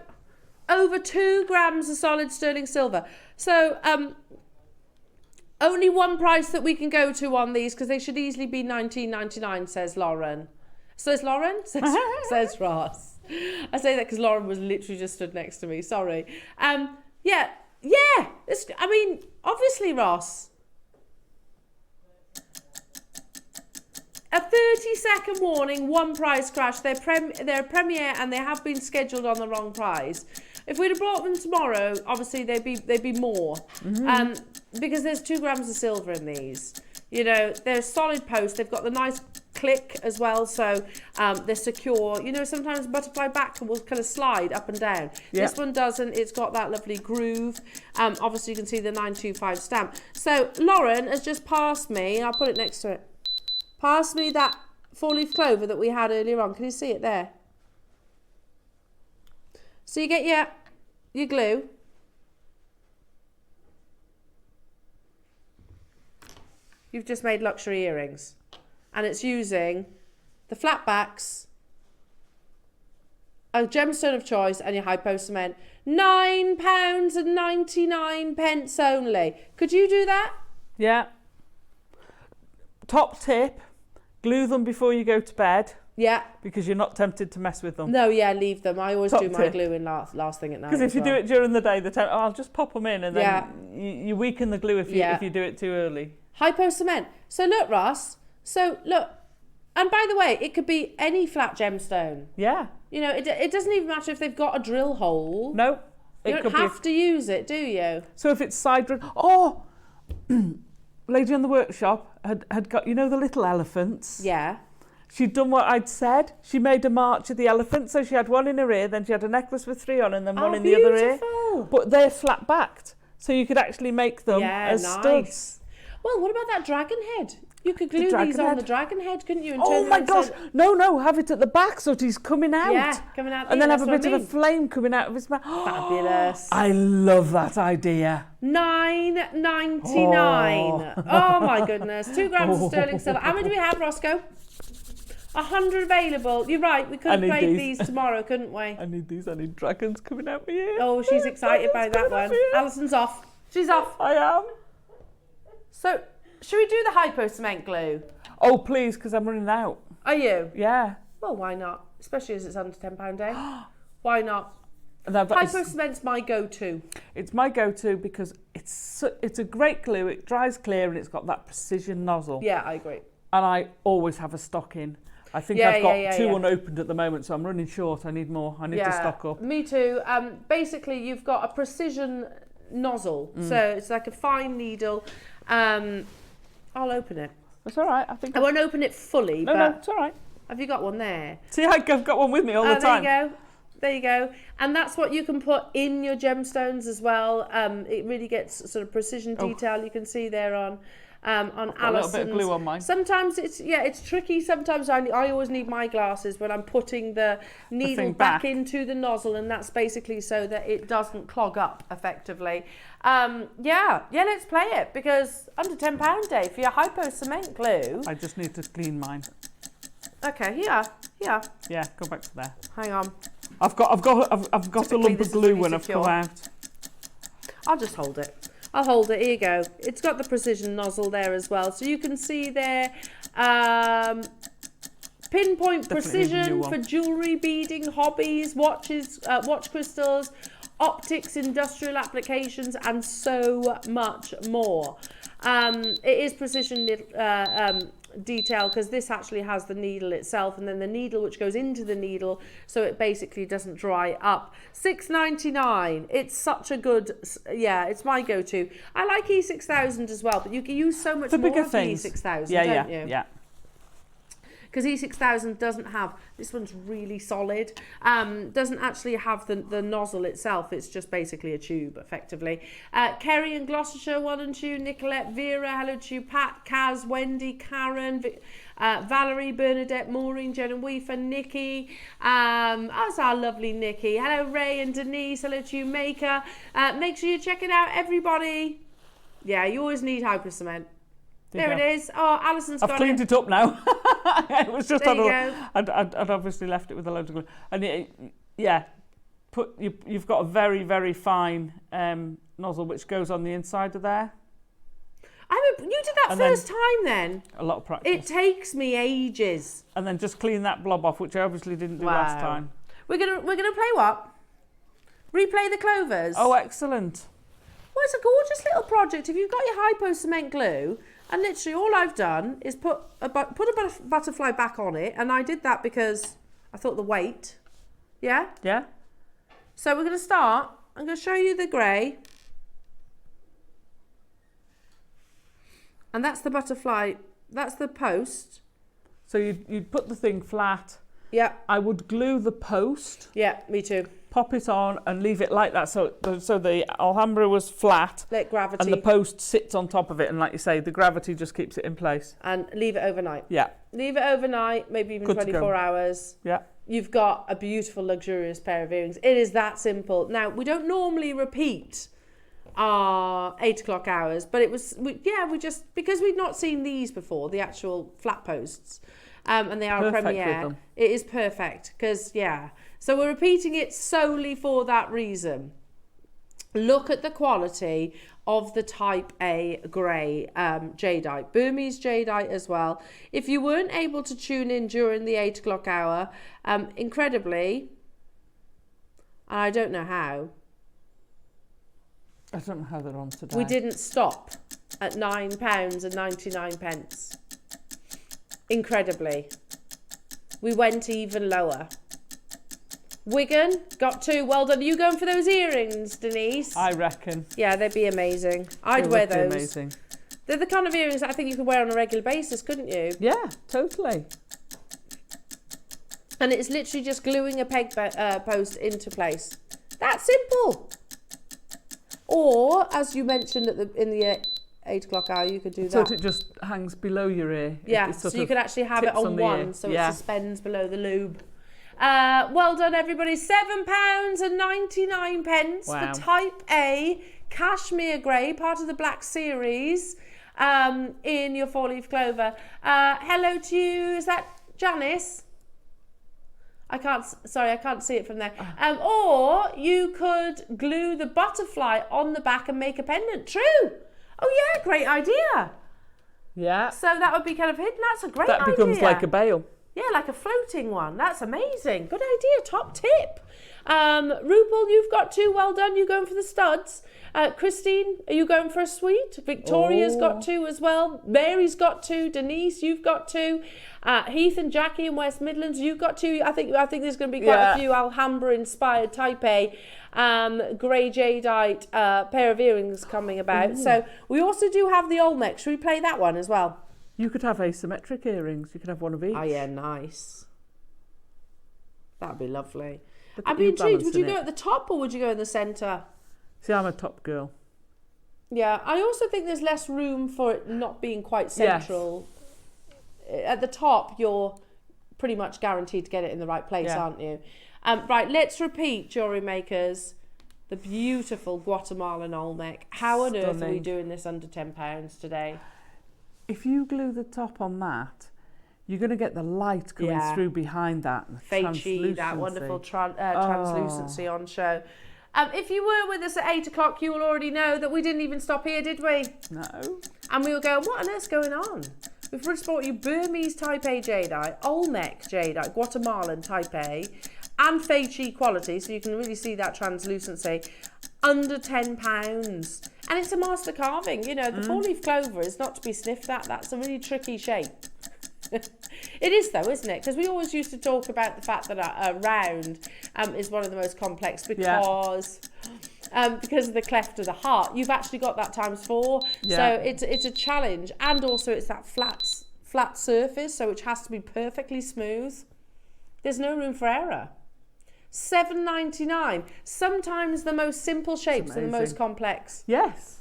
over 2 grams of solid sterling silver. So, only one price that we can go to on these, because they should easily be $19.99, says Lauren. Says Lauren? Says Ross. I say that because Lauren was literally just stood next to me. Sorry. Yeah. I mean, obviously, Ross. A 30-second warning, one price crash. They're a premiere and they have been scheduled on the wrong price. If we'd have brought them tomorrow, obviously they'd be more. Because there's 2 grams of silver in these. You know, they're solid post. They've got the nice click as well, so they're secure. You know, sometimes butterfly back will kind of slide up and down. Yeah. This one doesn't. It's got that lovely groove. Obviously, you can see the 925 stamp. So Lauren has just passed me. I'll put it next to it. Pass me that 4-leaf clover that we had earlier on. Can you see it there? So you get your glue. You've just made luxury earrings. And it's using the flat backs, a gemstone of choice, and your hypo cement. £9.99 only. Could you do that? Yeah. Top tip, glue them before you go to bed. Yeah. Because you're not tempted to mess with them. No, yeah, leave them. I always Top do my tip. glue in last thing at night. Because if you do it during the day, I'll just pop them in and then Yeah. you weaken the glue if you do it too early. Hypo cement. So look, Ross. So look. And by the way, it could be any flat gemstone. Yeah. You know, it doesn't even matter if they've got a drill hole. No. You don't have to use it, do you? So if it's side drill... Oh! Lady on the workshop had got, you know, the little elephants? Yeah. She'd done what I'd said. She made a march of the elephant. So she had one in her ear, then she had a necklace with 3 on and then one in the other ear. But they're flat backed. So you could actually make them as studs. Well, what about that dragon head? You could glue these on the dragon head, couldn't you? And oh my gosh! No, have it at the back so he's coming out. Yeah, coming out. And then have a bit of a flame coming out of his mouth. Fabulous! I love that idea. $9.99. Oh my goodness! 2 grams of sterling silver. How many do we have, Roscoe? 100 available. You're right. We could have played these tomorrow, couldn't we? I need these. I need dragons coming out my ear. Oh, she's excited by that one. Alison's off. She's off. I am. So, should we do the hypo cement glue? Oh, please, because I'm running out. Are you? Yeah. Well, why not? Especially as it's under £10 a day. Why not? No, hypo cement's my go-to. It's my go-to because it's a great glue. It dries clear and it's got that precision nozzle. Yeah, I agree. And I always have a stock in. I think I've got 2 unopened at the moment, so I'm running short. I need more. I need to stock up. Me too. Basically, you've got a precision nozzle, so it's like a fine needle. I'll open it. That's all right. I won't open it fully. No, it's all right. Have you got one there? See, I've got one with me all the time. There you go. And that's what you can put in your gemstones as well. It really gets sort of precision detail. You can see there on Alison's. A little bit of glue on mine. Sometimes it's tricky. Sometimes I always need my glasses when I'm putting the needle back into the nozzle, and that's basically so that it doesn't clog up effectively. Let's play it, because under £10 a day for your hypo cement glue. I just need to clean mine. Okay, yeah. Yeah, go back to there. Hang on. I've got a lump of glue when I've come out. I'll just hold it. I'll hold it. Here you go. It's got the precision nozzle there as well, so you can see there. Pinpoint precision for jewellery, beading, hobbies, watches, watch crystals, optics, industrial applications, and so much more. It is precision detail because this actually has the needle itself and then the needle which goes into the needle, so it basically doesn't dry up. $6.99. It's such a good, yeah, it's my go-to. I like E6000 as well, but you can use so much more of the E6000, don't you? Yeah. Because E6000 doesn't have, this one's really solid, doesn't actually have the nozzle itself, it's just basically a tube, effectively. Kerry and Gloucestershire, 1 and 2, Nicolette, Vera, hello to you, Pat, Kaz, Wendy, Karen, Valerie, Bernadette, Maureen, Genevieve, Nikki, that's our lovely Nikki. Hello, Ray and Denise, hello to you, Maker. Make sure you check it out, everybody. Yeah, you always need hyper cement. There it is. Oh, Alison's got it. I've cleaned it up now. It was just I'd obviously left it with a load of glue. And you've got a very, very fine nozzle which goes on the inside of there. You did that first time then? A lot of practice. It takes me ages. And then just clean that blob off, which I obviously didn't do last time. We're gonna play what? Replay the clovers. Oh, excellent. Well, it's a gorgeous little project. If you've got your hypo cement glue, and literally all I've done is put a butterfly back on it, and I did that because I thought the weight. Yeah? Yeah. So we're going to start. I'm going to show you the grey. And that's the butterfly. That's the post. So you'd put the thing flat. Yeah. I would glue the post. Yeah, me too. Pop it on and leave it like that, so the Alhambra was flat. Let gravity. And the post sits on top of it, and like you say, the gravity just keeps it in place. And leave it overnight. Yeah. Leave it overnight, maybe even 24 hours. Yeah. You've got a beautiful, luxurious pair of earrings. It is that simple. Now, we don't normally repeat our 8 o'clock hours, but it was, we just, because we've not seen these before, the actual flat posts, and they are a premiere. It is perfect, because, so we're repeating it solely for that reason. Look at the quality of the Type A grey jadeite, Burmese jadeite as well. If you weren't able to tune in during the 8 o'clock hour, incredibly, and I don't know how. I don't know how they're on today. We didn't stop at £9.99. Incredibly. We went even lower. Wigan, got 2. Well done. Are you going for those earrings, Denise? I reckon. Yeah, they'd be amazing. I'd wear those. Amazing. They're the kind of earrings that I think you could wear on a regular basis, couldn't you? Yeah, totally. And it's literally just gluing a peg post into place. That's simple. Or, as you mentioned in the 8 o'clock hour, you could do that. So it just hangs below your ear. Yeah, so you could actually have it on one, so it suspends below the lube. Well done, everybody. £7.99 for Type A Cashmere Grey, part of the Black Series, in your 4-leaf clover. Hello to you. Is that Janice? I can't see it from there. Or you could glue the butterfly on the back and make a pendant. True. Oh yeah, great idea. Yeah. So that would be kind of hidden. That's a great idea. That becomes like a bail. Yeah, like a floating one. That's amazing. Good idea. Top tip. Rupal, you've got 2. Well done. You going for the studs. Christine, are you going for a suite? Victoria's got 2 as well. Mary's got 2. Denise, you've got 2. Heath and Jackie in West Midlands, you've got 2. I think there's going to be quite a few Alhambra-inspired Type A grey jadeite pair of earrings coming about. Ooh. So we also do have the Olmec. Should we play that one as well? You could have asymmetric earrings. You could have one of each. Oh yeah, nice. That'd be lovely. I'd be intrigued. Would you go at the top or would you go in the centre? See, I'm a top girl. Yeah, I also think there's less room for it not being quite central. Yes. At the top, you're pretty much guaranteed to get it in the right place, aren't you? Right, let's repeat, jewellery makers, the beautiful Guatemalan Olmec. How on earth are we doing this under £10 today? If you glue the top on that, you're going to get the light coming through behind that. Feichi, that wonderful translucency on show. If you were with us at 8 o'clock, you will already know that we didn't even stop here, did we? No. And we were going, what on earth's going on? We've just brought you Burmese Type A jadeite, Olmec jadeite, Guatemalan Type A, and Feichi quality, so you can really see that translucency, under £10. And it's a master carving. You know, the four-leaf clover is not to be sniffed at. That's a really tricky shape. It is though, isn't it? Because we always used to talk about the fact that a round is one of the most complex because of the cleft of the heart. You've actually got that ×4, so it's a challenge, and also it's that flat surface, so which has to be perfectly smooth. There's no room for error. $7.99. Sometimes the most simple shapes are the most complex. Yes.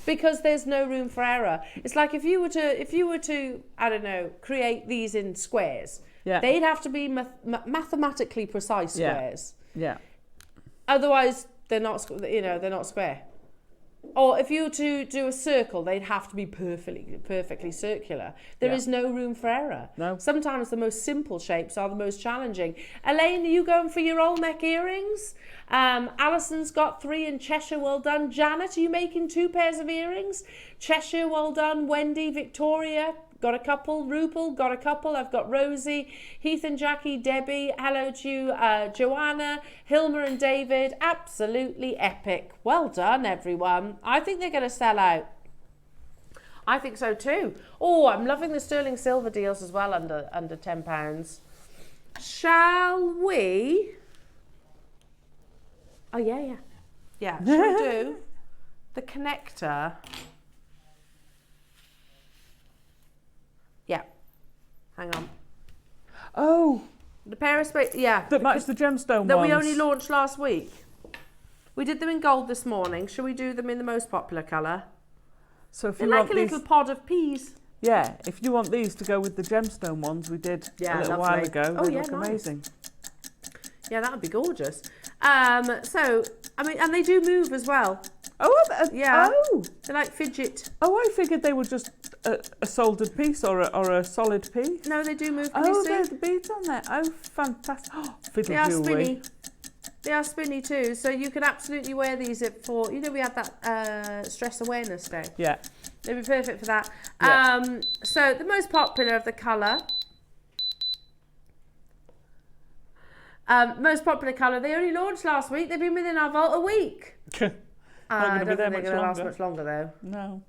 Because there's no room for error. It's like if you were to I don't know, create these in squares, they'd have to be mathematically precise squares. Yeah. Otherwise, they're not square. Or if you were to do a circle, they'd have to be perfectly circular. There is no room for error. No. Sometimes the most simple shapes are the most challenging. Elaine, are you going for your Olmec earrings? Alison's got 3 in Cheshire, well done. Janet, are you making 2 pairs of earrings? Cheshire, well done. Wendy, Victoria, got a couple. Rupal, got a couple. I've got Rosie, Heath and Jackie, Debbie, hello to you, Joanna, Hilma and David. Absolutely epic. Well done, everyone. I think they're going to sell out. I think so too. Oh, I'm loving the sterling silver deals as well, under £10. Shall we? Oh, yeah. Shall we do the connector? Yeah. Hang on. Oh. The pair of that match the gemstone that ones. we only launched last week. We did them in gold this morning. Shall we do them in the most popular colour? So if They're you like want a these, little pod of peas. yeah, if you want these to go with the gemstone ones we did a little while ago, they look amazing. Yeah, that would be gorgeous. So, I mean, and they do move as well. Oh, Yeah. Oh, They're like fidget. oh! I figured they were just a soldered piece or a solid piece. No, they do move. Can you Oh, see? there's the beads on there. Oh, fantastic! Oh, fiddle They are jewellery. spinny. They are spinny too, so you can absolutely wear these for, you know, we had that stress awareness day. Yeah. They'd be perfect for that. Yeah. So the most popular of the colour. Most popular colour, they only launched last week. They've been within our vault a week. I don't think they're going to last much longer though. No.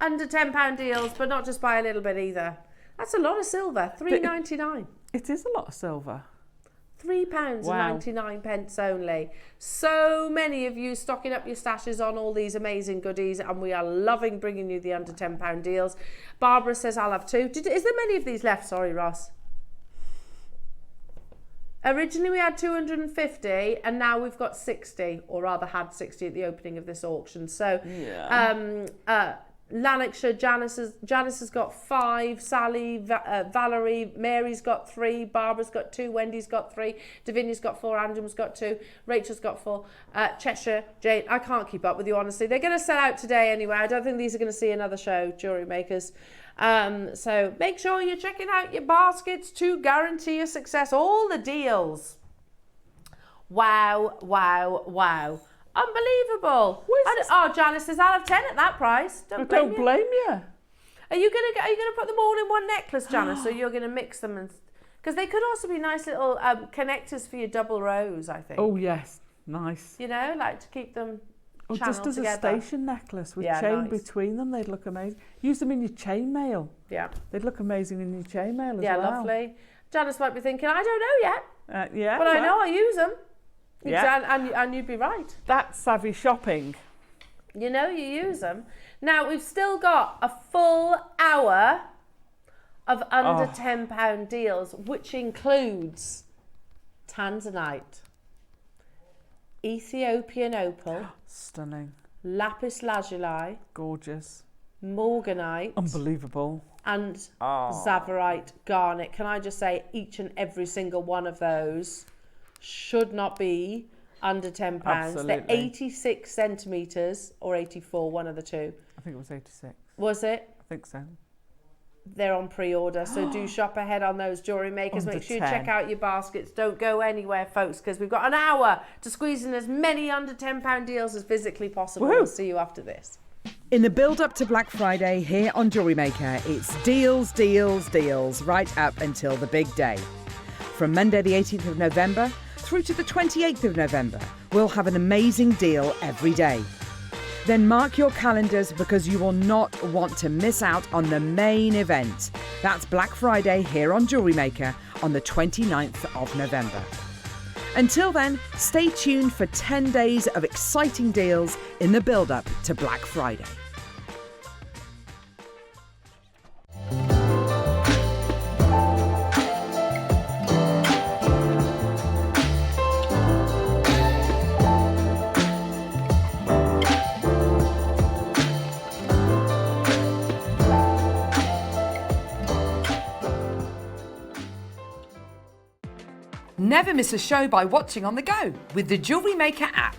Under £10 deals, but not just by a little bit either. That's a lot of silver. £3.99. It is a lot of silver. £3.99 only. So many of you stocking up your stashes on all these amazing goodies, and we are loving bringing you the under £10 deals. Barbara says I'll have 2. Is there many of these left? Sorry, Ross. Originally we had 250 and now we've got 60, or rather had 60 at the opening of this auction. So Lanarkshire, Janice has got 5, Sally, Valerie, Mary's got 3, Barbara's got 2, Wendy's got 3, Davinia's got 4, Andrew's got 2, Rachel's got 4, Cheshire, Jane, I can't keep up with you honestly. They're going to sell out today anyway. I don't think these are going to see another show, Jewellery Makers. So make sure you're checking out your baskets to guarantee your success. All the deals. Wow. Unbelievable. Oh, Janice says I'll have 10 at that price. Don't blame you. Are you gonna put them all in one necklace, Janice, or you're gonna mix them? And because they could also be nice little connectors for your double rows, I think. Oh yes, nice. You know, like to keep them or just as together. A station necklace with chain between them, they'd look amazing. Use them in your chainmail. Yeah. They'd look amazing in your chainmail as well. Yeah, lovely. Janice might be thinking, I don't know yet. Yeah. But I know I use them. Yeah. And you'd be right. That's savvy shopping. You know you use them. Now, we've still got a full hour of under £10 deals, which includes tanzanite, Ethiopian opal, stunning, lapis lazuli, gorgeous, morganite, unbelievable, and zavarite garnet. Can I just say each and every single one of those should not be under £10. Absolutely. They're 86 centimetres or 84, one of the two. I think it was 86. Was it? I think so. they're on pre-order, so do shop ahead on those, Jewellery Makers. Make sure you check out your baskets. Don't go anywhere, folks, because we've got an hour to squeeze in as many under £10 deals as physically possible. We'll see you after this. In the build-up to Black Friday here on Jewellery Maker, it's deals, deals, deals, right up until the big day. From Monday the 18th of November through to the 28th of November, we'll have an amazing deal every day. Then mark your calendars because you will not want to miss out on the main event. That's Black Friday here on Jewellery Maker on the 29th of November. Until then, stay tuned for 10 days of exciting deals in the build-up to Black Friday. Never miss a show by watching on the go with the Jewellery Maker app.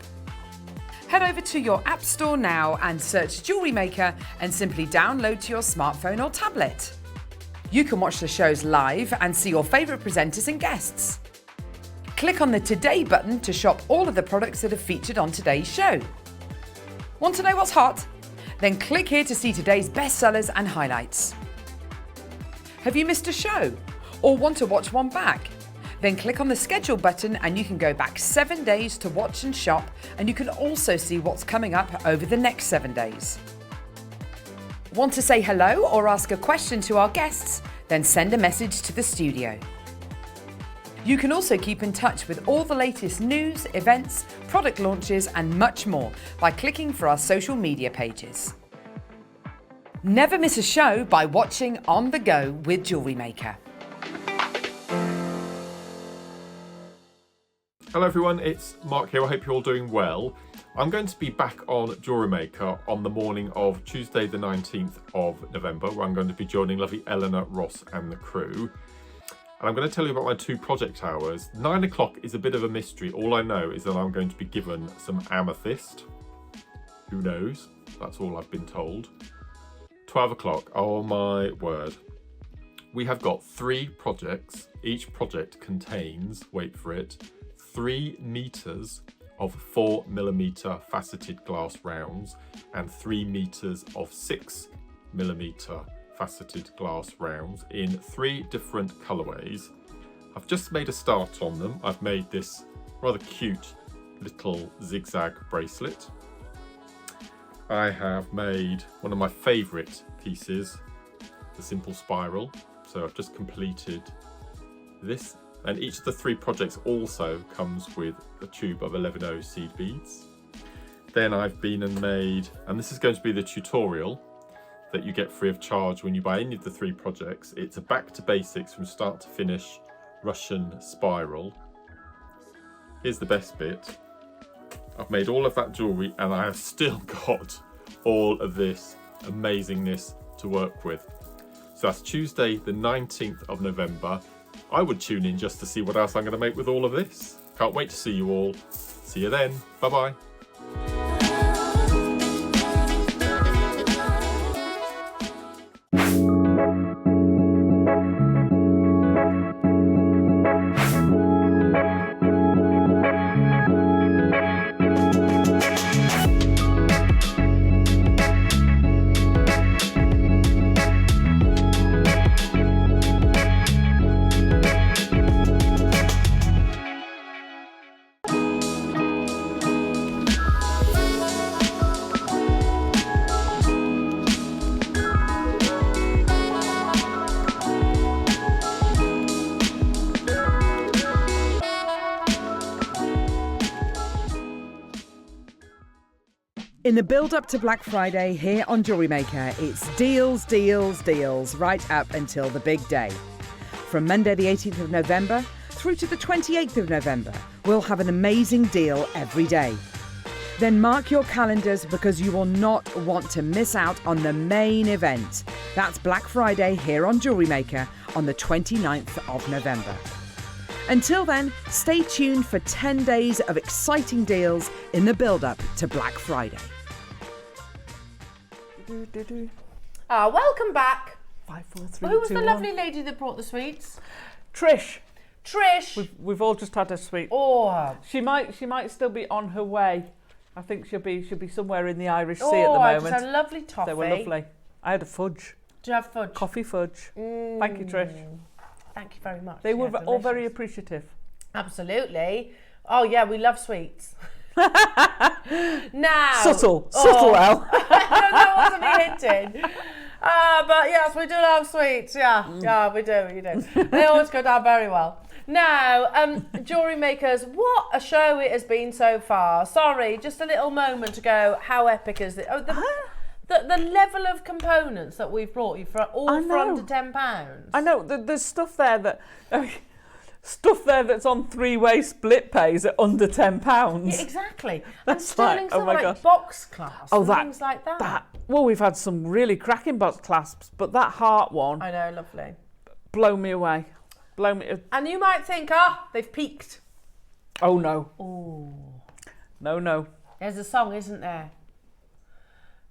Head over to your app store now and search Jewellery Maker and simply download to your smartphone or tablet. You can watch the shows live and see your favourite presenters and guests. Click on the Today button to shop all of the products that are featured on today's show. Want to know what's hot? Then click here to see today's bestsellers and highlights. Have you missed a show or want to watch one back? Then click on the schedule button and you can go back 7 days to watch and shop, and you can also see what's coming up over the next 7 days. Want to say hello or ask a question to our guests? Then send a message to the studio. You can also keep in touch with all the latest news, events, product launches and much more by clicking for our social media pages. Never miss a show by watching on the go with Jewellery Maker. Hello everyone, it's Mark here. I hope you're all doing well. I'm going to be back on Jewellery Maker on the morning of Tuesday the 19th of November, where I'm going to be joining lovely Elena, Ross and the crew. And I'm going to tell you about my 2 project hours. 9 o'clock is a bit of a mystery. All I know is that I'm going to be given some amethyst. Who knows? That's all I've been told. 12 o'clock, oh my word. We have got 3 projects. Each project contains, wait for it, 3 meters of 4mm faceted glass rounds and 3 meters of 6mm faceted glass rounds in 3 different colorways. I've just made a start on them. I've made this rather cute little zigzag bracelet. I have made one of my favorite pieces, the simple spiral. So I've just completed this. And each of the 3 projects also comes with a tube of 11O seed beads. Then I've been and made, and this is going to be the tutorial that you get free of charge when you buy any of the 3 projects. It's a back to basics from start to finish Russian spiral. Here's the best bit. I've made all of that jewellery and I have still got all of this amazingness to work with. So that's Tuesday the 19th of November. I would tune in just to see what else I'm going to make with all of this. Can't wait to see you all. See you then. Bye-bye. In the build-up to Black Friday here on Jewellery Maker, it's deals, deals, deals, right up until the big day. From Monday the 18th of November through to the 28th of November, we'll have an amazing deal every day. Then mark your calendars because you will not want to miss out on the main event. That's Black Friday here on Jewellery Maker on the 29th of November. Until then, stay tuned for 10 days of exciting deals in the build-up to Black Friday. Welcome back 5, 4, 3, Who was 2, the 1. lovely lady that brought the sweets? Trish. We've all just had a sweet. Oh, She might still be on her way. I think she'll be somewhere in the Irish Sea at the I moment. just had lovely toffee. They were lovely. I had a fudge. Do you have fudge? Coffee fudge. Thank you, Trish. Thank you very much. They were Yeah, all very delicious. appreciative. Absolutely. Oh yeah, we love sweets. Now Subtle, No, Al. that wasn't me hinting. But yes, we do love sweets. Yeah, yeah, we do. They always go down very well. Now, jewellery makers, what a show it has been so far. Sorry, just a little moment ago. How epic is it? The level of components that we've brought you for under £10. I know. There's stuff there that's on 3-way split pays at under £10. Yeah, exactly. That's and sterling like, oh silver, my like gosh. box clasps and things like that. Well, we've had some really cracking box clasps, but that heart one, I know, lovely. blow me away. And you might think, they've peaked. Oh no. Oh. No. There's a song, isn't there?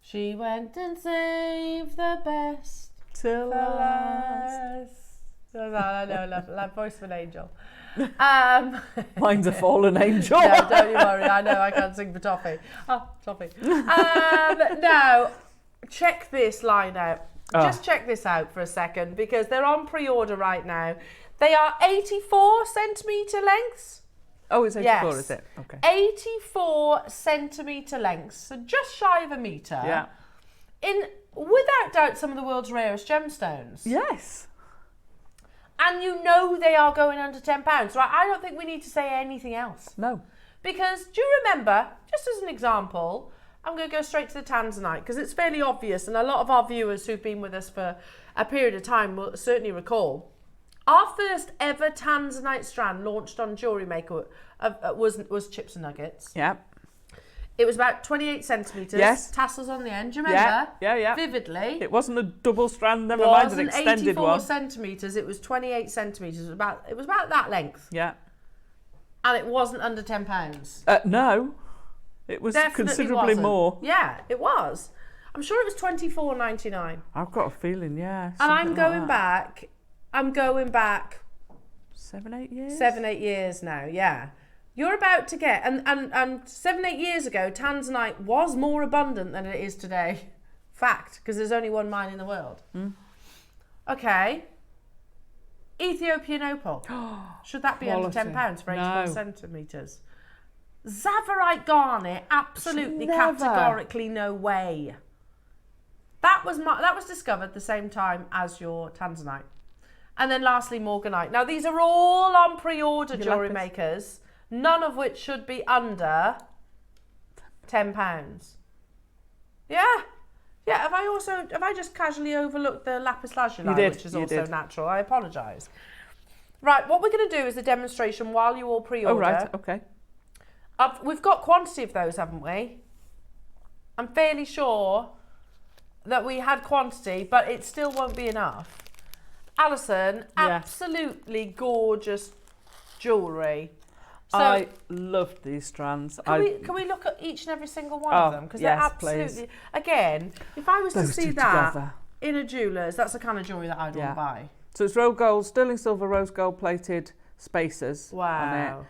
She went and saved the best Till for last. last. I know, like voice of an angel. Mine's a fallen angel. No, don't you worry. I know I can't sing for Toffee. Oh, Toffee. Now, check this line out. Just check this out for a second because they're on pre-order right now. They are 84 centimetre lengths. Oh, it's 84, Yes. is it? Okay. 84 centimetre lengths, so just shy of a metre. Yeah. In, without doubt, some of the world's rarest gemstones. Yes. And you know they are going under £10, right? I don't think we need to say anything else. No. Because do you remember, just as an example, I'm going to go straight to the tanzanite because it's fairly obvious and a lot of our viewers who've been with us for a period of time will certainly recall. Our first ever tanzanite strand launched on JewelleryMaker was chips and nuggets. Yeah. It was about 28 centimetres. Yes. Tassels on the end. Do you remember? Yeah. Vividly. It wasn't a double strand, never mind an extended 84 one. centimetres. It was 28 centimetres. It was about that length. Yeah. And it wasn't under £10. No. It was Definitely considerably wasn't. more. Yeah, it was. I'm sure it was £24.99. I've got a feeling, yeah. And I'm something like going that. back. I'm going back 7-8 years? 7-8 years now, yeah. You're about to get, and 7-8 years ago, tanzanite was more abundant than it is today. Fact, because there's only one mine in the world. Okay. Ethiopian opal. Should that be Quality. under £10 for 84 No. centimetres? Zavarite garnet, absolutely, Never. categorically no way. That was discovered the same time as your tanzanite. And then lastly, morganite. Now these are all on pre-order, jewellery makers, none of which should be under £10. Yeah. Yeah, have I just casually overlooked the lapis lazuli, which is also natural? I apologise. Right, what we're going to do is a demonstration while you all pre-order. Oh, right, okay. We've got quantity of those, haven't we? I'm fairly sure that we had quantity, but it still won't be enough. Alison, absolutely gorgeous jewellery. So I loved these strands. Can we look at each and every single one of them? Because they're absolutely... Please. Again, if I was to Those see two that together. in a jeweller's, that's the kind of jewellery that I'd want to buy. So it's rose gold, sterling silver, rose gold plated spacers on Wow. it.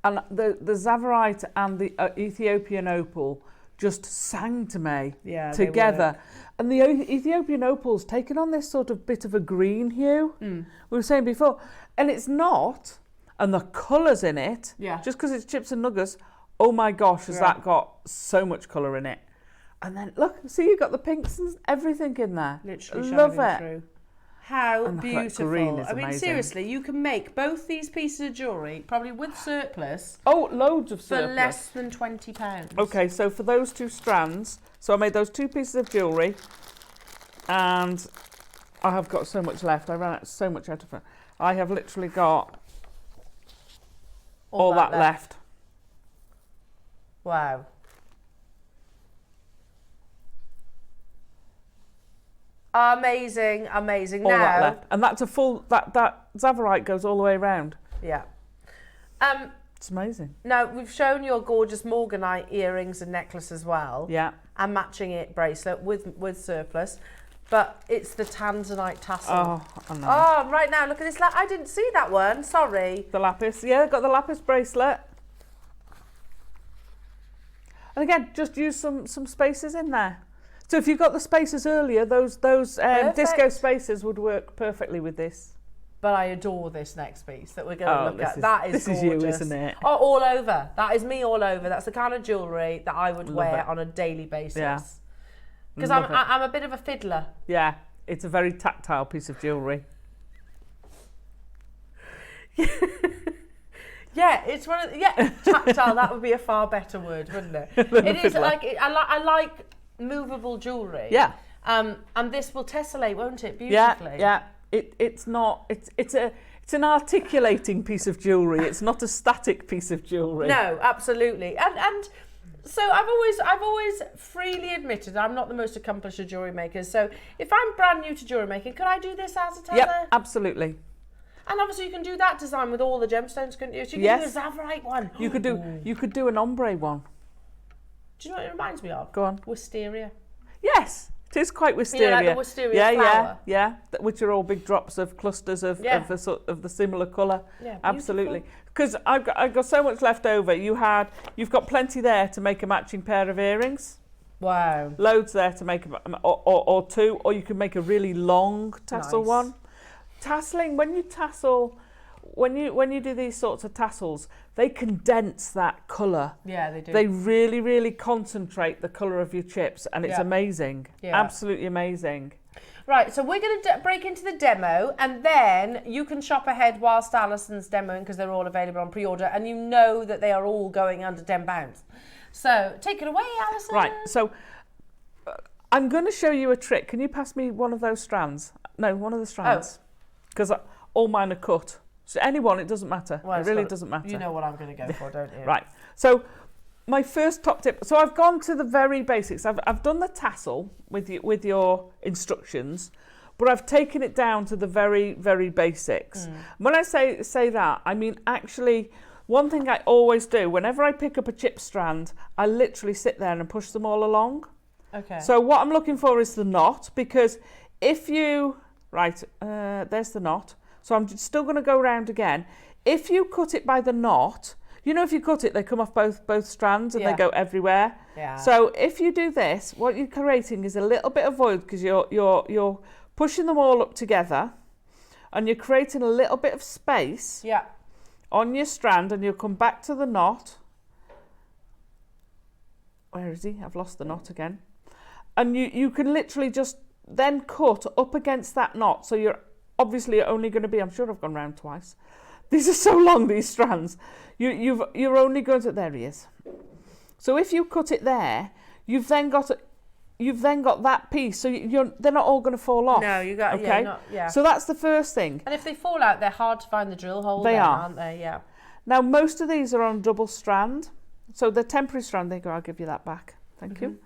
And the Zavarite and the Ethiopian opal just sang to me together. And the Ethiopian opal's taken on this sort of bit of a green hue. We were saying before. And it's not. And the colours in it, just because it's chips and nuggets, oh my gosh, has that got so much colour in it. And then, look, see, you've got the pinks and everything in there. Literally love shining it. through. How And that beautiful. green is I mean, amazing. seriously, you can make both these pieces of jewellery, probably with surplus, Oh, loads of for surplus. less than £20. Okay, so for those two strands, so I made those two pieces of jewellery, and I have got so much left. I ran so much out of it. I have literally got all that left. Wow. Amazing, amazing. All now, that left. And that's a full, that Zavarite goes all the way around. Yeah. It's amazing. Now, we've shown your gorgeous morganite earrings and necklace as well. Yeah. And matching it bracelet with surplus. but it's the tanzanite tassel. Oh, I know. Oh, right now, look at this. I didn't see that one. Sorry. The lapis. Yeah, got the lapis bracelet. And again, just use some spaces in there. So if you got the spaces earlier, those disco spaces would work perfectly with this. But I adore this next piece that we're going to look at. That is this gorgeous. is you, isn't it? Oh, all over. That is me all over. That's the kind of jewellery that I would wear on a daily basis. Yeah. Because I'm a bit of a fiddler. Yeah, it's a very tactile piece of jewellery. Yeah, it's one of tactile. That would be a far better word, wouldn't it? It is like I like movable jewellery. Yeah. And this will tessellate, won't it? Beautifully. Yeah. It's an articulating piece of jewellery. It's not a static piece of jewellery. No, absolutely. And so I've always freely admitted I'm not the most accomplished of jewellery makers. So if I'm brand new to jewellery making, could I do this as a tether? Yep, absolutely. And obviously you can do that design with all the gemstones, couldn't you? So you can do a Zavarite one. You could do an ombre one. Do you know what it reminds me of? Go on. Wisteria. Yes, it is quite wisteria. You know, like the wisteria flower. Yeah, which are all big drops of clusters of the similar colour. Yeah, absolutely. Because I've got so much left over. You've got plenty there to make a matching pair of earrings. Wow. Loads there to make or two, or you can make a really long tassel one. Tasseling, when you tassel, when you do these sorts of tassels, they condense that colour. Yeah, they do. They really, really concentrate the colour of your chips, and it's amazing. Yeah. Absolutely amazing. Right, so we're going to break into the demo, and then you can shop ahead whilst Alison's demoing, because they're all available on pre-order, and you know that they are all going under £10. So take it away, Alison. Right, so I'm going to show you a trick. Can you pass me one of those strands? No, one of the strands. Because all mine are cut. So anyone, it doesn't matter. Well, it really doesn't matter. You know what I'm going to go for, don't you? Right. So my first top tip. So I've gone to the very basics. I've done the tassel with your instructions, but I've taken it down to the very, very basics. When I say that, I mean actually one thing I always do whenever I pick up a chip strand, I literally sit there and push them all along. Okay. So what I'm looking for is the knot, because if you there's the knot. So I'm still going to go around again. If you cut it by the knot, you know, if you cut it, they come off both strands and they go everywhere. Yeah. So if you do this, what you're creating is a little bit of void, because you're pushing them all up together, and you're creating a little bit of space on your strand, and you'll come back to the knot. Where is he? I've lost the knot again. And you can literally just then cut up against that knot. So you're obviously only going to be, I'm sure I've gone round twice. These are so long, these strands. You're only going to, there he is. So if you cut it there, you've then got that piece. So they're not all going to fall off. No, you got, okay? So that's the first thing. And if they fall out, they're hard to find the drill hole. They are, aren't they? Yeah. Now most of these are on double strand. So the temporary strand, there you go, I'll give you that back. Thank you.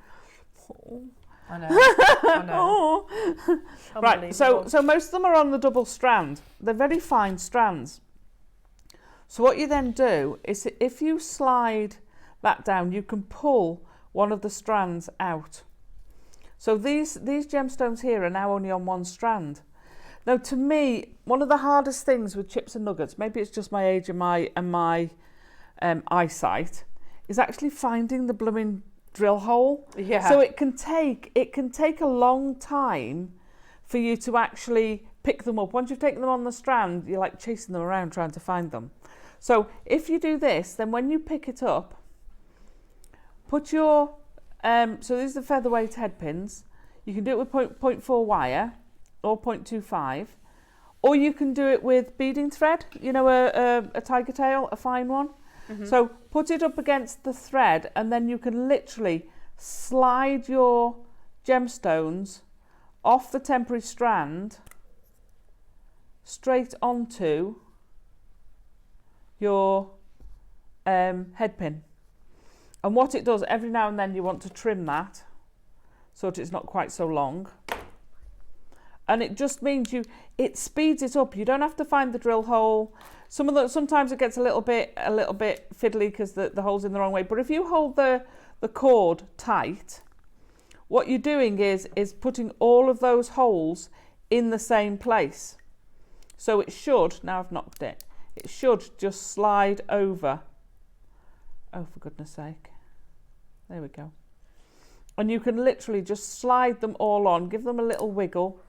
I know. I know. Right, so most of them are on the double strand. They're very fine strands. So what you then do is, if you slide that down, you can pull one of the strands out. So these gemstones here are now only on one strand. Now, to me, one of the hardest things with chips and nuggets, maybe it's just my age and my eyesight, is actually finding the blooming drill hole. Yeah. So it can take a long time for you to actually pick them up. Once you've taken them on the strand, you're like chasing them around trying to find them. So if you do this, then when you pick it up, put your so these are the featherweight head pins. You can do it with 0.4 wire or 0.25, or you can do it with beading thread, you know, a tiger tail, a fine one. So put it up against the thread, and then you can literally slide your gemstones off the temporary strand straight onto your head pin. And what it does, every now and then you want to trim that so that it's not quite so long. And it just means it speeds it up. You don't have to find the drill hole. Sometimes it gets a little bit fiddly because the hole's in the wrong way. But if you hold the cord tight, what you're doing is putting all of those holes in the same place. So it should, now I've knocked it, it should just slide over. Oh, for goodness sake. There we go. And you can literally just slide them all on, give them a little wiggle,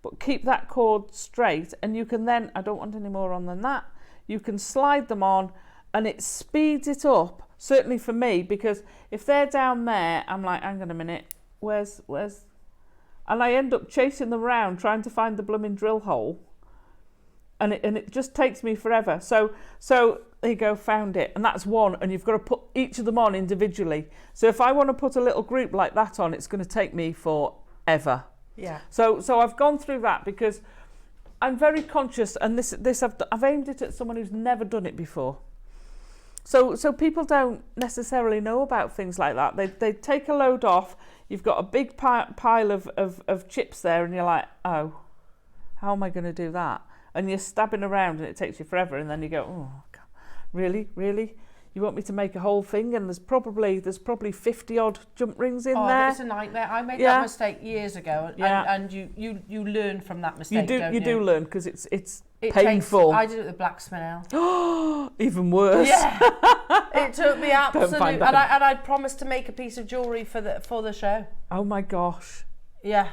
but keep that cord straight. And you can then, I don't want any more on than that, you can slide them on and it speeds it up, certainly for me, because if they're down there, I'm like, hang on a minute, where's, and I end up chasing them around trying to find the blooming drill hole. And it just takes me forever. So there you go, found it. And that's one, and you've got to put each of them on individually. So if I want to put a little group like that on, it's going to take me forever. Yeah. So I've gone through that because I'm very conscious, and this I've aimed it at someone who's never done it before. So people don't necessarily know about things like that. They take a load off, you've got a big pile of chips there, and you're like, oh, how am I going to do that? And you're stabbing around and it takes you forever, and then you go, oh, God, really? You want me to make a whole thing? And there's probably 50 odd jump rings in there. Oh, it's a nightmare. I made that mistake years ago, and you learn from that mistake. You do learn, because it's painful. I did it with black spinel. Even worse. Yeah, it took me absolutely. And I promised to make a piece of jewellery for the show. Oh my gosh. Yeah.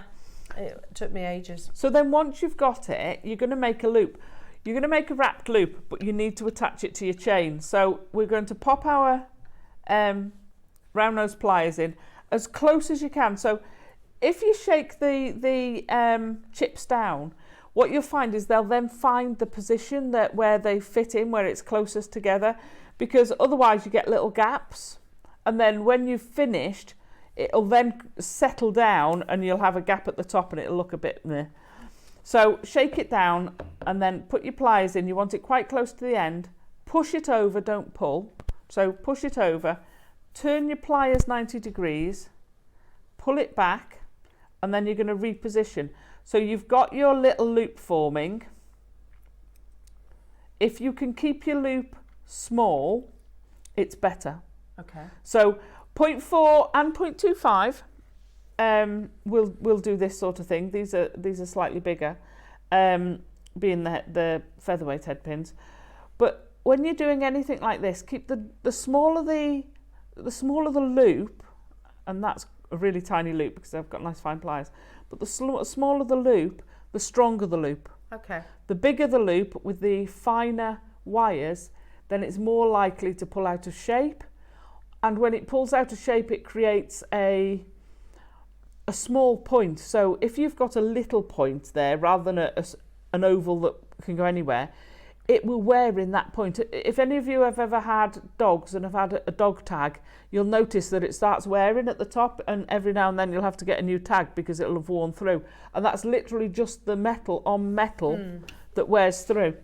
It took me ages. So then once you've got it, you're going to make a loop. You're going to make a wrapped loop, but you need to attach it to your chain. So we're going to pop our round nose pliers in as close as you can. So if you shake the chips down, what you'll find is they'll then find the position where they fit in, where it's closest together, because otherwise you get little gaps. And then when you've finished, it'll then settle down and you'll have a gap at the top and it'll look a bit meh. So shake it down and then put your pliers in. You want it quite close to the end. Push it over, don't pull. So push it over, turn your pliers 90 degrees, pull it back, and then you're going to reposition. So you've got your little loop forming. If you can keep your loop small, it's better. Okay. So 0.4 and 0.25 we'll do this sort of thing. These are slightly bigger, being the featherweight head pins. But when you're doing anything like this, keep the smaller the loop, and that's a really tiny loop because I've got nice fine pliers. But the smaller the loop, the stronger the loop. Okay. The bigger the loop with the finer wires, then it's more likely to pull out of shape. And when it pulls out of shape, it creates a small point. So if you've got a little point there, rather than an oval that can go anywhere, it will wear in that point. If any of you have ever had dogs and have had a dog tag, you'll notice that it starts wearing at the top, and every now and then you'll have to get a new tag because it'll have worn through. And that's literally just the metal on metal that wears through.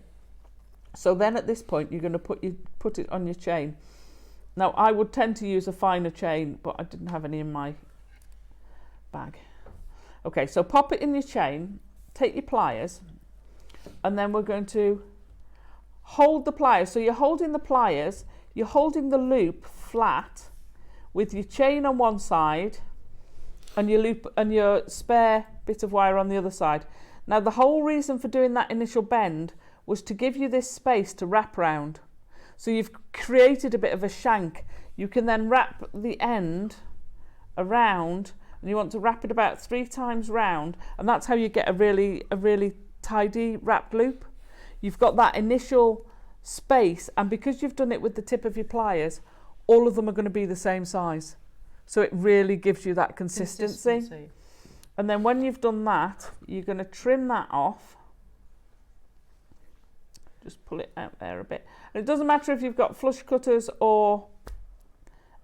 So then at this point, you're going to put it on your chain. Now, I would tend to use a finer chain, but I didn't have any in my bag. Okay, so pop it in your chain, take your pliers, and then we're going to hold the pliers. So you're holding the pliers, you're holding the loop flat with your chain on one side and your loop and your spare bit of wire on the other side. Now, the whole reason for doing that initial bend was to give you this space to wrap round. So you've created a bit of a shank. You can then wrap the end around, and you want to wrap it about 3 times round, and that's how you get a really tidy wrapped loop. You've got that initial space, and because you've done it with the tip of your pliers, all of them are going to be the same size. So it really gives you that consistency. And then when you've done that, you're going to trim that off. Just pull it out there a bit. And it doesn't matter if you've got flush cutters or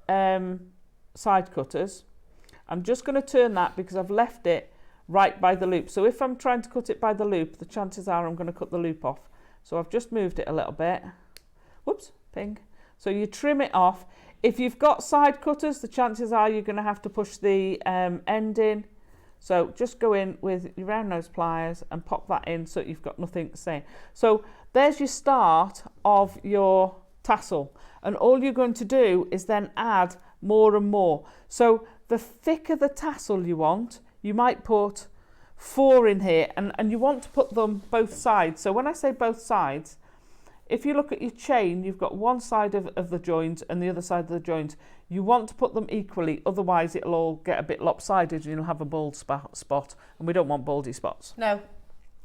side cutters. I'm just going to turn that because I've left it right by the loop. So if I'm trying to cut it by the loop, the chances are I'm going to cut the loop off. So I've just moved it a little bit. Whoops, ping. So you trim it off. If you've got side cutters, the chances are you're going to have to push the end in. So just go in with your round nose pliers and pop that in so you've got nothing to say. So there's your start of your tassel. And all you're going to do is then add more and more. So the thicker the tassel you want, you might put 4 in here, and you want to put them both sides. So when I say both sides, if you look at your chain, you've got one side of the joint and the other side of the joint. You want to put them equally, otherwise it'll all get a bit lopsided and you'll have a bald spot, and we don't want baldy spots. No.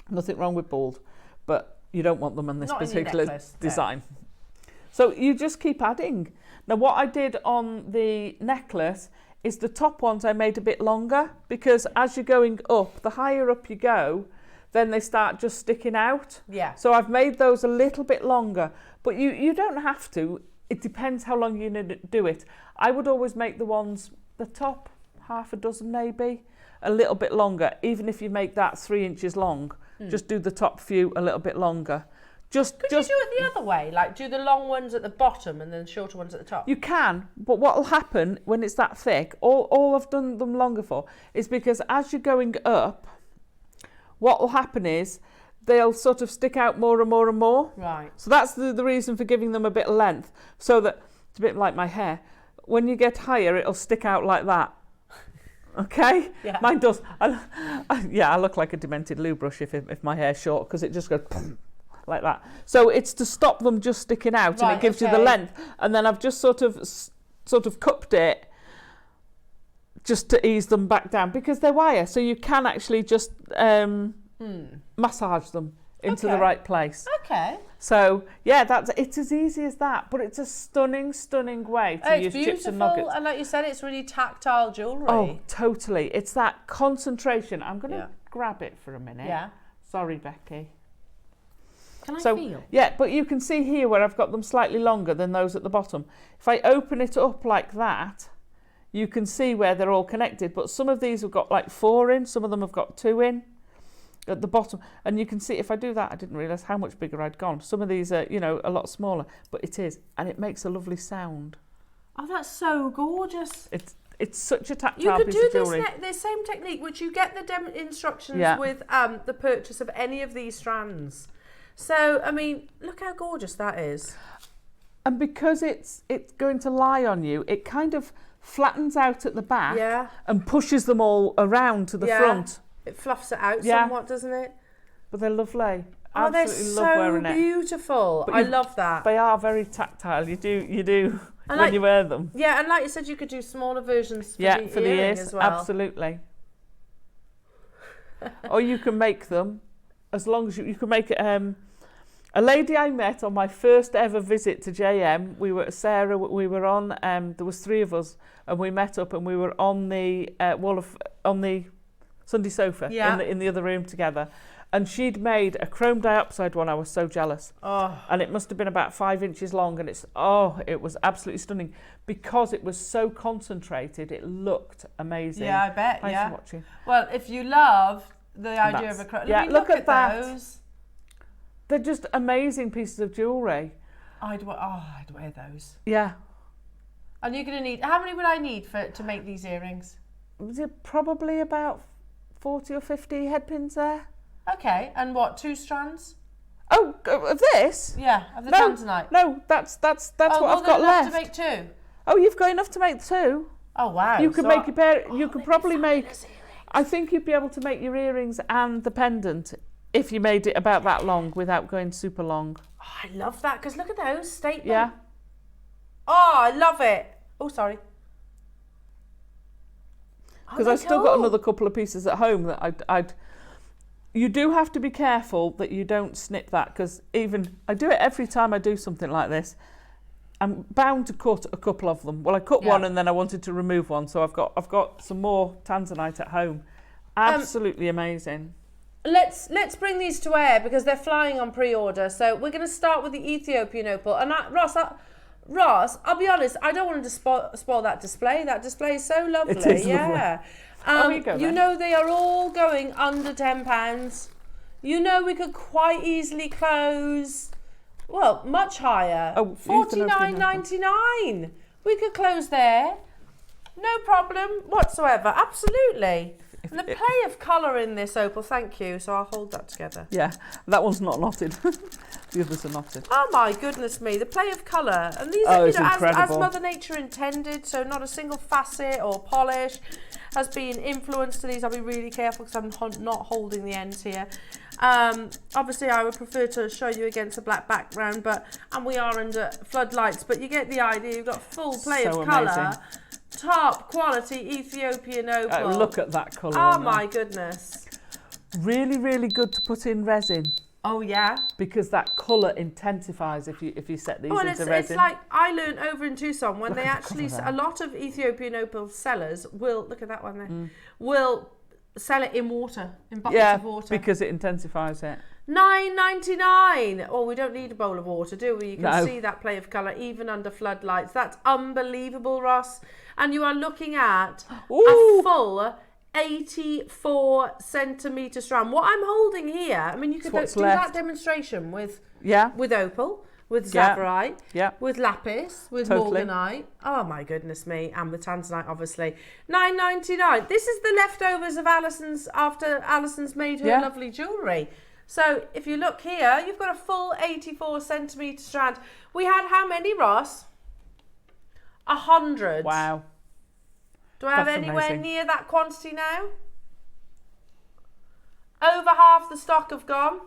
Nothing wrong with bald, but you don't want them on this particular necklace, design. No. So you just keep adding. Now what I did on the necklace is the top ones I made a bit longer, because as you're going up, the higher up you go, then they start just sticking out. Yeah. So I've made those a little bit longer, but you don't have to. It depends how long you need to do it. I would always make the ones, the top half a dozen maybe, a little bit longer. Even if you make that 3 inches long, just do the top few a little bit longer. Could you do it the other way? Like do the long ones at the bottom and then shorter ones at the top? You can, but what will happen when it's that thick, all I've done them longer for, is because as you're going up, what will happen is they'll sort of stick out more and more and more. Right. So that's the reason for giving them a bit of length, so that it's a bit like my hair. When you get higher, it'll stick out like that. Okay? Yeah. Mine does. I look like a demented loo brush if my hair's short, because it just goes like that. So it's to stop them just sticking out, and it gives you the length. And then I've just sort of cupped it just to ease them back down, because they're wire, so you can actually just massage them into the right place. Okay. So yeah, it's as easy as that, but it's a stunning way to use chips and nuggets. And like you said, it's really tactile jewellery. Oh, totally. It's that concentration. I'm going to grab it for a minute. Yeah. Sorry, Becky. Can I feel? Yeah, but you can see here where I've got them slightly longer than those at the bottom. If I open it up like that, you can see where they're all connected, but some of these have got like 4 in, some of them have got 2 in at the bottom, and you can see if I do that, I didn't realise how much bigger I'd gone. Some of these are, a lot smaller, but it is, and it makes a lovely sound. Oh, that's so gorgeous. It's such a tactile piece of jewellery. You could do this same technique, which you get the instructions with the purchase of any of these strands. So, I mean, look how gorgeous that is. And because it's going to lie on you, it kind of flattens out at the back and pushes them all around to the front. It fluffs it out somewhat, doesn't it? But they're lovely. Oh, they're so beautiful. I love that. They are very tactile. You do when you wear them. Yeah, and like you said, you could do smaller versions for the ears as well. Absolutely. Or you can make them, as long as you can make it. A lady I met on my first ever visit to JM, we were on, there was 3 of us, and we met up and we were on the on the Sunday sofa in the other room together, and she'd made a chrome dioxide one. I was so jealous. And it must have been about 5 inches long, and it was absolutely stunning because it was so concentrated. It looked amazing. Yeah, I bet. Thanks for watching. Well, if you love the idea of a chrome, look at that. Those. They're just amazing pieces of jewellery. I'd wear those. Yeah. And you're going to need, how many would I need to make these earrings? Was it probably about 40 or 50 headpins there? Okay, and what, 2 strands? Oh, of this? Yeah, of the tanzanite. No, that's what I've got left. To make 2? Oh, you've got enough to make 2. Oh wow! You could make a pair. You could probably make. I think you'd be able to make your earrings and the pendant if you made it about that long without going super long. Oh, I love that, because look at those statement. Yeah. Oh, I love it. Oh, sorry. Because I've still got another couple of pieces at home that I'd. You do have to be careful that you don't snip that, because I do it every time I do something like this. I'm bound to cut a couple of them. Well, I cut one and then I wanted to remove one, so I've got some more tanzanite at home. Absolutely amazing. Let's bring these to air because they're flying on pre-order. So we're going to start with the Ethiopian opal. And Ross, I'll be honest, I don't want to spoil that display. That display is so lovely. It is lovely. You know they are all going under £10. You know we could quite easily close, well, much higher. Oh, $49.99. We could close there. No problem whatsoever. Absolutely. And the play of colour in this opal, thank you. So I'll hold that together. Yeah, that one's not knotted. The others are knotted. Oh my goodness me, the play of colour. And these Oh, are, it's as incredible. Mother Nature intended, so not a single facet or polish has been influenced to these. I'll be really careful because I'm not holding the ends here. Obviously I would prefer to show you against a black background, and we are under floodlights, but you get the idea. You've got full play So of colour. amazing. Top quality Ethiopian opal. Look at that colour. Oh in my there. goodness. Really, really good to put in resin. Oh yeah. Because that colour intensifies if you set these Oh, and into it's resin. like I learned over in Tucson when they at the actually, colour a there. lot of Ethiopian opal sellers will, look at that one there, will sell it in water, in buckets of water. Because it intensifies it. $9.99. Oh, we don't need a bowl of water, do we? You can No. see that play of colour even under floodlights. That's unbelievable, Ross. And you are looking at Ooh. a full 84 centimetre strand. What I'm holding here, I mean, you could what's do left. that demonstration with Yeah. opal, with Yeah. zavarite, Yeah. with lapis, with Totally. morganite. Oh my goodness me, and with tanzanite, obviously. $9.99. This is the leftovers of Alison's after Alison's made her Yeah. lovely jewellery. So if you look here, you've got a full 84 centimetre strand. We had how many, Ross? 100. Wow. Do I have That's anywhere amazing. near that quantity now? Over half the stock have gone.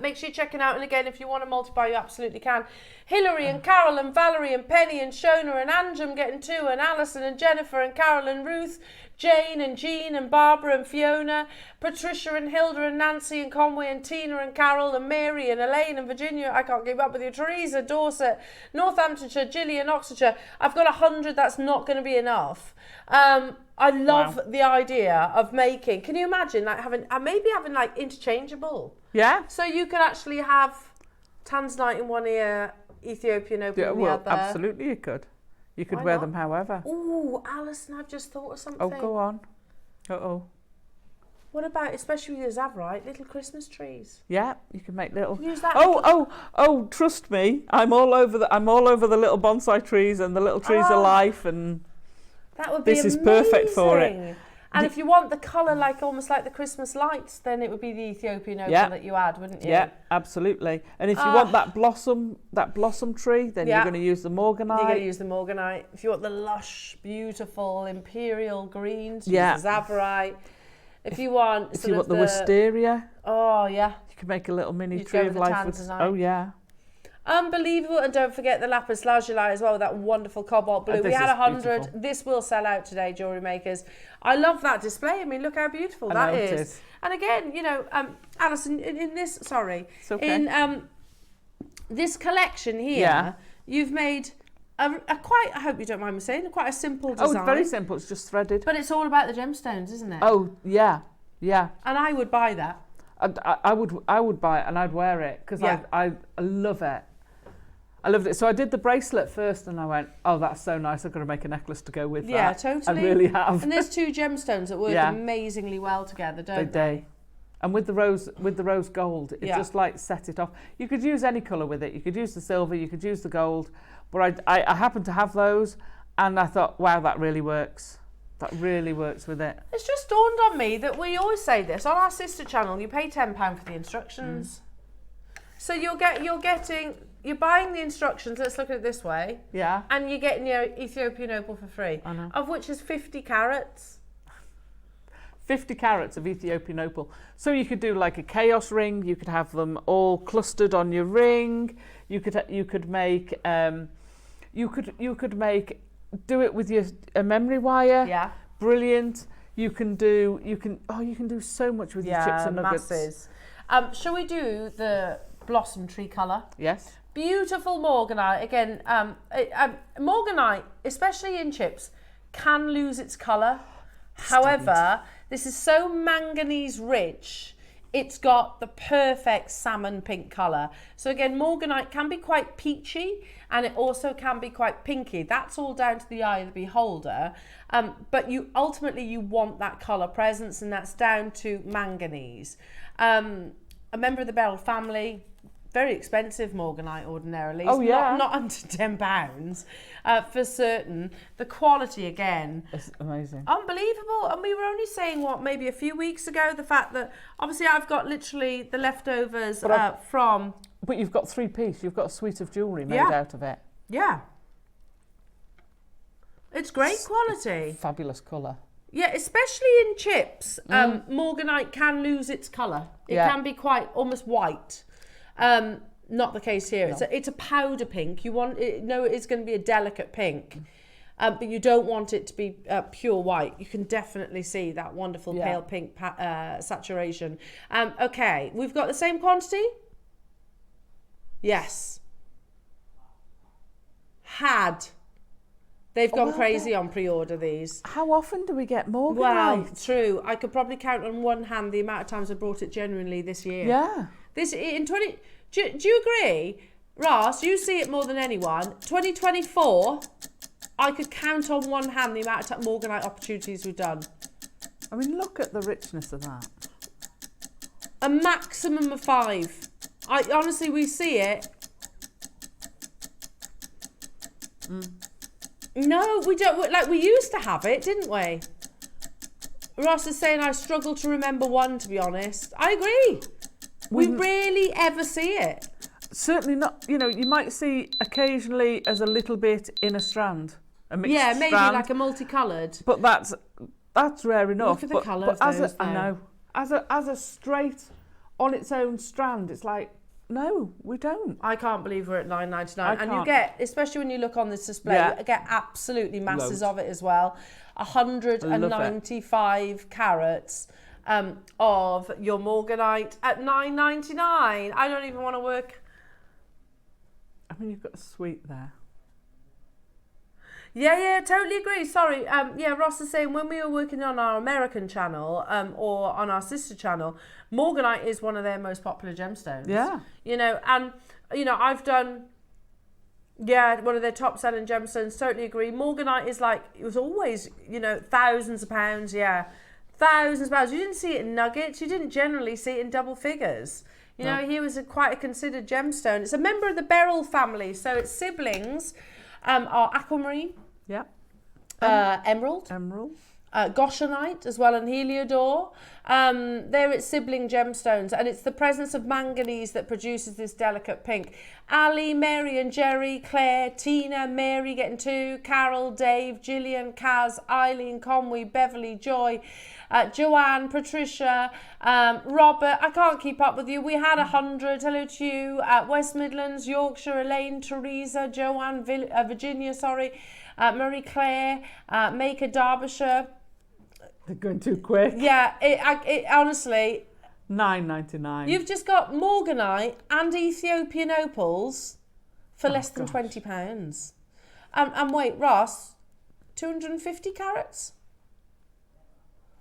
Make sure you're checking out, and again, if you want to multiply, you absolutely can. Hilary and Carol and Valerie and Penny and Shona and Anjum getting 2, and Alison and Jennifer and Carol and Ruth, Jane and Jean and Barbara and Fiona, Patricia and Hilda and Nancy and Conway and Tina and Carol and Mary and Elaine and Virginia. I can't keep up with you. Teresa, Dorset, Northamptonshire, Gillian, Oxfordshire. I've got 100. That's not going to be enough. I love the idea of making. Can you imagine like having like interchangeable? Yeah. So you could actually have tanzanite in one ear, Ethiopian opal in the Well, other. absolutely you could. You could Why wear not? them however. Ooh, Alison, I've just thought of something. Oh, go on. Uh-oh. What about, especially with your zavarite, little Christmas trees? Yeah, you can make little. Use that. Oh! Trust me, I'm all over the little bonsai trees and the little trees of life, and That would be this is perfect for it. amazing. And if you want the colour like almost like the Christmas lights, then it would be the Ethiopian opal Yeah. that you add, wouldn't you? Yeah, absolutely. And if you want that blossom tree, then Yeah. you're going to use the morganite. You're going to use the morganite. If you want the lush, beautiful imperial greens, Yeah. use the zavarite. If you want If you want the wisteria, oh yeah, you can make a little mini You'd tree go of with the life. tanzanite. Oh yeah. unbelievable. And don't forget the lapis lazuli as well, that wonderful cobalt blue. This We had is 100. beautiful. This will sell out today, jewellery makers. I love that display. I mean, look how beautiful I that know it is. is. And again, you know, Alison, in this, sorry, It's okay. in this collection here, Yeah. you've made a quite, I hope you don't mind me saying, quite a simple design. Oh, it's very simple. It's just threaded. But it's all about the gemstones, isn't it? Oh yeah, yeah. And I would buy that. I would buy it and I'd wear it because Yeah. I love it. I loved it. So I did the bracelet first and I went, oh, that's so nice. I've got to make a necklace to go with Yeah, that. totally. I really have. And there's two gemstones that work Yeah. amazingly well together, They don't they? do. And with the rose gold, it Yeah. just like set it off. You could use any colour with it. You could use the silver, you could use the gold. But I happened to have those and I thought, wow, that really works. That really works with it. It's just dawned on me that we always say this on our sister channel. You pay £10 for the instructions, so you're buying the instructions. Let's look at it this way, Yeah. and you're getting your Ethiopian opal for free, I know. of which is 50 carats. 50 carats of Ethiopian opal. So you could do like a chaos ring. You could have them all clustered on your ring. You could make do it with a memory wire. Yeah, Brilliant. You can do so much with your chips and nuggets. masses. Shall we do the blossom tree colour? Yes. Beautiful morganite. Again, morganite, especially in chips, can lose its colour. However, this is so manganese rich, it's got the perfect salmon pink colour. So again, morganite can be quite peachy and it also can be quite pinky. That's all down to the eye of the beholder. But you ultimately want that colour presence, and that's down to manganese. A member of the beryl family, very expensive morganite ordinarily. Oh, It's yeah. not under £10 for certain. The quality again, It's amazing. unbelievable. And we were only saying maybe a few weeks ago, the fact that obviously I've got literally the leftovers from. But you've got 3-piece. You've got a suite of jewellery made out of it. Yeah. It's great quality. Fabulous colour. Yeah, especially in chips, morganite can lose its colour. It can be quite almost white. Not the case here. No. It's a powder pink. You want it? No, it's going to be a delicate pink, but you don't want it to be pure white. You can definitely see that wonderful pale pink saturation. Okay, we've got the same quantity. Yes. They've gone crazy on pre-order these. How often do we get morganite? Well, true. I could probably count on one hand the amount of times I brought it genuinely this year. Yeah. Do you agree, Ross? You see it more than anyone. 2024, I could count on one hand the amount of morganite opportunities we've done. I mean, look at the richness of that. A maximum of 5. Honestly, we see it. No, we don't. Like, we used to have it, didn't we? Ross is saying I struggle to remember one, to be honest. I agree. We rarely ever see it. Certainly not. You know, you might see occasionally as a little bit in a strand. A mixed maybe strand, like a multicoloured. But that's rare enough. Look at the colour of those, I know. As a straight on its own strand, it's like, no, we don't. I can't believe we're at $9.99, and you get, especially when you look on this display, you get absolutely masses of it as well. 195 carats of your morganite at $9.99. I don't even want to work. I mean, you've got a suite there. Yeah, totally agree. Sorry. Ross is saying when we were working on our American channel or on our sister channel, morganite is one of their most popular gemstones. Yeah. You know, and, you know, I've done, one of their top selling gemstones. Totally agree. Morganite is like, it was always, you know, thousands of pounds. Thousands of pounds. You didn't see it in nuggets. You didn't generally see it in double figures. You know, he was quite a considered gemstone. It's a member of the beryl family. So its siblings are aquamarine. Yeah. Emerald. Goshenite as well, and heliodor. They're its sibling gemstones, and it's the presence of manganese that produces this delicate pink. Ali, Mary and Jerry, Claire, Tina, Mary getting 2, Carol, Dave, Gillian, Kaz, Eileen, Conway, Beverly, Joy, Joanne, Patricia, Robert. I can't keep up with you. We had 100. Hello to you. West Midlands, Yorkshire, Elaine, Teresa, Joanne, Virginia, Marie Claire, Maker, Derbyshire. They're going too quick. Yeah, it honestly. $9.99. You've just got morganite and Ethiopian opals for less than £20. And wait, Ross, 250 carats?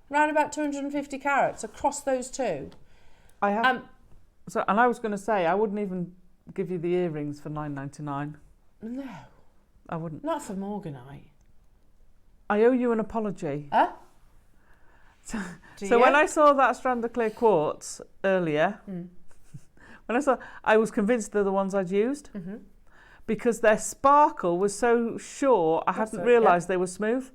Round about 250 carats across those two. I have. And I was going to say, I wouldn't even give you the earrings for $9.99. No. I wouldn't. Not for morganite. I owe you an apology. Huh? So when I saw that strand of clear quartz earlier, I was convinced they're the ones I'd used because their sparkle was so sure. I hadn't realised they were smooth.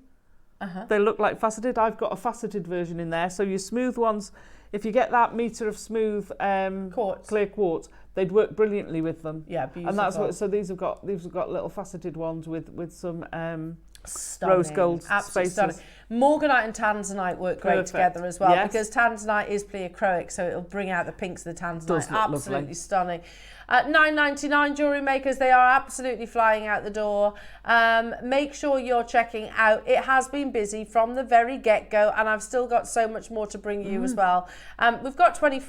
They look like faceted. I've got a faceted version in there. So your smooth ones, if you get that metre of smooth clear quartz, they'd work brilliantly with them. Yeah, beautiful. And that's what. So these have got little faceted ones with some rose gold spaces. Stunning. Morganite and tanzanite work great together as well because tanzanite is pleochroic, so it'll bring out the pinks of the tanzanite. Absolutely lovely. Stunning. $9.99 jewellery makers, they are absolutely flying out the door. Make sure you're checking out. It has been busy from the very get-go, and I've still got so much more to bring you as well. We've got 20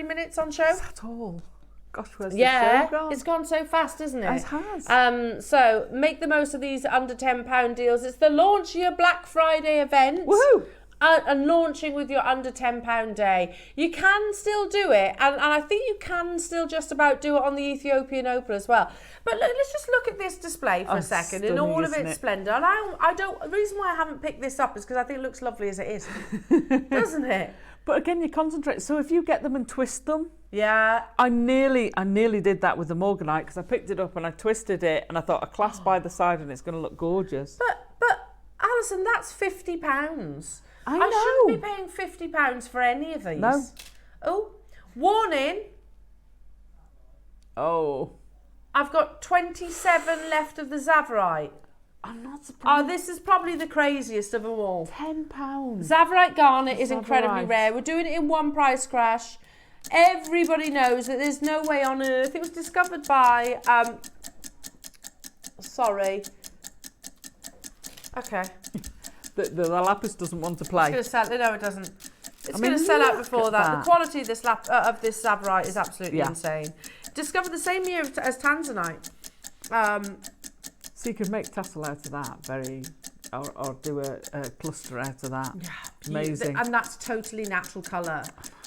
minutes on show. Is that all? Gosh, where's the show gone? It's gone so fast, isn't it? It has. So make the most of these under £10 deals. It's the launch of your Black Friday event. Woohoo! and launching with your under £10 day. You can still do it, and I think you can still just about do it on the Ethiopian Opal as well. But let's just look at this display for a second in all of its splendour. And the reason why I haven't picked this up is because I think it looks lovely as it is, doesn't it? But again, you concentrate. So if you get them and twist them, yeah. I nearly did that with the Morganite, because I picked it up and I twisted it, and I thought I clasped by the side and it's going to look gorgeous. But Alison, that's £50. I know. I shouldn't be paying £50 for any of these. No. Oh, warning. Oh. I've got 27 left of the Zavarite. I'm not surprised. Oh, this is probably the craziest of them all. £10. Zavarite garnet is incredibly rare. We're doing it in one price crash. Everybody knows that there's no way on earth. It was discovered by, sorry. Okay. The lapis doesn't want to play. It's going to sell. No, it doesn't. It's going to sell out before that. The quality of this Zavarite is absolutely insane. Discovered the same year as Tanzanite. So you could make tassel out of that, or do a cluster out of that. Yeah, amazing. And that's totally natural colour.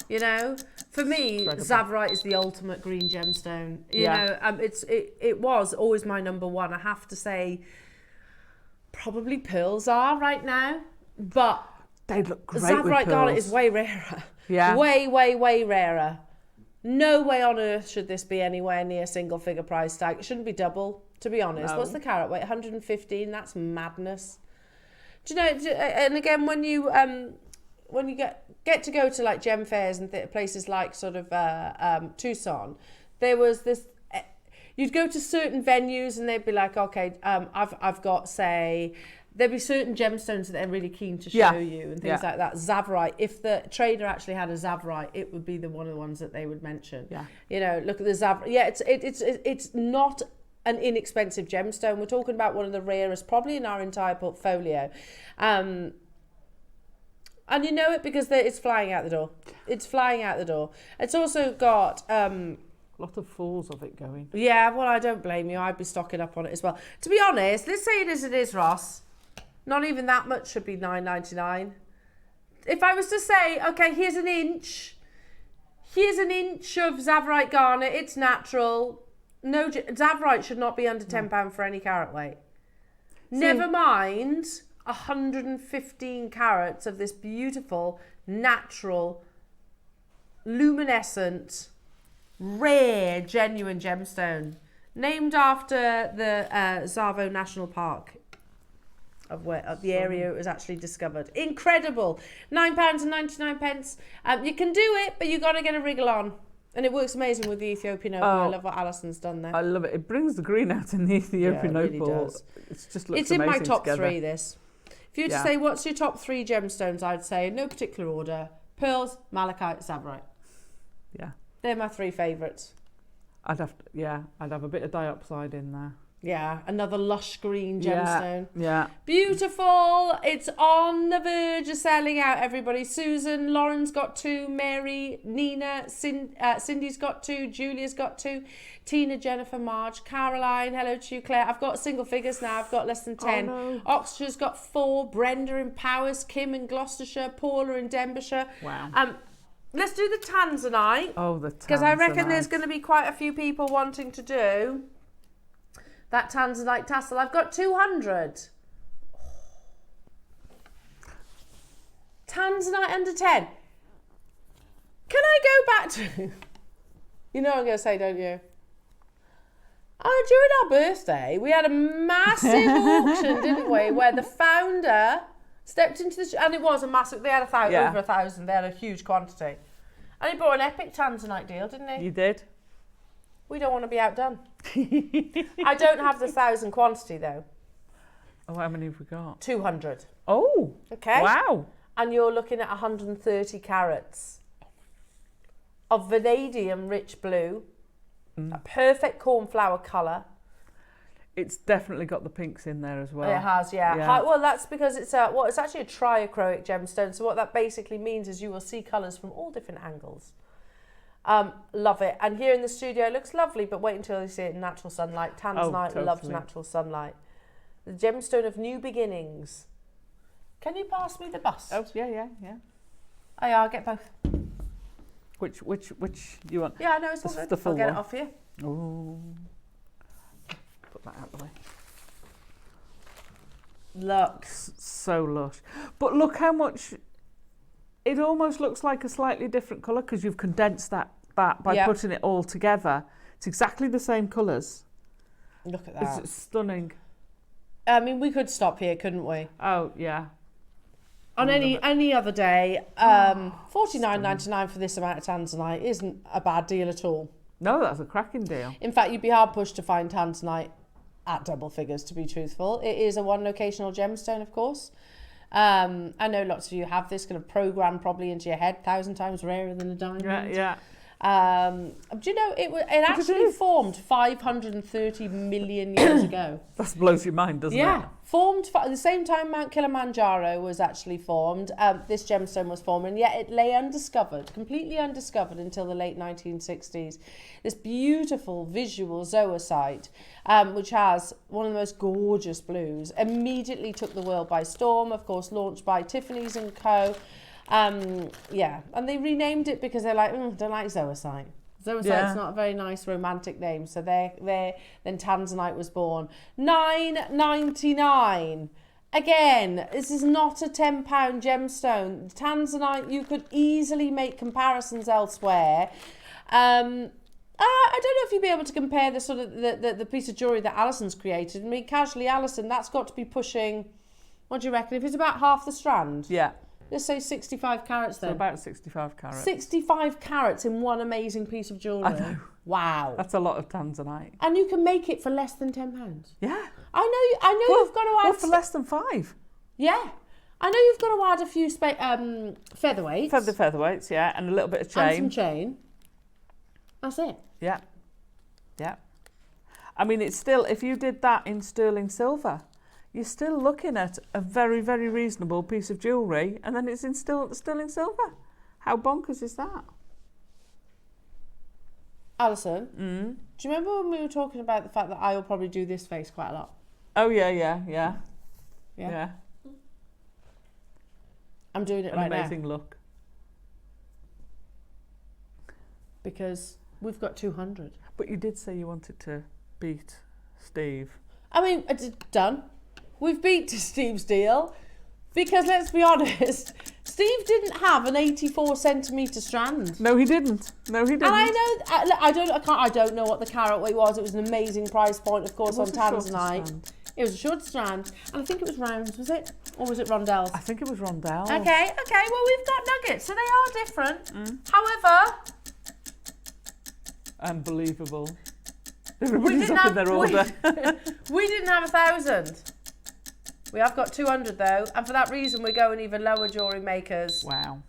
You know, for me, Zavarite is the ultimate green gemstone. You know, it was always my number one. I have to say, probably pearls are right now, but they look great. Zavarite garnet is way rarer. Yeah, way rarer. No way on earth should this be anywhere near single figure price tag. It shouldn't be double, to be honest. No. What's the carat weight? 115. That's madness. Do you know? And again, when you get to go to like gem fairs and places like sort of Tucson, there was this. You'd go to certain venues and they'd be like, okay, I've got, say, there'd be certain gemstones that they're really keen to show you and things like that. Zavarite, if the trader actually had a Zavarite, it would be one of the ones that they would mention. Yeah. You know, look at the Zavarite. Yeah, it's not an inexpensive gemstone. We're talking about one of the rarest, probably in our entire portfolio. And you know it because it's flying out the door. It's flying out the door. It's also got... a lot of falls of it going. Yeah, well, I don't blame you. I'd be stocking up on it as well. To be honest, let's say it is, Ross. Not even that much should be $9.99. If I was to say, okay, here's an inch of Zavarite garnet. It's natural. No, Zavarite should not be under £10 for any carat weight. Never mind 115 carats of this beautiful, natural, luminescent, rare, genuine gemstone, named after the Tsavo National Park, of the area it was actually discovered. Incredible. £9.99. You can do it, but you got to get a wriggle on, and it works amazing with the Ethiopian Opal. I love what Alison's done there. I love it. It brings the green out in the Ethiopian Opal. Really does. It's just looks amazing. It's in my top together. 3. This. If you were to say what's your top 3 gemstones, I'd say in no particular order: pearls, malachite, Zavarite. Yeah. They're my 3 favourites. I'd have a bit of diopside in there. Yeah, another lush green gemstone. Yeah. Beautiful. It's on the verge of selling out, everybody. Susan, Lauren's got 2, Mary, Nina, Cindy's got 2, Julia's got 2, Tina, Jennifer, Marge, Caroline, hello to you, Claire. I've got single figures now. I've got less than 10. Oh, no. Oxfordshire's got 4, Brenda in Powys, Kim in Gloucestershire, Paula in Denbighshire. Wow. Let's do the Tanzanite. Oh, the Tanzanite. Because I reckon there's going to be quite a few people wanting to do that Tanzanite tassel. I've got 200. Tanzanite under 10. Can I go back to... You know what I'm going to say, don't you? Oh, during our birthday, we had a massive auction, didn't we? Where the founder... stepped into the... And it was a massive... They had over 1,000. They had a huge quantity. And he brought an epic Tanzanite deal, didn't he? You did. We don't want to be outdone. I don't have the 1,000 quantity, though. Oh, how many have we got? 200. Oh. Okay. Wow. And you're looking at 130 carats of vanadium-rich blue, a perfect cornflower colour. It's definitely got the pinks in there as well. It has, yeah. Well, that's because it's it's actually a triachroic gemstone. So what that basically means is you will see colours from all different angles. Love it. And here in the studio, it looks lovely, but wait until you see it in natural sunlight. Tanzanite loves natural sunlight. The gemstone of new beginnings. Can you pass me the bust? Oh, yeah. Oh, yeah, I'll get both. Which you want? Yeah, I know, it's all good. The full I'll get one. it off you. Oh. Put that out of the way. Looks so lush. But look how much, it almost looks like a slightly different colour because you've condensed that by putting it all together. It's exactly the same colours. Look at that. It's stunning. I mean, we could stop here, couldn't we? Oh, yeah. On any other day, $49.99 for this amount of tanzanite isn't a bad deal at all. No, that's a cracking deal. In fact, you'd be hard pushed to find tanzanite at double figures, to be truthful. It is a one locational gemstone, of course. I know lots of you have this kind of programmed probably into your head, 1,000 times rarer than a diamond. Yeah. Do you know it actually formed 530 million years ago? That blows your mind, doesn't it? Yeah, formed at the same time Mount Kilimanjaro was actually formed. This gemstone was formed, and yet it lay undiscovered, completely undiscovered until the late 1960s. This beautiful visual zoisite, which has one of the most gorgeous blues, immediately took the world by storm. Of course, launched by Tiffany's and Co. And they renamed it because they're like, don't like zoisite. Zoisite's not a very nice romantic name, so then tanzanite was born. $9.99. Again, this is not a £10 gemstone. Tanzanite, you could easily make comparisons elsewhere. I don't know if you'd be able to compare the sort of the piece of jewellery that Alison's created. I mean, casually, Alison, that's got to be pushing. What do you reckon? If it's about half the strand. Yeah. Let's say 65 carats then. So about 65 carats. 65 carats in one amazing piece of jewellery. I know. Wow. That's a lot of tanzanite. And you can make it for less than £10. Yeah. I know you've got to add... Well, for less than 5. Yeah. I know you've got to add a few featherweights. Featherweights, yeah, and a little bit of chain. And some chain. That's it. Yeah. I mean, it's still, if you did that in sterling silver, you're still looking at a very, very reasonable piece of jewellery, and then it's in sterling silver. How bonkers is that? Alison, do you remember when we were talking about the fact that I will probably do this face quite a lot? Oh, yeah. I'm doing it right now. An amazing look. Because we've got 200. But you did say you wanted to beat Steve. I mean, done. We've beat Steve's deal because, let's be honest, Steve didn't have an 84 centimetre strand. No, he didn't. And I don't know what the carat weight was. It was an amazing price point, of course, on tanzanite. It was a short strand, and I think it was rounds, was it? Or was it rondelles? I think it was rondelles. Okay, well, we've got nuggets, so they are different. However... Unbelievable. Everybody's up in their order. We didn't have 1,000. We have got 200 though, and for that reason we're going even lower, jewellery makers. Wow.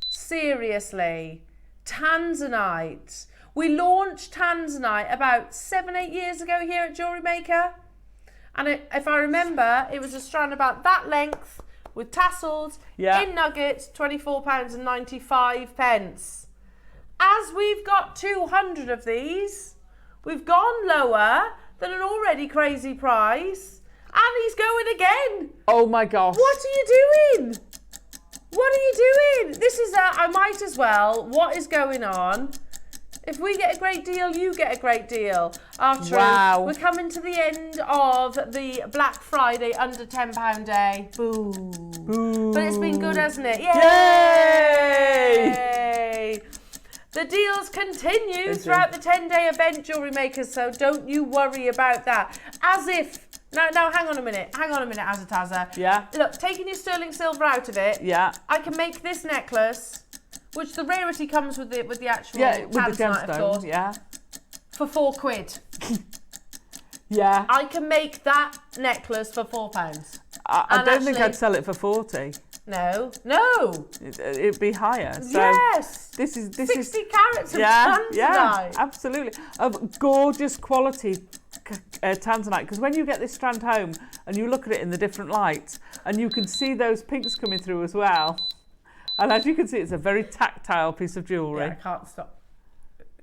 Seriously. Tanzanite. We launched tanzanite about 7-8 years ago here at Jewellery Maker. And if I remember, it was a strand about that length with tassels in nuggets, £24.95. As we've got 200 of these, we've gone lower than an already crazy price. And he's going again. Oh my gosh. What are you doing? This is I might as well. What is going on? If we get a great deal, you get a great deal. True. Wow. We're coming to the end of the Black Friday under £10 day. Boo. Boo. But it's been good, hasn't it? Yay! The deals continue throughout the 10-day event, Jewellery Makers, so don't you worry about that. As if... No, hang on a minute, Azataza. Yeah. Look, taking your sterling silver out of it, I can make this necklace, which the rarity comes with the actual with the gemstone, of course, for £4. Yeah. I can make that necklace for £4. I don't think I'd sell it for 40. No. It'd be higher. So yes. This is 60 carats of tanzanite. Yeah, absolutely. Of gorgeous quality tanzanite. Because when you get this strand home and you look at it in the different lights, and you can see those pinks coming through as well. And as you can see, it's a very tactile piece of jewellery. Yeah, I can't stop.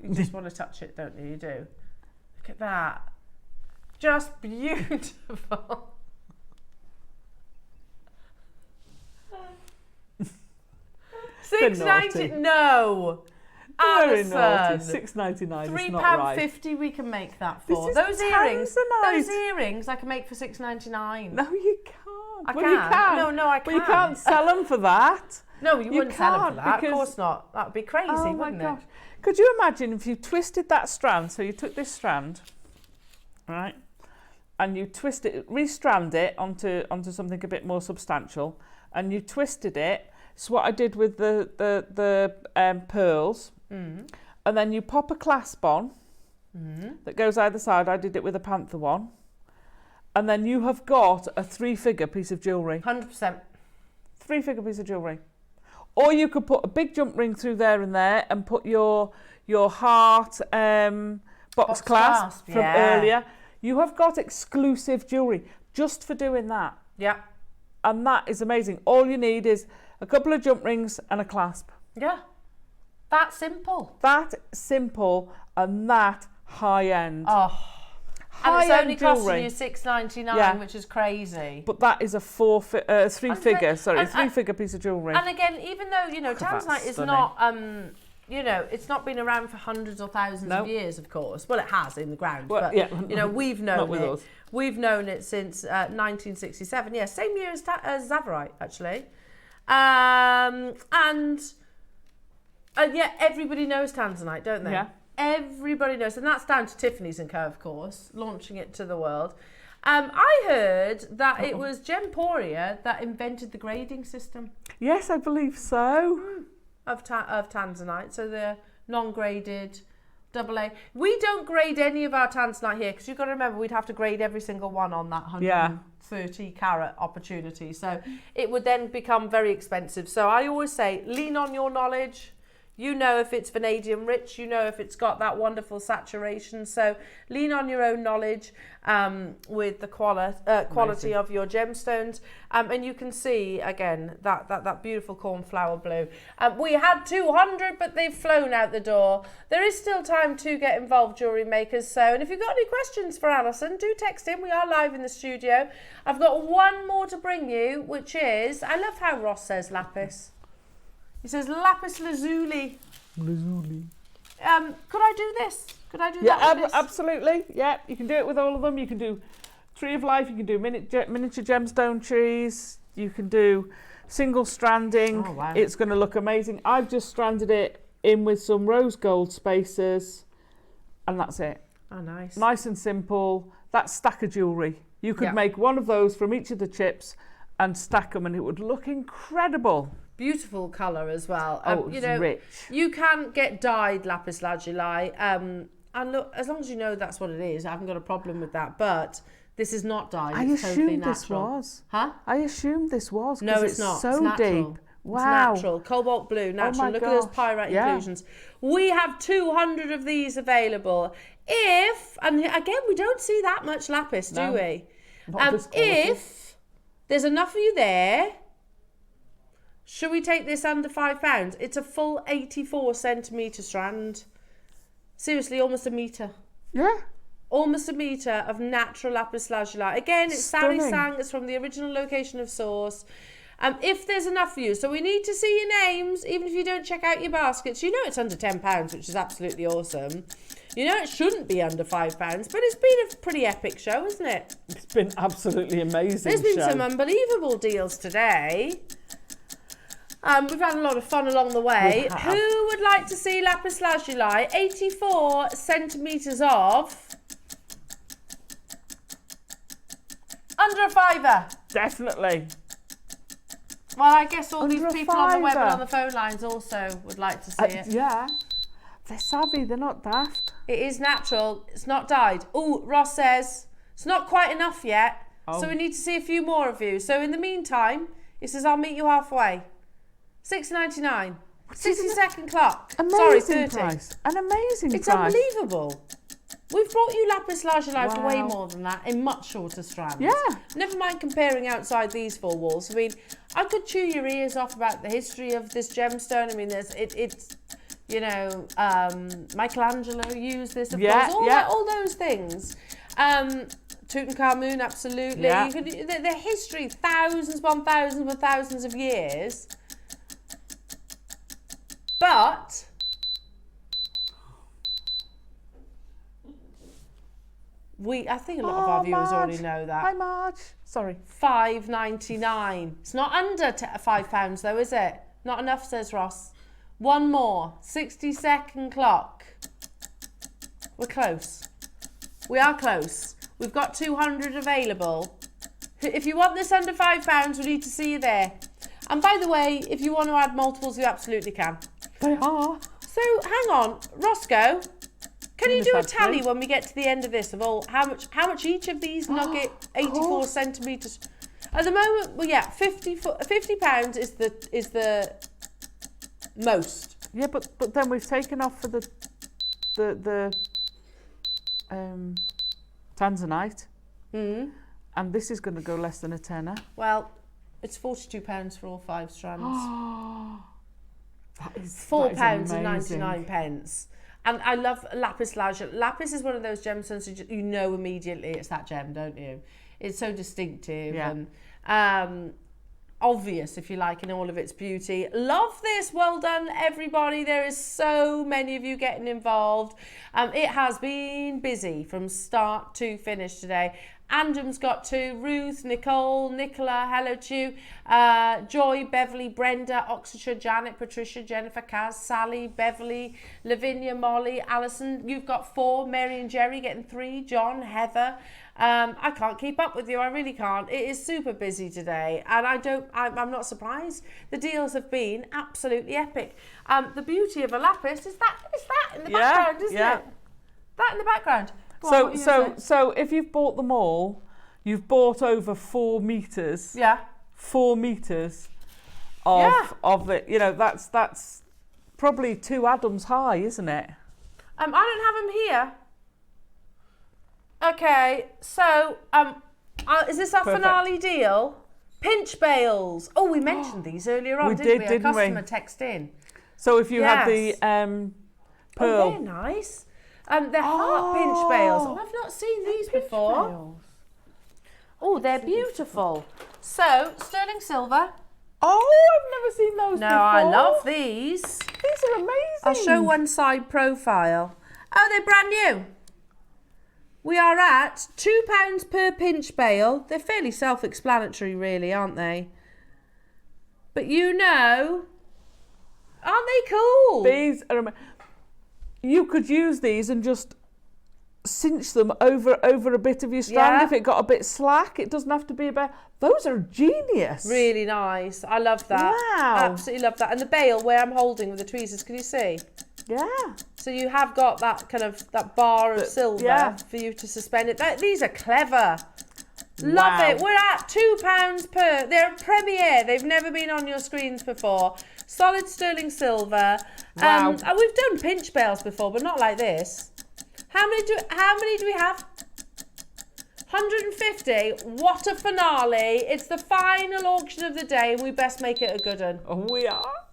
You just want to touch it, don't you? You do. Look at that. Just beautiful. naughty. No. Very Alison. naughty. £6.99 is not right. £3.50 we can make that for. This is Those earrings I can make for £6.99. No, you can't. I well, can. You can. No, I But can't. you can't sell them for that. No, you wouldn't sell them for that. Because, of course not. That would be crazy, wouldn't it? Could you imagine if you twisted that strand? So you took this strand, right, and you twist it, restrand it onto something a bit more substantial, and you twisted it. It's what I did with the pearls, and then you pop a clasp on that goes either side. I did it with a panther one, and then you have got a 3-figure piece of jewellery. 100%. 3-figure piece of jewellery. Or you could put a big jump ring through there and put your heart box clasp from earlier. You have got exclusive jewellery just for doing that. Yeah. And that is amazing. All you need is a couple of jump rings and a clasp. Yeah. That simple. That simple and that high end. Oh. And it's only costing you £6.99, which is crazy. But that is a 3-figure piece of jewellery. And again, even though, tanzanite is not, it's not been around for hundreds or thousands of years, of course. Well, it has in the ground, but, we've known it. Us. We've known it since 1967. Yeah, same year as Zavarite, actually. And everybody knows tanzanite, don't they? Yeah. Everybody knows, and that's down to Tiffany's & Co, of course, launching it to the world. I heard that it was Gemporia that invented the grading system. Yes, I believe so. Of tanzanite, so the non-graded AA. We don't grade any of our tanzanite here because you've got to remember we'd have to grade every single one on that 130 carat opportunity. So it would then become very expensive. So I always say, lean on your knowledge. You know if it's vanadium rich, you know if it's got that wonderful saturation. So lean on your own knowledge with the quality of your gemstones. And you can see, again, that beautiful cornflower blue. We had 200, but they've flown out the door. There is still time to get involved, jewellery makers. So, and if you've got any questions for Alison, do text in. We are live in the studio. I've got one more to bring you, which is, I love how Ross says lapis. He says lapis lazuli. Lazuli. Could I do this? Could I do that with this? Absolutely. Yeah, you can do it with all of them. You can do Tree of Life. You can do miniature gemstone trees. You can do single stranding. Oh, wow. It's going to look amazing. I've just stranded it in with some rose gold spacers, and that's it. Oh, nice. Nice and simple. That stack of jewellery. You could make one of those from each of the chips and stack them, and it would look incredible. Beautiful colour as well. It's rich. You can get dyed lapis lazuli, and look, as long as you know that's what it is, I haven't got a problem with that. But this is not dyed. I it's totally assumed natural. this was. Huh? I assumed this was. No, it's not. So it's natural. deep. Wow. It's natural. Cobalt blue, natural. my Look at those gosh. pyrite inclusions. We have 200 of these available. And again, we don't see that much lapis, do we? Not this quality. If there's enough of you there, should we take this under £5? It's a full 84 centimetre strand. Seriously, almost a metre. Yeah. Almost a metre of natural lapis lazuli. Again, it's Sari Sang. It's from the original location of source. If there's enough for you. So we need to see your names, even if you don't check out your baskets. You know it's under £10, which is absolutely awesome. You know it shouldn't be under £5, but it's been a pretty epic show, isn't it? It's been absolutely amazing. There's been some unbelievable deals today. We've had a lot of fun along the way. Who would like to see lapis lazuli? 84 centimetres of under a £5. Definitely. Well, I guess all Under these a people on the web and £5. on the phone lines also would like to see it. Yeah. They're savvy. They're not daft. It is natural. It's not dyed. Oh, Ross says it's not quite enough yet. So we need to see a few more of you. So in the meantime, he says, I'll meet you halfway. £6.99. 60-second clock. Amazing. Sorry, 30. Price. An amazing It's price. unbelievable. We've brought you lapis lazuli for way Wow. more than that in much shorter strands. Yeah. Never mind comparing outside these four walls. I mean, I could chew your ears off about the history of this gemstone. I mean, it's Michelangelo used this, of course. All those things. Tutankhamun, absolutely. Yeah. You could, the history, thousands upon thousands of years. But I think a lot of our viewers already know that. Hi, Marge. Sorry. £5.99. It's not under £5 though, is it? Not enough, says Ross. One more. 60-second clock. We're close. We are close. We've got 200 available. If you want this under £5, we need to see you there. And by the way, if you want to add multiples, you absolutely can. They are. So hang on, Roscoe. Can you do a tally when we get to the end of this of all how much each of these nugget 84 centimeters? At the moment, well, yeah, £50 is the most. Yeah, but then we've taken off for the tanzanite, and this is going to go less than a tenner. Well, it's £42 for all 5 strands. That is £4.99. And I love lapis lazuli. Lapis is one of those gemstones you know immediately it's that gem, don't you? It's so distinctive and obvious, if you like, in all of its beauty. Love this. Well done, everybody. There is so many of you getting involved. It has been busy from start to finish today. Andrew's got 2, Ruth, Nicole, Nicola, hello to you, Joy, Beverly, Brenda, Oxfordshire, Janet, Patricia, Jennifer, Kaz, Sally, Beverly, Lavinia, Molly, Alison, you've got 4, Mary and Jerry getting 3, John, Heather. I can't keep up with you, I really can't. It is super busy today, and I'm not surprised. The deals have been absolutely epic. The beauty of a lapis is that in the background, isn't it? That in the background. So if you've bought them all, you've bought over 4 meters. Yeah. 4 meters of it. You know, that's probably 2 Adams high, isn't it? I don't have them here. Okay, so is this our finale deal? Pinch bales. Oh, we mentioned these earlier on, didn't we? A customer text in. So if you had the pearl. Oh, they're nice. They're heart pinch bales. Oh, I've not seen these before. Bales. Oh, they're beautiful. So, sterling silver. Oh, I've never seen those before. No, I love these. These are amazing. I'll show one side profile. Oh, they're brand new. We are at £2 per pinch bale. They're fairly self-explanatory, really, aren't they? But you know, aren't they cool? These are amazing. You could use these and just cinch them over a bit of your strand if it got a bit slack. It doesn't have to be about. Those are genius. Really nice. I love that. Wow. Absolutely love that. And the bale where I'm holding with the tweezers, can you see? Yeah. So you have got that kind of that bar of silver for you to suspend it. These are clever. Love it. We're at £2 per. They're a premiere. They've never been on your screens before. Solid sterling silver. Wow. And we've done pinch bales before, but not like this. How many do we have? 150. What a finale. It's the final auction of the day, and we best make it a good one. Oh, we are.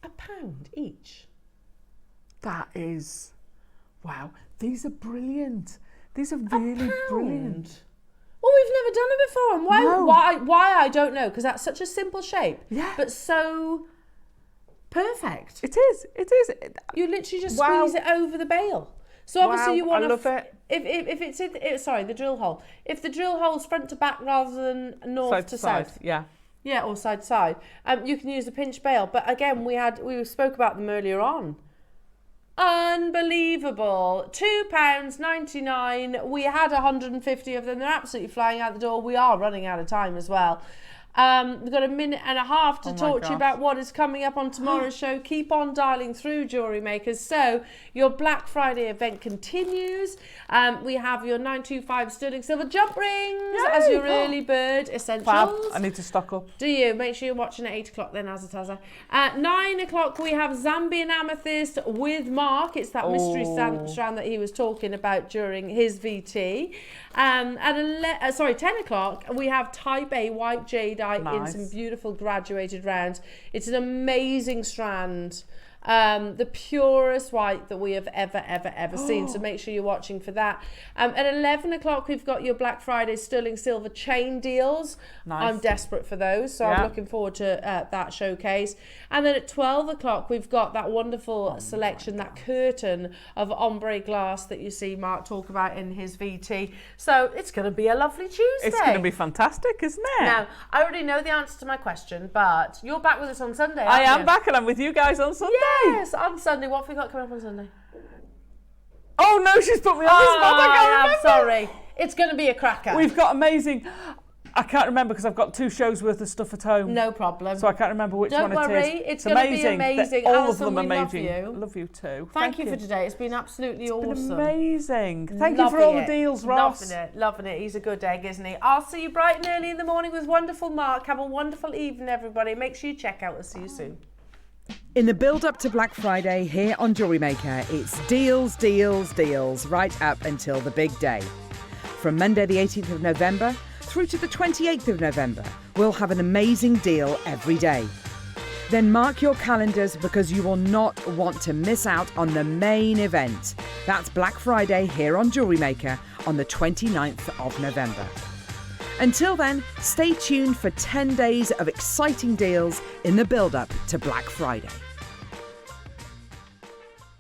£1 each. That is, wow. These are brilliant. These are really brilliant. Well, we've never done it before, and why I don't know, because that's such a simple shape, but so perfect. It is. You literally just squeeze it over the bale. So obviously you want I love it. If it's the drill hole. If the drill hole's front to back rather than north to south. Yeah. Yeah, or side to side. You can use the pinch bale, but again, we spoke about them earlier on. Unbelievable. £2.99. We had 150 of them. They're absolutely flying out the door. We are running out of time as well. We've got a minute and a half to talk to you about what is coming up on tomorrow's show. Keep on dialing through, Jewellery Makers. So your Black Friday event continues. We have your 925 sterling silver jump rings as your early bird essentials. Fab. I need to stock up. Do you? Make sure you're watching at 8 o'clock then, Azataza. At 9 o'clock we have Zambian Amethyst with Mark. It's that mystery strand that he was talking about during his VT. At 10 o'clock we have Type A white jadeite in some beautiful graduated rounds. It's an amazing strand. the purest white that we have ever seen. So make sure you're watching for that. At 11 o'clock, we've got your Black Friday sterling silver chain deals. Nice. I'm desperate for those, so I'm looking forward to that showcase. And then at 12 o'clock, we've got that wonderful selection, that curtain of ombre glass that you see Mark talk about in his VT. So it's going to be a lovely Tuesday. It's going to be fantastic, isn't it? Now, I already know the answer to my question, but you're back with us on Sunday, I aren't am you? back, and I'm with you guys on Sunday. Yes, on Sunday. What have we got coming up on Sunday? Oh no, she's put me on the spot. I can't remember. I'm sorry. It's going to be a cracker. We've got amazing. I can't remember because I've got 2 shows worth of stuff at home. No problem. So I can't remember which Don't one worry, it is. it's going to be amazing. All Alison, of them we amazing. love you. Love you too. Thank you for today. It's been absolutely awesome. It's been amazing. Thank you for all the deals, Ross. Loving it. He's a good egg, isn't he? I'll see you bright and early in the morning with wonderful Mark. Have a wonderful evening, everybody. Make sure you check out. We'll see you soon. In the build-up to Black Friday here on Jewellery Maker, it's deals, deals, deals, right up until the big day. From Monday the 18th of November through to the 28th of November, we'll have an amazing deal every day. Then mark your calendars because you will not want to miss out on the main event. That's Black Friday here on Jewellery Maker on the 29th of November. Until then, stay tuned for 10 days of exciting deals in the build-up to Black Friday.